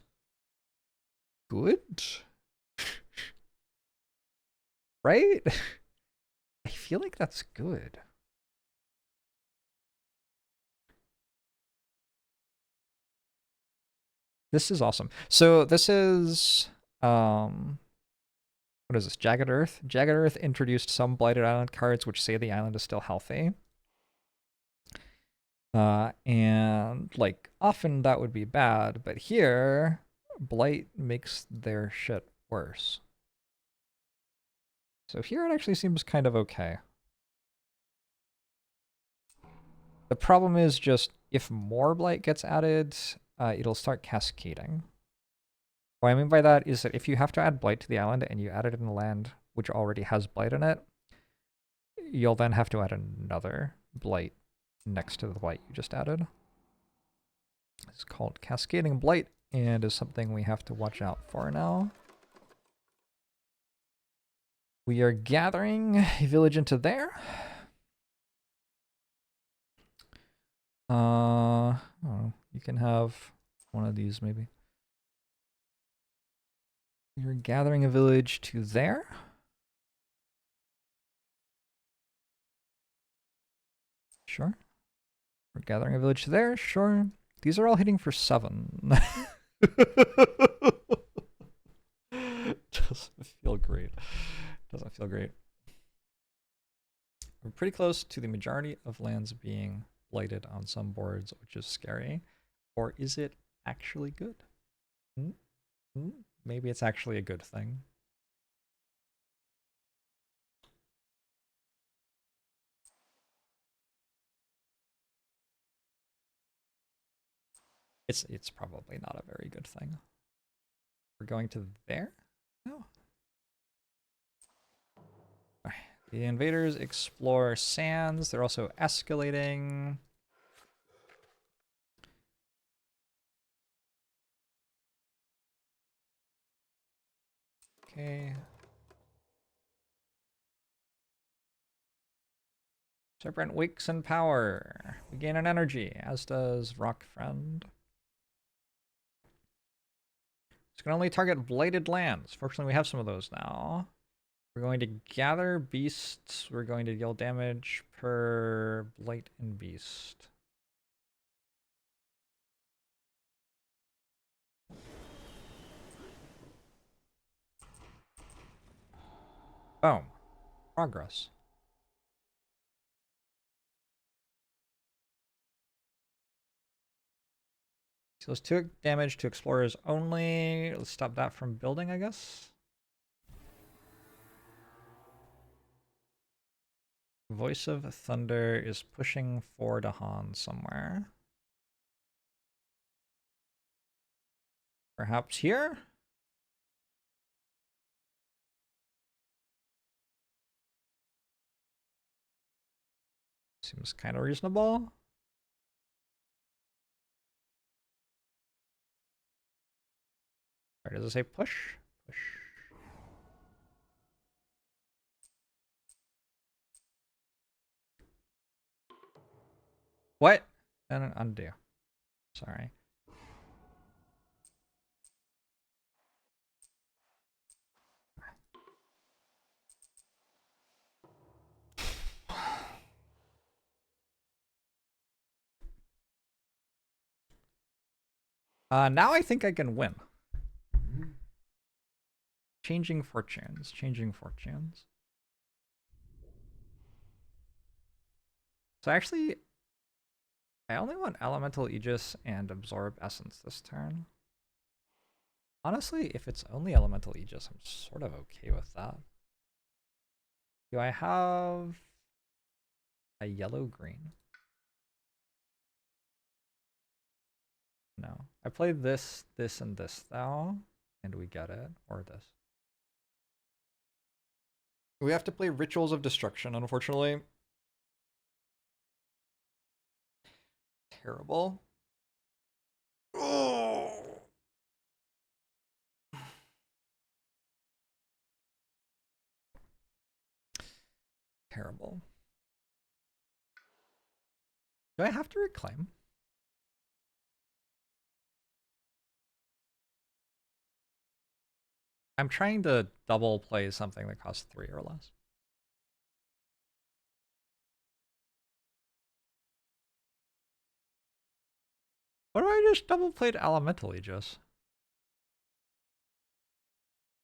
good, right? I feel like that's good. This is awesome. So this is what is this? Jagged Earth. Jagged Earth introduced some Blighted Island cards which say the island is still healthy. And like often that would be bad, but here Blight makes their shit worse. So here it actually seems kind of okay. The problem is just if more Blight gets added, it'll start cascading. What I mean by that is that if you have to add Blight to the island and you add it in a land which already has Blight in it, you'll then have to add another Blight next to the Blight you just added. It's called Cascading Blight and is something we have to watch out for now. We are gathering a village into there. Oh, you can have one of these maybe. You're gathering a village to there. Sure. We're gathering a village to there. Sure. These are all hitting for 7. Doesn't feel great. Doesn't feel great. We're pretty close to the majority of lands being blighted on some boards, which is scary. Or is it actually good? Maybe it's actually a good thing. It's probably not a very good thing. We're going to there? No. Right. The invaders explore sands. They're also escalating. Okay. Serpent wakes in power. We gain an energy, as does Rock Friend. It's going to only target blighted lands. Fortunately, we have some of those now. We're going to gather beasts. We're going to deal damage per blight and beast. Boom. Progress. So it's 2 damage to explorers only. Let's stop that from building, I guess. Voice of Thunder is pushing for Dahan somewhere. Perhaps here? Seems kind of reasonable. Or does it say push? Push. What? And undo. Sorry. Now I think I can win. Changing fortunes. Changing fortunes. So actually, I only want Elemental Aegis and Absorb Essence this turn. Honestly, if it's only Elemental Aegis, I'm sort of okay with that. Do I have a yellow-green? No. I played this, this, and this, though, and we get it. Or this. We have to play Rituals of Destruction, unfortunately. Terrible. Oh. Terrible. Do I have to reclaim? I'm trying to double play something that costs 3 or less. What if I just double played Elemental Aegis?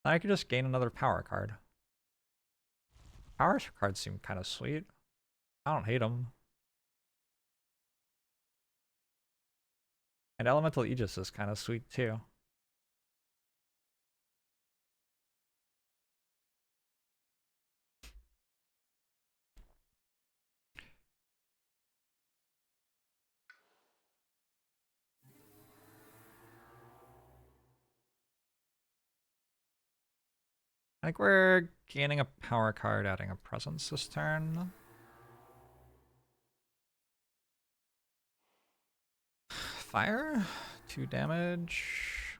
I could just gain another power card. Power cards seem kind of sweet. I don't hate them. And Elemental Aegis is kind of sweet too. I think we're gaining a power card, adding a presence this turn. Fire, 2 damage.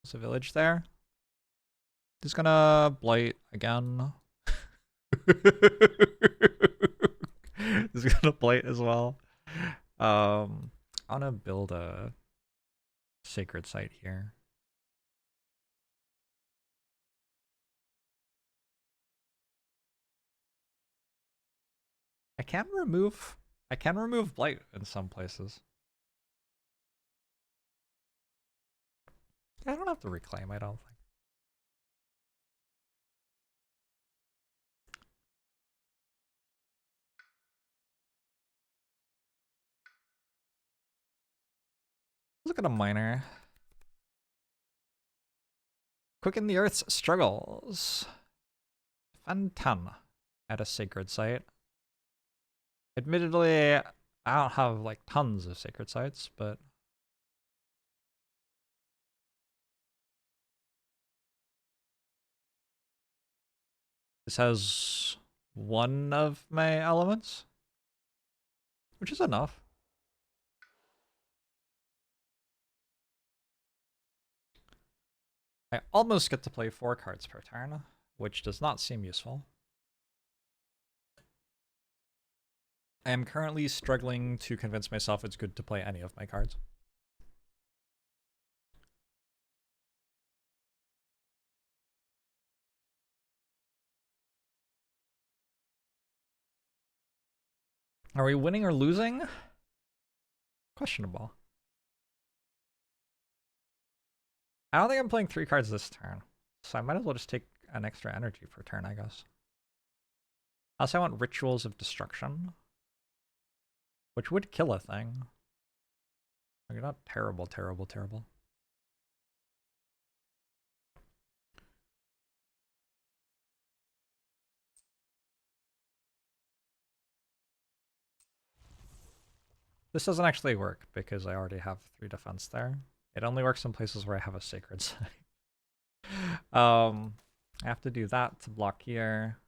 There's a village there. He's gonna blight again. He's gonna blight as well. I wanna build a sacred site here. I can remove blight in some places. I don't have to reclaim, I don't think. Look at a miner. Quicken the Earth's struggles. Defend 10 at a sacred site. Admittedly, I don't have like tons of sacred sites, but this has one of my elements, which is enough. I almost get to play 4 cards per turn, which does not seem useful. I am currently struggling to convince myself it's good to play any of my cards. Are we winning or losing? Questionable. I don't think I'm playing 3 cards this turn, so I might as well just take an extra energy per turn, I guess. Also, I want Rituals of Destruction, which would kill a thing. Like, not terrible, terrible, terrible. This doesn't actually work because I already have 3 defense there. It only works in places where I have a sacred site. I have to do that to block here.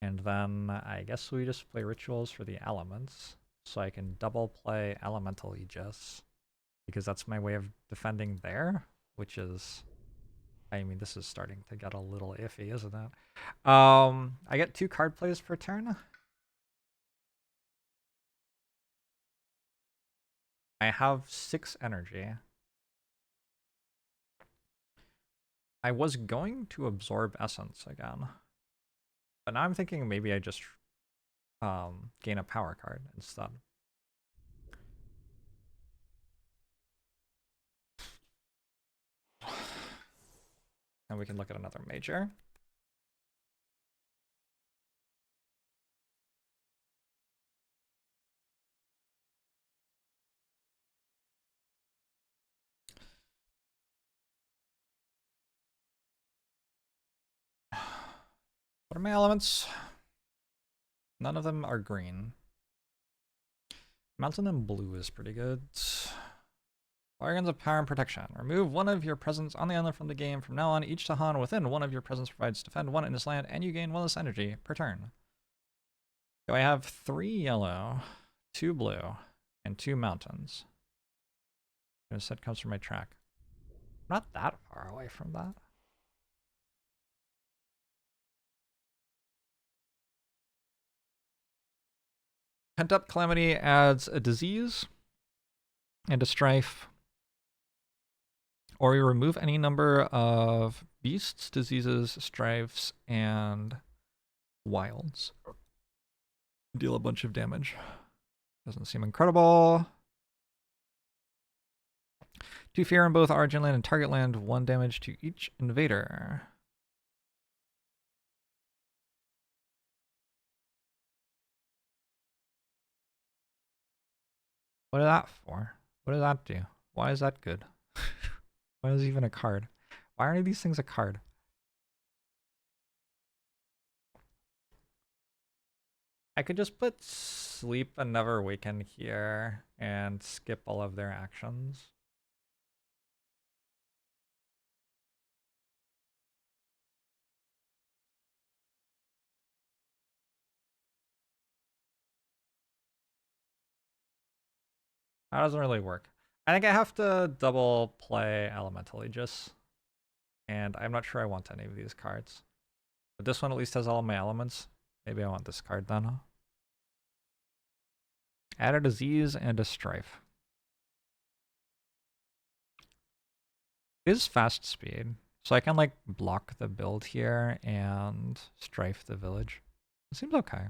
And then I guess we just play Rituals for the elements. So I can double play Elemental Aegis. Because that's my way of defending there. Which is... I mean, this is starting to get a little iffy, isn't it? I get 2 card plays per turn. I have 6 energy. I was going to absorb essence again. But now I'm thinking maybe I just gain a power card instead. And we can look at another major. are my elements? None of them are green. Mountain and blue is pretty good. Bargains of power and protection. Remove one of your presence on the island from the game. From now on, each Tahan within one of your presence provides defend one in this land, and you gain one of this energy per turn. So I have 3 yellow, 2 blue, and 2 mountains. And a set comes from my track. I'm not that far away from that. Pent Up Calamity adds a disease and a strife. Or you remove any number of beasts, diseases, strifes, and wilds. Deal a bunch of damage. Doesn't seem incredible. 2 fear in both origin land and target land, 1 damage to each invader. What is that for? What does that do? Why is that good? Why is it even a card? Why aren't these things a card? I could just put Sleep and Never Waken here and skip all of their actions. That doesn't really work. I think I have to double play Elemental Aegis. And I'm not sure I want any of these cards. But this one at least has all of my elements. Maybe I want this card then. Add a disease and a strife. It is fast speed. So I can like block the build here and strife the village. It seems okay.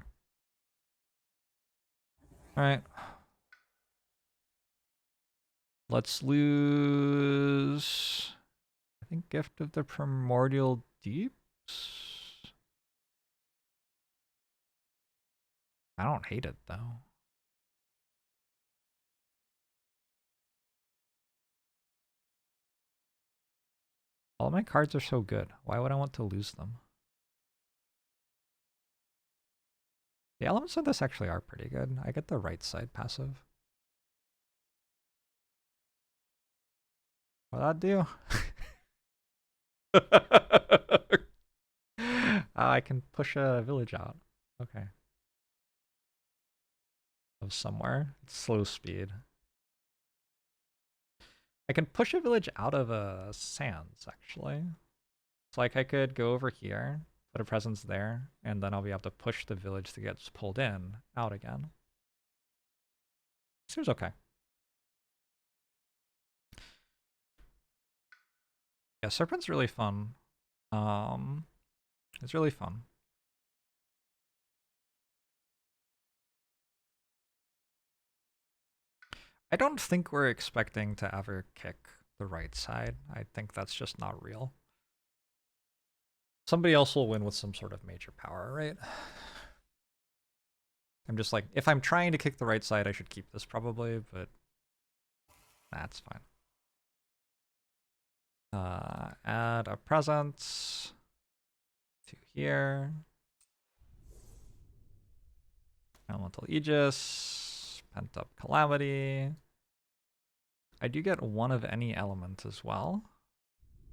Alright. Let's lose, I think, Gift of the Primordial Deeps. I don't hate it though. All my cards are so good. Why would I want to lose them? The elements of this actually are pretty good. I get the right side passive. What'd that do? I can push a village out. Okay. Of somewhere. It's slow speed. I can push a village out of sands, actually. So like I could go over here, put a presence there, and then I'll be able to push the village that gets pulled in out again. Seems okay. Yeah, Serpent's really fun. It's really fun. I don't think we're expecting to ever kick the right side. I think that's just not real. Somebody else will win with some sort of major power, right? I'm just like, if I'm trying to kick the right side, I should keep this probably, but that's fine. Add a presence to here. Elemental Aegis, Pent Up Calamity. I do get one of any element as well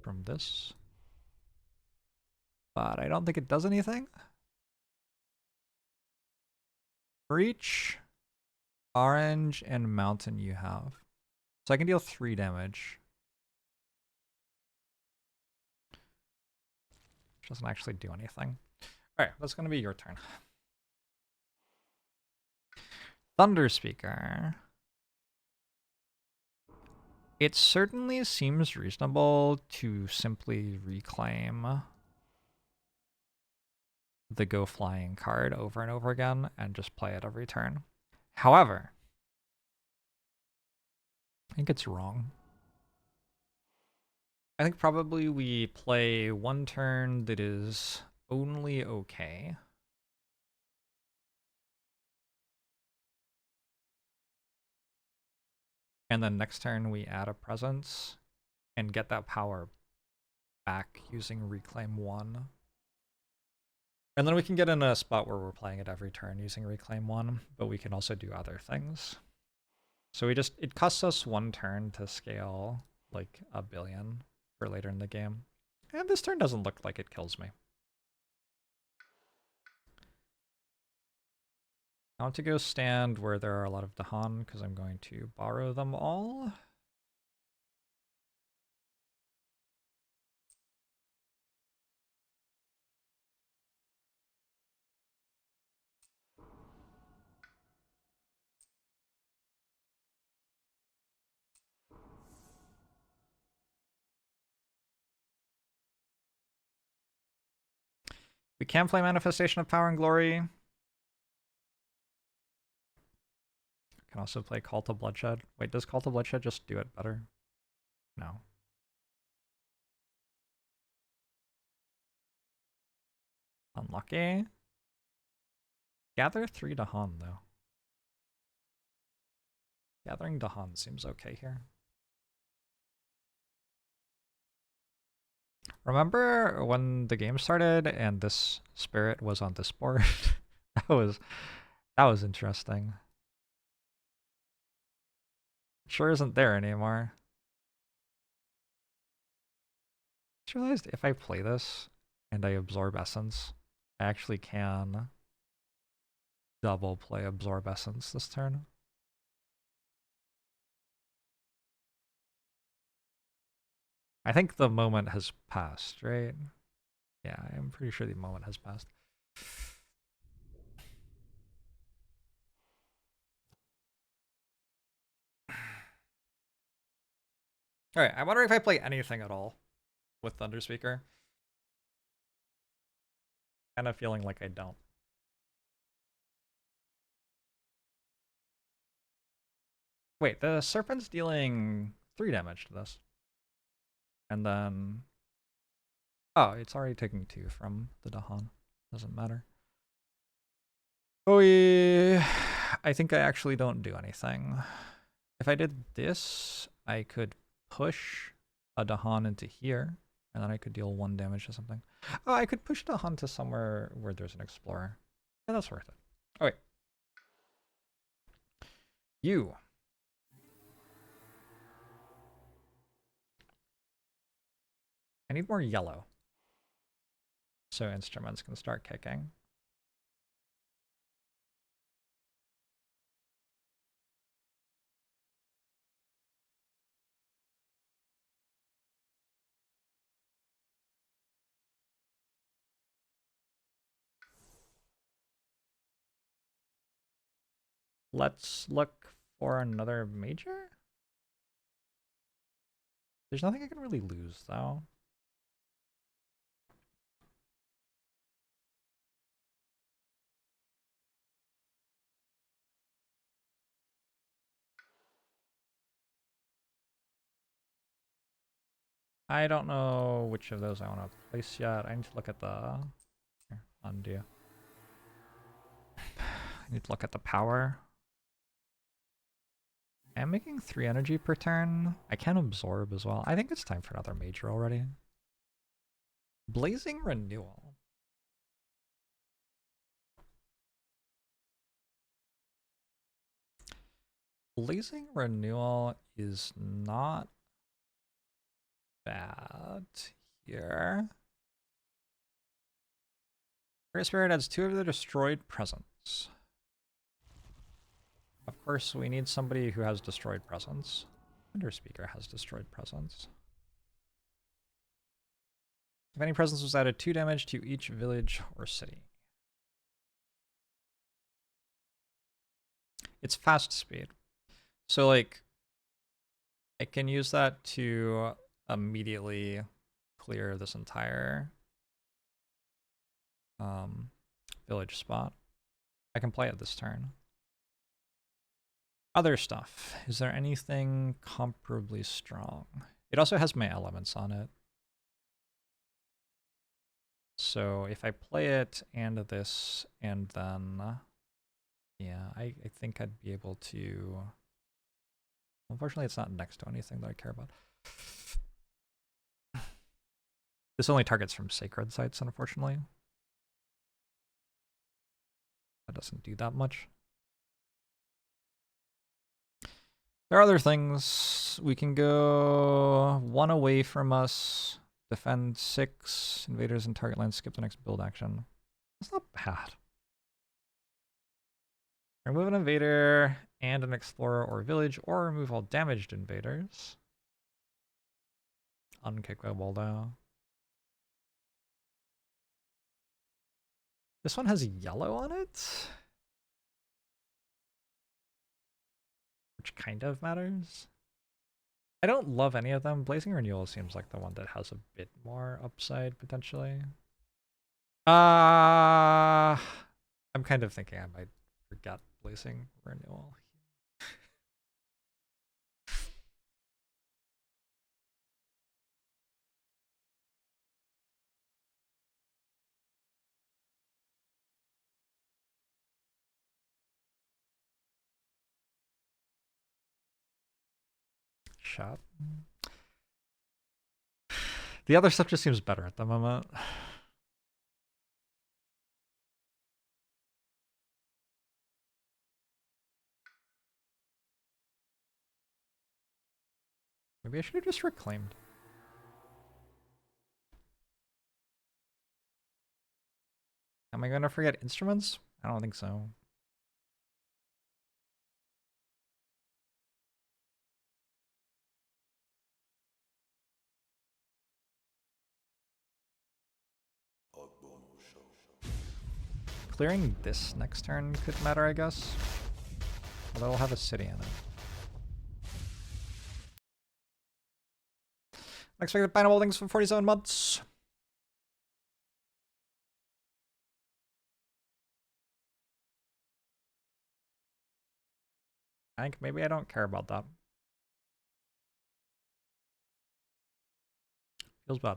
from this, but I don't think it does anything. For each orange and mountain you have. So I can deal 3 damage. Which doesn't actually do anything. Alright, that's going to be your turn. Thunder Speaker. It certainly seems reasonable to simply reclaim the Go Flying card over and over again and just play it every turn. However, I think it's wrong. I think probably we play one turn that is only okay. And then next turn we add a presence and get that power back using Reclaim 1. And then we can get in a spot where we're playing it every turn using Reclaim 1, but we can also do other things. So it costs us 1 turn to scale like 1 billion for later in the game. And this turn doesn't look like it kills me. I want to go stand where there are a lot of Dahan because I'm going to borrow them all. We can play Manifestation of Power and Glory. Can also play Call to Bloodshed. Wait, does Call to Bloodshed just do it better? No. Unlucky. Gather 3 Dahan, though. Gathering Dahan seems okay here. Remember when the game started and this spirit was on this board? that was interesting. Sure isn't there anymore. I just realized if I play this and I absorb essence, I actually can double play absorb essence this turn. I think the moment has passed, right? Yeah, I'm pretty sure the moment has passed. Alright, I wonder if I play anything at all with Thunderspeaker. Kind of feeling like I don't. Wait, the Serpent's dealing 3 damage to this. And then... Oh, it's already taking 2 from the Dahan. Doesn't matter. Oh yeah, I think I actually don't do anything. If I did this, I could push a Dahan into here, and then I could deal 1 damage to something. Oh, I could push Dahan to somewhere where there's an Explorer. Yeah, that's worth it. Oh, wait. You. I need more yellow. So instruments can start kicking. Let's look for another major. There's nothing I can really lose, though. I don't know which of those I want to place yet. I need to look at the... Here, undo. I need to look at the power. I'm making 3 energy per turn. I can absorb as well. I think it's time for another major already. Blazing Renewal. Blazing Renewal is not bad here. Great Spirit adds 2 of the destroyed presence. Of course, we need somebody who has destroyed presence. Thunderspeaker has destroyed presence. If any presence was added, 2 damage to each village or city. It's fast speed. So, like, I can use that to immediately clear this entire village spot. I can play it this turn. Other stuff. Is there anything comparably strong? It also has my elements on it. So if I play it and this and then... Yeah, I think I'd be able to... Unfortunately, it's not next to anything that I care about. This only targets from sacred sites, unfortunately. doesn't do that much. There are other things. We can go 1 away from us, defend 6, invaders in target land, skip the next build action. That's not bad. Remove an invader and an explorer or village, or remove all damaged invaders. Unkickable though. This one has yellow on it, which kind of matters. I don't love any of them. Blazing Renewal seems like the one that has a bit more upside potentially. I'm kind of thinking I might forget Blazing Renewal. Shot. The other stuff just seems better at the moment. Maybe I should have just reclaimed. Am I going to forget instruments? I don't think so. Clearing this next turn could matter, I guess. Although I'll have a city in it. Unexpected final holdings for 47 months. I think maybe I don't care about that. Feels bad.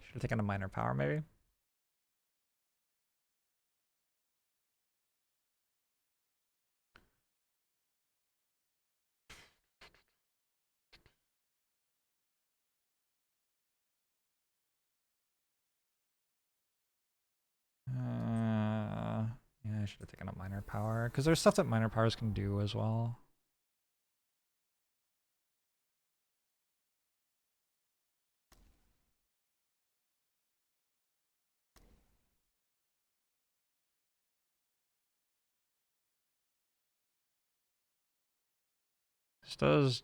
Should have taken a minor power, maybe. Yeah, I should have taken a minor power, because there's stuff that minor powers can do as well. This does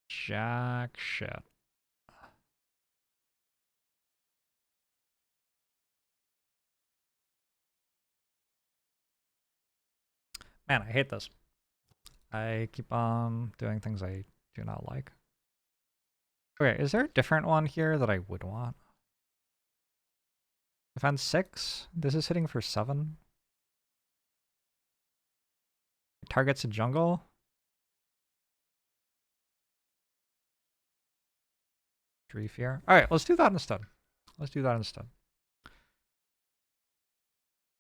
jack shit. Man, I hate this. I keep on doing things I do not like. Okay, is there a different one here that I would want? Defense 6? This is hitting for 7. It targets a jungle. Tree fear. Alright, let's do that instead. Let's do that instead.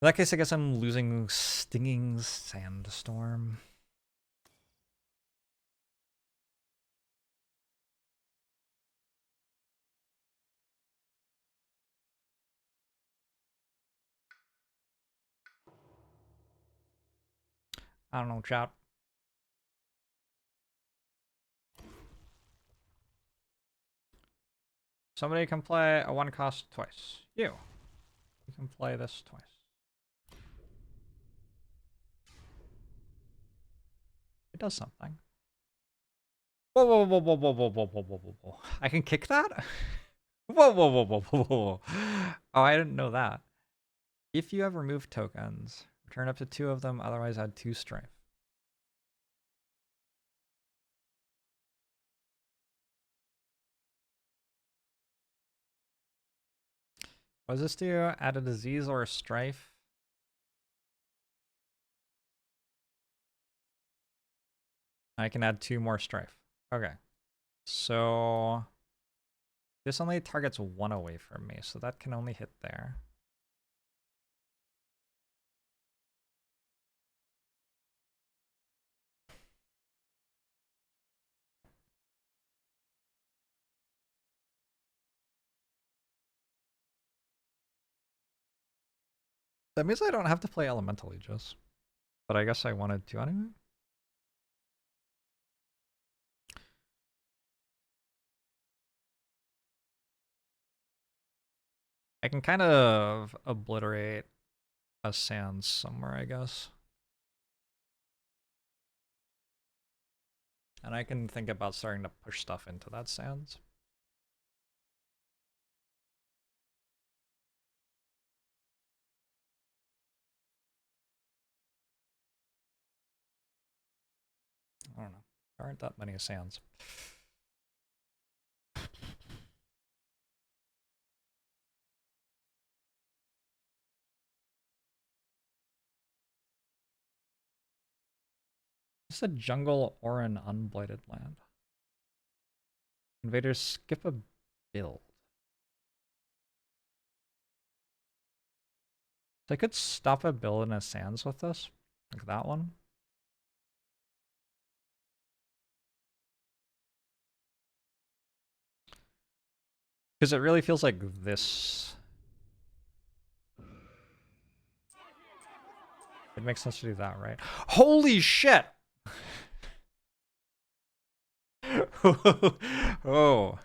In that case, I guess I'm losing Stinging Sandstorm. I don't know, chat. Somebody can play a 1 cost twice. You can play this twice. It does something. Whoa, whoa, whoa, whoa, whoa, whoa, whoa, whoa, whoa, whoa, whoa. I can kick that? Whoa, whoa, whoa, whoa, whoa, whoa. Oh, I didn't know that. If you have removed tokens, return up to 2 of them, otherwise add 2 strength. What does this do? Add a disease or a strife? I can add 2 more strife. Okay. So this only targets 1 away from me, so that can only hit there. That means I don't have to play Elemental Aegis. But I guess I wanted to anyway. I can kind of obliterate a sand somewhere, I guess. And I can think about starting to push stuff into that sands. I don't know. There aren't that many sands. Is a jungle or an unblighted land? Invaders skip a build. So I could stop a build in a sands with this. Like that one. Because it really feels like this. It makes sense to do that, right? Holy shit! Oh.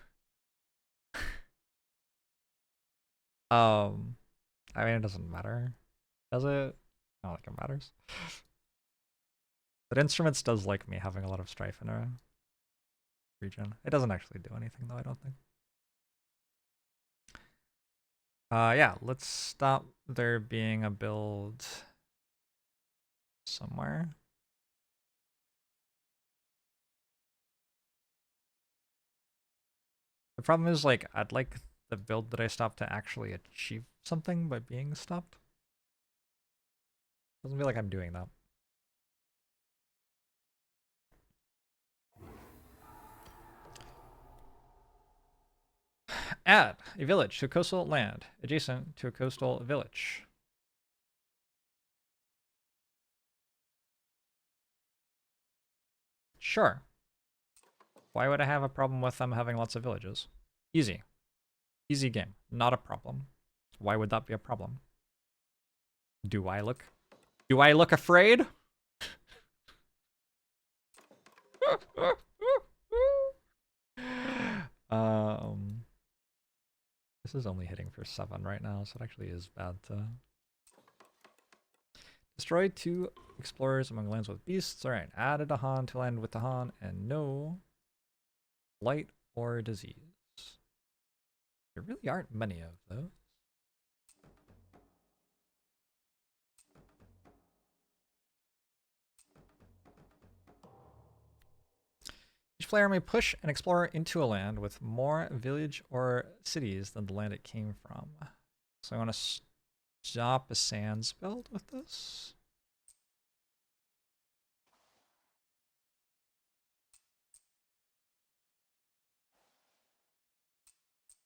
I mean, it doesn't matter. Does it? Not like it matters. But Instruments does like me having a lot of strife in a region. It doesn't actually do anything though, I don't think. Yeah, let's stop there being a build somewhere. The problem is, like, I'd like the build that I stopped to actually achieve something by being stopped. Doesn't feel like I'm doing that. Add a village to coastal land adjacent to a coastal village. Sure. Why would I have a problem with them having lots of villages? Easy. Easy game. Not a problem. Why would that be a problem? Do I look afraid? This is only hitting for 7 right now, so it actually is bad to destroy 2 explorers among lands with beasts. Alright, added a Han to land with the Han, and no blight or disease. There really aren't many of those. Each player may push an explorer into a land with more village or cities than the land it came from. So I want to stop a sands build with this.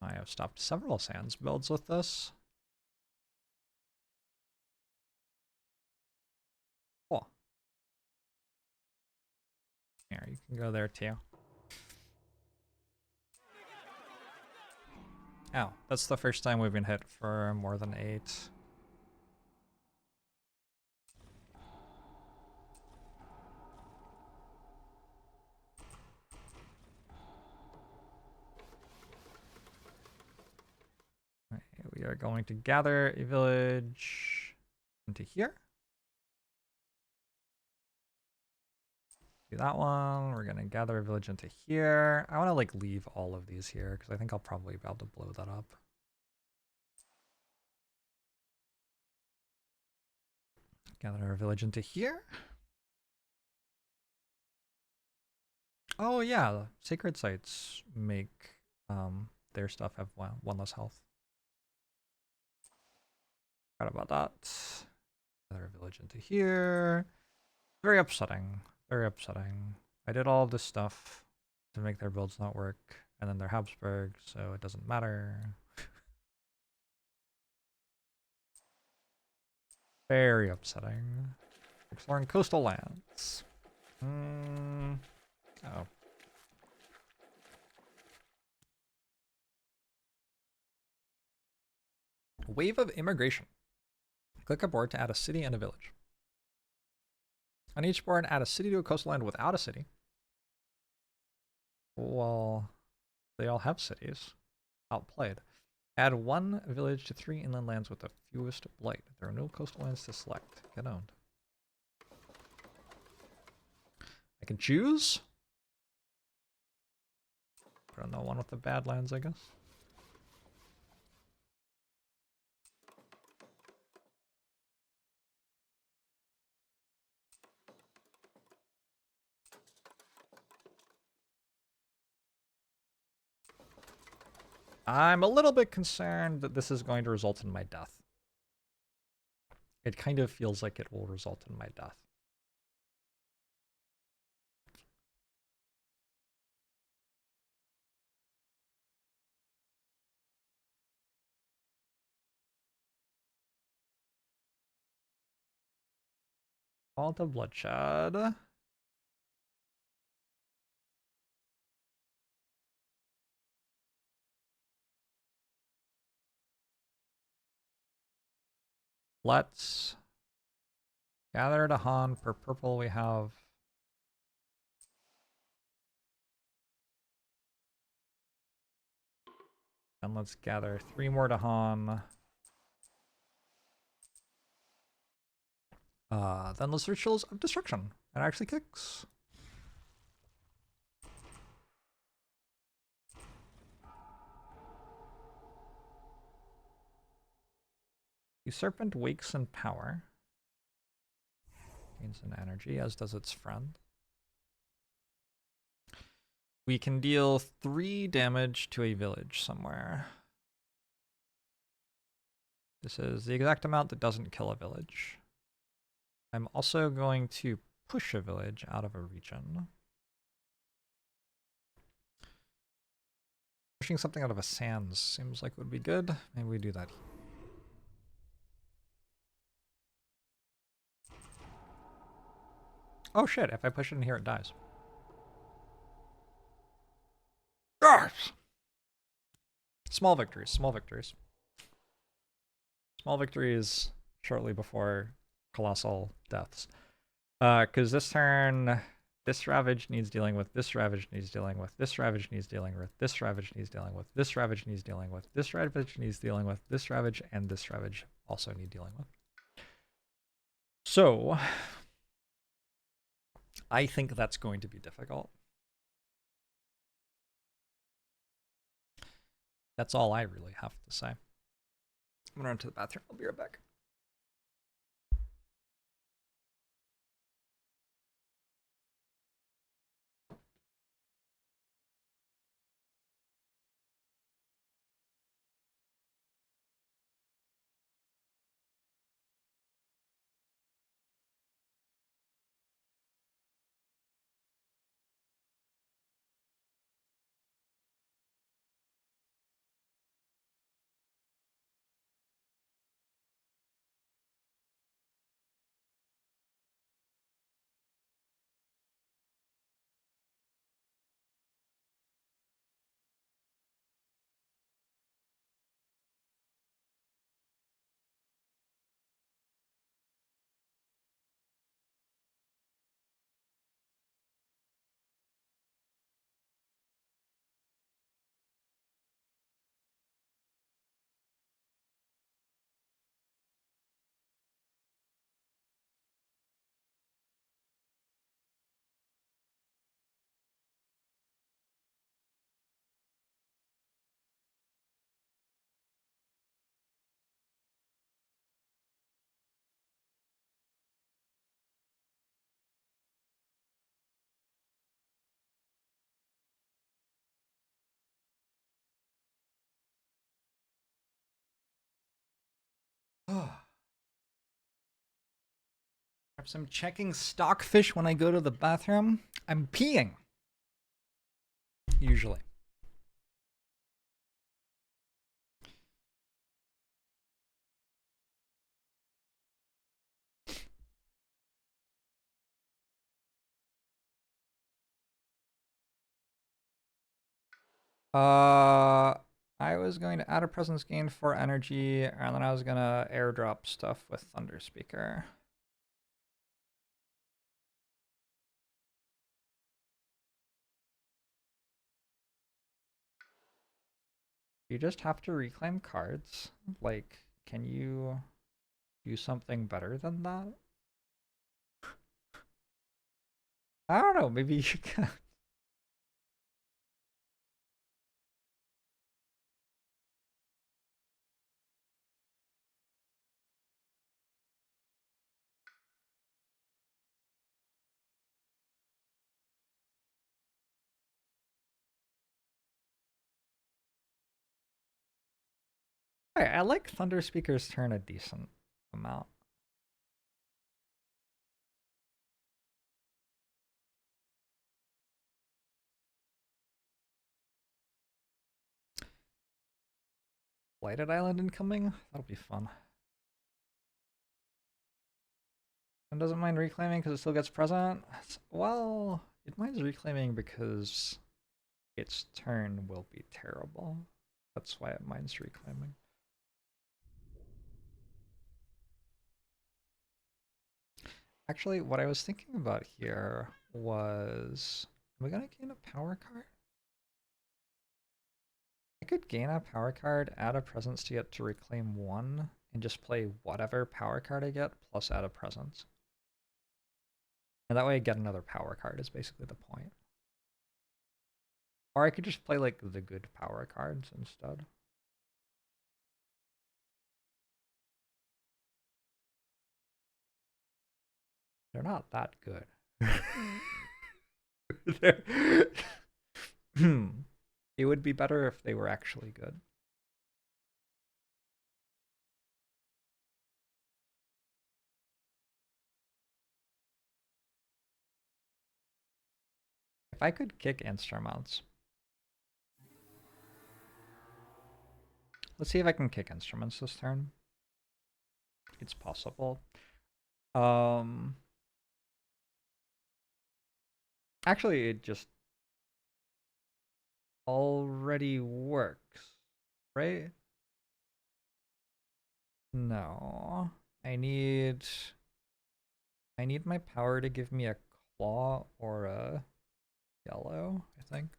I have stopped several sands builds with this. Cool. Here, you can go there too. Ow, that's the first time we've been hit for more than 8. Okay, we are going to gather a village into here. Do that one. We're gonna gather a village into here. I want to like leave all of these here because I think I'll probably be able to blow that up. Gather a village into here. Oh yeah, sacred sites make their stuff have one less health. Forgot about that. Gather a village into here. Very upsetting. Very upsetting. I did all this stuff to make their builds not work, and then they're Habsburg, so it doesn't matter. Very upsetting. Exploring coastal lands. Oh. Wave of immigration. Click a board to add a city and a village. On each board, add a city to a coastline without a city. Well, they all have cities. Outplayed. Add one village to 3 inland lands with the fewest blight. There are no coastal lands to select. Get owned. I can choose? I don't know, one with the bad lands, I guess. I'm a little bit concerned that this is going to result in my death. It kind of feels like it will result in my death. All the bloodshed. Let's gather to Han. For purple, we have and let's gather 3 more to Han. Then let's Rituals of Destruction. It actually kicks. Usurpant wakes in power. Gains in energy, as does its friend. We can deal 3 damage to a village somewhere. This is the exact amount that doesn't kill a village. I'm also going to push a village out of a region. Pushing something out of a sands seems like would be good. Maybe we do that. Oh shit, if I push it in here, it dies. JORBS! Small victories, small victories. Small victories shortly before colossal deaths. Because this turn, this Ravage needs dealing with, this Ravage needs dealing with, this Ravage needs dealing with, this Ravage needs dealing with, this Ravage needs dealing with, this Ravage needs dealing with, this Ravage, and this Ravage also need dealing with. So, I think that's going to be difficult. That's all I really have to say. I'm gonna run to the bathroom. I'll be right back. I'm checking stockfish when I go to the bathroom. I'm peeing. Usually. I was going to add a presence gain for energy, and then I was gonna airdrop stuff with Thunder Speaker. You just have to reclaim cards. Like, can you do something better than that? I don't know, maybe you can. I like Thunder Speaker's turn a decent amount. Blighted Island incoming? That'll be fun. And doesn't mind reclaiming because it still gets present? Well, it minds reclaiming because its turn will be terrible. That's why it minds reclaiming. Actually, what I was thinking about here was, am I gonna gain a power card? I could gain a power card, add a presence to get to reclaim 1, and just play whatever power card I get, plus add a presence. And that way I get another power card is basically the point. Or I could just play like the good power cards instead. They're not that good. It would be better if they were actually good. If I could kick instruments. Let's see if I can kick instruments this turn. It's possible. Actually, it just already works, right? No. I need my power to give me a claw or a yellow, I think.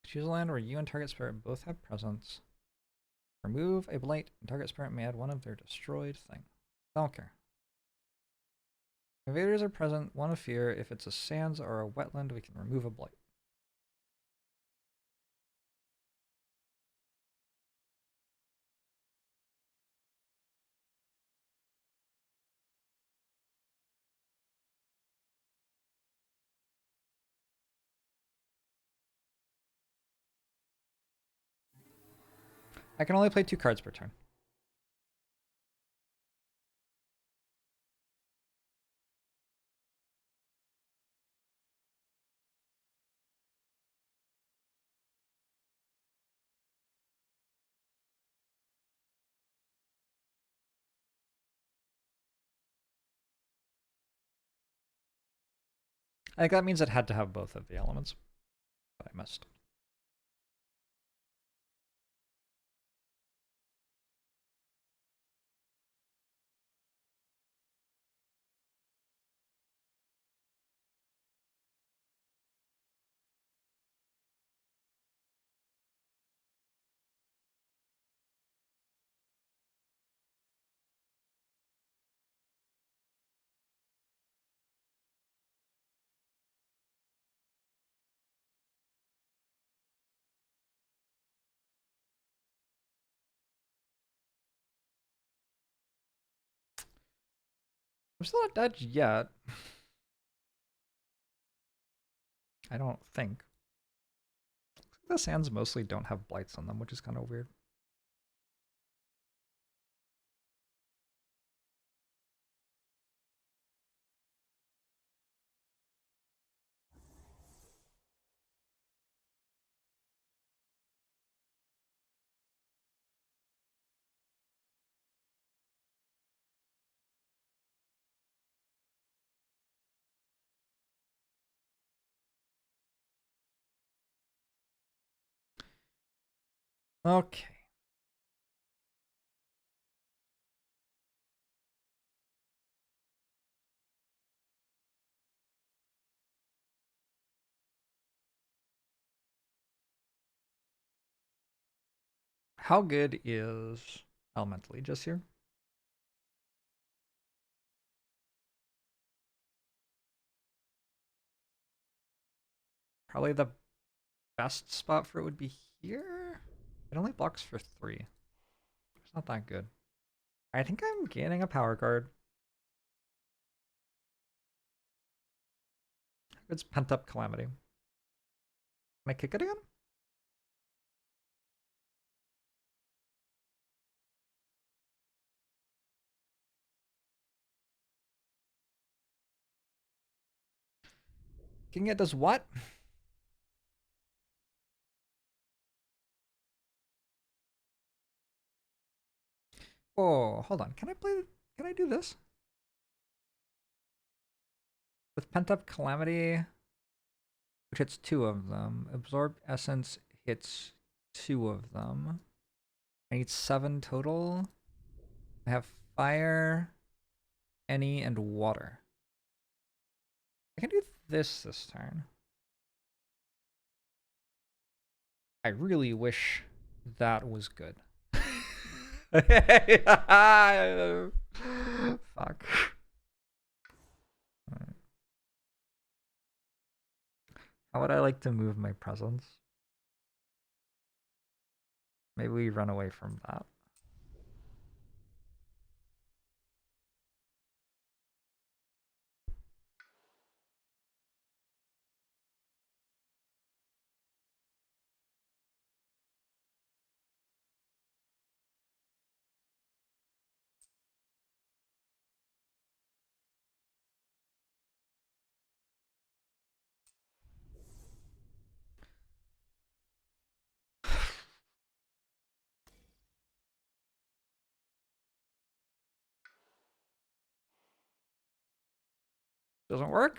Choose a land where you and target spirit both have presence. Remove a blight, and target spirit may add one of their destroyed thing. I don't care. Invaders are present, one of fear. If it's a sands or a wetland, we can remove a blight. I can only play 2 cards per turn. I think that means it had to have both of the elements, but I missed. I'm still not dead yet. I don't think. The sands mostly don't have blights on them, which is kind of weird. Okay. How good is Elemental Aegis here? Probably the best spot for it would be here. It only blocks for 3. It's not that good. I think I'm gaining a power card. It's Pent Up Calamity. Can I kick it again? Kicking it does what? Oh, hold on. Can I do this? With Pent Up Calamity, which hits 2 of them. Absorb Essence hits 2 of them. I need 7 total. I have Fire, Any, and Water. I can do this turn. I really wish that was good. Fuck. Right. How would I like to move my presence? Maybe we run away from that. Doesn't work?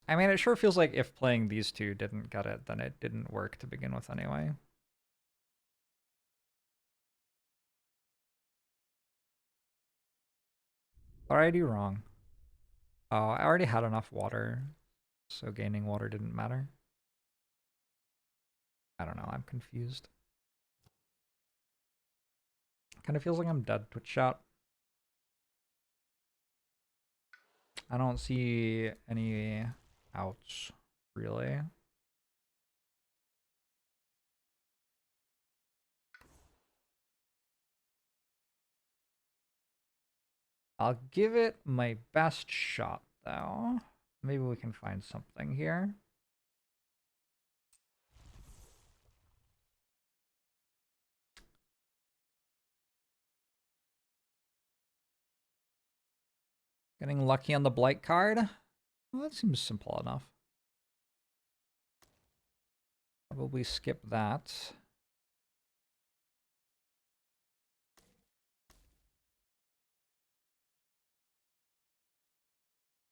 I mean, it sure feels like if playing these two didn't get it, then it didn't work to begin with anyway. What did I do wrong? Oh, I already had enough water, so gaining water didn't matter. I don't know, I'm confused. Kind of feels like I'm dead. Twitch chat. I don't see any outs, really. I'll give it my best shot, though. Maybe we can find something here. Getting lucky on the Blight card. Well, that seems simple enough. Probably skip that.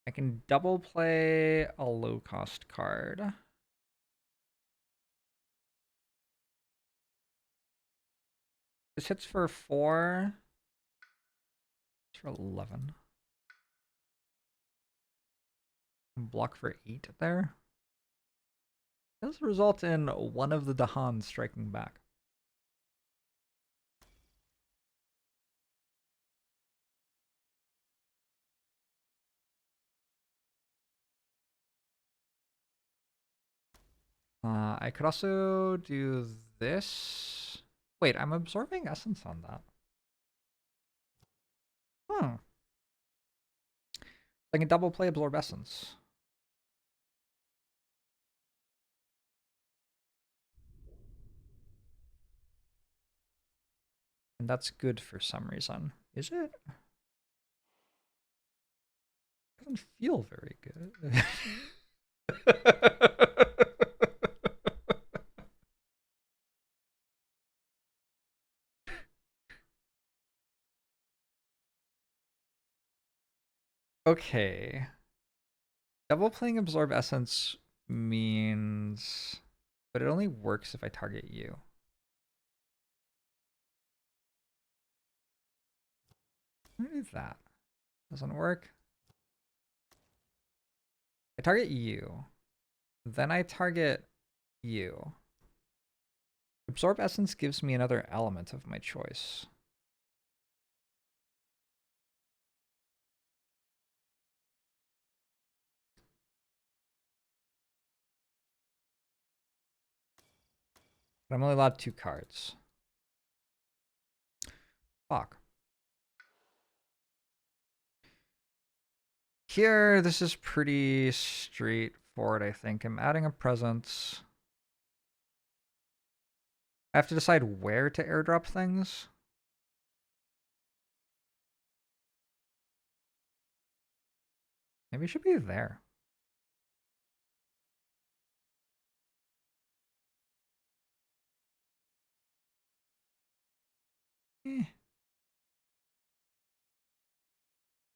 I can double play a low cost card. This hits for 4. It's for 11. Block for 8 there. This result in one of the Dahan striking back. I could also do this. Wait, I'm absorbing essence on that. Hmm. I can double play absorb essence. And that's good for some reason. Is it? Doesn't feel very good. Okay. Double playing Absorb Essence means... But it only works if I target you. What is that? Doesn't work. I target you. Then I target you. Absorb Essence gives me another element of my choice. But I'm only allowed 2 cards. Fuck. Here, this is pretty straightforward, I think. I'm adding a presence. I have to decide where to airdrop things. Maybe it should be there.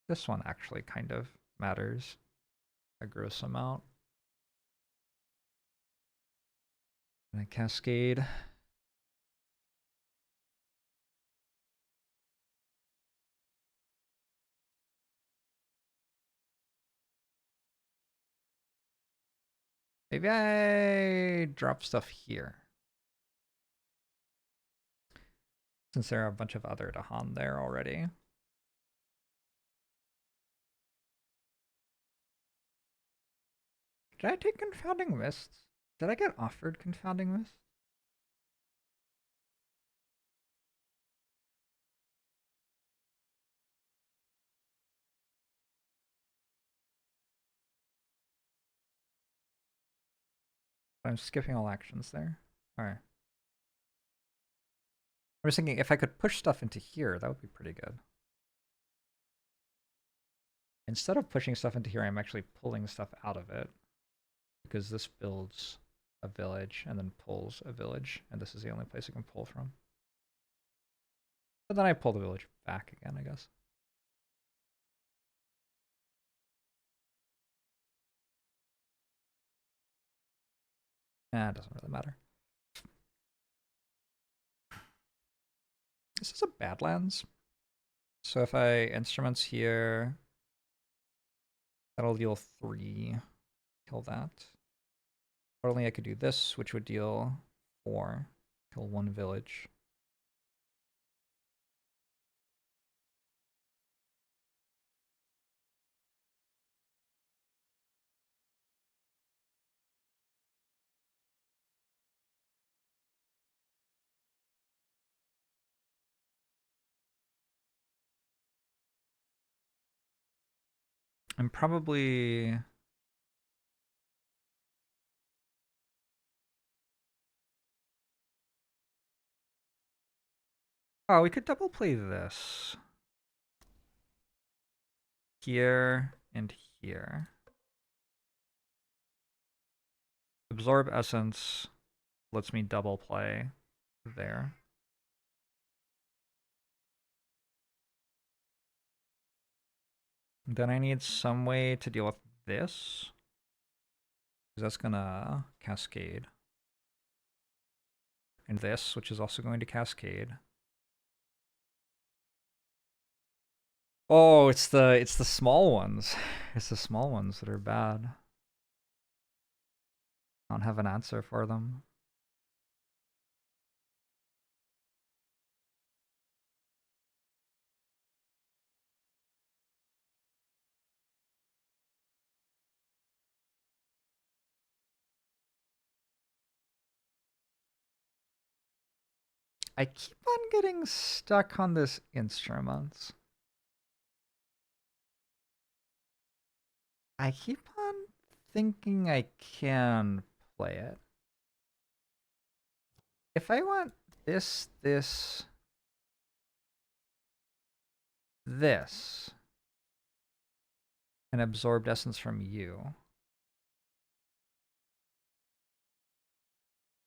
This one actually kind of matters a gross amount. And I cascade. Maybe I drop stuff here. Since there are a bunch of other Dahan there already. Did I take Confounding Mists? Did I get offered Confounding Mists? I'm skipping all actions there. Alright. I was thinking if I could push stuff into here, that would be pretty good. Instead of pushing stuff into here, I'm actually pulling stuff out of it. Because this builds a village and then pulls a village, and this is the only place I can pull from. But then I pull the village back again, I guess. It doesn't really matter. This is a Badlands. So if I instruments here, that'll deal 3. Kill that. Or only I could do this, which would deal 4. Kill 1 village. I'm probably... Oh, we could double play this. Here and here. Absorb Essence lets me double play there. Then I need some way to deal with this. Because that's gonna cascade. And this, which is also going to cascade. Oh, it's the small ones. It's the small ones that are bad. I don't have an answer for them. I keep on getting stuck on this instruments. I keep on thinking I can play it. If I want this, this, this, and absorbed essence from you,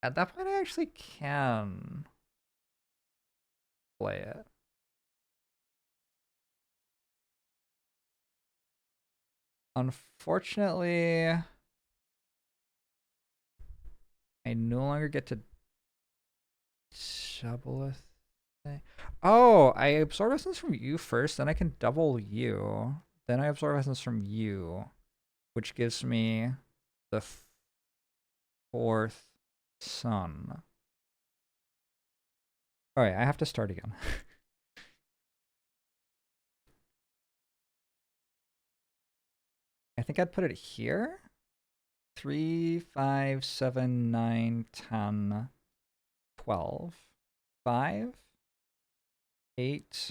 at that point I actually can play it. Unfortunately, I no longer get to double a thing. Oh, I absorb essence from you first, then I can double you. Then I absorb essence from you, which gives me the fourth sun. Alright, I have to start again. I think I'd put it here. 3, 5, 7, 9, 10, 12, 5, 8,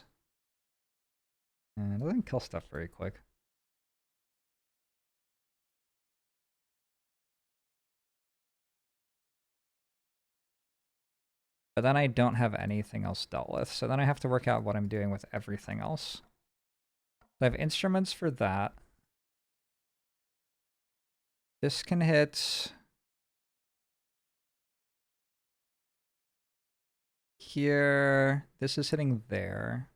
and it doesn't kill stuff very quick. But then I don't have anything else dealt with, so then I have to work out what I'm doing with everything else. So I have instruments for that. This can hit here. This is hitting there.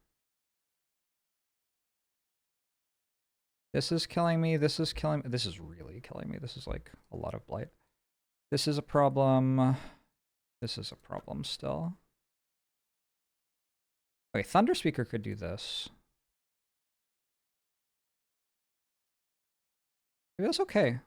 This is killing me. This is killing me. This is really killing me. This is like a lot of blight. This is a problem. This is a problem still. Okay, Thunder Speaker could do this. Maybe that's okay.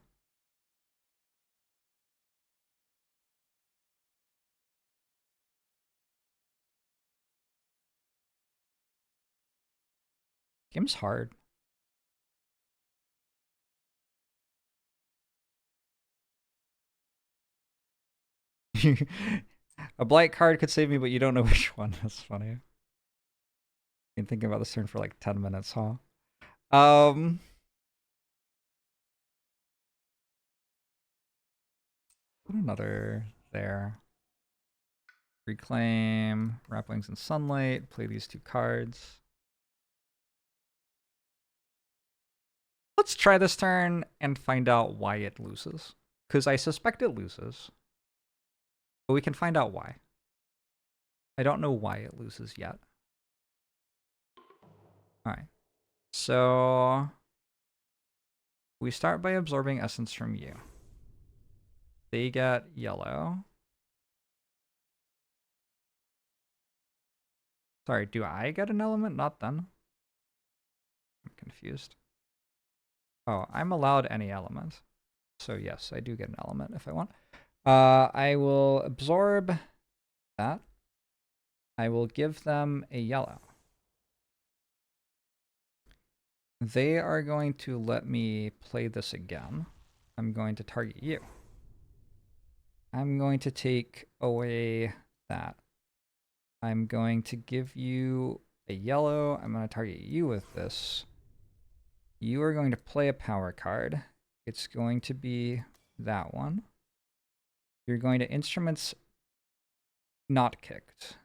Game's hard. A blight card could save me, but you don't know which one. That's funny. Been thinking about this turn for like 10 minutes, huh? Put another there. Reclaim, Wrap Wings and Sunlight, play these two cards. Let's try this turn and find out why it loses. Because I suspect it loses. But we can find out why. I don't know why it loses yet. Alright. So we start by absorbing essence from you. They get yellow. Sorry, do I get an element? Not them. I'm confused. Oh, I'm allowed any element. So yes, I do get an element if I want. I will absorb that. I will give them a yellow. They are going to let me play this again. I'm going to target you. I'm going to take away that. I'm going to give you a yellow. I'm going to target you with this. You are going to play a power card. It's going to be that one. You're going to instruments not kicked.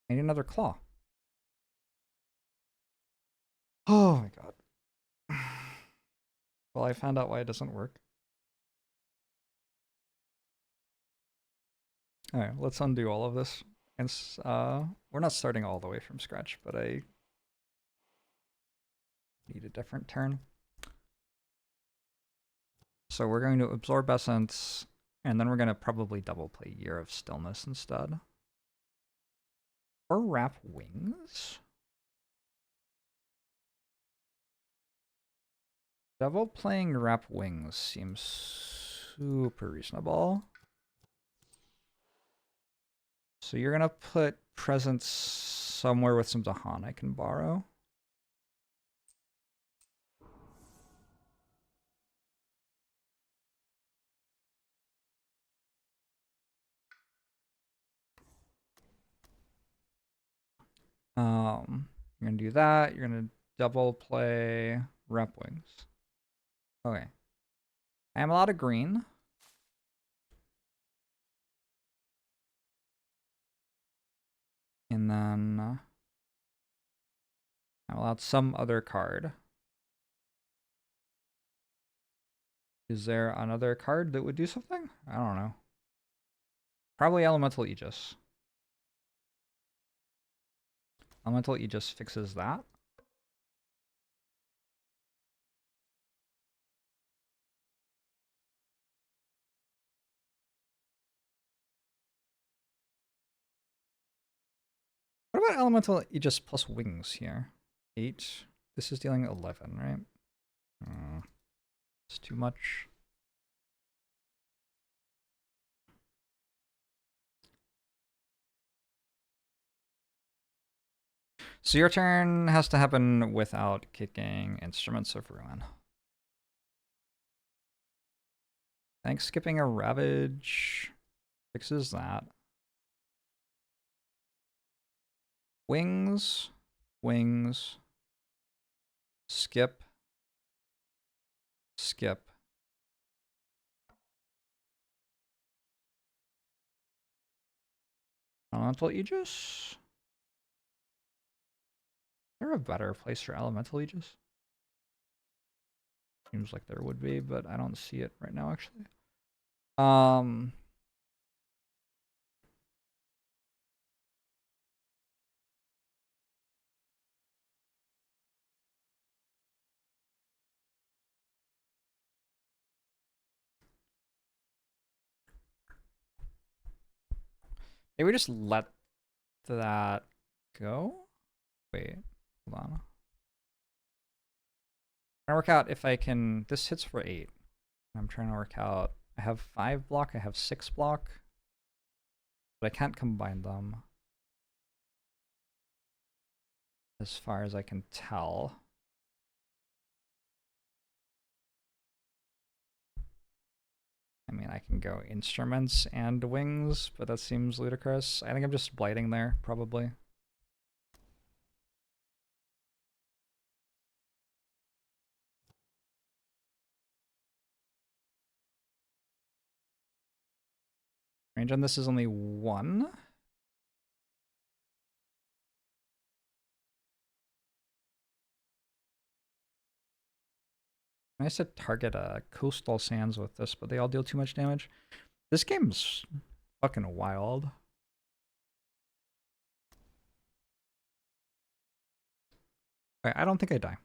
I need another claw. Oh my god. Well, I found out why it doesn't work. Alright, let's undo all of this. And we're not starting all the way from scratch, but I need a different turn. So we're going to absorb essence, and then we're going to probably double play Year of Stillness instead. Or Wrap Wings. Double playing Wrap Wings seems super reasonable. So you're going to put presents somewhere with some Zahan I can borrow. You're going to do that. You're going to double play Wrap Wings. Okay. I am allowed a green. And then I'm allowed some other card. Is there another card that would do something? I don't know. Probably Elemental Aegis. Elemental Aegis fixes that. What about elemental Aegis plus wings here? 8. This is dealing 11, right? It's too much. So your turn has to happen without kicking Instruments of Ruin. I think skipping a Ravage fixes that. Wings, wings, skip, skip. Elemental Aegis? Is there a better place for Elemental Aegis? Seems like there would be, but I don't see it right now, actually. Maybe we just let that go? Wait, hold on. I'm trying to work out if I can... This hits for 8. I'm trying to work out... I have 5 block, I have 6 block. But I can't combine them. As far as I can tell. I mean, I can go instruments and wings, but that seems ludicrous. I think I'm just blighting there, probably. Range on this is only 1. I used to target coastal sands with this, but they all deal too much damage. This game's fucking wild. Okay, I don't think I die.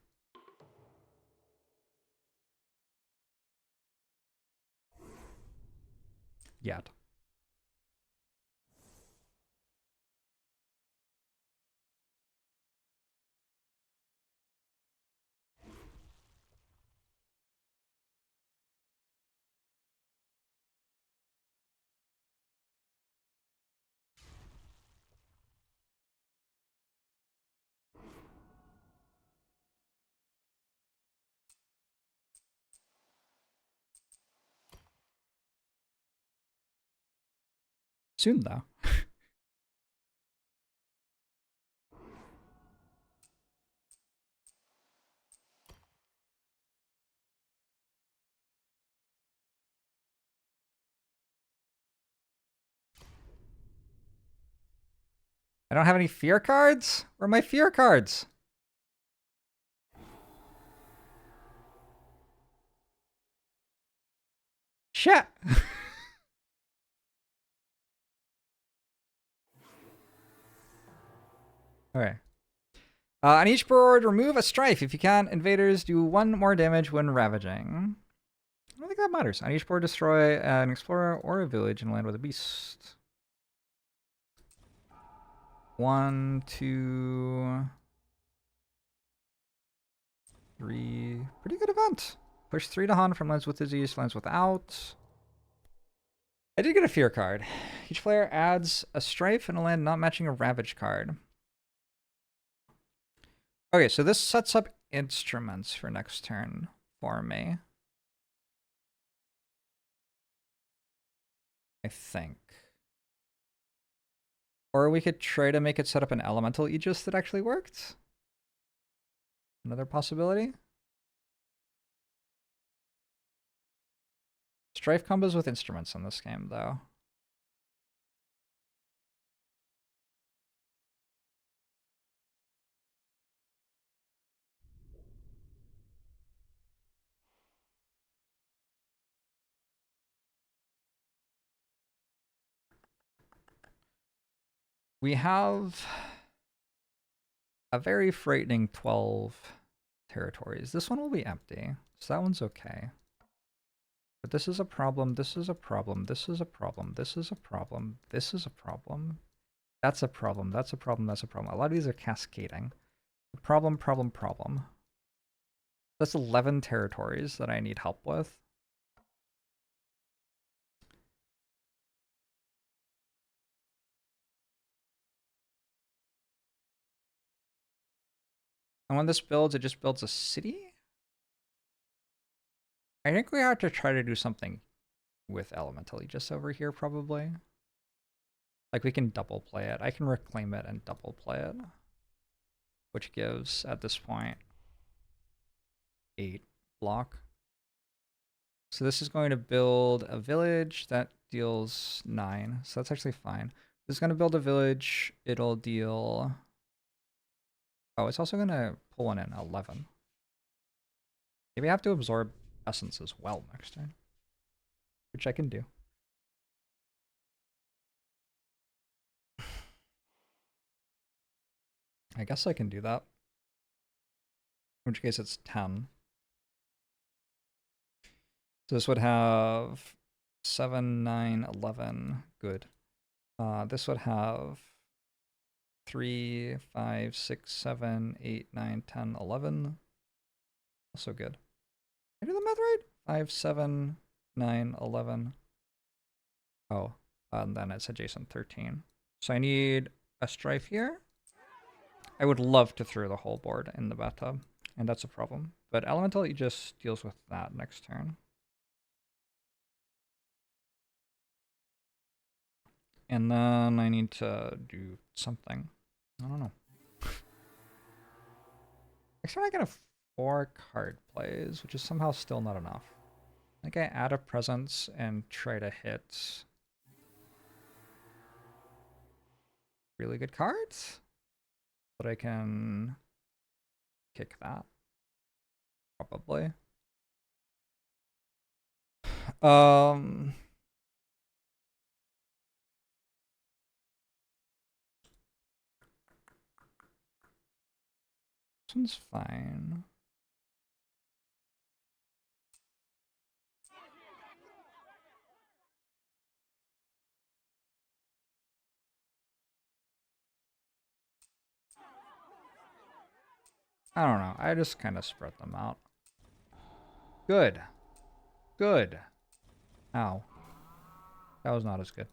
Yet. Soon, though. I don't have any fear cards? Where are my fear cards? Shit! Alright. On each board, remove a strife. If you can, invaders do 1 more damage when ravaging. I don't think that matters. On each board, destroy an explorer or a village and land with a beast. 1, 2, 3. Pretty good event. Push 3 to Han from lands with disease, lands without. I did get a fear card. Each player adds a strife and a land not matching a ravage card. Okay, so this sets up instruments for next turn for me. I think. Or we could try to make it set up an elemental Aegis that actually worked. Another possibility. Strife combos with instruments in this game, though. We have a very frightening 12 territories. This one will be empty, so that one's okay. But this is a problem, this is a problem, this is a problem, this is a problem, this is a problem. That's a problem. That's a problem. That's a problem. A lot of these are cascading. Problem, problem, problem. That's 11 territories that I need help with. And when this builds, it just builds a city? I think we have to try to do something with Elemental Aegis over here, probably. Like, we can double play it. I can reclaim it and double play it. Which gives, at this point, 8 block. So this is going to build a village that deals 9. So that's actually fine. This is going to build a village. It'll deal... Oh, it's also going to pull one in, 11. Maybe I have to absorb Essence as well next turn. Which I can do. I guess I can do that. In which case it's 10. So this would have 7, 9, 11. Good. This would have 3, 5, 6, 7, 8, 9, 10, 11. Also good. Did I do the math right? 5, 7, 9, 11. Oh, and then it's adjacent 13. So I need a strife here. I would love to throw the whole board in the bathtub, and that's a problem. But Elemental Aegis deals with that next turn. And then I need to do something. I don't know. Next turn I get a 4 card plays, which is somehow still not enough. I think I add a presence and try to hit really good cards. But I can kick that. Probably. This one's fine. I don't know. I just kind of spread them out. Good. Good. Ow. That was not as good.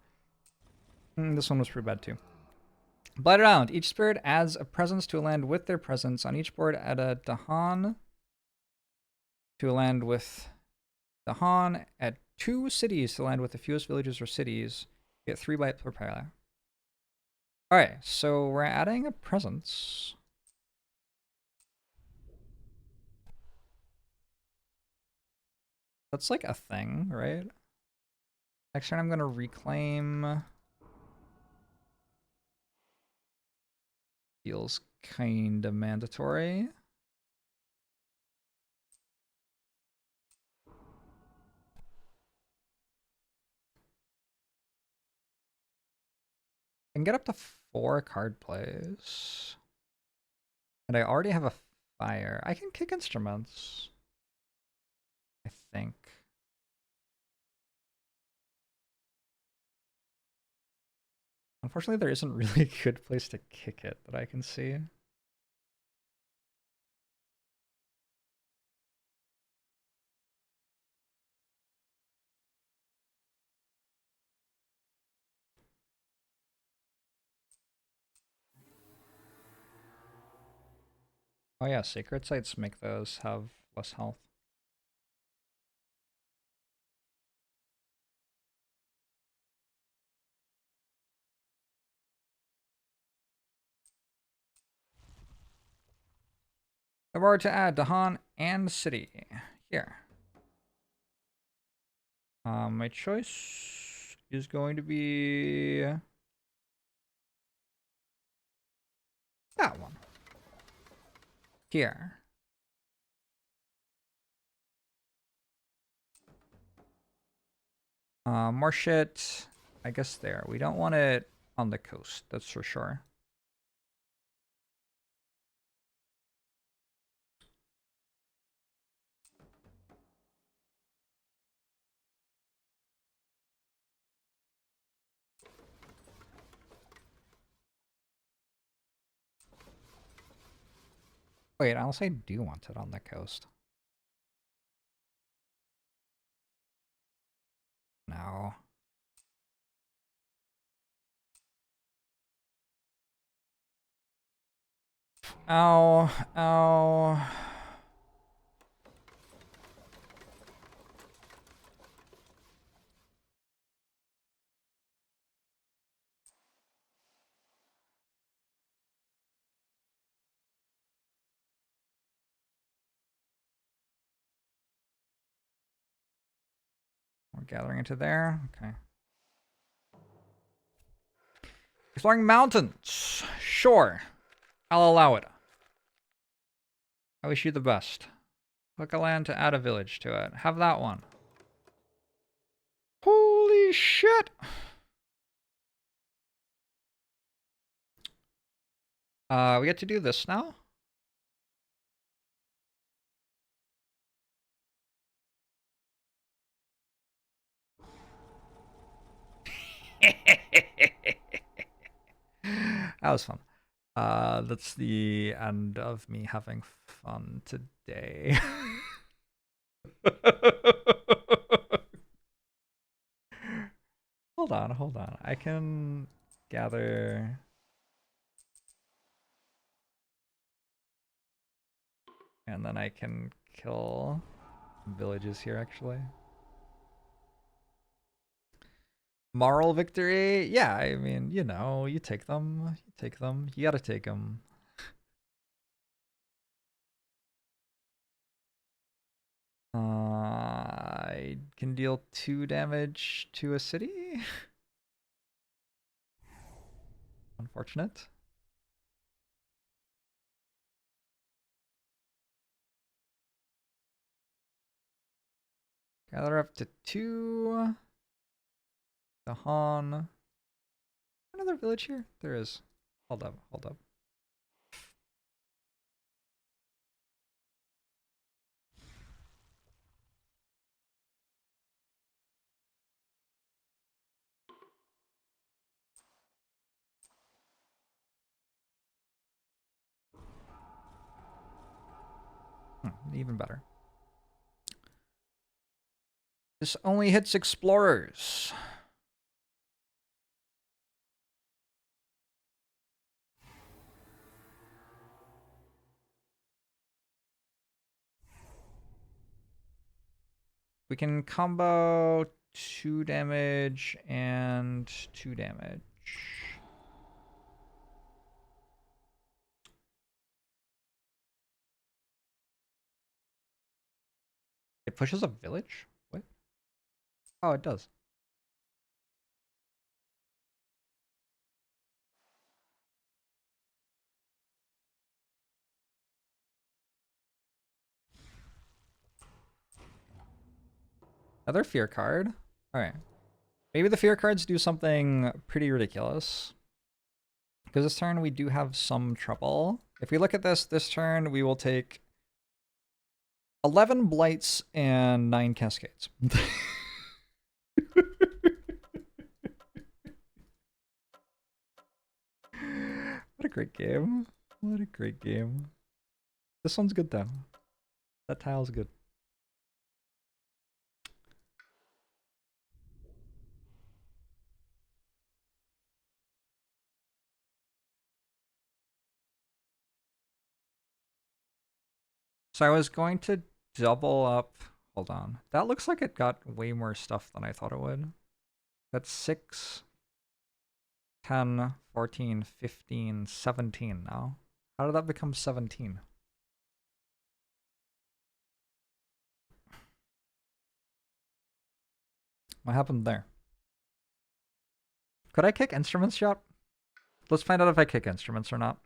This one was pretty bad too. Blight Around. Each spirit adds a presence to a land with their presence. On each board, add a Dahan to a land with Dahan. Add 2 cities to land with the fewest villages or cities. Get 3 blight per player. Alright, so we're adding a presence. That's like a thing, right? Next turn I'm going to reclaim. Feels kind of mandatory. I can get up to 4 card plays. And I already have a fire. I can kick instruments. I think. Unfortunately, there isn't really a good place to kick it that I can see. Oh yeah, sacred sites make those have less health. I've already to add Dahan and city here. My choice is going to be that one here. More shit, I guess there. We don't want it on the coast, that's for sure. Wait, unless I do want it on the coast. No. Ow, ow. We're gathering into there. Okay. Exploring mountains. Sure. I'll allow it. I wish you the best. Click a land to add a village to it. Have that one. Holy shit! We get to do this now? That was fun. That's the end of me having fun today. Hold on, hold on. I can gather. And then I can kill villages here, actually. Moral victory? Yeah, I mean, you know, you take them. You take them. You gotta take them. I can deal 2 damage to a city. Unfortunate. Gather up to 2. The Han. Another village here? There is. Hold up, hold up. Even better. This only hits explorers. We can combo 2 damage and 2 damage. It pushes a village? What? Oh, it does. Another fear card. Alright. Maybe the fear cards do something pretty ridiculous. Because this turn we do have some trouble. If we look at this turn, we will take 11 blights and 9 cascades. What a great game. What a great game. This one's good though. That tile's good. So I was going to double up. Hold on. That looks like it got way more stuff than I thought it would. That's 6, 10, 14, 15, 17 now. How did that become 17? What happened there? Could I kick instruments yet? Let's find out if I kick instruments or not.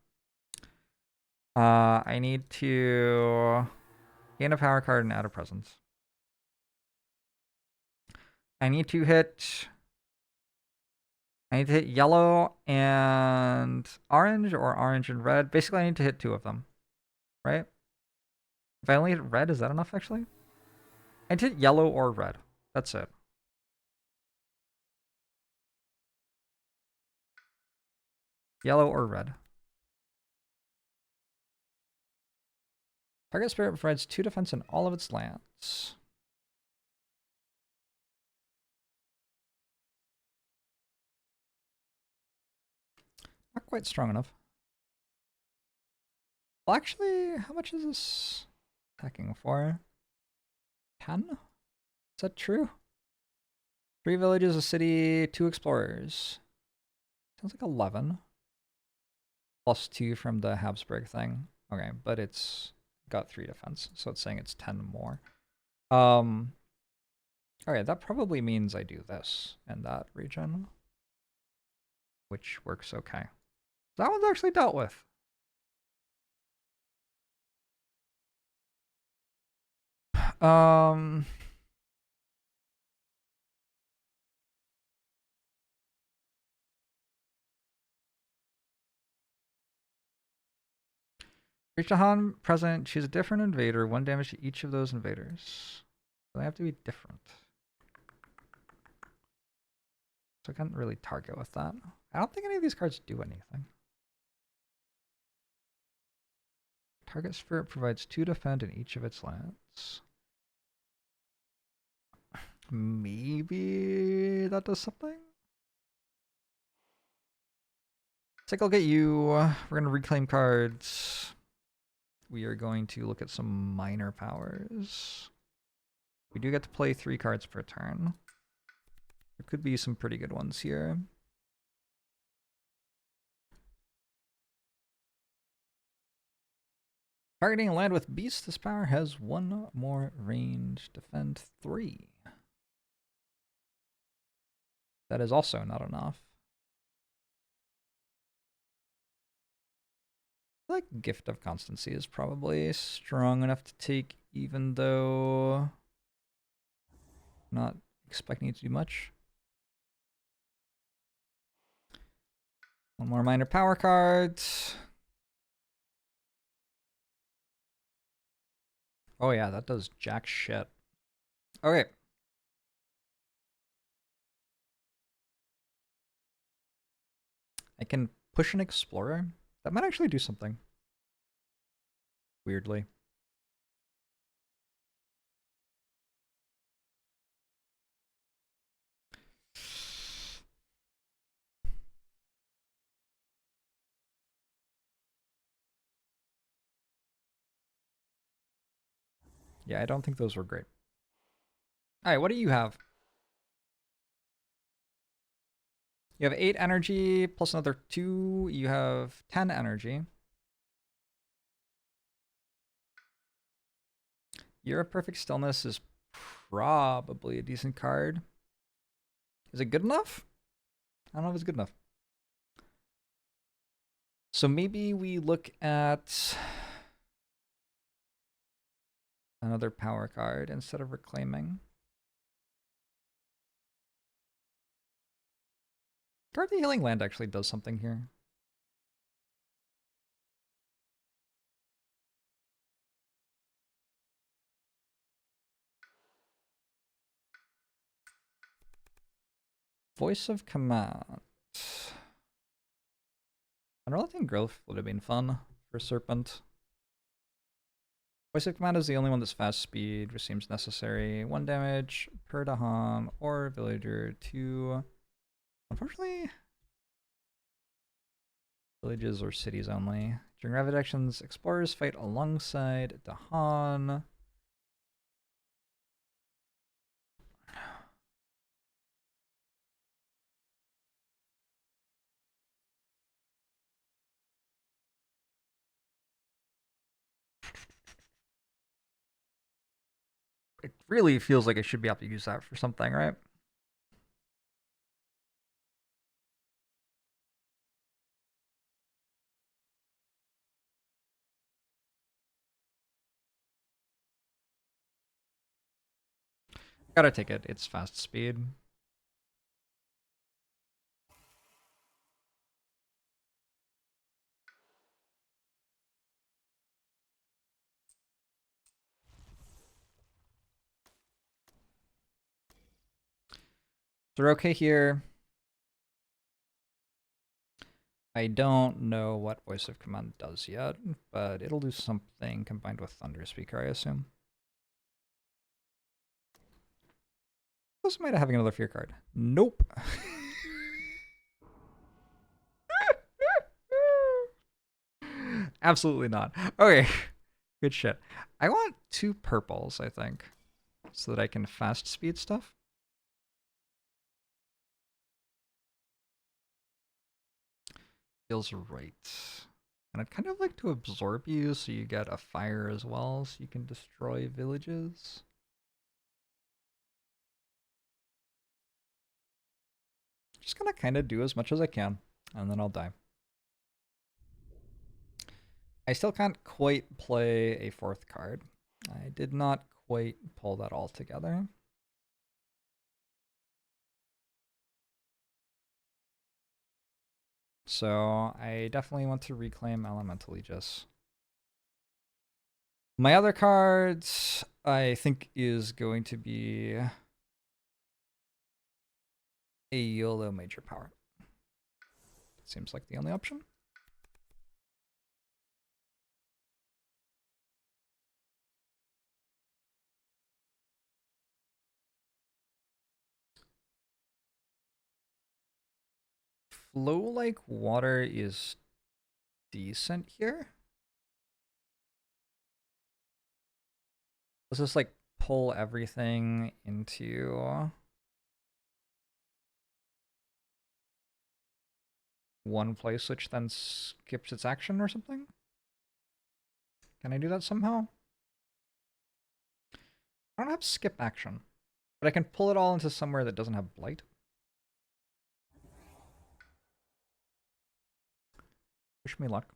I need to gain a power card and add a presence. I need to hit yellow and orange, or orange and red. Basically, I need to hit 2 of them, right? If I only hit red, is that enough, actually? I need to hit yellow or red. That's it. Yellow or red. Target spirit provides 2 defense in all of its lands. Not quite strong enough. Well, actually, how much is this attacking for? 10? Is that true? 3 villages, a city, 2 explorers. Sounds like 11. Plus 2 from the Habsburg thing. Okay, but it's got 3 defense, so it's saying it's 10 more. Okay, that probably means I do this in that region, which works okay. That one's actually dealt with. Each Han present, choose a different invader, 1 damage to each of those invaders. So they have to be different. So I can't really target with that. I don't think any of these cards do anything. Target spirit provides 2 defend in each of its lands. Maybe that does something? Take a look at you. We're going to reclaim cards. We are going to look at some minor powers. We do get to play 3 cards per turn. There could be some pretty good ones here. Targeting a land with beast, this power has 1 more range. Defend 3. That is also not enough. I feel like Gift of Constancy is probably strong enough to take, even though not expecting it to do much. 1 more minor power card. Oh yeah, that does jack shit. Okay. I can push an explorer. That might actually do something. Weirdly. Yeah, I don't think those were great. Alright, what do you have? You have 8 energy plus another 2. You have 10 energy. Year of Perfect Stillness is probably a decent card. Is it good enough? I don't know if it's good enough. So maybe we look at another power card instead of reclaiming. Guard the Healing Land actually does something here. Voice of Command. Unrelenting Growth would have been fun for Serpent. Voice of Command is the only one that's fast speed, which seems necessary. 1 damage per Daham or villager. 2. Unfortunately, villages or cities only. During rapid actions, explorers fight alongside Dahan. It really feels like I should be able to use that for something, right? Gotta take it. It's fast speed. So we're okay here. I don't know what Voice of Command does yet, but it'll do something combined with Thunder Speaker, I assume. What's might having another fear card? Nope. Absolutely not. Okay, good shit. I want 2 purples, I think, so that I can fast speed stuff. Feels right. And I'd kind of like to absorb you so you get a fire as well, so you can destroy villages. Just gonna kind of do as much as I can, and then I'll die. I still can't quite play a 4th card. I did not quite pull that all together. So I definitely want to reclaim Elemental Aegis. My other cards, I think, is going to be a YOLO Major Power. Seems like the only option. Flow like water is decent here. Let's just like pull everything into one place, which then skips its action or something? Can I do that somehow? I don't have skip action, but I can pull it all into somewhere that doesn't have blight. Wish me luck.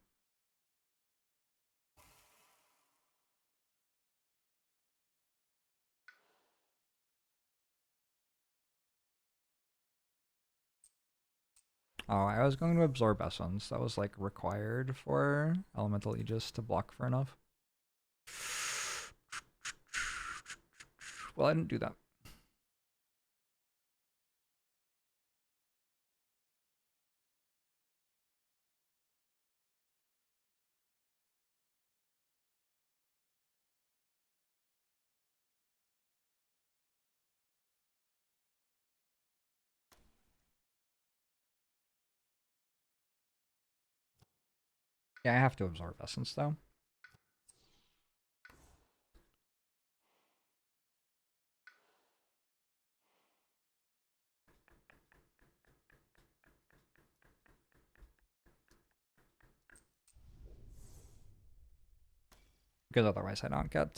Oh, I was going to absorb Essence. That was like required for Elemental Aegis to block for enough. Well, I didn't do that. Yeah, I have to absorb Essence though. Because otherwise I don't get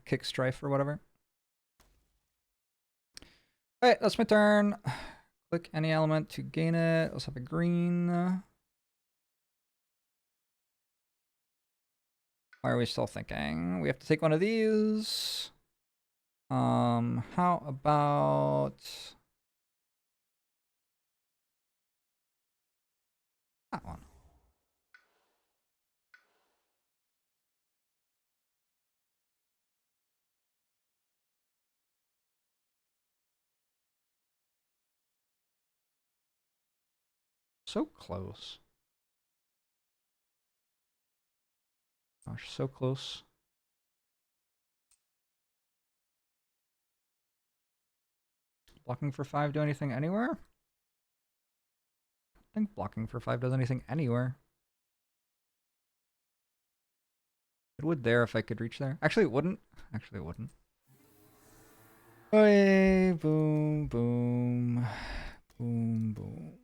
kick strife or whatever. Alright, that's my turn. Click any element to gain it. Let's have a green. Why are we still thinking? We have to take one of these. How about that one? So close. Gosh, so close. Blocking for 5 do anything anywhere? I think blocking for 5 does anything anywhere. It would there if I could reach there. Actually, it wouldn't. Actually, it wouldn't. Hey, boom, boom. Boom, boom.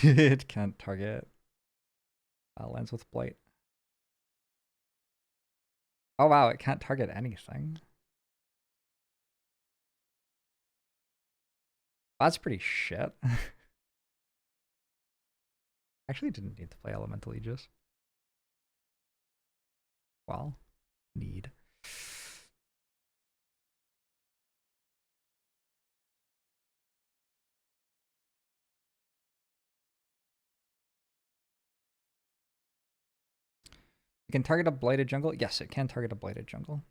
It can't target lands with blight. Oh wow, it can't target anything. That's pretty shit. Actually didn't need to play Elemental Aegis. Well, need. It can target a blighted jungle? Yes, it can target a blighted jungle.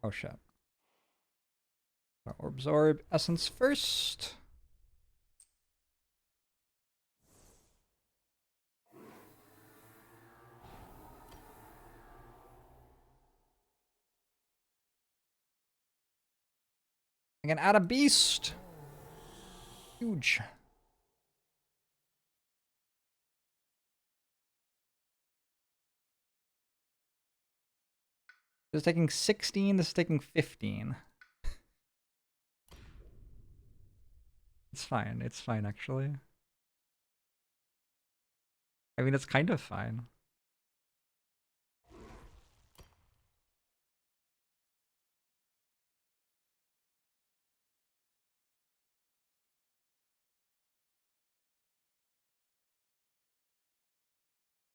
Oh shit. Absorb essence first. I can add a beast. Huge. This is taking 16. This is taking 15. It's fine. It's fine, actually. I mean, it's kind of fine.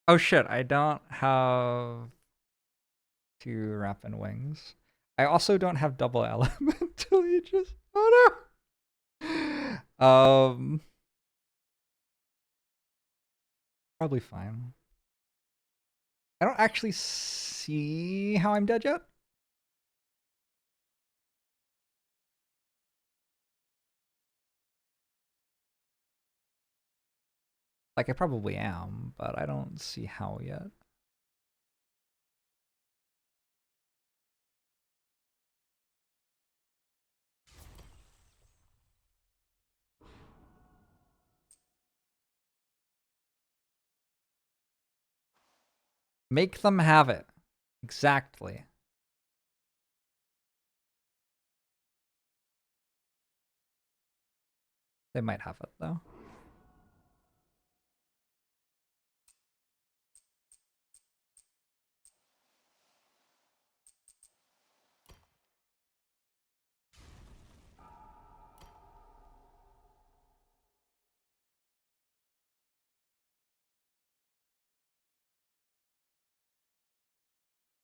Oh shit, I don't have 2 Rapid Wings. I also don't have double elemental aegis. Oh no! Probably fine. I don't actually see how I'm dead yet. Like, I probably am, but I don't see how yet. Make them have it. Exactly. They might have it, though.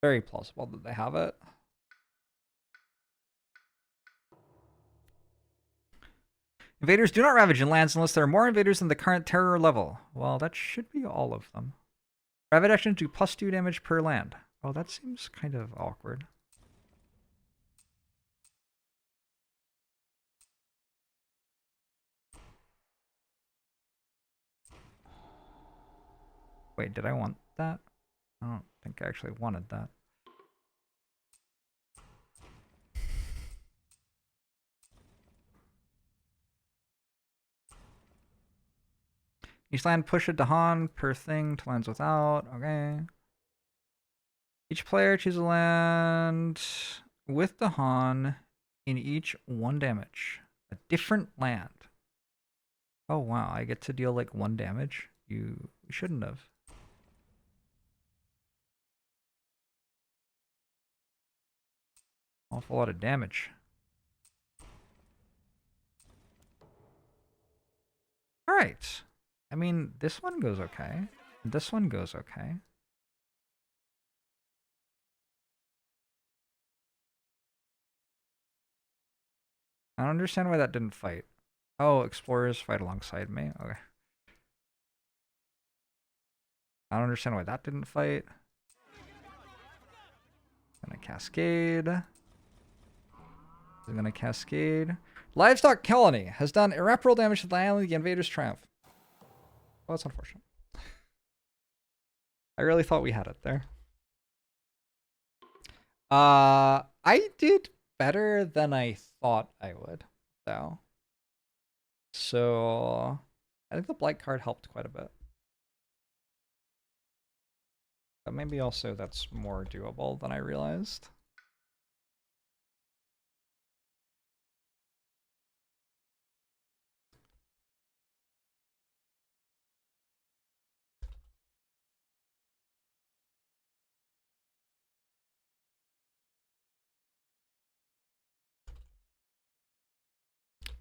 Very plausible that they have it. Invaders do not ravage in lands unless there are more invaders than the current terror level. Well, that should be all of them. Ravage actions do +2 damage per land. Oh, that seems kind of awkward. Wait, did I want that? I don't think I actually wanted that. Each land push a Dahan per thing to lands without. Okay. Each player choose a land with Dahan in each 1 damage. A different land. Oh wow, I get to deal like 1 damage? You shouldn't have. Awful lot of damage. Alright. I mean, this one goes okay. This one goes okay. I don't understand why that didn't fight. Oh, explorers fight alongside me. Okay. I don't understand why that didn't fight. Gonna cascade. Gonna cascade. Livestock colony has done irreparable damage to the island. The invaders triumph. Well, that's unfortunate. I really thought we had it there. I did better than I thought I would, though. So I think the blight card helped quite a bit. But maybe also that's more doable than I realized.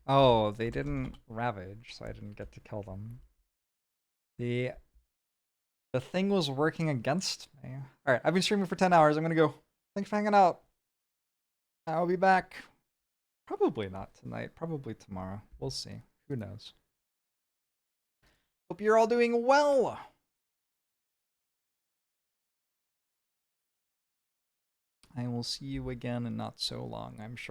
Oh, they didn't ravage, so I didn't get to kill them. The thing was working against me. Alright, I've been streaming for 10 hours. I'm gonna go. Thanks for hanging out. I'll be back. Probably not tonight. Probably tomorrow. We'll see. Who knows? Hope you're all doing well. I will see you again in not so long, I'm sure.